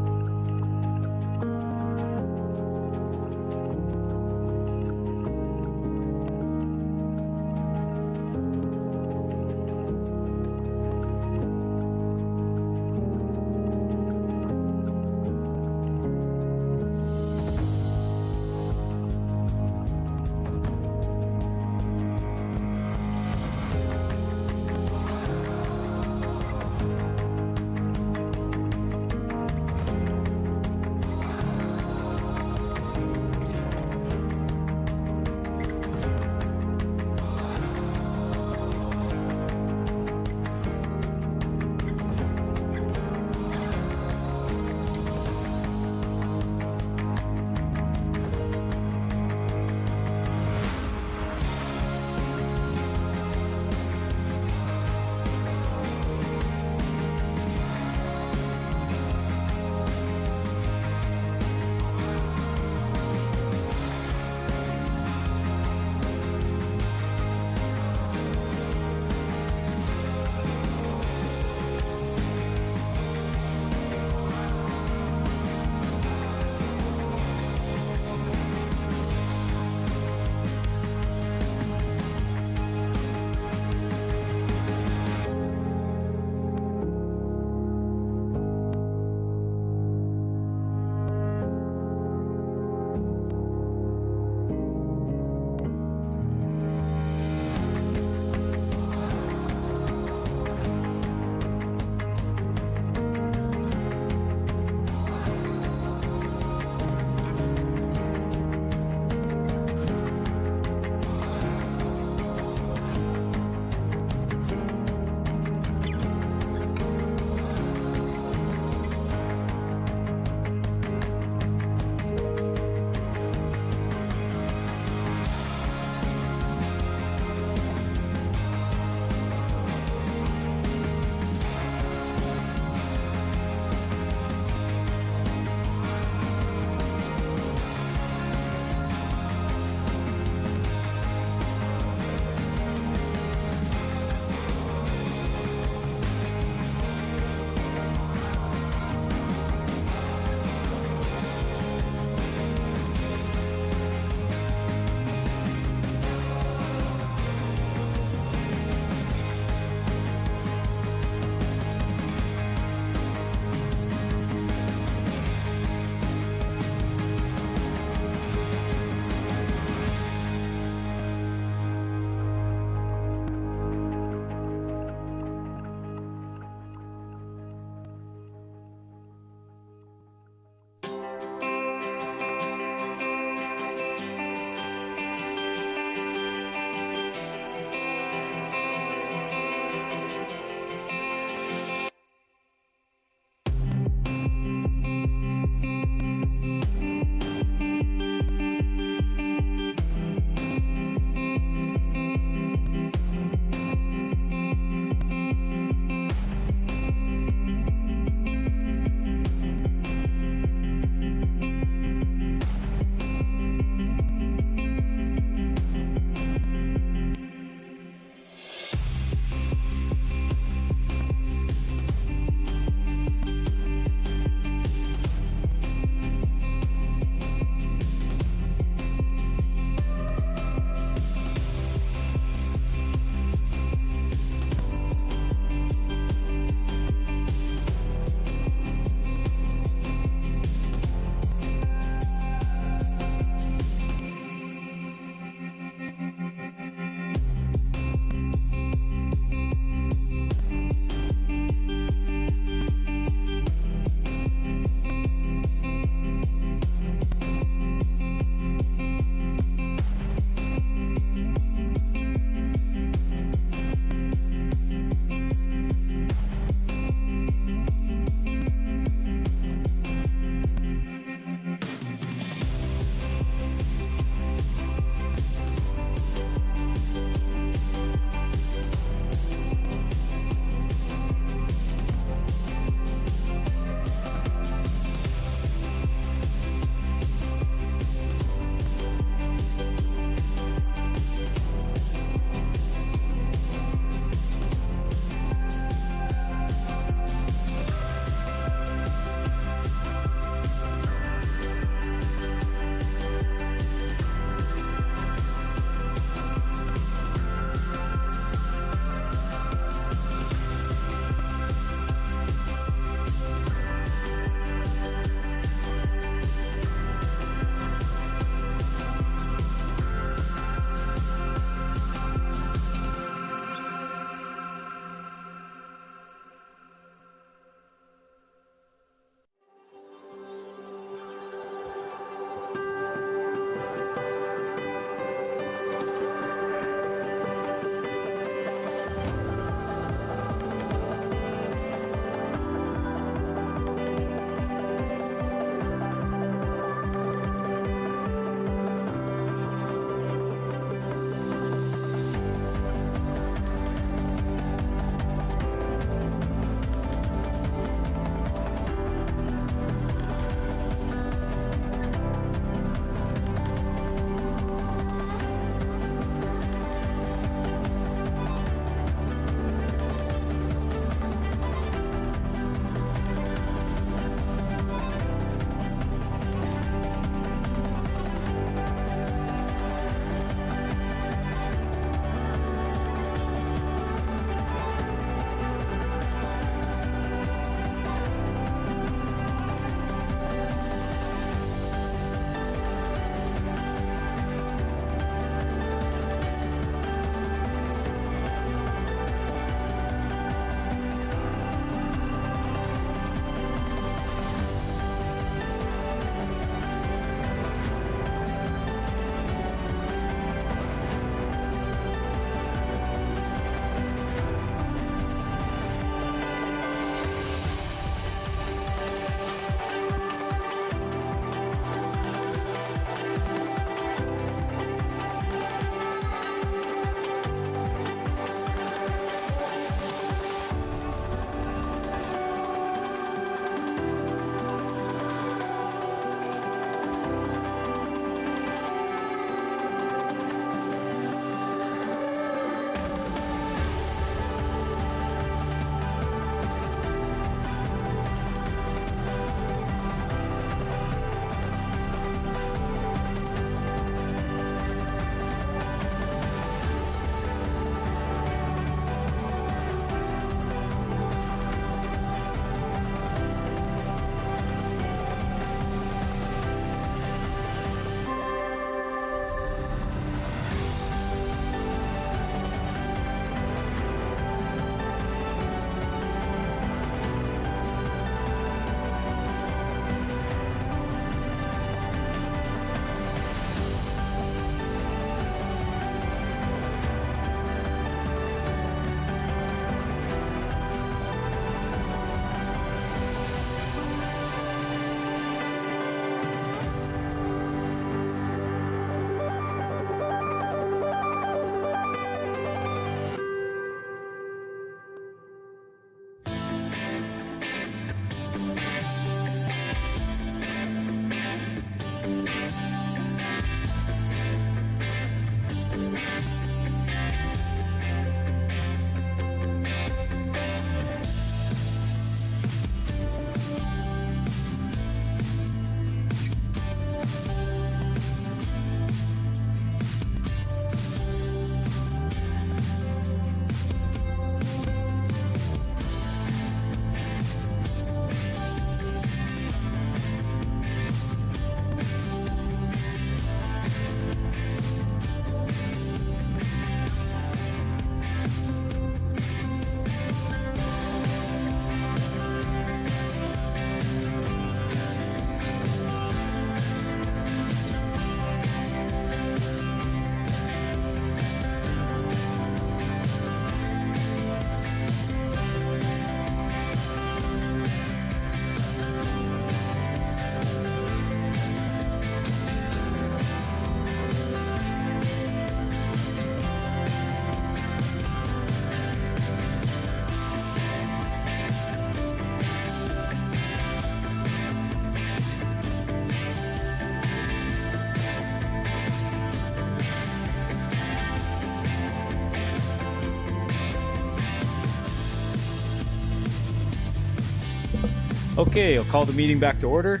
Okay, I'll call the meeting back to order.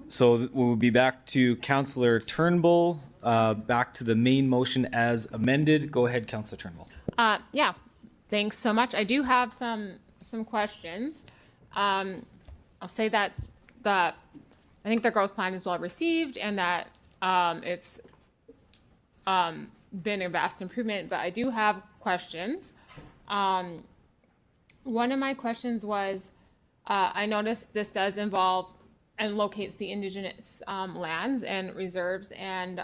So we'll be back to Councillor Turnbull, back to the main motion as amended. Go ahead, Councillor Turnbull. Yeah, thanks so much. I do have some questions. I'll say that I think the growth plan is well received and that it's been a vast improvement, but I do have questions. One of my questions was, I noticed this does involve and locates the indigenous lands and reserves, and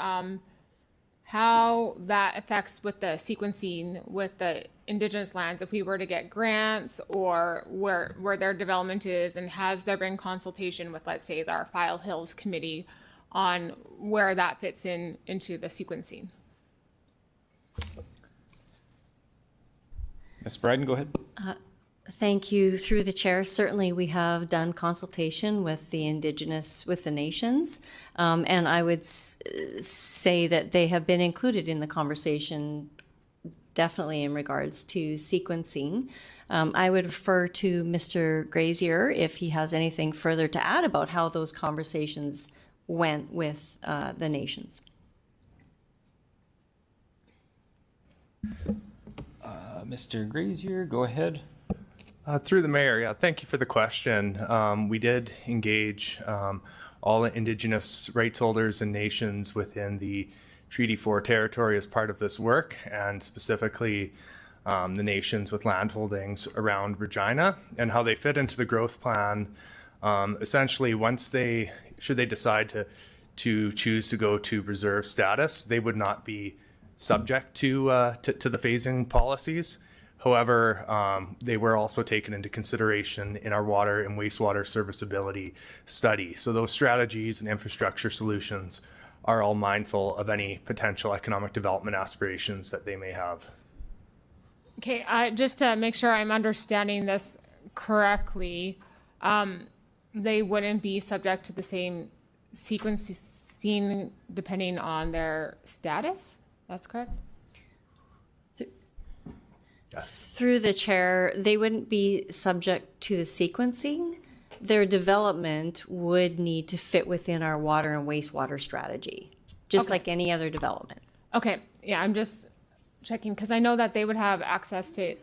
how that affects with the sequencing with the indigenous lands if we were to get grants, or where their development is, and has there been consultation with, let's say, our File Hills Committee on where that fits into the sequencing? Ms. Bryden, go ahead. Thank you. Through the chair, certainly we have done consultation with the Indigenous, with the nations, and I would say that they have been included in the conversation, definitely in regards to sequencing. I would refer to Mr. Grazier if he has anything further to add about how those conversations went with the nations. Mr. Grazier, go ahead. Through the mayor, yeah, thank you for the question. We did engage all the Indigenous rights holders and nations within the Treaty 4 territory as part of this work, and specifically the nations with landholdings around Regina and how they fit into the growth plan. Essentially, should they decide to choose to go to reserve status, they would not be subject to the phasing policies. However, they were also taken into consideration in our water and wastewater serviceability study. So those strategies and infrastructure solutions are all mindful of any potential economic development aspirations that they may have. Okay, just to make sure I'm understanding this correctly, they wouldn't be subject to the same sequencing depending on their status? That's correct? Through the chair, they wouldn't be subject to the sequencing. Their development would need to fit within our water and wastewater strategy, just like any other development. Okay, yeah, I'm just checking because I know that they would have access to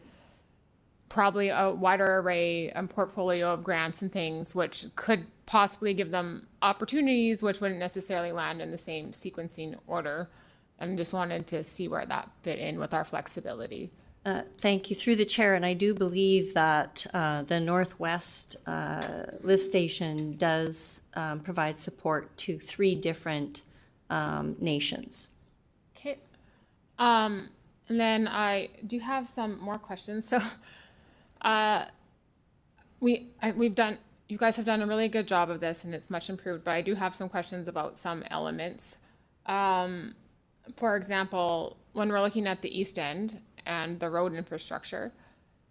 probably a wider array and portfolio of grants and things, which could possibly give them opportunities which wouldn't necessarily land in the same sequencing order. And just wanted to see where that fit in with our flexibility. Thank you. Through the chair, and I do believe that the Northwest lift station does provide support to 3 different nations. Okay. And then I do have some more questions. So you guys have done a really good job of this, and it's much improved, but I do have some questions about some elements. For example, when we're looking at the East End and the road infrastructure,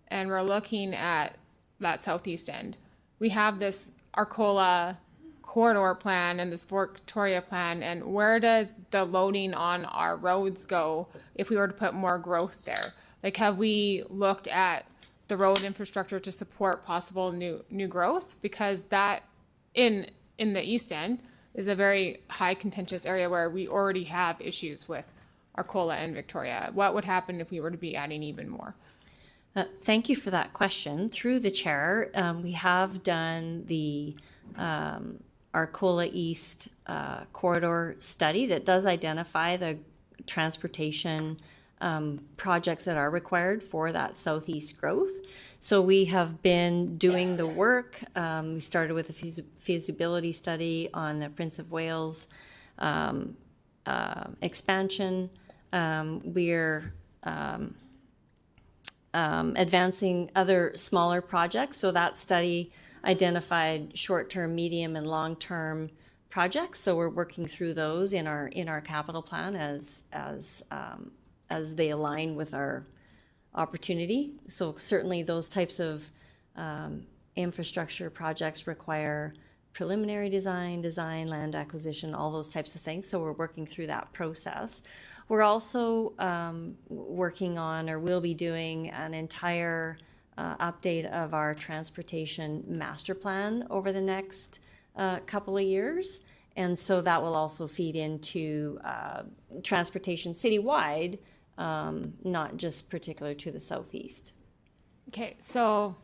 and we're looking at that southeast end, we have this Arcola corridor plan and this Victoria plan, and where does the loading on our roads go if we were to put more growth there? Like, have we looked at the road infrastructure to support possible new growth? Because that in the East End is a very high contentious area where we already have issues with Arcola and Victoria. What would happen if we were to be adding even more? Thank you for that question. Through the chair, we have done the Arcola East corridor study that does identify the transportation projects that are required for that southeast growth. So we have been doing the work. We started with a feasibility study on the Prince of Wales expansion. We're advancing other smaller projects. So that study identified short-term, medium, and long-term projects. So we're working through those in our capital plan as they align with our opportunity. So certainly those types of infrastructure projects require preliminary design, land acquisition, all those types of things. So we're working through that process. We're also working on, or will be doing, an entire update of our transportation master plan over the next couple of years. And so that will also feed into transportation citywide, not just particular to the southeast. Okay, so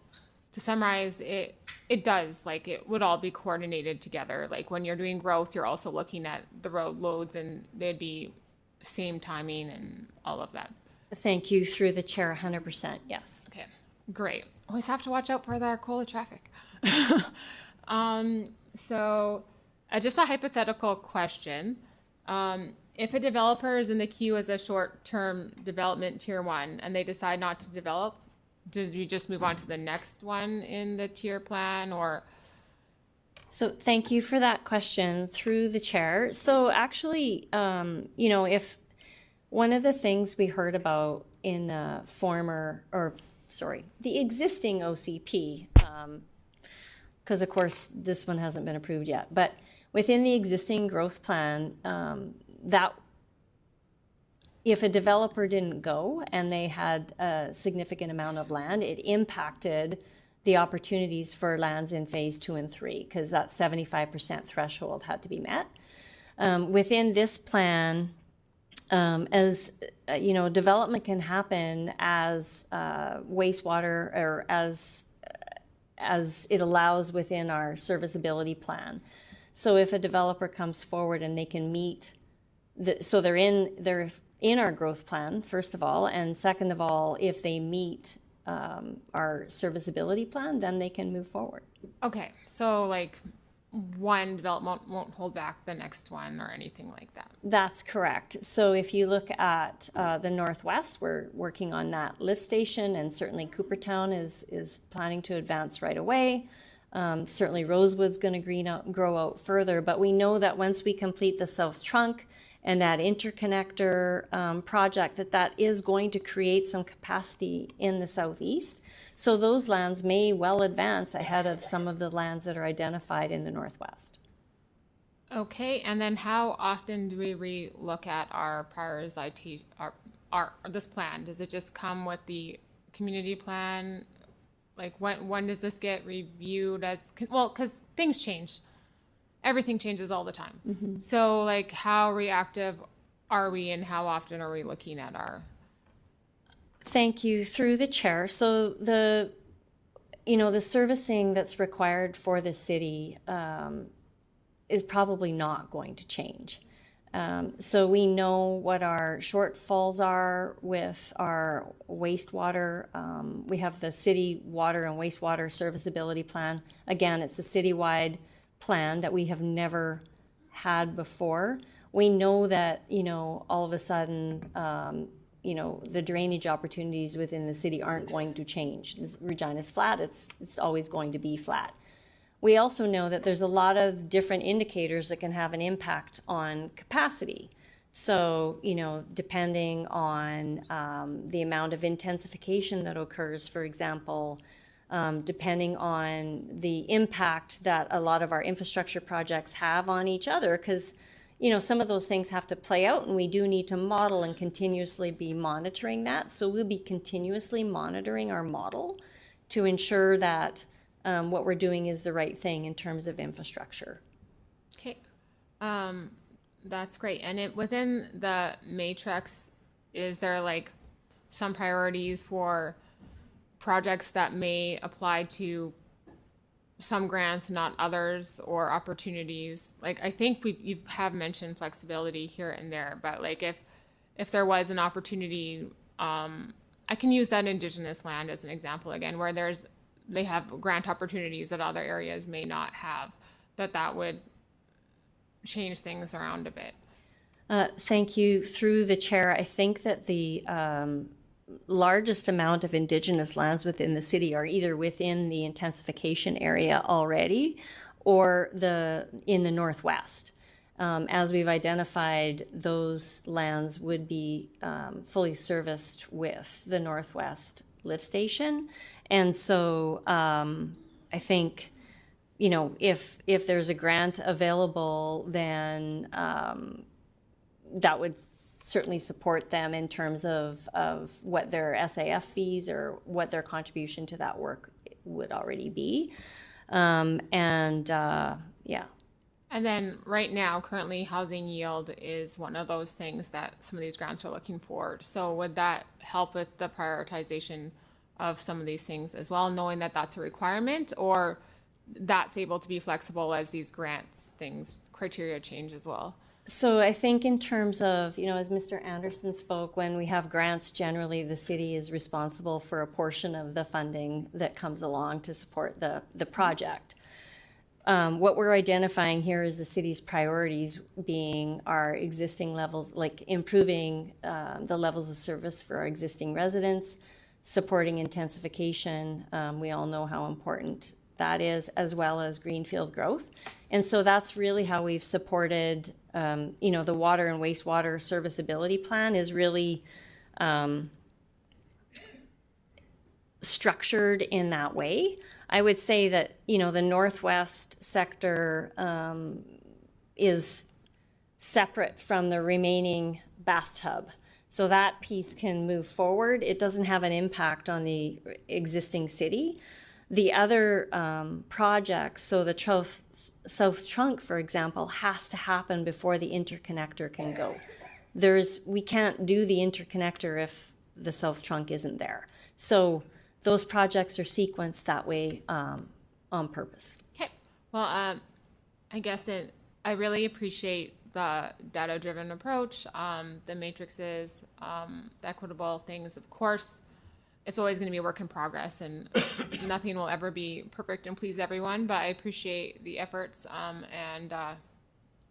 to summarize, it does, like, it would all be coordinated together. Like, when you're doing growth, you're also looking at the road loads, and they'd be same timing and all of that. Thank you. Through the chair, 100%, yes. Okay, great. Always have to watch out for the Arcola traffic. So just a hypothetical question. If a developer is in the queue as a short-term development tier 1 and they decide not to develop, do you just move on to the next one in the tier plan, or? So thank you for that question through the chair. So actually, you know, if one of the things we heard about in the the existing OCP, because of course this one hasn't been approved yet, but within the existing growth plan, that if a developer didn't go and they had a significant amount of land, it impacted the opportunities for lands in phase 2 and 3, because that 75% threshold had to be met. Within this plan, as you know, development can happen as wastewater, or as it allows within our serviceability plan. So if a developer comes forward and they can meet, so they're in our growth plan, first of all, and second of all, if they meet our serviceability plan, then they can move forward. Okay, so like one development won't hold back the next one or anything like that. That's correct. So if you look at the Northwest, we're working on that lift station, and certainly Coopertown is planning to advance right away. Certainly Rosewood's going to grow out further, but we know that once we complete the South Trunk and that interconnector project, that is going to create some capacity in the southeast. So those lands may well advance ahead of some of the lands that are identified in the Northwest. Okay, and then how often do we re-look at our prioritization, this plan? Does it just come with the community plan? Like when does this get reviewed as, well, because things change. Everything changes all the time. Mm-hmm. So like how reactive are we, and how often are we looking at our? Thank you. Through the chair. So the servicing that's required for the city is probably not going to change. So we know what our shortfalls are with our wastewater. We have the city water and wastewater serviceability plan. Again, it's a citywide plan that we have never had before. We know that, all of a sudden, the drainage opportunities within the city aren't going to change. Regina's flat, it's always going to be flat. We also know that there's a lot of different indicators that can have an impact on capacity. So, depending on the amount of intensification that occurs, for example, depending on the impact that a lot of our infrastructure projects have on each other, because some of those things have to play out, and we do need to model and continuously be monitoring that. So we'll be continuously monitoring our model to ensure that what we're doing is the right thing in terms of infrastructure. Okay, that's great. And within the matrix, is there like some priorities for projects that may apply to some grants, not others, or opportunities? Like, I think you have mentioned flexibility here and there, but like if there was an opportunity, I can use that Indigenous land as an example again, where they have grant opportunities that other areas may not have, that would change things around a bit. Thank you. Through the chair, I think that the largest amount of Indigenous lands within the city are either within the intensification area already or in the Northwest. As we've identified, those lands would be fully serviced with the Northwest lift station. And so I think, if there's a grant available, then that would certainly support them in terms of what their SAF fees or what their contribution to that work would already be. Yeah. And then right now, currently housing yield is one of those things that some of these grants are looking for. So would that help with the prioritization of some of these things as well, knowing that that's a requirement, or that's able to be flexible as these grants things criteria change as well? So I think in terms of, as Mr. Anderson spoke, when we have grants, generally the city is responsible for a portion of the funding that comes along to support the project. What we're identifying here is the city's priorities being our existing levels, like improving the levels of service for our existing residents, supporting intensification. We all know how important that is, as well as greenfield growth. And so that's really how we've supported, the water and wastewater serviceability plan is really structured in that way. I would say that, the northwest sector is separate from the remaining bathtub. So that piece can move forward. It doesn't have an impact on the existing city. The other projects, so the South Trunk, for example, has to happen before the interconnector can go. We can't do the interconnector if the South Trunk isn't there. So those projects are sequenced that way on purpose. Okay. Well, I guess I really appreciate the data-driven approach, the matrices, the equitable things. Of course, it's always going to be a work in progress, and nothing will ever be perfect and please everyone, but I appreciate the efforts.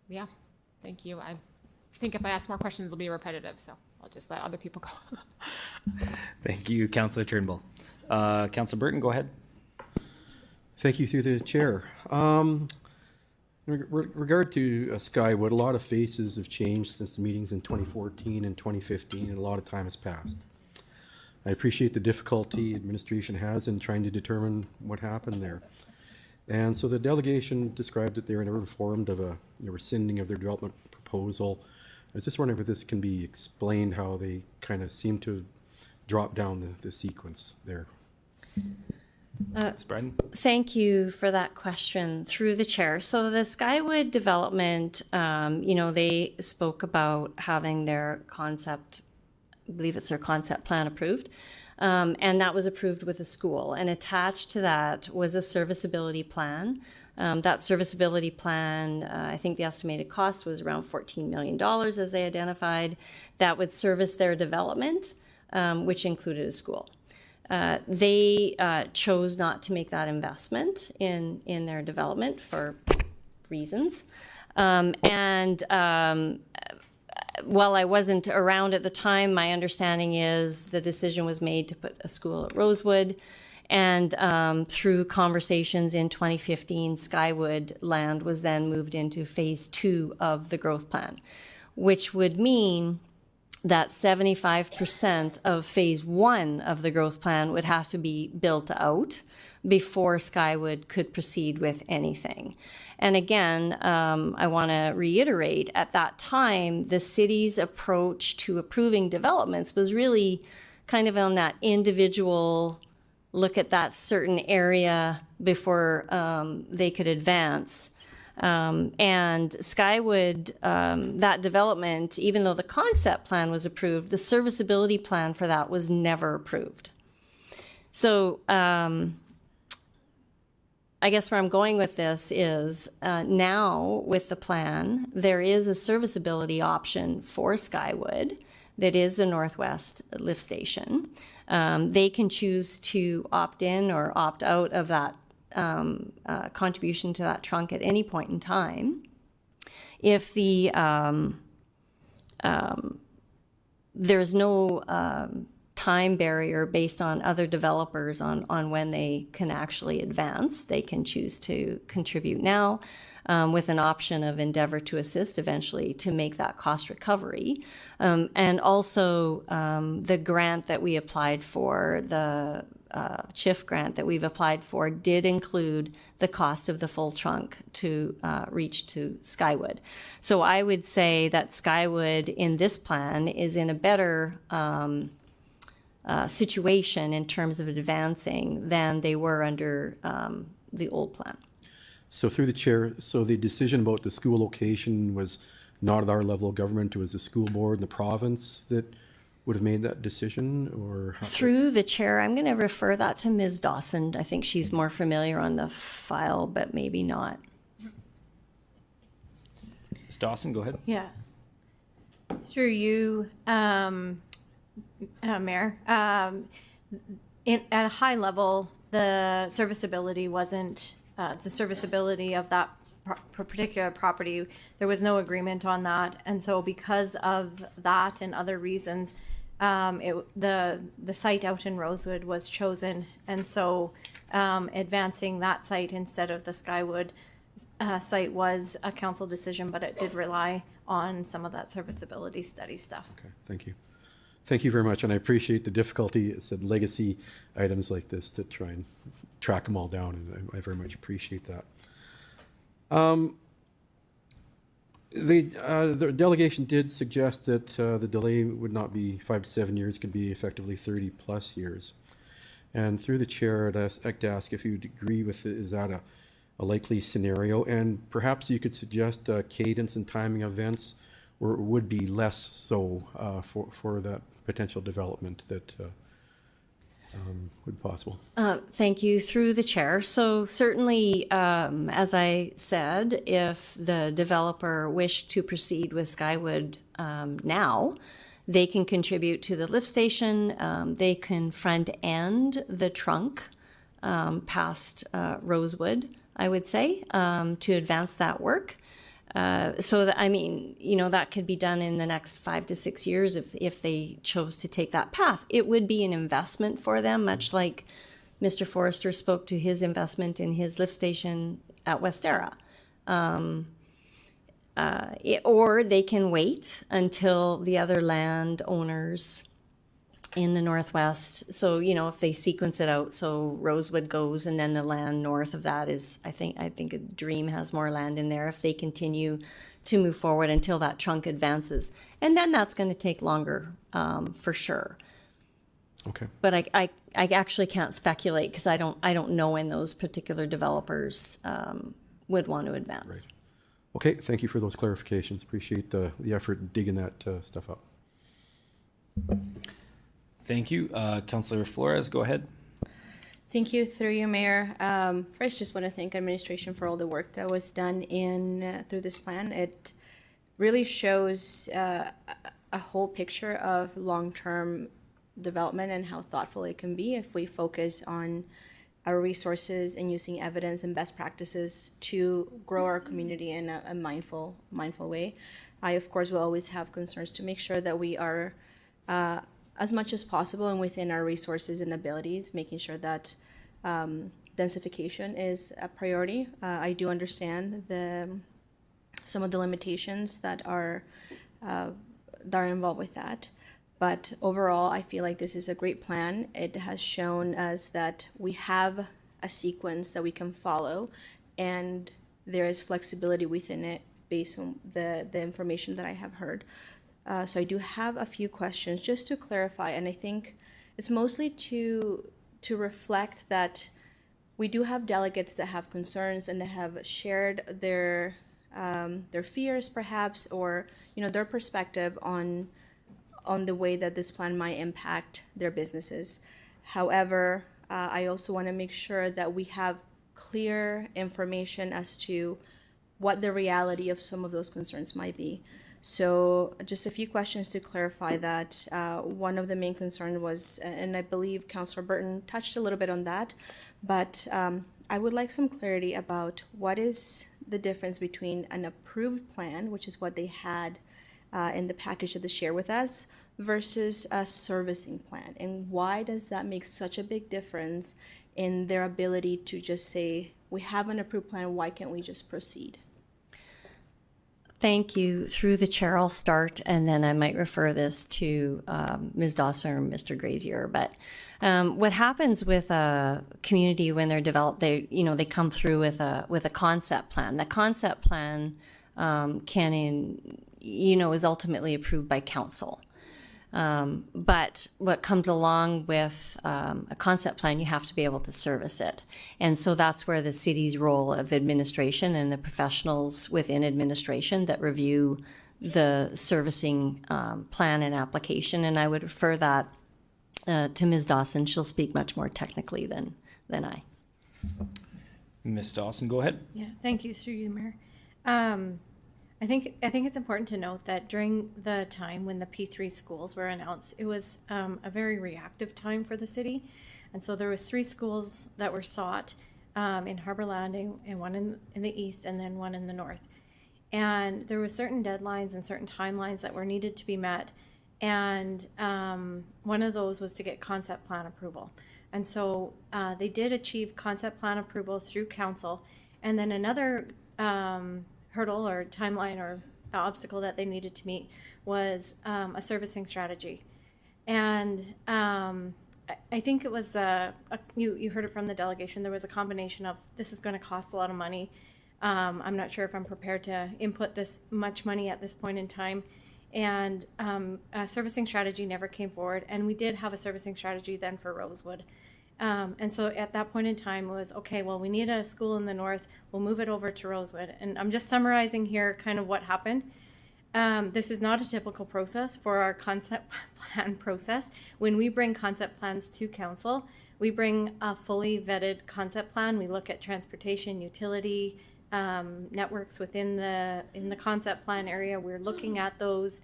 Yeah, thank you. I think if I ask more questions, it'll be repetitive, so I'll just let other people go. Thank you, Councillor Turnbull. Councillor Burton, go ahead. Thank you through the chair. In regard to Skywood, a lot of faces have changed since the meetings in 2014 and 2015, and a lot of time has passed. I appreciate the difficulty administration has in trying to determine what happened there. And so the delegation described that they were informed of a rescinding of their development proposal. I was just wondering if this can be explained, how they kind of seem to have dropped down the sequence there. Thank you for that question through the chair. So the Skywood development, they spoke about having their concept, I believe it's their concept plan approved, and that was approved with the school. And attached to that was a serviceability plan. That serviceability plan, I think the estimated cost was around $14 million, as they identified, that would service their development, which included a school. They chose not to make that investment in their development for reasons. While I wasn't around at the time, my understanding is the decision was made to put a school at Rosewood. And through conversations in 2015, Skywood land was then moved into phase 2 of the growth plan, which would mean that 75% of phase 1 of the growth plan would have to be built out before Skywood could proceed with anything. And again, I want to reiterate, at that time, the city's approach to approving developments was really kind of on that individual look at that certain area before they could advance. And Skywood, that development, even though the concept plan was approved, the serviceability plan for that was never approved. So I guess where I'm going with this is now with the plan, there is a serviceability option for Skywood that is the Northwest Lift Station. They can choose to opt in or opt out of that contribution to that trunk at any point in time. If the there's no time barrier based on other developers on when they can actually advance, they can choose to contribute now with an option of endeavor to assist eventually to make that cost recovery. And also the grant that we applied for, the CHIF grant that we've applied for did include the cost of the full trunk to reach to Skywood. So I would say that Skywood in this plan is in a better situation in terms of advancing than they were under the old plan. So through the chair, so the decision about the school location was not at our level of government, it was the school board and the province that would have made that decision, or how? Through the chair, I'm going to refer that to Ms. Dawson. I think she's more familiar on the file, but maybe not. Ms. Dawson, go ahead. Yeah. Through you, Mayor. At a high level, the serviceability wasn't, the serviceability of that particular property, there was no agreement on that. And so because of that and other reasons, the site out in Rosewood was chosen. And so advancing that site instead of the Skywood site was a council decision, but it did rely on some of that serviceability study stuff. Okay, thank you. Thank you very much, and I appreciate the difficulty, it said legacy items like this, to try and track them all down, and I very much appreciate that. The delegation did suggest that the delay would not be 5 to 7 years, could be effectively 30 plus years. And through the chair, I'd like to ask if you'd agree with it. Is that a likely scenario? And perhaps you could suggest cadence and timing of events, or it would be less so for that potential development that would be possible. Thank you. Through the chair. So certainly, as I said, if the developer wished to proceed with Skywood now, they can contribute to the lift station. They can front end the trunk past Rosewood, I would say, to advance that work. So that, I mean, you know, that could be done in the next 5 to 6 years if they chose to take that path. It would be an investment for them, much like Mr. Forrester spoke to his investment in his lift station at Westera. Or they can wait until the other landowners in the Northwest. So, you know, if they sequence it out, so Rosewood goes and then the land north of that is, I think Dream has more land in there if they continue to move forward until that trunk advances. And then that's going to take longer for sure. Okay. But I actually can't speculate because I don't know when those particular developers would want to advance. Right. Okay, thank you for those clarifications. Appreciate the effort in digging that stuff up. Thank you. Councillor Flores, go ahead. Thank you, through you, Mayor. First, just want to thank administration for all the work that was done through this plan. It really shows a whole picture of long-term development and how thoughtful it can be if we focus on our resources and using evidence and best practices to grow our community in a mindful way. I, of course, will always have concerns to make sure that we are as much as possible and within our resources and abilities, making sure that densification is a priority. I do understand some of the limitations that are involved with that. But overall, I feel like this is a great plan. It has shown us that we have a sequence that we can follow, and there is flexibility within it based on the information that I have heard. So I do have a few questions just to clarify, and I think it's mostly to reflect that we do have delegates that have concerns and that have shared their fears, perhaps, or their perspective on the way that this plan might impact their businesses. However, I also want to make sure that we have clear information as to what the reality of some of those concerns might be. So just a few questions to clarify that. One of the main concerns was, and I believe Councillor Burton touched a little bit on that, but I would like some clarity about what is the difference between an approved plan, which is what they had in the package that they share with us, versus a servicing plan, and why does that make such a big difference in their ability to just say, we have an approved plan, why can't we just proceed? Thank you. Through the chair, I'll start, and then I might refer this to Ms. Dawson or Mr. Grazier. But what happens with a community when they're developed, they come through with a concept plan. The concept plan is ultimately approved by council. But what comes along with a concept plan, you have to be able to service it. And so that's where the city's role of administration and the professionals within administration that review the servicing plan and application. And I would refer that to Ms. Dawson. She'll speak much more technically than I. Ms. Dawson, go ahead. Yeah, thank you, through you, Mayor. I think it's important to note that during the time when the P3 schools were announced, it was a very reactive time for the city. And so there was 3 schools that were sought in Harbor Landing, and one in the east, and then one in the north. And there were certain deadlines and certain timelines that were needed to be met. And one of those was to get concept plan approval. And so they did achieve concept plan approval through council. And then another hurdle or timeline or obstacle that they needed to meet was a servicing strategy. And I think it was, you heard it from the delegation, there was a combination of this is going to cost a lot of money. I'm not sure if I'm prepared to input this much money at this point in time. And a servicing strategy never came forward. And we did have a servicing strategy then for Rosewood. And so at that point in time it was, okay, well, we need a school in the north. We'll move it over to Rosewood. And I'm just summarizing here kind of what happened. This is not a typical process for our concept plan process. When we bring concept plans to council, we bring a fully vetted concept plan. We look at transportation, utility, networks within the concept plan area. We're looking at those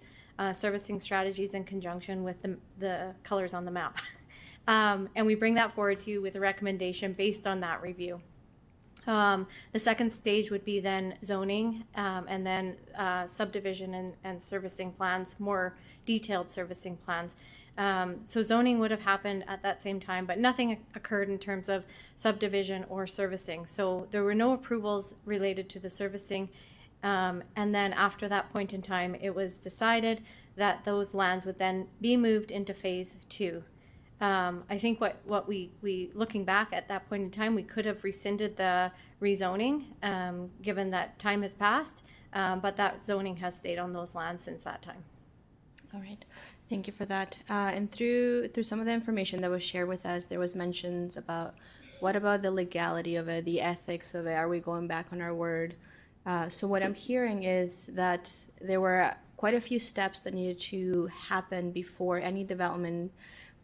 servicing strategies in conjunction with the colors on the map. And we bring that forward to you with a recommendation based on that review. The second stage would be then zoning, and then subdivision and servicing plans, more detailed servicing plans. So zoning would have happened at that same time, but nothing occurred in terms of subdivision or servicing. So there were no approvals related to the servicing. And then after that point in time, it was decided that those lands would then be moved into phase 2. I think what we looking back at that point in time, we could have rescinded the rezoning, given that time has passed, but that zoning has stayed on those lands since that time. All right, thank you for that. And through some of the information that was shared with us, there was mentions about what about the legality of it, the ethics of it, are we going back on our word? So what I'm hearing is that there were quite a few steps that needed to happen before any development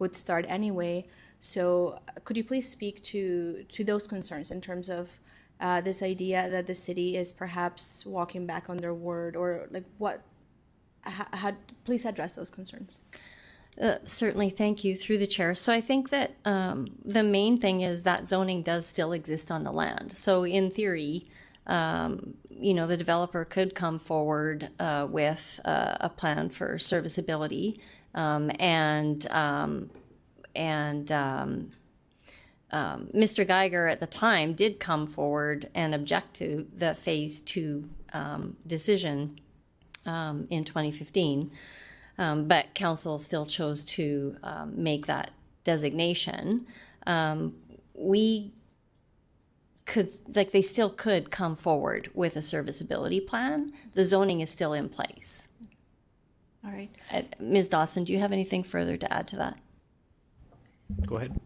would start anyway. So could you please speak to those concerns in terms of this idea that the city is perhaps walking back on their word, or like what, please address those concerns. Certainly, thank you, through the chair. So I think that the main thing is that zoning does still exist on the land. So in theory, the developer could come forward with a plan for serviceability. Mr. Geiger at the time did come forward and object to the phase 2 decision in 2015, but council still chose to make that designation. We could, they still could come forward with a serviceability plan. The zoning is still in place. All right. Ms. Dawson, do you have anything further to add to that? Go ahead.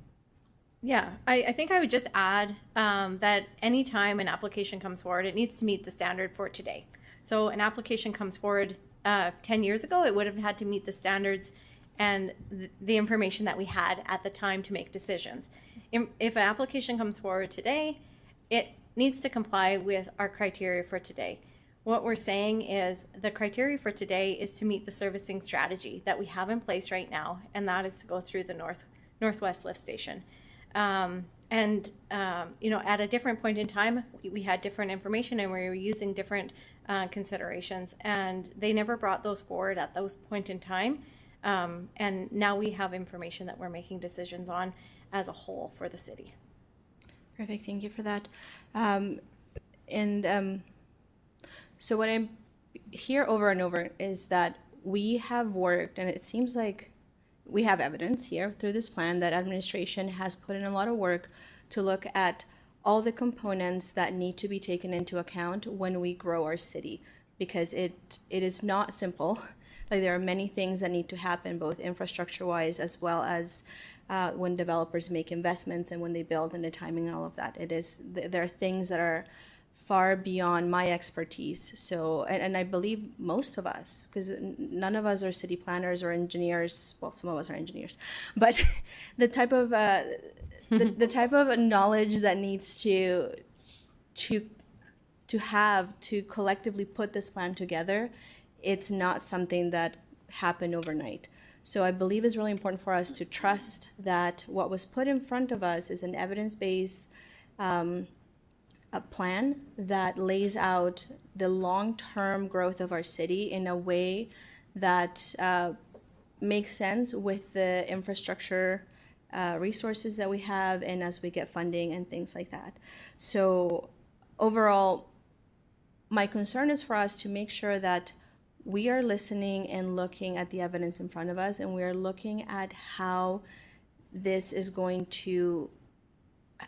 Yeah, I think I would just add that anytime an application comes forward, it needs to meet the standard for today. So an application comes forward 10 years ago, it would have had to meet the standards and the information that we had at the time to make decisions. If an application comes forward today, it needs to comply with our criteria for today. What we're saying is the criteria for today is to meet the servicing strategy that we have in place right now, and that is to go through the Northwest Lift Station. At a different point in time, we had different information and we were using different considerations, and they never brought those forward at those point in time. And now we have information that we're making decisions on as a whole for the city. Perfect, thank you for that. So what I'm hear over and over is that we have worked, and it seems like we have evidence here through this plan that administration has put in a lot of work to look at all the components that need to be taken into account when we grow our city, because it is not simple. Like, there are many things that need to happen, both infrastructure wise as well as when developers make investments and when they build, and the timing and all of that. There are things that are far beyond my expertise. So, and I believe most of us, because none of us are city planners or engineers. Well, some of us are engineers, but the type of the type of knowledge that needs to have to collectively put this plan together, it's not something that happened overnight. So I believe it's really important for us to trust that what was put in front of us is an evidence-based a plan that lays out the long-term growth of our city in a way that makes sense with the infrastructure resources that we have, and as we get funding and things like that. So overall, my concern is for us to make sure that we are listening and looking at the evidence in front of us, and we are looking at how this is going to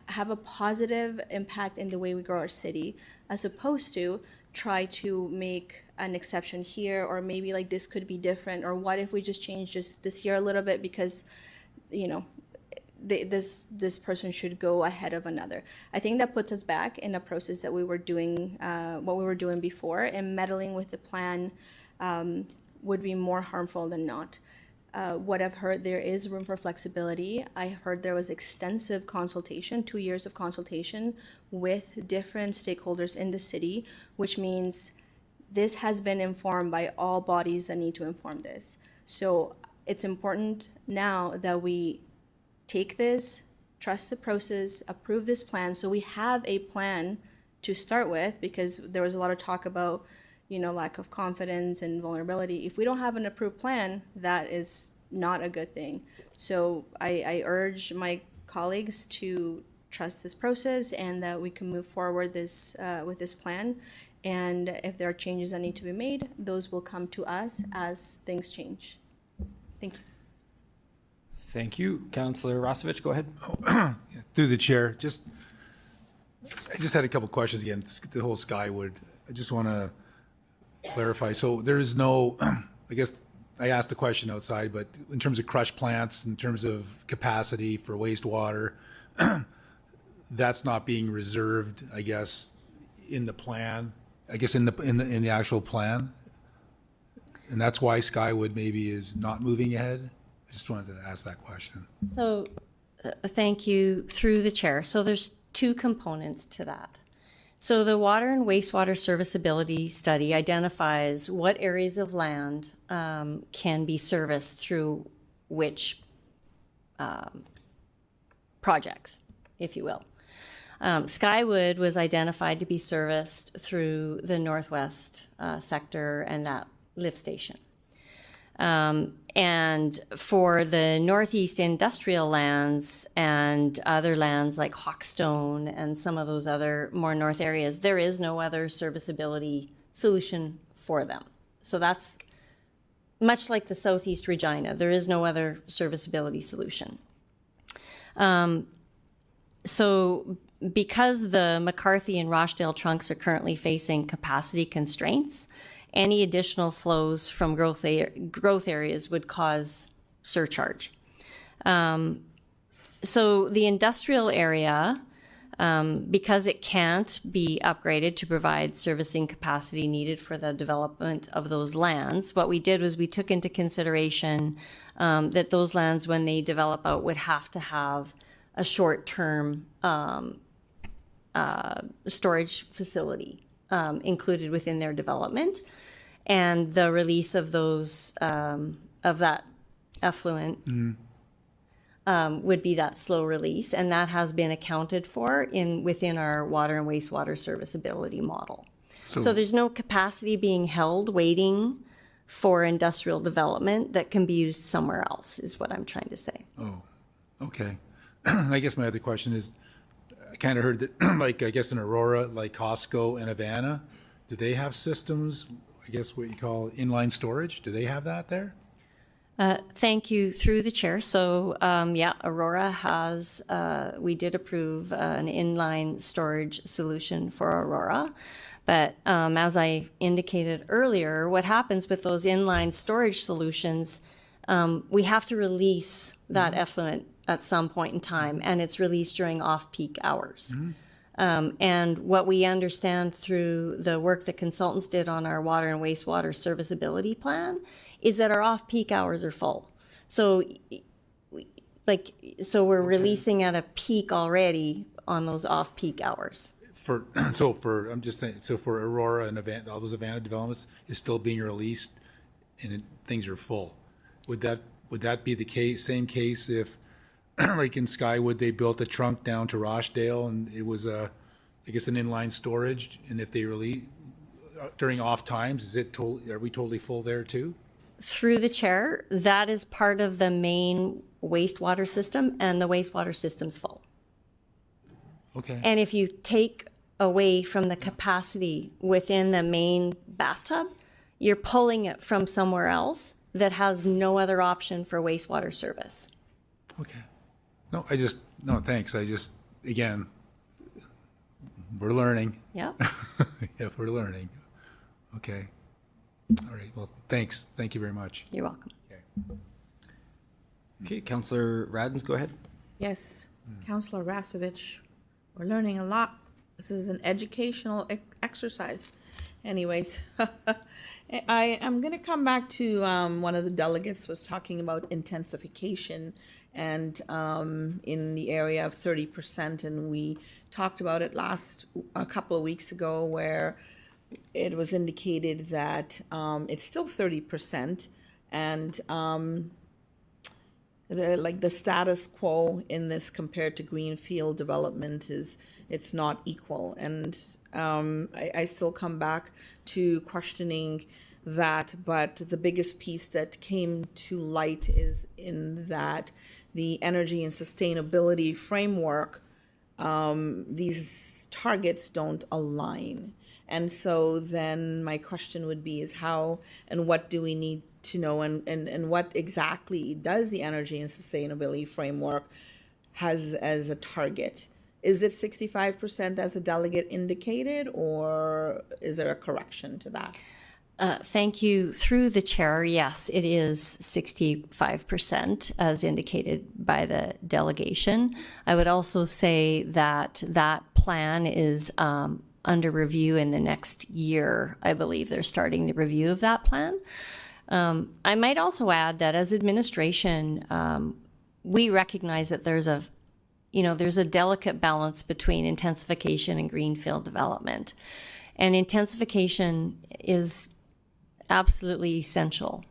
have a positive impact in the way we grow our city, as opposed to try to make an exception here, or maybe like this could be different, or what if we just change this here a little bit because, you know, this person should go ahead of another. I think that puts us back in a process that we were doing, what we were doing before, and meddling with the plan would be more harmful than not. What I've heard, there is room for flexibility. I heard there was extensive consultation, 2 years of consultation with different stakeholders in the city, which means this has been informed by all bodies that need to inform this. So it's important now that we take this, trust the process, approve this plan, so we have a plan to start with, because there was a lot of talk about, you know, lack of confidence and vulnerability. If we don't have an approved plan, that is not a good thing. So I urge my colleagues to trust this process, and that we can move forward with this plan. And if there are changes that need to be made, those will come to us as things change. Thank you. Thank you. Councillor Rostovich, go ahead. Through the chair, I just had a couple questions again. It's the whole Skywood. I just want to clarify. So there is no, I guess I asked the question outside, but in terms of crush plants, in terms of capacity for wastewater, that's not being reserved, I guess, in the plan. I guess in the actual plan, and that's why Skywood maybe is not moving ahead. I just wanted to ask that question. So, thank you, through the chair. So there's two components to that. So the water and wastewater serviceability study identifies what areas of land can be serviced through which projects, if you will. Skywood was identified to be serviced through the northwest sector and that lift station. And for the northeast industrial lands and other lands like Hawkstone and some of those other more north areas, there is no other serviceability solution for them. So that's much like the southeast Regina. There is no other serviceability solution. So because the McCarthy and Rochdale trunks are currently facing capacity constraints, any additional flows from growth areas would cause surcharge. So the industrial area, because it can't be upgraded to provide servicing capacity needed for the development of those lands, what we did was we took into consideration that those lands, when they develop out, would have to have a short-term storage facility included within their development, and the release of those of that effluent would be that slow release, and that has been accounted for within our water and wastewater serviceability model. So there's no capacity being held waiting for industrial development that can be used somewhere else, is what I'm trying to say. Oh, okay. I guess my other question is, I kind of heard that, like, I guess in Aurora, like Costco and Havana, do they have systems I guess what you call inline storage? Do they have that there? Thank you through the chair. So yeah, Aurora has, we did approve an inline storage solution for Aurora. But as I indicated earlier, what happens with those inline storage solutions, we have to release that effluent at some point in time, and it's released during off-peak hours. And what we understand through the work that consultants did on our water and wastewater serviceability plan is that our off-peak hours are full. So we're releasing at a peak already on those off-peak hours. I'm just saying, so for Aurora and all those Avana developments is still being released and things are full. Would that be the same case if like in Skywood, they built a trunk down to Rochdale and it was I guess an inline storage, and if they release during off times, are we totally full there too? Through the chair, that is part of the main wastewater system, and the wastewater system's full. Okay. And if you take away from the capacity within the main bathtub, you're pulling it from somewhere else that has no other option for wastewater service. Okay. No, thanks. Again, we're learning. Yeah. Yeah, we're learning. Okay. All right. Well, thanks. Thank you very much. You're welcome. Okay, Councillor Radens, go ahead. Yes, Councillor Rasevich, we're learning a lot. This is an educational exercise. Anyways, I am going to come back to one of the delegates was talking about intensification and in the area of 30%, and we talked about it a couple of weeks ago where it was indicated that it's still 30%, and the status quo in this compared to greenfield development it's not equal, and I still come back to questioning that. But the biggest piece that came to light is in that the energy and sustainability framework, these targets don't align. And so then my question would be is how and what do we need to know, and what exactly does the energy and sustainability framework has as a target? Is it 65% as a delegate indicated, or is there a correction to that? Thank you. Through the chair, yes, it is 65% as indicated by the delegation. I would also say that plan is under review in the next year. I believe they're starting the review of that plan. I might also add that as administration, we recognize that there's a delicate balance between intensification and greenfield development. And intensification is absolutely essential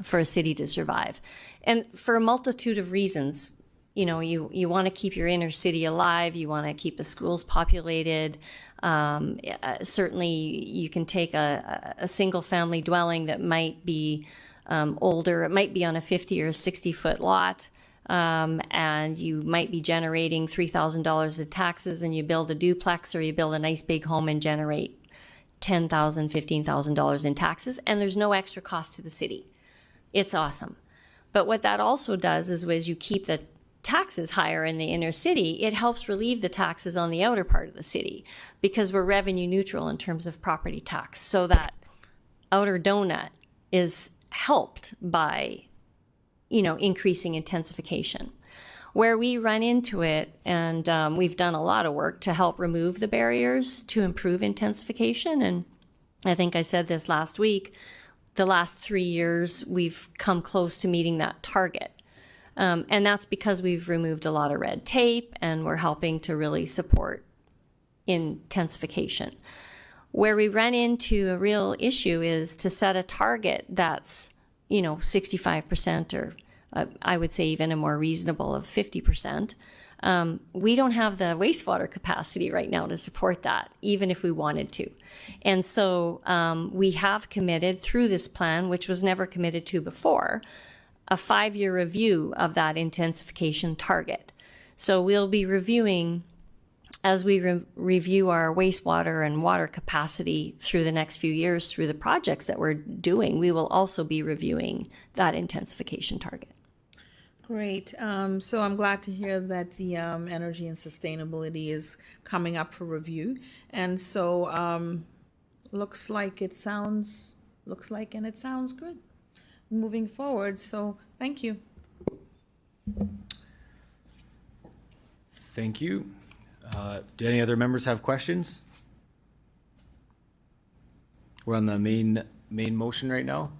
for a city to survive. And for a multitude of reasons, you want to keep your inner city alive, you want to keep the schools populated. Certainly you can take a single family dwelling that might be older, it might be on a 50 or a 60 foot lot. And you might be generating $3,000 of taxes, and you build a duplex or you build a nice big home and generate $10,000, $15,000 in taxes, and there's no extra cost to the city. It's awesome. But what that also does is as you keep the taxes higher in the inner city, it helps relieve the taxes on the outer part of the city because we're revenue neutral in terms of property tax. So that outer donut is helped by increasing intensification. Where we run into it, and we've done a lot of work to help remove the barriers to improve intensification, and I think I said this last week, the last 3 years we've come close to meeting that target. And that's because we've removed a lot of red tape and we're helping to really support intensification. Where we run into a real issue is to set a target that's 65% or I would say even a more reasonable of 50%. We don't have the wastewater capacity right now to support that, even if we wanted to. And so we have committed through this plan, which was never committed to before, a 5-year review of that intensification target. So we'll be reviewing as we review our wastewater and water capacity through the next few years through the projects that we're doing, we will also be reviewing that intensification target. Great. So I'm glad to hear that the energy and sustainability is coming up for review. And so looks like it sounds good moving forward. So thank you. Thank you. Do any other members have questions? We're on the main motion right now.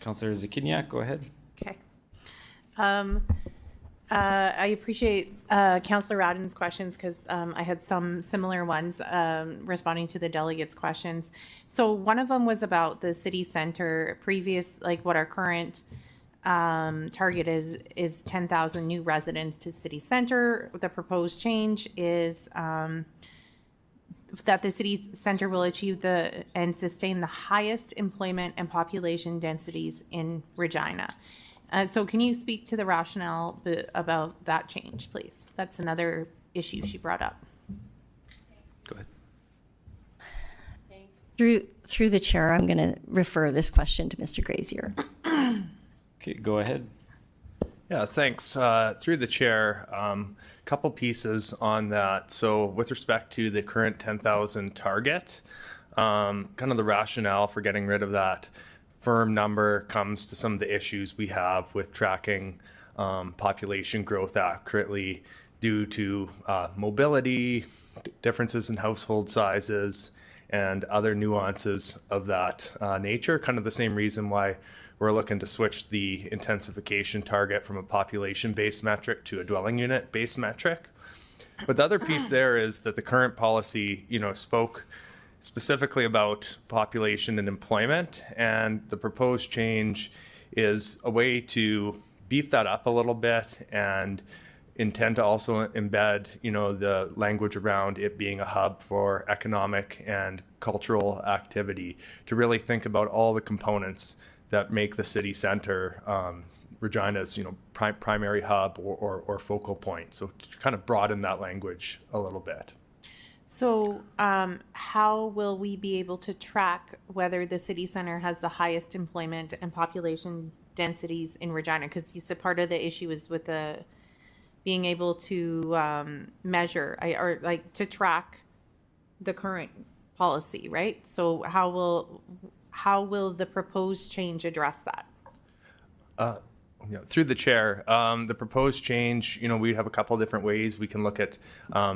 Councillor Zakiniak, go ahead. Okay. I appreciate Councillor Radin's questions because I had some similar ones responding to the delegates' questions. So one of them was about the city center previous, like what our current target is 10,000 new residents to city center. The proposed change is that the city center will achieve and sustain the highest employment and population densities in Regina. So can you speak to the rationale about that change, please? That's another issue she brought up. Go ahead. Through the chair, I'm going to refer this question to Mr. Grazier. Okay, go ahead. Yeah, thanks. Through the chair, couple pieces on that. So with respect to the current 10,000 target, kind of the rationale for getting rid of that firm number comes to some of the issues we have with tracking population growth accurately due to mobility, differences in household sizes, and other nuances of that nature. Kind of the same reason why we're looking to switch the intensification target from a population-based metric to a dwelling unit-based metric. But the other piece there is that the current policy, spoke specifically about population and employment, and the proposed change is a way to beef that up a little bit and intend to also embed, the language around it being a hub for economic and cultural activity, to really think about all the components that make the city center Regina's, primary hub or focal point. So to kind of broaden that language a little bit. So how will we be able to track whether the city center has the highest employment and population densities in Regina? Because you said part of the issue is with the being able to measure or to track the current policy, right? So how will the proposed change address that? Through the chair, the proposed change, we have a couple different ways. We can look at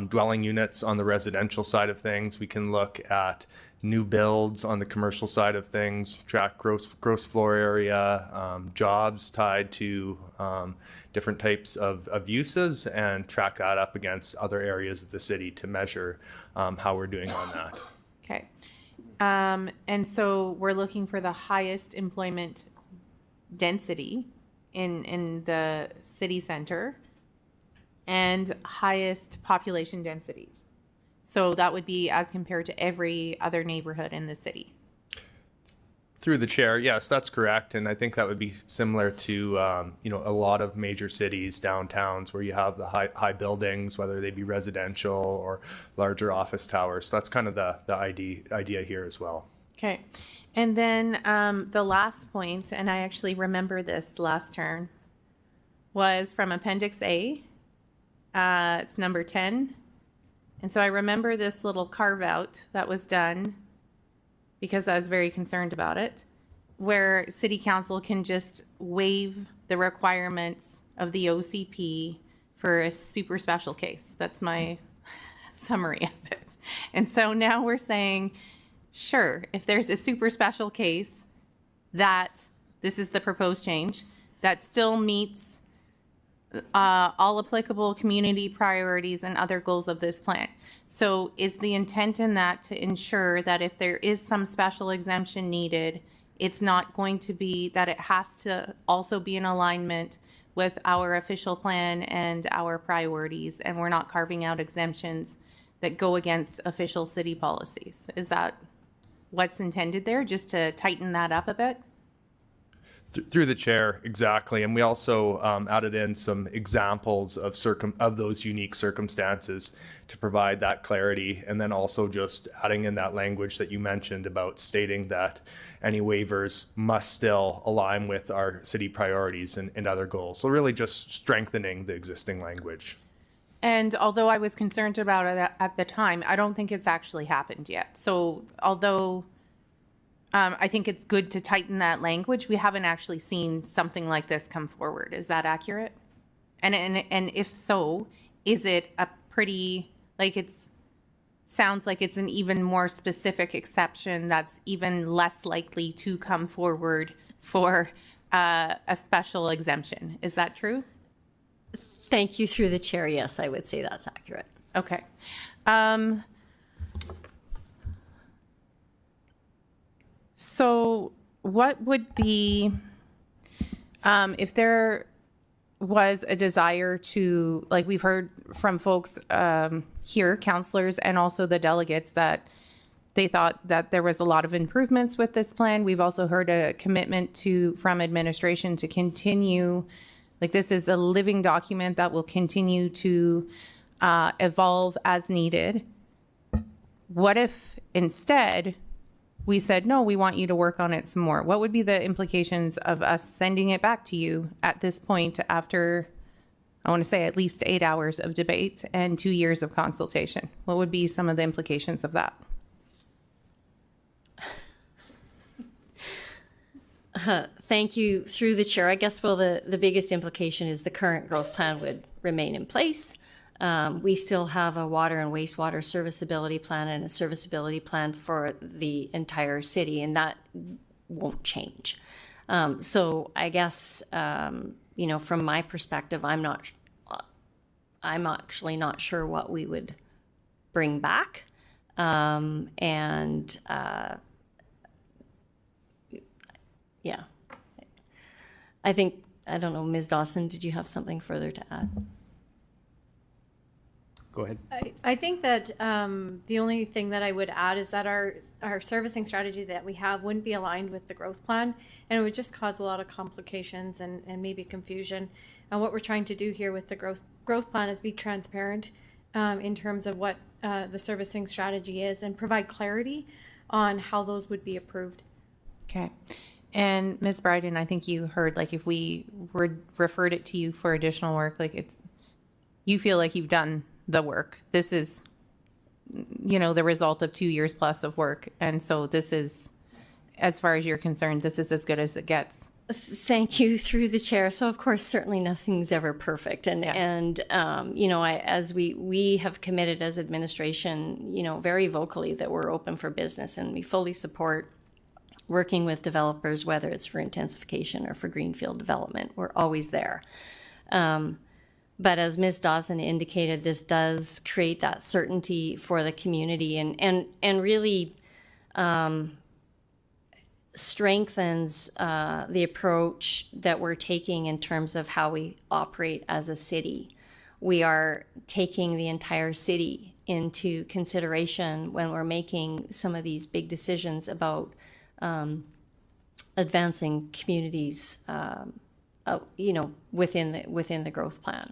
dwelling units on the residential side of things. We can look at new builds on the commercial side of things, track gross floor area, jobs tied to different types of uses, and track that up against other areas of the city to measure how we're doing on that. Okay. And so we're looking for the highest employment density in the city center and highest population densities. So that would be as compared to every other neighborhood in the city. Through the chair, yes, that's correct. And I think that would be similar to, a lot of major cities, downtowns, where you have the high buildings, whether they be residential or larger office towers. So that's kind of the idea here as well. Okay. And then the last point, and I actually remember this last turn, was from Appendix A. It's number 10. And so I remember this little carve out that was done because I was very concerned about it, where City Council can just waive the requirements of the OCP for a super special case. That's my summary of it. And so now we're saying, sure, if there's a super special case that this is the proposed change that still meets all applicable community priorities and other goals of this plan. So is the intent in that to ensure that if there is some special exemption needed, it's not going to be that it has to also be in alignment with our official plan and our priorities, and we're not carving out exemptions that go against official city policies? Is that what's intended there, just to tighten that up a bit? Through the chair, exactly. And we also added in some examples of those unique circumstances to provide that clarity. And then also just adding in that language that you mentioned about stating that any waivers must still align with our city priorities and other goals. So really just strengthening the existing language. And although I was concerned about it at the time, I don't think it's actually happened yet. So although I think it's good to tighten that language, we haven't actually seen something like this come forward. Is that accurate? And if so, is it a pretty, like sounds like it's an even more specific exception that's even less likely to come forward for a special exemption. Is that true? Thank you. Through the chair, yes, I would say that's accurate. Okay. So what would be, if there was a desire to, like we've heard from folks here, counselors, and also the delegates, that they thought that there was a lot of improvements with this plan. We've also heard a commitment from administration to continue, like this is a living document that will continue to evolve as needed. What if instead we said, no, we want you to work on it some more? What would be the implications of us sending it back to you at this point after, I want to say, at least 8 hours of debate and 2 years of consultation? What would be some of the implications of that? Thank you. Through the chair, I guess, well, the biggest implication is the current growth plan would remain in place. We still have a water and wastewater serviceability plan and a serviceability plan for the entire city, and that won't change. So I guess, from my perspective, I'm actually not sure what we would bring back. Yeah, I think, I don't know, Ms. Dawson, did you have something further to add? Go ahead. I think that the only thing that I would add is that our servicing strategy that we have wouldn't be aligned with the growth plan, and it would just cause a lot of complications and maybe confusion. And what we're trying to do here with the growth plan is be transparent in terms of what the servicing strategy is and provide clarity on how those would be approved. Okay. And Ms. Bryden, I think you heard, like, if we referred it to you for additional work, like you feel like you've done the work. This is, the result of 2 years plus of work. And so this is, as far as you're concerned, this is as good as it gets. Thank you. Through the chair. So of course, certainly nothing's ever perfect. And as we have committed as administration, very vocally that we're open for business, and we fully support working with developers, whether it's for intensification or for greenfield development. We're always there. But as Ms. Dawson indicated, this does create that certainty for the community and really strengthens the approach that we're taking in terms of how we operate as a city. We are taking the entire city into consideration when we're making some of these big decisions about advancing communities, within the growth plan.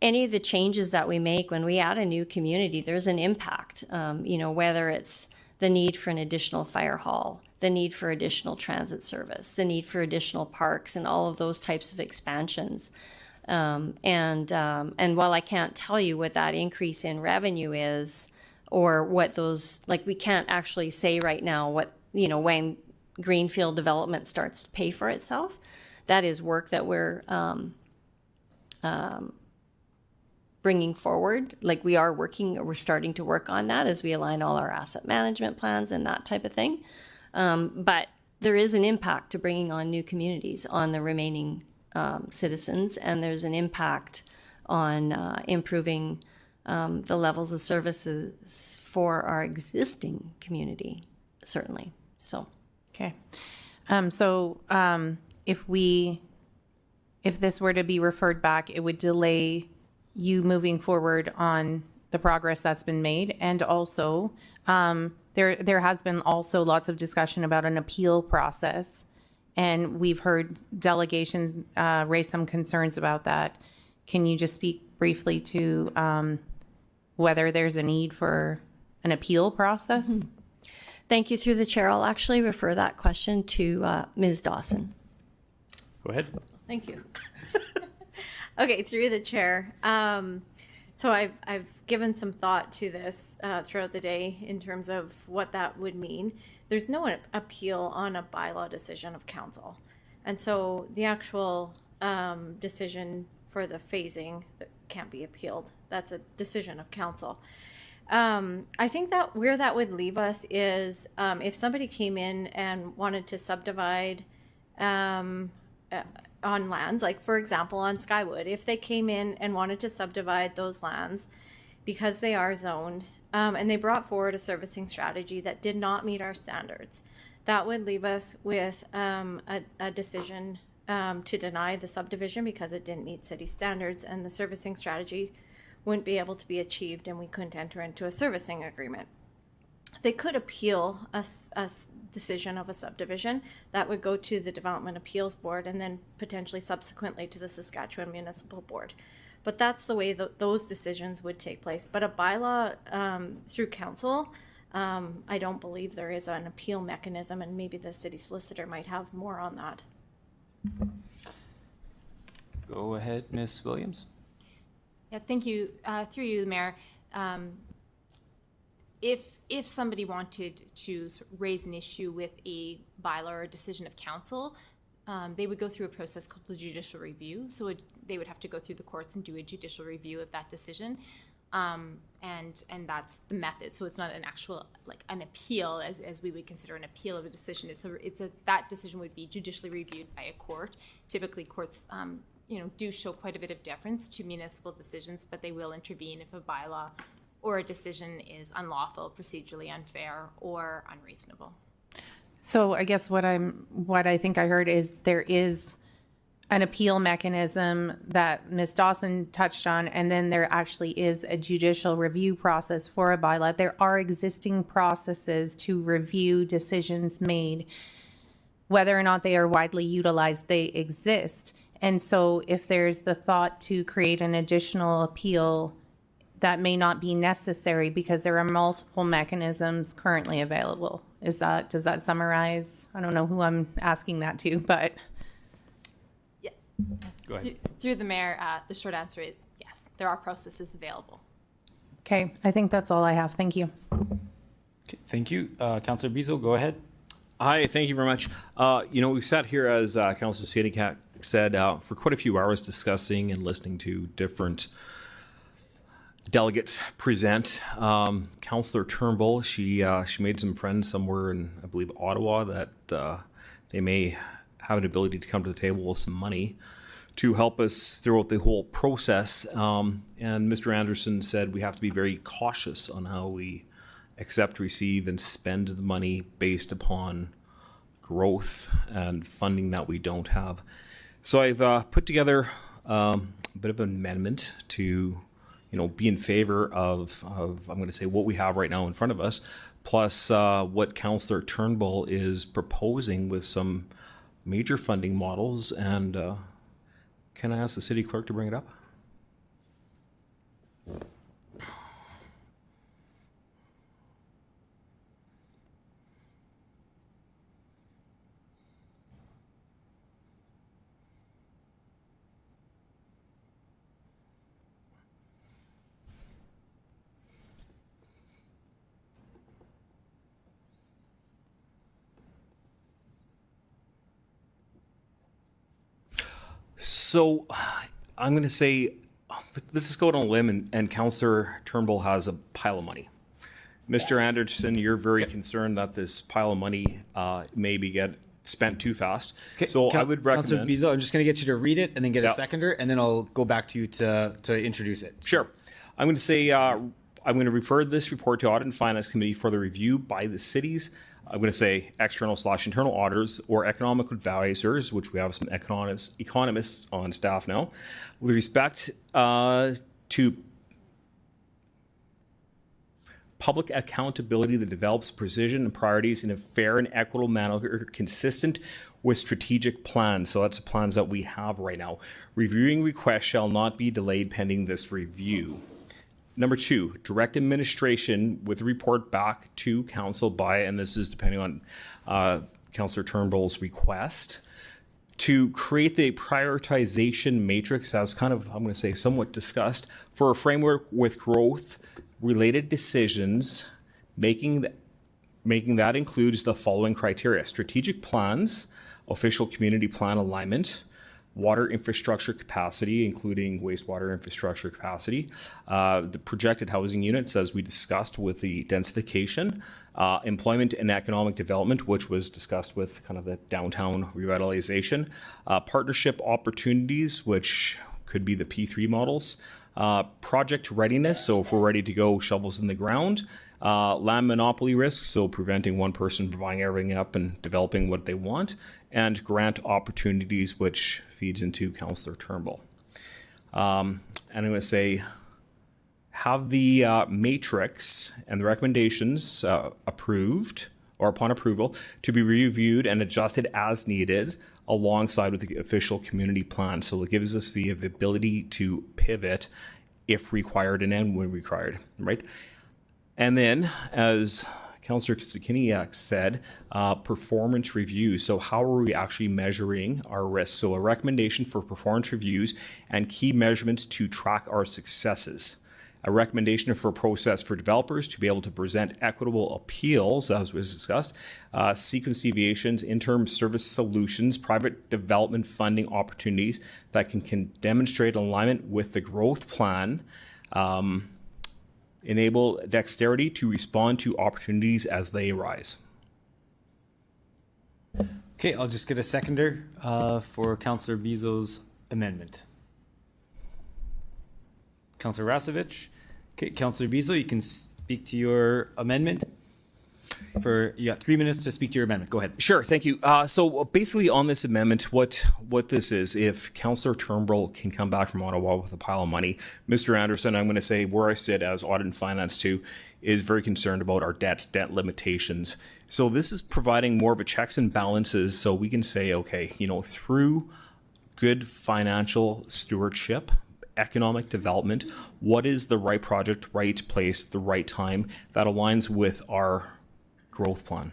Any of the changes that we make when we add a new community, there's an impact. Whether it's the need for an additional fire hall, the need for additional transit service, the need for additional parks, and all of those types of expansions. And while I can't tell you what that increase in revenue is, or what those, like, we can't actually say right now what, when greenfield development starts to pay for itself. That is work that we're bringing forward. Like, we're starting to work on that as we align all our asset management plans and that type of thing. But there is an impact to bringing on new communities on the remaining citizens, and there's an impact on improving the levels of services for our existing community, certainly. So, okay. If this were to be referred back, it would delay you moving forward on the progress that's been made. And also, there has been also lots of discussion about an appeal process. And we've heard delegations raise some concerns about that. Can you just speak briefly to whether there's a need for an appeal process? Thank you. Through the chair, I'll actually refer that question to Ms. Dawson. Go ahead. Thank you. Okay, through the chair. So I've given some thought to this throughout the day in terms of what that would mean. There's no appeal on a bylaw decision of council. And so the actual decision for the phasing can't be appealed. That's a decision of council. I think that where that would leave us is if somebody came in and wanted to subdivide on lands, like for example on Skywood, if they came in and wanted to subdivide those lands because they are zoned and they brought forward a servicing strategy that did not meet our standards, that would leave us with a decision to deny the subdivision because it didn't meet city standards, and the servicing strategy wouldn't be able to be achieved, and we couldn't enter into a servicing agreement. They could appeal a decision of a subdivision. That would go to the Development Appeals Board and then potentially subsequently to the Saskatchewan Municipal Board. But that's the way those decisions would take place. But a bylaw through council, I don't believe there is an appeal mechanism, and maybe the city solicitor might have more on that. Go ahead, Ms. Williams. Yeah, thank you. Through you, Mayor. If somebody wanted to raise an issue with a bylaw or a decision of council, they would go through a process called the judicial review. So they would have to go through the courts and do a judicial review of that decision. And that's the method. So it's not an actual, like an appeal as we would consider an appeal of a decision. That decision would be judicially reviewed by a court. Typically courts, do show quite a bit of deference to municipal decisions, but they will intervene if a bylaw or a decision is unlawful, procedurally unfair, or unreasonable. So I guess what I think I heard is there is an appeal mechanism that Ms. Dawson touched on, and then there actually is a judicial review process for a bylaw. There are existing processes to review decisions made. Whether or not they are widely utilized, they exist. And so if there's the thought to create an additional appeal, that may not be necessary because there are multiple mechanisms currently available. Does that summarize? I don't know who I'm asking that to, but. Yeah. Go ahead. Through the mayor, the short answer is yes, there are processes available. Okay, I think that's all I have. Thank you. Okay, thank you. Councillor Beazle, go ahead. Hi, thank you very much. We've sat here, as Councillor Sadiak said, for quite a few hours discussing and listening to different delegates present. Councillor Turnbull, she made some friends somewhere in, I believe, Ottawa that they may have an ability to come to the table with some money to help us throughout the whole process. And Mr. Anderson said we have to be very cautious on how we accept, receive, and spend the money based upon growth and funding that we don't have. So I've put together a bit of an amendment to, be in favor of I'm going to say what we have right now in front of us, plus what Councillor Turnbull is proposing with some major funding models. And can I ask the city clerk to bring it up? So I'm going to say, let's just go out on a limb, and Councillor Turnbull has a pile of money. Mr. Anderson, you're very concerned that this pile of money maybe get spent too fast. Okay. So I would recommend... Councillor Beazle, I'm just going to get you to read it and then get a Yeah. seconder, and then I'll go back to you to introduce it. Sure. I'm going to say, I'm going to refer this report to Audit and Finance Committee for the review by the cities. I'm going to say external/internal auditors or economic advisors, which we have some economists on staff now, with respect to public accountability that develops precision and priorities in a fair and equitable manner consistent with strategic plans. So that's the plans that we have right now. Reviewing requests shall not be delayed pending this review. Number 2, direct administration with a report back to council by, and this is depending on Councillor Turnbull's request, to create the prioritization matrix as kind of, I'm going to say, somewhat discussed for a framework with growth-related decisions, making that includes the following criteria: strategic plans, official community plan alignment, water infrastructure capacity, including wastewater infrastructure capacity, the projected housing units, as we discussed with the densification, employment and economic development, which was discussed with kind of the downtown revitalization, partnership opportunities, which could be the P3 models, project readiness, so if we're ready to go, shovels in the ground, land monopoly risks, so preventing one person from buying everything up and developing what they want, and grant opportunities, which feeds into Councillor Turnbull. And I'm going to say, have the matrix and the recommendations approved, or upon approval, to be reviewed and adjusted as needed alongside with the official community plan. So it gives us the ability to pivot if required and when required, right? And then, as Councillor Sikiniak said, performance reviews. So how are we actually measuring our risks? So a recommendation for performance reviews and key measurements to track our successes. A recommendation for a process for developers to be able to present equitable appeals, as was discussed, sequence deviations, interim service solutions, private development funding opportunities that can demonstrate alignment with the growth plan, enable dexterity to respond to opportunities as they arise. Okay, I'll just get a seconder for Councillor Bizo's amendment. Councillor Rasevich. Okay, Councillor Bizo, you can speak to your amendment. You got 3 minutes to speak to your amendment. Go ahead. Sure, thank you. So basically on this amendment, what this is, if Councillor Turnbull can come back from Ottawa with a pile of money, Mr. Anderson, I'm going to say where I sit as Audit and Finance too, is very concerned about our debt limitations. So this is providing more of a checks and balances so we can say, okay, through good financial stewardship, economic development, what is the right project, right place, the right time that aligns with our growth plan.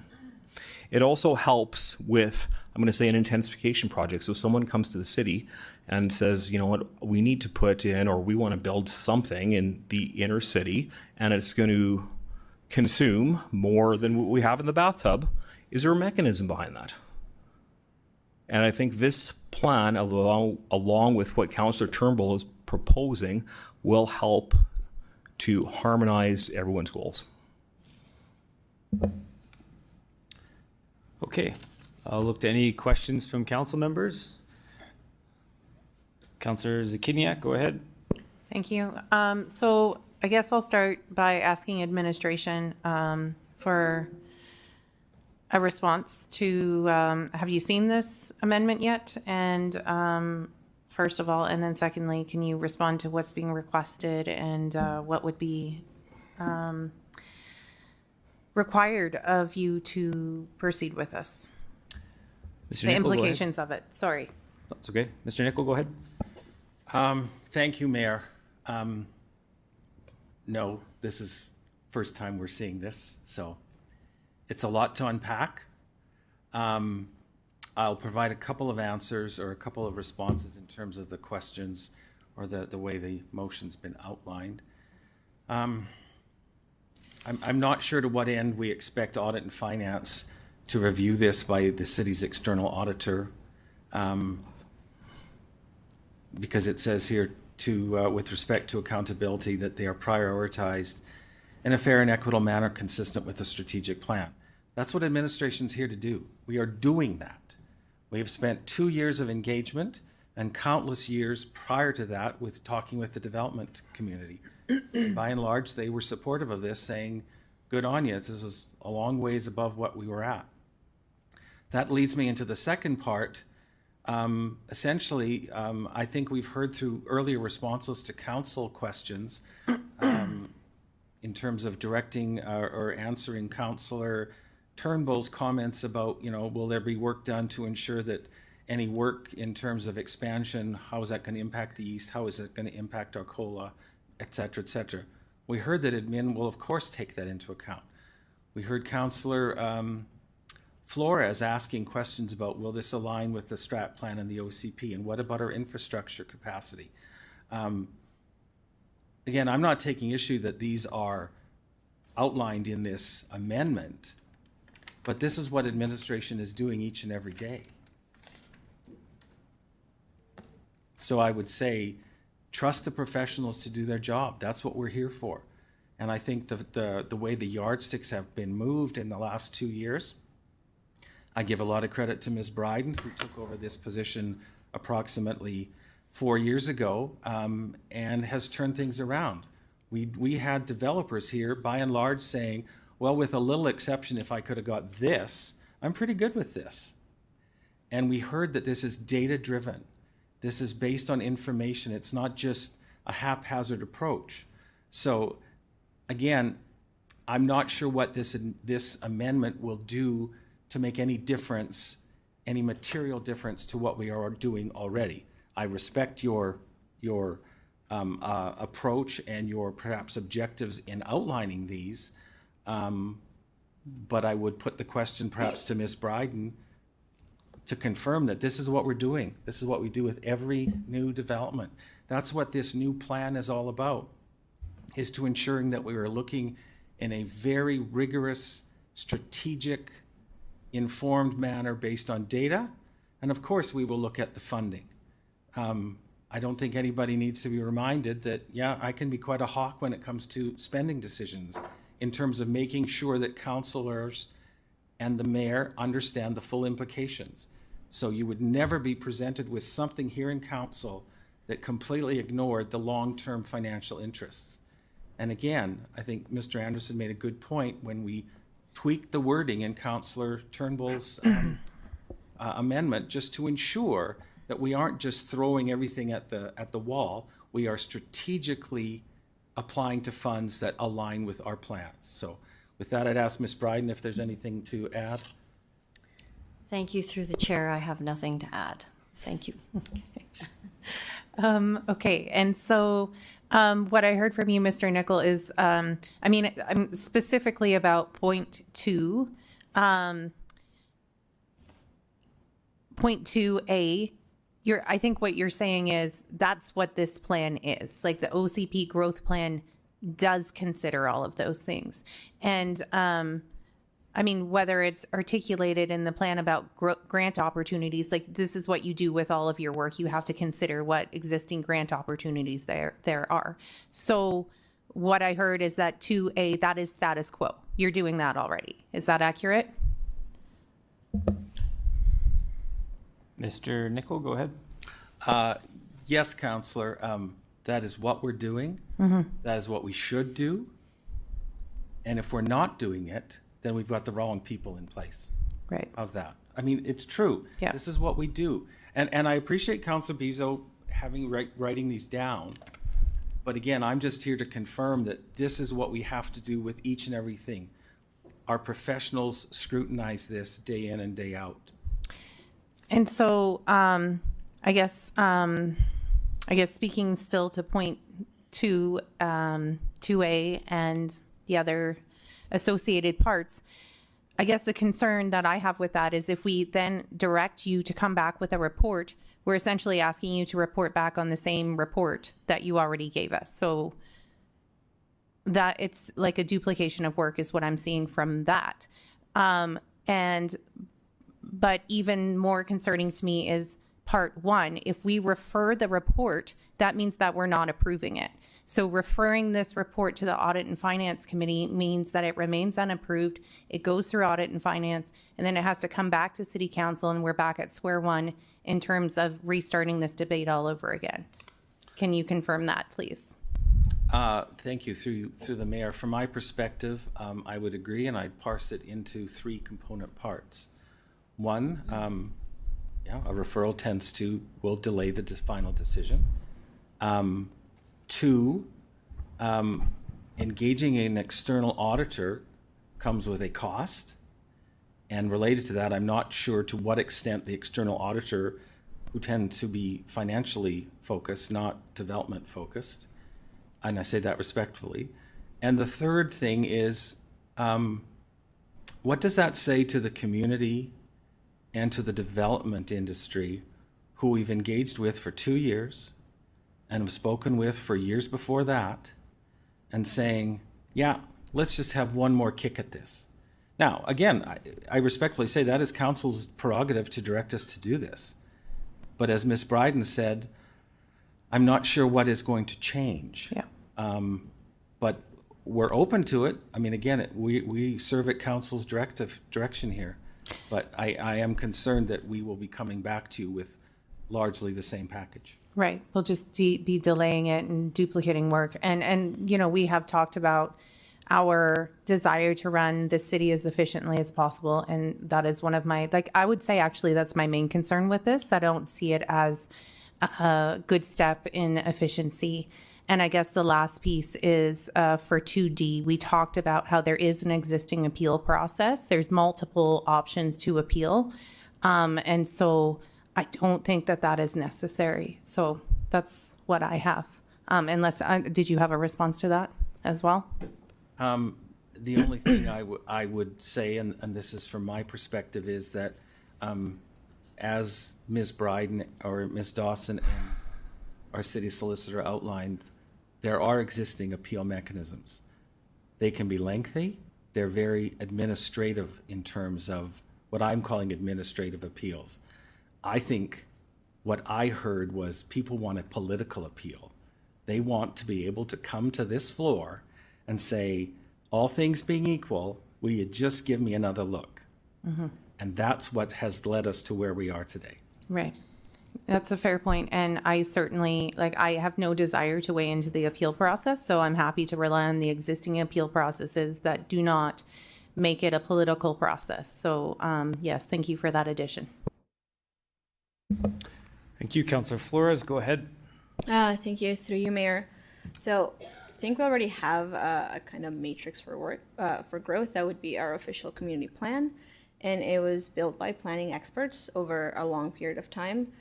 It also helps with, I'm going to say, an intensification project. So someone comes to the city and says, you know what, we need to put in, or we want to build something in the inner city, and it's going to consume more than what we have in the bathtub. Is there a mechanism behind that? And I think this plan, along with what Councillor Turnbull is proposing, will help to harmonize everyone's goals. Okay, I'll look to any questions from council members. Councillor Zakiniak, go ahead. Thank you. So I guess I'll start by asking administration for a response to, have you seen this amendment yet? And first of all, and then secondly, can you respond to what's being requested and what would be required of you to proceed with this? Mr. The Nicol, implications of it, sorry. That's okay. Mr. Nicol, go ahead. Thank you, Mayor. No, this is first time we're seeing this, so it's a lot to unpack. I'll provide a couple of answers or a couple of responses in terms of the questions or the way the motion's been outlined. I'm not sure to what end we expect Audit and Finance to review this by the city's external auditor, because it says here with respect to accountability that they are prioritized in a fair and equitable manner consistent with the strategic plan. That's what administration's here to do. We are doing that. We have spent 2 years of engagement and countless years prior to that with talking with the development community. By and large, they were supportive of this, saying, good on you, this is a long ways above what we were at. That leads me into the second part. Essentially, I think we've heard through earlier responses to council questions in terms of directing or answering Councillor Turnbull's comments about, will there be work done to ensure that any work in terms of expansion, how is that going to impact the east, how is it going to impact Arcola, et cetera, et cetera. We heard that admin will of course take that into account. We heard Councillor Flores asking questions about, will this align with the strat plan and the OCP, and what about our infrastructure capacity? Again, I'm not taking issue that these are outlined in this amendment, but this is what administration is doing each and every day. So I would say, trust the professionals to do their job. That's what we're here for. And I think the way the yardsticks have been moved in the last 2 years, I give a lot of credit to Ms. Bryden, who took over this position approximately 4 years ago, and has turned things around. We had developers here, by and large, saying, well, with a little exception, if I could have got this, I'm pretty good with this. And we heard that this is data-driven. This is based on information. It's not just a haphazard approach. So, again, I'm not sure what this amendment will do to make any difference, any material difference to what we are doing already. I respect your approach and your perhaps objectives in outlining these, but I would put the question perhaps to Ms. Bryden to confirm that this is what we're doing. This is what we do with every new development. That's what this new plan is all about, is to ensuring that we are looking in a very rigorous, strategic, informed manner based on data. And of course, we will look at the funding. I don't think anybody needs to be reminded that, yeah, I can be quite a hawk when it comes to spending decisions in terms of making sure that councillors and the mayor understand the full implications. So you would never be presented with something here in council that completely ignored the long-term financial interests. And again, I think Mr. Anderson made a good point when we tweaked the wording in Councillor Turnbull's amendment, just to ensure that we aren't just throwing everything at the wall. We are strategically applying to funds that align with our plans. So with that, I'd ask Ms. Bryden if there's anything to add. Thank you. Through the chair, I have nothing to add. Thank you. Okay, and so what I heard from you, Mr. Nickel, is, I'm specifically about point 2. Point 2A, I think what you're saying is that's what this plan is. Like the OCP growth plan does consider all of those things. And whether it's articulated in the plan about grant opportunities, like this is what you do with all of your work. You have to consider what existing grant opportunities there are. So what I heard is that 2A, that is status quo. You're doing that already. Is that accurate? Mr. Nickel, go ahead. Yes, Councillor, that is what we're doing. That is what we should do. And if we're not doing it, then we've got the wrong people in place. Right. How's that? It's true. Yeah. This is what we do. And I appreciate Councillor Bizzo writing these down. But again, I'm just here to confirm that this is what we have to do with each and everything. Our professionals scrutinize this day in and day out. And so, I guess speaking still to point 2, 2A and the other associated parts, I guess the concern that I have with that is if we then direct you to come back with a report, we're essentially asking you to report back on the same report that you already gave us. So that it's like a duplication of work is what I'm seeing from that. But even more concerning to me is part 1. If we refer the report, that means that we're not approving it. So referring this report to the Audit and Finance Committee means that it remains unapproved. It goes through Audit and Finance, and then it has to come back to City Council, and we're back at square one in terms of restarting this debate all over again. Can you confirm that, please? Thank you. Through the mayor. From my perspective, I would agree, and I'd parse it into 3 component parts. 1, a referral will delay the final decision. 2, engaging an external auditor comes with a cost. And related to that, I'm not sure to what extent the external auditor, who tend to be financially focused, not development focused, and I say that respectfully. And the third thing is, what does that say to the community and to the development industry who we've engaged with for 2 years and have spoken with for years before that, and saying, yeah, let's just have one more kick at this. Now, again, I respectfully say that is council's prerogative to direct us to do this. But as Ms. Bryden said, I'm not sure what is going to change. Yeah. But we're open to it. I mean, again, we serve at council's direction here. But I am concerned that we will be coming back to you with largely the same package. Right. We'll just be delaying it and duplicating work. And you know, we have talked about our desire to run the city as efficiently as possible. And that is one of my, like, I would say actually that's my main concern with this. I don't see it as a good step in efficiency. And I guess the last piece is for 2D, we talked about how there is an existing appeal process. There's multiple options to appeal. And so I don't think that that is necessary. So that's what I have. Unless, did you have a response to that as well? The only thing I would say, and this is from my perspective, is that as Ms. Bryden or Ms. Dawson and our city solicitor outlined, there are existing appeal mechanisms. They can be lengthy. They're very administrative in terms of what I'm calling administrative appeals. I think what I heard was people want a political appeal. They want to be able to come to this floor and say, all things being equal, will you just give me another look? Mm-hmm. And that's what has led us to where we are today. Right. That's a fair point. And I certainly, like, I have no desire to weigh into the appeal process. So I'm happy to rely on the existing appeal processes that do not make it a political process. So yes, thank you for that addition. Thank you, Councillor Flores. Go ahead. Thank you, through you, Mayor. So I think we already have a kind of matrix for work for growth. That would be our official community plan, and it was built by planning experts over a long period of time.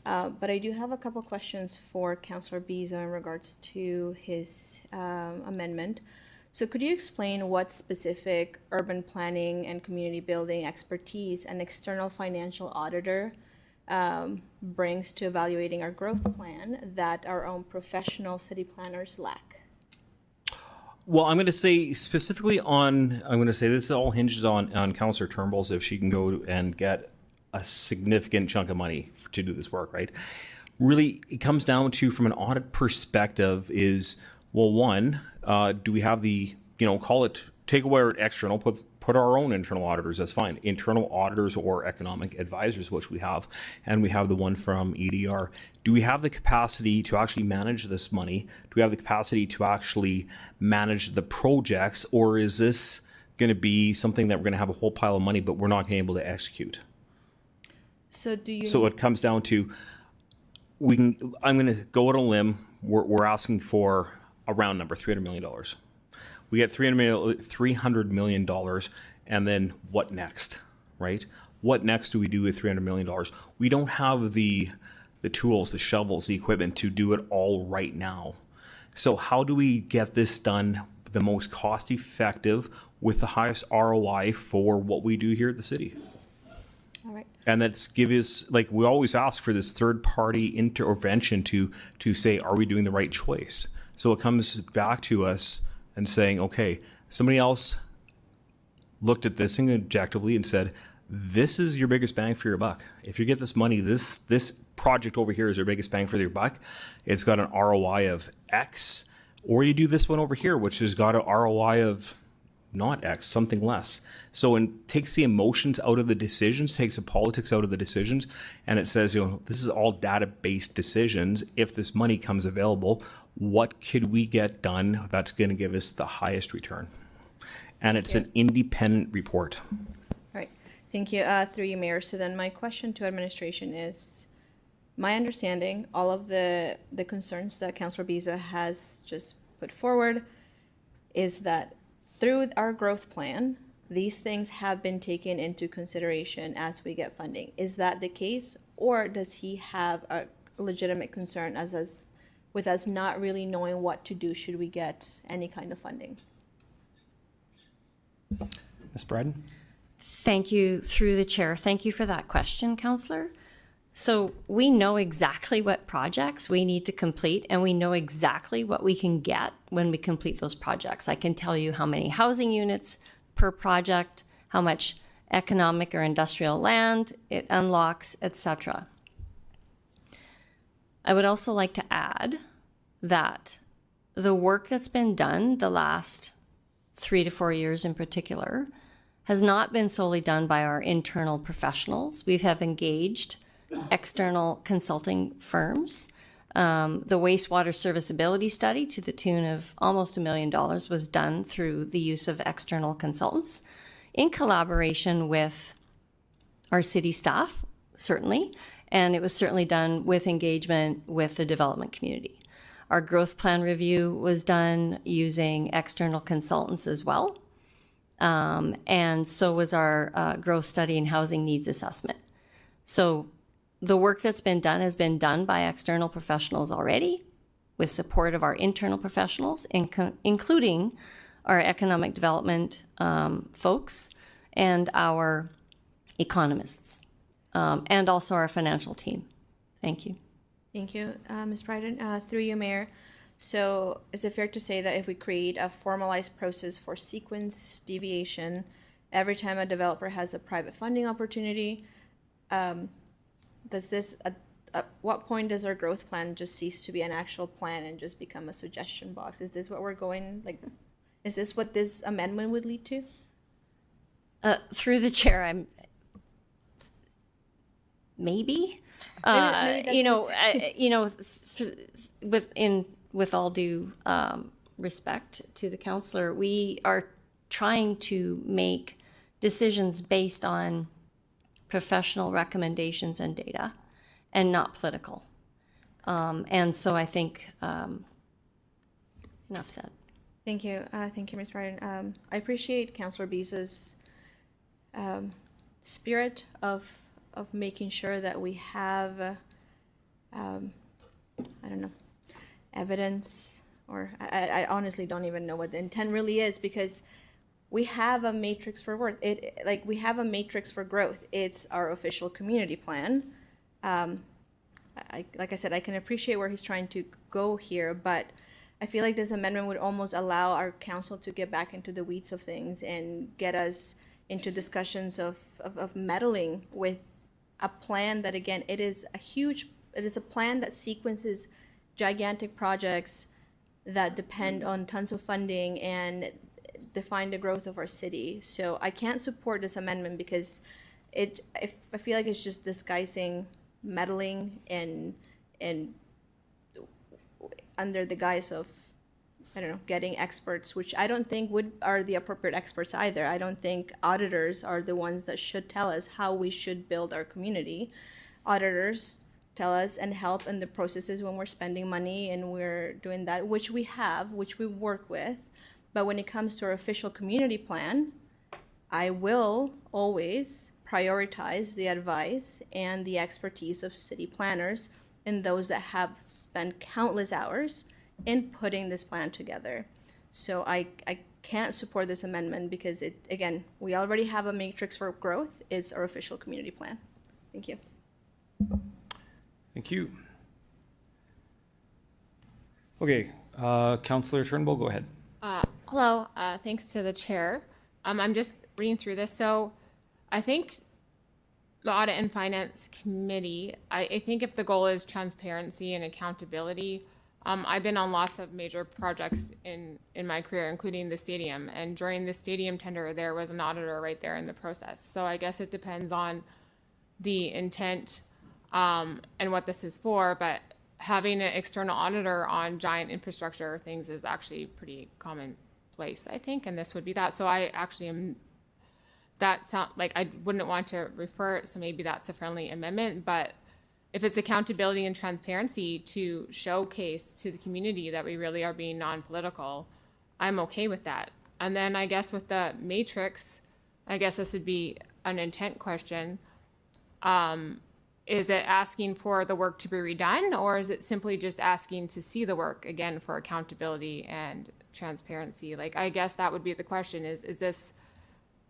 But I do have a couple questions for Councillor Biza in regards to his amendment. So could you explain what specific urban planning and community building expertise an external financial auditor brings to evaluating our growth plan that our own professional city planners lack? Well, I'm going to say specifically I'm going to say this all hinges on Councillor Turnbull's, if she can go and get a significant chunk of money to do this work, right? Really, it comes down to, from an audit perspective, is, well, one, do we have the, call it, take away our external, put our own internal auditors, that's fine. Internal auditors or economic advisors, which we have, and we have the one from EDR. Do we have the capacity to actually manage this money? Do we have the capacity to actually manage the projects, or is this going to be something that we're going to have a whole pile of money, but we're not going to be able to execute? So do you? So it comes down to, I'm going to go out on a limb. We're asking for a round number, $300 million. We get $300 million, and then what next, right? What next do we do with $300 million? We don't have the tools, the shovels, the equipment to do it all right now. So how do we get this done the most cost effective with the highest ROI for what we do here at the city? All right. And that's give us, like, we always ask for this third party intervention to say, are we doing the right choice? So it comes back to us and saying, okay, somebody else looked at this thing objectively and said, this is your biggest bang for your buck. If you get this money, this project over here is your biggest bang for your buck. It's got an ROI of X. Or you do this one over here, which has got an ROI of not X, something less. So it takes the emotions out of the decisions, takes the politics out of the decisions, and it says, this is all data-based decisions. If this money comes available, what could we get done that's going to give us the highest return? And it's an independent report. All right. Thank you. Through you, Mayor. So then my question to administration is, my understanding, all of the concerns that Councillor Biza has just put forward is that through our growth plan, these things have been taken into consideration as we get funding. Is that the case, or does he have a legitimate concern with us not really knowing what to do should we get any kind of funding? Ms. Bryden? Thank you, through the chair. Thank you for that question, Councillor. So we know exactly what projects we need to complete, and we know exactly what we can get when we complete those projects. I can tell you how many housing units per project, how much economic or industrial land it unlocks, etc. I would also like to add that the work that's been done the last 3 to 4 years in particular has not been solely done by our internal professionals. We have engaged external consulting firms. The wastewater serviceability study, to the tune of almost $1 million, was done through the use of external consultants in collaboration with our city staff, certainly, and it was certainly done with engagement with the development community. Our growth plan review was done using external consultants as well, and so was our growth study and housing needs assessment. So the work that's been done has been done by external professionals already, with support of our internal professionals, including our economic development folks and our economists, and also our financial team. Thank you. Thank you, Ms. Bryden. Through you, Mayor. So is it fair to say that if we create a formalized process for sequence deviation every time a developer has a private funding opportunity, does this, at what point does our growth plan just cease to be an actual plan and just become a suggestion box? Is this what we're going, like, is this what this amendment would lead to? Through the chair, maybe. With all due respect to the councillor, we are trying to make decisions based on professional recommendations and data, and not political. And so I think enough said. Thank you. Thank you, Ms. Bryden. I appreciate Councillor Beese's spirit of making sure that we have, I don't know, evidence, or I honestly don't even know what the intent really is, because we have a matrix for work. We have a matrix for growth. It's our official community plan. Like I said, I can appreciate where he's trying to go here, but I feel like this amendment would almost allow our council to get back into the weeds of things and get us into discussions of meddling with a plan that, again, it is a plan that sequences gigantic projects that depend on tons of funding and define the growth of our city. So I can't support this amendment because I feel like it's just disguising meddling and under the guise of, I don't know, getting experts, which I don't think are the appropriate experts either. I don't think auditors are the ones that should tell us how we should build our community. Auditors tell us and help in the processes when we're spending money and we're doing that, which we work with. But when it comes to our official community plan, I will always prioritize the advice and the expertise of city planners and those that have spent countless hours in putting this plan together. So I can't support this amendment because again, we already have a matrix for growth. It's our official community plan. Thank you. Thank you. Okay, Councillor Turnbull, go ahead. Hello, thanks to the chair. I'm just reading through this. So I think the Audit and Finance Committee, I think if the goal is transparency and accountability, I've been on lots of major projects in my career, including the stadium. And during the stadium tender, there was an auditor right there in the process. So I guess it depends on the intent and what this is for. But having an external auditor on giant infrastructure things is actually pretty commonplace, I think. And this would be that. So I actually am, that sound like I wouldn't want to refer it. So maybe that's a friendly amendment. But if it's accountability and transparency to showcase to the community that we really are being non-political, I'm okay with that. And then I guess with the matrix, I guess this would be an intent question. Is it asking for the work to be redone, or is it simply just asking to see the work again for accountability and transparency? Like, I guess that would be the question is this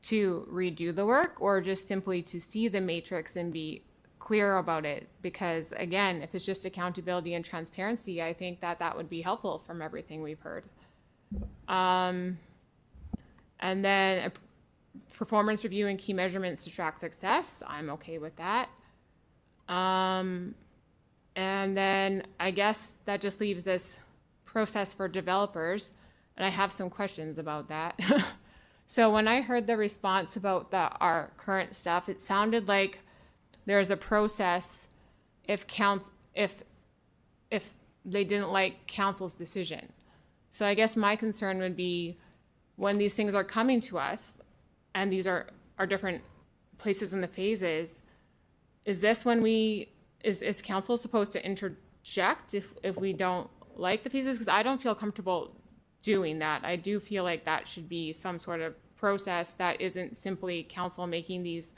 to redo the work or just simply to see the matrix and be clear about it? Because again, if it's just accountability and transparency, I think that that would be helpful from everything we've heard. And then a performance review and key measurements to track success. I'm okay with that. And then I guess that just leaves this process for developers, and I have some questions about that. So when I heard the response about our current stuff, it sounded like there's a process if they didn't like council's decision. So I guess my concern would be when these things are coming to us, and these are different places in the phases, is this when is council supposed to interject if we don't like the pieces? Because I don't feel comfortable doing that. I do feel like that should be some sort of process that isn't simply council making these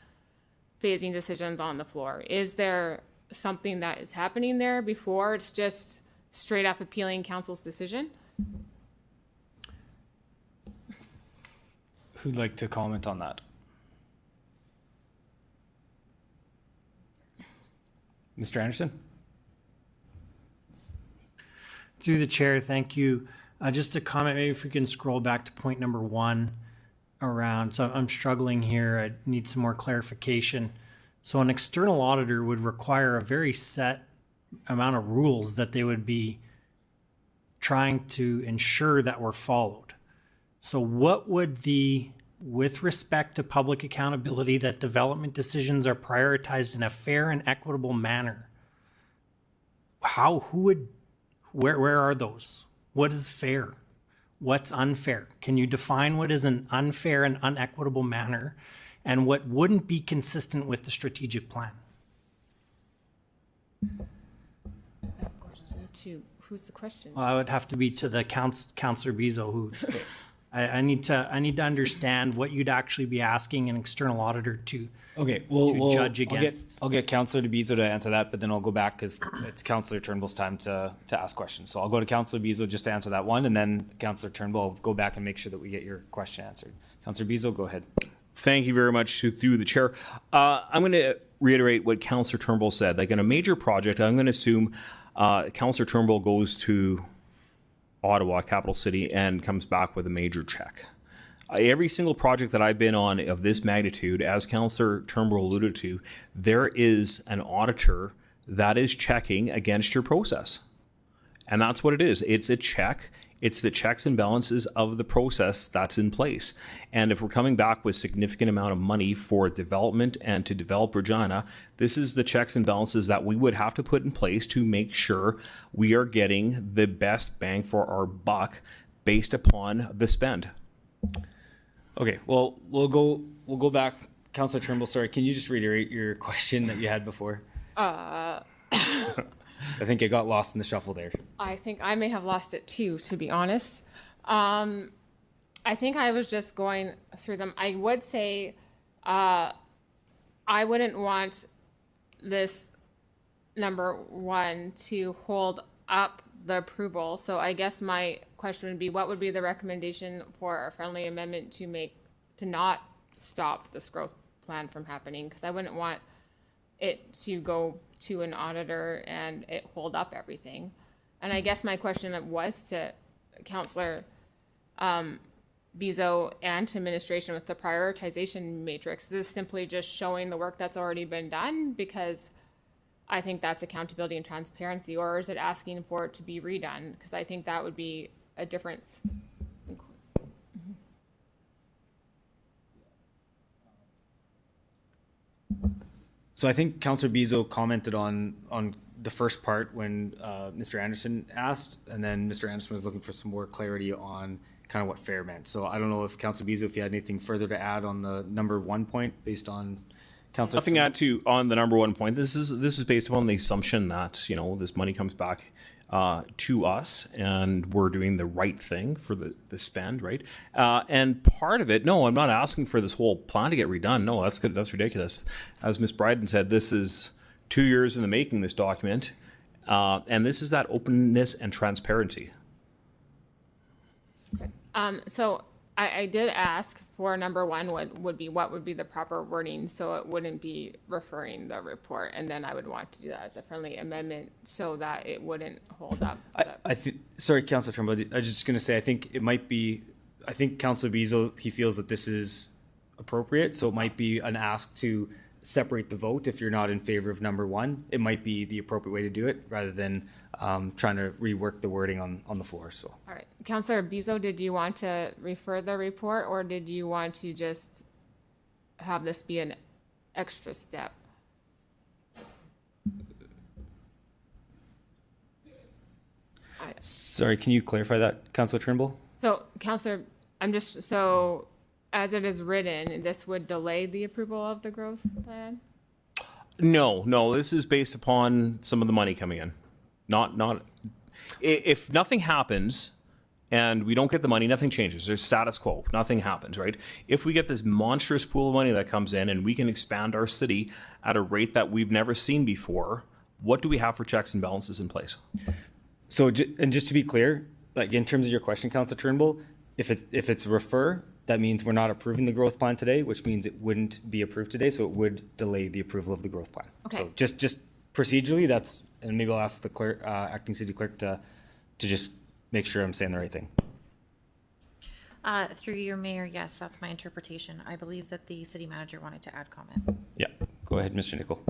phasing decisions on the floor. Is there something that is happening there before it's just straight up appealing council's decision? Who'd like to comment on that? Mr. Anderson? Through the chair, thank you. Just a comment, maybe if we can scroll back to point number 1 around, so I'm struggling here, I need some more clarification. So an external auditor would require a very set amount of rules that they would be trying to ensure that were followed. So what would with respect to public accountability, that development decisions are prioritized in a fair and equitable manner, where are those? What is fair? What's unfair? Can you define what is an unfair and unequitable manner, and what wouldn't be consistent with the strategic plan? Who's the question? Well, I would have to be to the Councillor Bezo, who I need to understand what you'd actually be asking an external auditor to judge against. I'll get Councillor Bezo to answer that, but then I'll go back because it's Councillor Turnbull's time to ask questions. So I'll go to Councillor Bezo just to answer that one, and then Councillor Turnbull will go back and make sure that we get your question answered. Councillor Bezo, go ahead. Thank you very much through the chair. I'm going to reiterate what Councillor Turnbull said. Like in a major project, I'm going to assume Councillor Turnbull goes to Ottawa, capital city, and comes back with a major check. Every single project that I've been on of this magnitude, as Councillor Turnbull alluded to, there is an auditor that is checking against your process. And that's what it is. It's a check. It's the checks and balances of the process that's in place. And if we're coming back with significant amount of money for development and to develop Regina, this is the checks and balances that we would have to put in place to make sure we are getting the best bang for our buck based upon the spend. Okay, well, we'll go back. Councillor Turnbull, sorry, can you just reiterate your question that you had before? I think it got lost in the shuffle there. I think I may have lost it too, to be honest. I think I was just going through them. I would say I wouldn't want this number 1 to hold up the approval. So I guess my question would be, what would be the recommendation for a friendly amendment to not stop this growth plan from happening? Because I wouldn't want it to go to an auditor and it hold up everything. And I guess my question was to Councillor Bezo and to administration with the prioritization matrix. Is this simply just showing the work that's already been done? Because I think that's accountability and transparency. Or is it asking for it to be redone? Because I think that would be a difference. So I think Councillor Bezo commented on the first part when Mr. Anderson asked, and then Mr. Anderson was looking for some more clarity on kind of what fair meant. So I don't know if Councillor Bezo, if you had anything further to add on the number 1 point based on Councillor. Nothing to add on the number 1 point. This is based upon the assumption that this money comes back to us, and we're doing the right thing for the spend, right? And part of it, no, I'm not asking for this whole plan to get redone. No, that's good. That's ridiculous. As Ms. Bryden said, this is 2 years in the making, this document, and this is that openness and transparency. So I did ask for number one, what would be the proper wording, so it wouldn't be referring the report, and then I would want to do that as a friendly amendment so that it wouldn't hold up. Sorry, Councilor Turnbull, I was just going to say, I think Councilor Beazle, he feels that this is appropriate, so it might be an ask to separate the vote if you're not in favor of number one. It might be the appropriate way to do it rather than trying to rework the wording on the floor. So. All right, Councilor Beazle, did you want to refer the report, or did you want to just have this be an extra step? Sorry, can you clarify that, Councilor Turnbull? So, Councilor, as it is written, this would delay the approval of the growth plan? No, this is based upon some of the money coming in. Not if nothing happens and we don't get the money, nothing changes. There's status quo. Nothing happens, right? If we get this monstrous pool of money that comes in and we can expand our city at a rate that we've never seen before, what do we have for checks and balances in place? So, and just to be clear, like in terms of your question, Councilor Turnbull, if it's refer, that means we're not approving the growth plan today, which means it wouldn't be approved today, so it would delay the approval of the growth plan. Okay. So just procedurally, that's, and maybe I'll ask the clerk, acting city clerk to just make sure I'm saying the right thing. Through your mayor, yes, that's my interpretation. I believe that the city manager wanted to add comment. Yeah, go ahead, Mr. Nicol.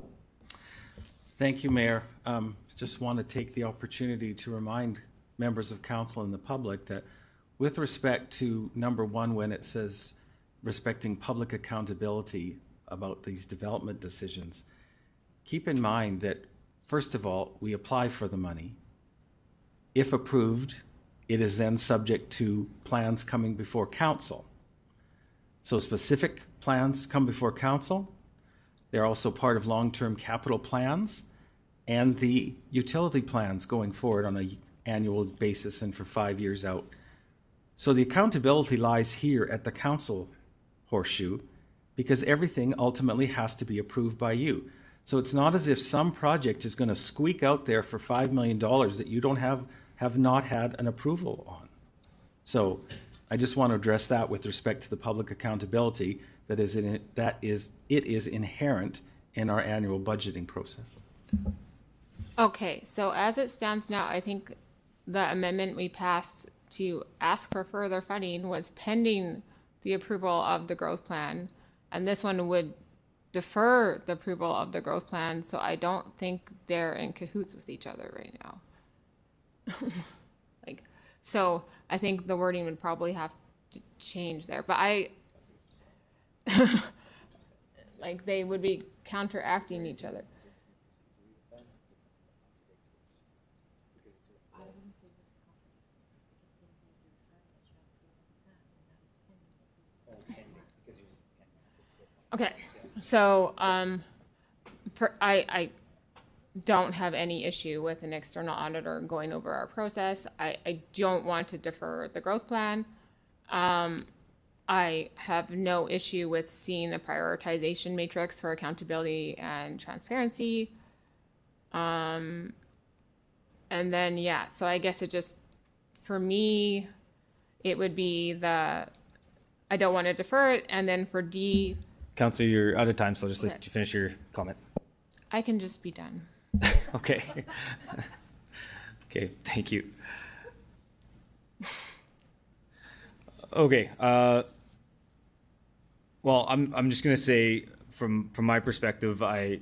Thank you, Mayor. Just want to take the opportunity to remind members of council and the public that with respect to number one, when it says respecting public accountability about these development decisions, keep in mind that, first of all, we apply for the money. If approved, it is then subject to plans coming before council. So specific plans come before council. They're also part of long-term capital plans and the utility plans going forward on an annual basis and for 5 years out. So the accountability lies here at the council horseshoe because everything ultimately has to be approved by you. So it's not as if some project is going to squeak out there for $5 million that you don't have not had an approval on. So I just want to address that with respect to the public accountability it is inherent in our annual budgeting process. Okay, so as it stands now, I think the amendment we passed to ask for further funding was pending the approval of the growth plan, and this one would defer the approval of the growth plan, so I don't think they're in cahoots with each other right now. So I think the wording would probably have to change there, but they would be counteracting each other. Okay, so I don't have any issue with an external auditor going over our process. I don't want to defer the growth plan. I have no issue with seeing a prioritization matrix for accountability and transparency. And then, yeah, so I guess it just, for me, it would be I don't want to defer it. And then for D, Councilor, you're out of time, so I'll just let you finish your comment. I can just be done. Okay. Okay, thank you. Okay, well, I'm just gonna say from my perspective, I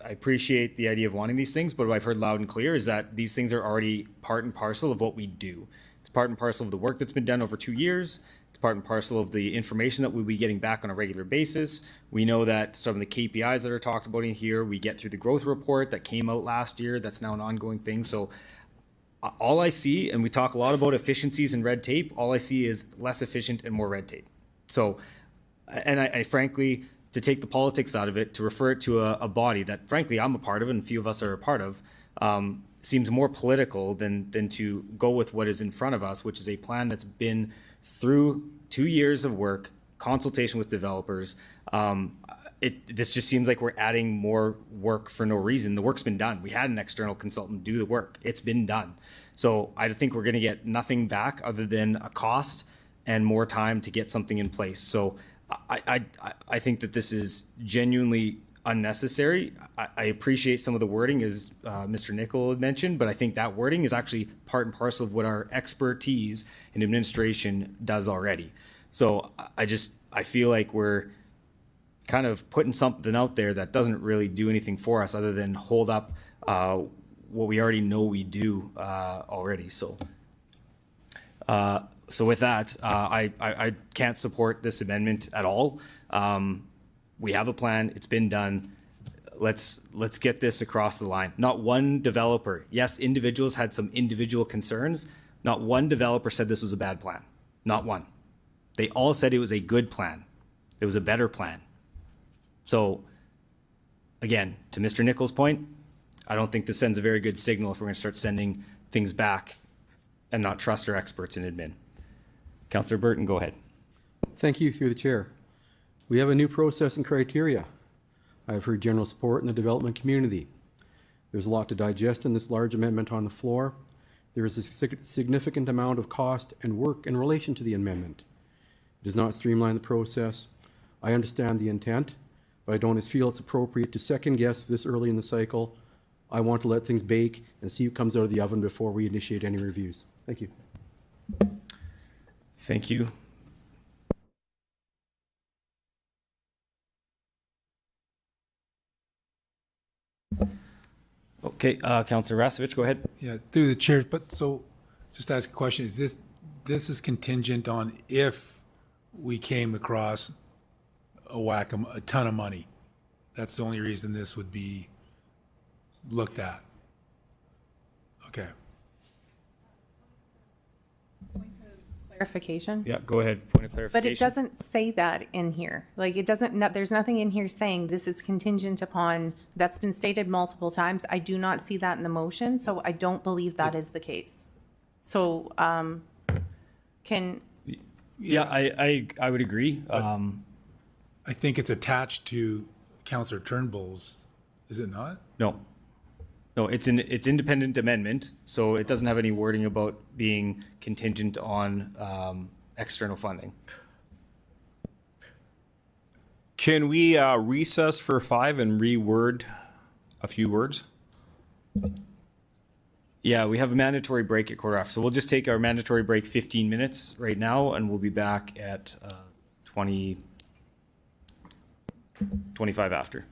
appreciate the idea of wanting these things, but what I've heard loud and clear is that these things are already part and parcel of what we do. It's part and parcel of the work that's been done over 2 years. It's part and parcel of the information that we'll be getting back on a regular basis. We know that some of the KPIs that are talked about in here, we get through the growth report that came out last year. That's now an ongoing thing. So all I see, and we talk a lot about efficiencies and red tape, all I see is less efficient and more red tape. So, and I frankly, to take the politics out of it, to refer it to a body that frankly I'm a part of and a few of us are a part of, seems more political than to go with what is in front of us, which is a plan that's been through 2 years of work, consultation with developers. This just seems like we're adding more work for no reason. The work's been done. We had an external consultant do the work. It's been done. So I think we're going to get nothing back other than a cost and more time to get something in place. So I think that this is genuinely unnecessary. I appreciate some of the wording, as Mr. Nicol had mentioned, but I think that wording is actually part and parcel of what our expertise in administration does already. So I feel like we're kind of putting something out there that doesn't really do anything for us other than hold up what we already know we do already. So with that, I can't support this amendment at all. We have a plan. It's been done. Let's get this across the line. Not one developer. Yes, individuals had some individual concerns. Not one developer said this was a bad plan. Not one. They all said it was a good plan. It was a better plan. So, again, to Mr. Nicol's point, I don't think this sends a very good signal if we're going to start sending things back and not trust our experts in admin. Councillor Burton, go ahead. Thank you, through the chair. We have a new process and criteria. I've heard general support in the development community. There's a lot to digest in this large amendment on the floor. There is a significant amount of cost and work in relation to the amendment. It does not streamline the process. I understand the intent, but I don't feel it's appropriate to second guess this early in the cycle. I want to let things bake and see what comes out of the oven before we initiate any reviews. Thank you. Thank you. Okay, Councillor Rasevich, go ahead. Yeah, through the chair, but so just ask a question, is this is contingent on if we came across a ton of money? That's the only reason this would be looked at. Okay. Clarification? Yeah, go ahead. Point of clarification. But it doesn't say that in here. Like, it doesn't, there's nothing in here saying this is contingent upon, that's been stated multiple times. I do not see that in the motion, so I don't believe that is the case. So, Yeah, I would agree. I think it's attached to Councillor Turnbull's, is it not? No. No, it's independent amendment, so it doesn't have any wording about being contingent on external funding. Can we recess for 5 and reword a few words? Yeah, we have a mandatory break at 1/4 after, so we'll just take our mandatory break 15 minutes right now, and we'll be back at 25 after.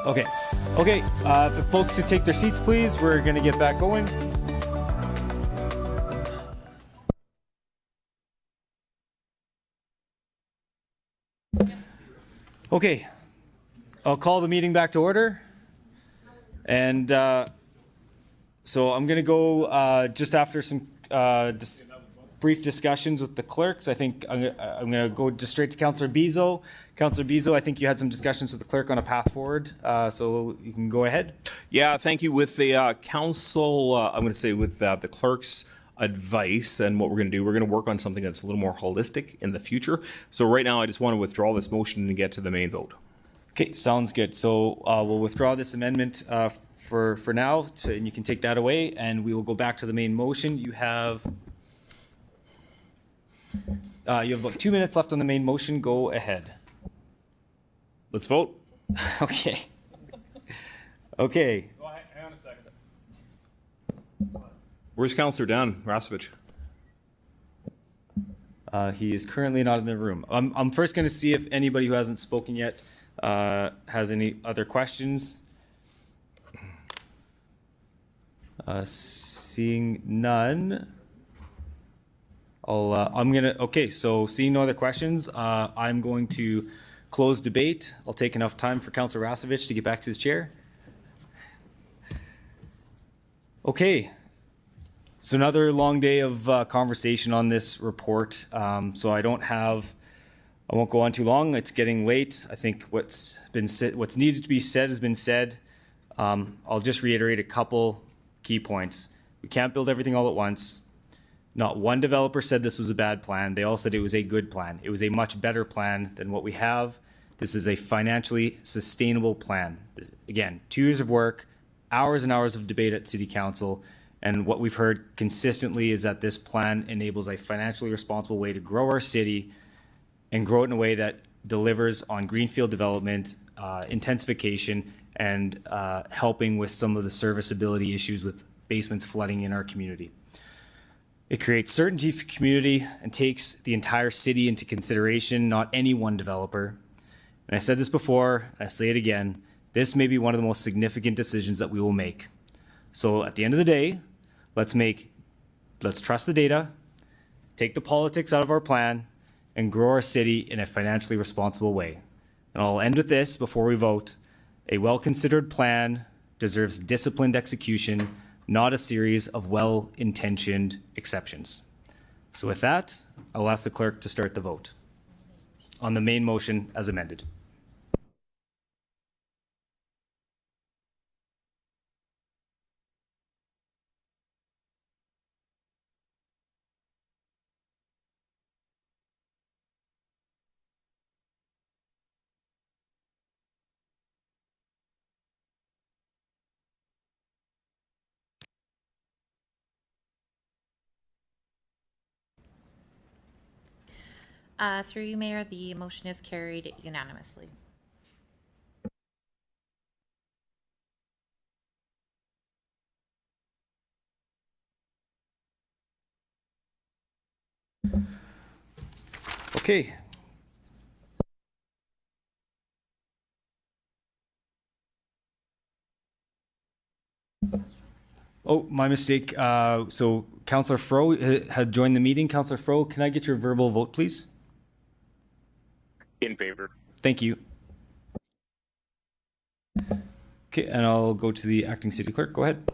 Okay. Okay. If folks could take their seats, please, we're going to get back going. Okay. I'll call the meeting back to order. And so I'm going to go just after some brief discussions with the clerks. I think I'm going to go just straight to Councillor Bezo. Councillor Bezo, I think you had some discussions with the clerk on a path forward, so you can go ahead. Yeah, thank you. With the council, I'm going to say with the clerk's advice, and what we're going to do, we're going to work on something that's a little more holistic in the future. So right now, I just want to withdraw this motion and get to the main vote. Okay, sounds good. So we'll withdraw this amendment for now, and you can take that away, and we will go back to the main motion. You have about 2 minutes left on the main motion. Go ahead. Let's vote. Okay. Okay. Hang on a second. Where's Councillor Dan Rasovich? He is currently not in the room. I'm first going to see if anybody who hasn't spoken yet has any other questions. Seeing none. Okay, so seeing no other questions, I'm going to close debate. I'll take enough time for Councillor Rasovich to get back to his chair. Okay, so another long day of conversation on this report. So I won't go on too long. It's getting late. I think what's needed to be said has been said. I'll just reiterate a couple key points. We can't build everything all at once. Not one developer said this was a bad plan. They all said it was a good plan. It was a much better plan than what we have. This is a financially sustainable plan. Again, 2 years of work, hours and hours of debate at City Council, and what we've heard consistently is that this plan enables a financially responsible way to grow our city and grow it in a way that delivers on greenfield development, intensification, and helping with some of the serviceability issues with basements flooding in our community. It creates certainty for community and takes the entire city into consideration, not any one developer. And I said this before, and I say it again, this may be one of the most significant decisions that we will make. So at the end of the day, let's trust the data, take the politics out of our plan, and grow our city in a financially responsible way. And I'll end with this before we vote. A well-considered plan deserves disciplined execution, not a series of well-intentioned exceptions. So with that, I'll ask the clerk to start the vote on the main motion as amended. Through you, Mayor, the motion is carried unanimously. Okay. Oh, my mistake. So Councillor Fro had joined the meeting. Councillor Fro, can I get your verbal vote, please? In favor. Thank you. Okay, and I'll go to the acting city clerk. Go ahead.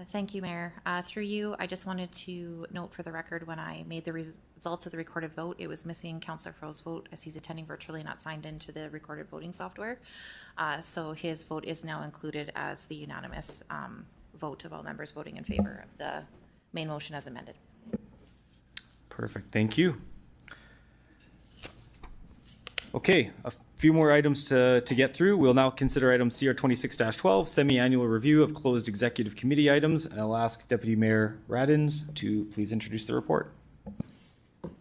Thank you, Mayor. Through you, I just wanted to note for the record when I made the results of the recorded vote, it was missing Councillor Fro's vote as he's attending virtually, not signed into the recorded voting software. So his vote is now included as the unanimous vote of all members voting in favor of the main motion as amended. Perfect. Thank you. Okay, a few more items to get through. We'll now consider item CR 26-12, semi-annual review of closed executive committee items. And I'll ask Deputy Mayor Radins to please introduce the report.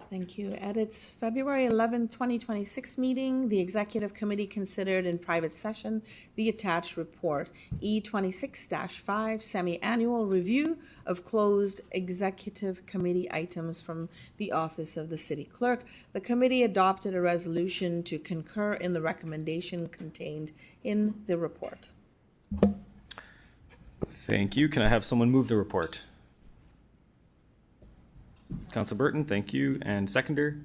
Thank you. At its February 11, 2026 meeting, the Executive Committee considered in private session the attached report, E26-5, Semi-Annual Review of Closed Executive Committee Items from the Office of the City Clerk. The committee adopted a resolution to concur in the recommendation contained in the report. Thank you. Can I have someone move the report? Councilor Burton, thank you. And seconder?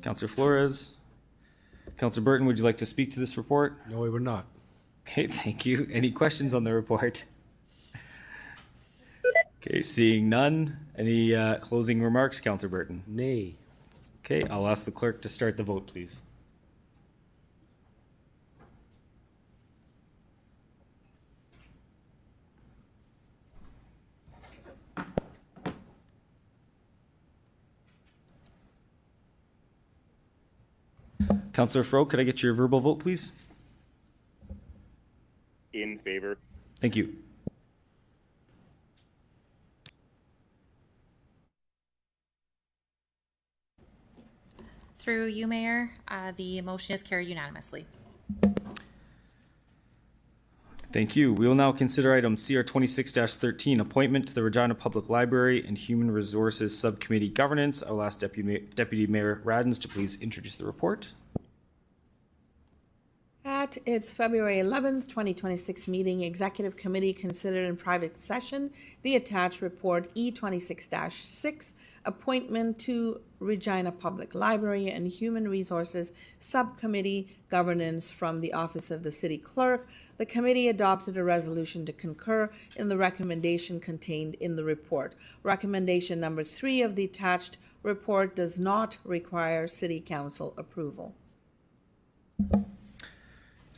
Councilor Flores. Councilor Burton, would you like to speak to this report? No, we would not. Okay, thank you. Any questions on the report? Okay, seeing none. Any closing remarks, Councilor Burton? Nay. Okay, I'll ask the clerk to start the vote, please. Councilor Fro, could I get your verbal vote, please? In favor. Thank you. Through you, Mayor, the motion is carried unanimously. Thank you. We will now consider item CR 26-13, appointment to the Regina Public Library and Human Resources Subcommittee Governance. I will ask Deputy Mayor Radens to please introduce the report. At its February 11th, 2026 meeting, Executive Committee considered in private session the attached report E26-6, Appointment to Regina Public Library and Human Resources Subcommittee Governance from the Office of the City Clerk. The committee adopted a resolution to concur in the recommendation contained in the report. Recommendation number 3 of the attached report does not require City Council approval.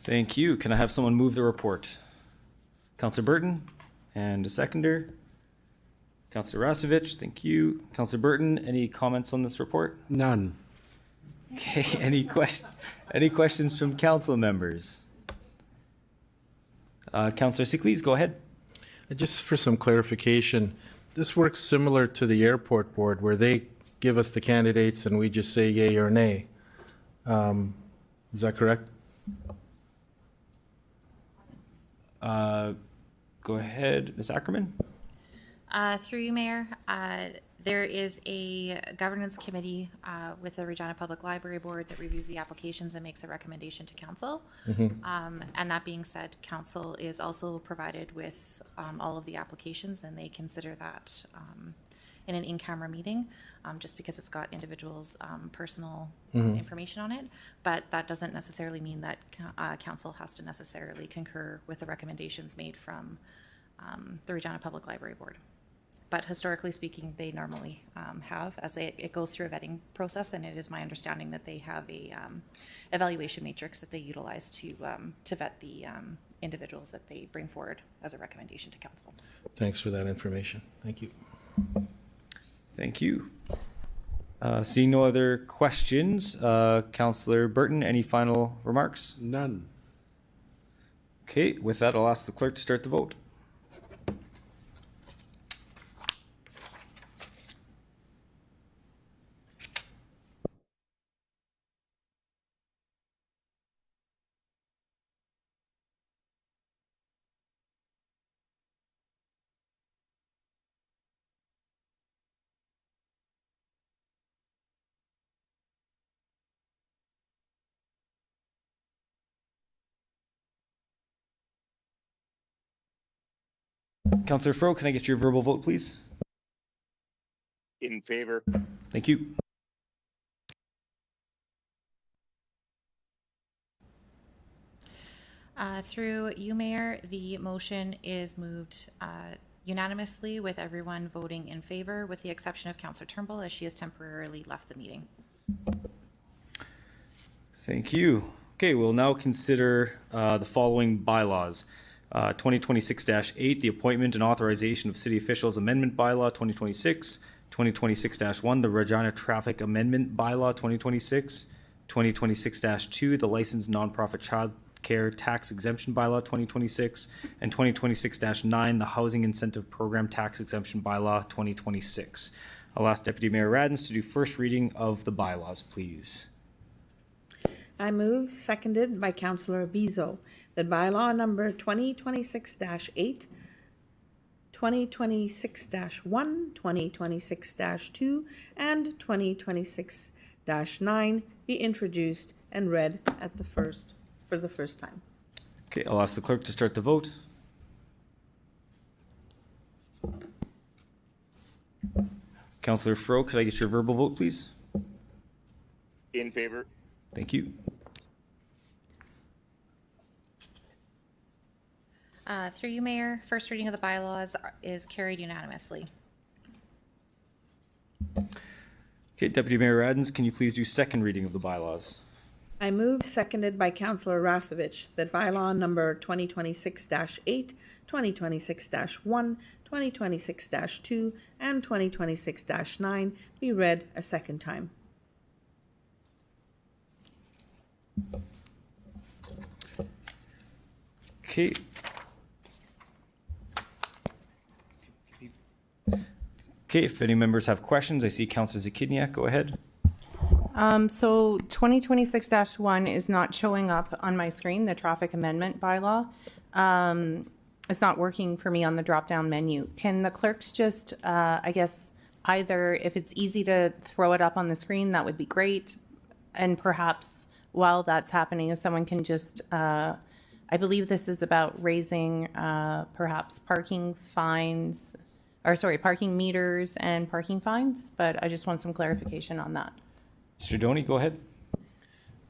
Thank you. Can I have someone move the report? Councilor Burton and a seconder. Councilor Rasevich, thank you. Councilor Burton, any comments on this report? None. Okay, any questions from council members? Councilor Siklees, go ahead. Just for some clarification, this works similar to the airport board where they give us the candidates and we just say yay or nay. Is that correct? Go ahead, Ms. Ackerman. Through you, Mayor, there is a governance committee with the Regina Public Library Board that reviews the applications and makes a recommendation to council. And that being said, council is also provided with all of the applications, and they consider that in an in-camera meeting, just because it's got individuals' personal information on it. But that doesn't necessarily mean that council has to necessarily concur with the recommendations made from the Regina Public Library Board. But historically speaking, they normally have, as it goes through a vetting process, and it is my understanding that they have a evaluation matrix that they utilize to vet the individuals that they bring forward as a recommendation to council. Thanks for that information. Thank you. Thank you. Seeing no other questions, Councilor Burton, any final remarks? None. Okay, with that, I'll ask the clerk to start the vote. Councilor Fro, can I get your verbal vote, please? In favor. Thank you. Through you, Mayor, the motion is moved unanimously with everyone voting in favor, with the exception of Councillor Turnbull, as she has temporarily left the meeting. Thank you. Okay, we'll now consider the following bylaws. 2026-8, the appointment and authorization of city officials amendment bylaw 2026, 2026-1, the Regina Traffic Amendment Bylaw 2026, 2026-2, the Licensed Nonprofit Child Care Tax Exemption Bylaw 2026, and 2026-9, the Housing Incentive Program Tax Exemption Bylaw 2026. I'll ask Deputy Mayor Radens to do first reading of the bylaws, please. I move, seconded by Councillor Bezo, that bylaw number 2026-8, 2026-1, 2026-2, and 2026-9 be introduced and read for the first time. Okay, I'll ask the clerk to start the vote. Councillor Fro, could I get your verbal vote, please? In favor. Thank you. Through you, Mayor, first reading of the bylaws is carried unanimously. Okay, Deputy Mayor Radens, can you please do second reading of the bylaws? I move, seconded by Councillor Rasovich, that bylaw number 2026-8, 2026-1, 2026-2, and 2026-9 be read a second time. Okay. Okay, if any members have questions, I see Councillor Zakidniak, go ahead. So 2026-1 is not showing up on my screen, the traffic amendment bylaw. It's not working for me on the drop-down menu. Can the clerks just, I guess, either if it's easy to throw it up on the screen, that would be great. And perhaps while that's happening, if someone can just, I believe this is about raising perhaps parking fines, or sorry, parking meters and parking fines, but I just want some clarification on that. Mr. Doney, go ahead.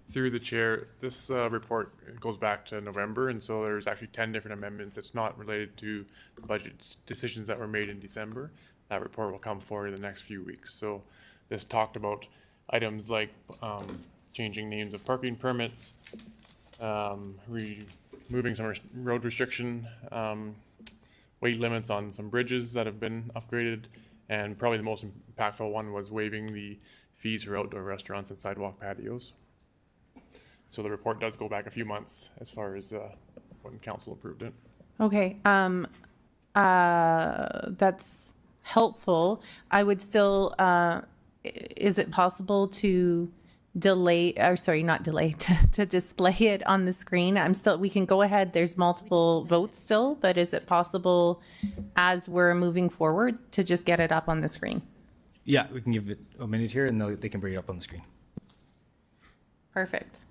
Through the chair, this report goes back to November, and so there's actually 10 different amendments. It's not related to the budget decisions that were made in December. That report will come forward in the next few weeks. So this talked about items like changing names of parking permits, removing some road restriction, weight limits on some bridges that have been upgraded, and probably the most impactful one was waiving the fees for outdoor restaurants and sidewalk patios. So the report does go back a few months as far as when council approved it. Okay, that's helpful. I would still, is it possible to delay, or sorry, not delay, to display it on the screen? We can go ahead, there's multiple votes still, but is it possible as we're moving forward to just get it up on the screen? Yeah, we can give it a minute here and they can bring it up on the screen. Perfect.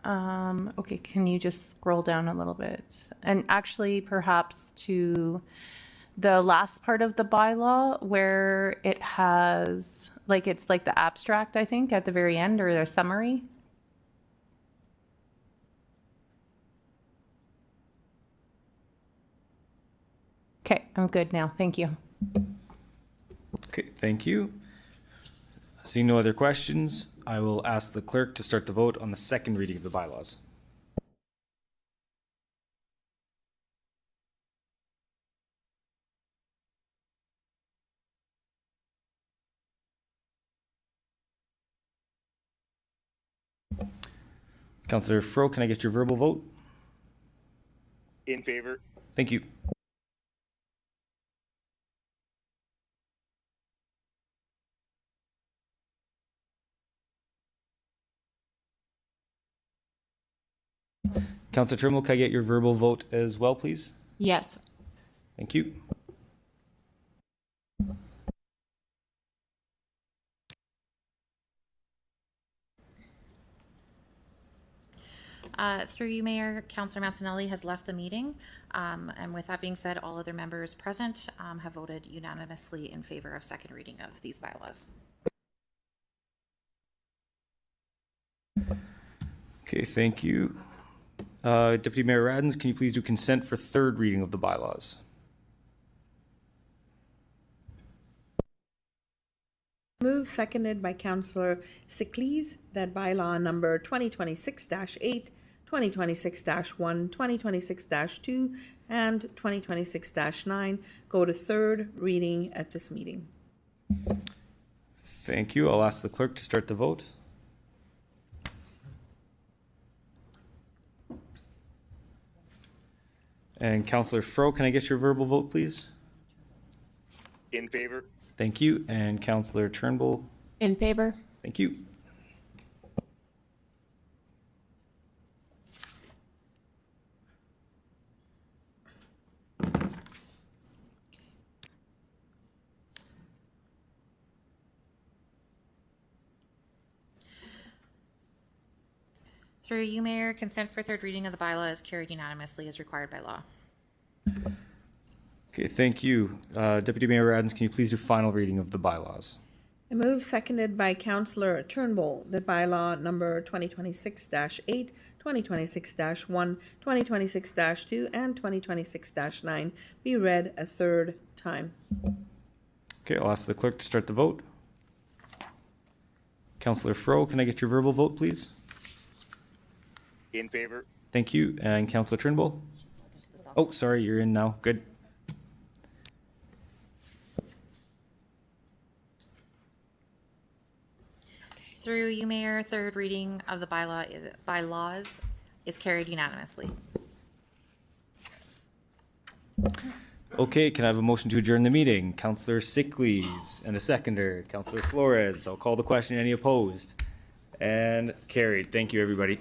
Okay, can you just scroll down a little bit? And actually perhaps to the last part of the bylaw where it has, like, it's like the abstract, I think, at the very end, or the summary. Okay, I'm good now. Thank you. Okay, thank you. Seeing no other questions, I will ask the clerk to start the vote on the second reading of the bylaws. Councillor Fro, can I get your verbal vote? In favor. Thank you. Councillor Turnbull, can I get your verbal vote as well, please? Yes. Thank you. Through you, Mayor, Councillor Mancinelli has left the meeting. And with that being said, all other members present have voted unanimously in favor of second reading of these bylaws. Okay, thank you. Deputy Mayor Radens, can you please do consent for third reading of the bylaws? Move, seconded by Councillor Siklees, that bylaw number 2026-8, 2026-1, 2026-2, and 2026-9 go to third reading at this meeting. Thank you. I'll ask the clerk to start the vote. And Councillor Fro, can I get your verbal vote, please? In favor? Thank you. And Councillor Turnbull? In favor? Thank you. Through you, Mayor, consent for third reading of the bylaw is carried unanimously as required by law. Okay, thank you. Deputy Mayor Adams, can you please do final reading of the bylaws? I move, seconded by Councillor Turnbull, that bylaw number 2026-8, 2026-1, 2026-2, and 2026-9 be read a third time. Okay, I'll ask the clerk to start the vote. Councillor Fro, can I get your verbal vote, please? In favor? Thank you. And Councillor Turnbull? Oh, sorry, you're in now. Good. Through you, Mayor, third reading of the bylaws is carried unanimously. Okay, can I have a motion to adjourn the meeting? Councillor Sickleys and a seconder. Councillor Flores. I'll call the question. Any opposed? And carried. Thank you, everybody.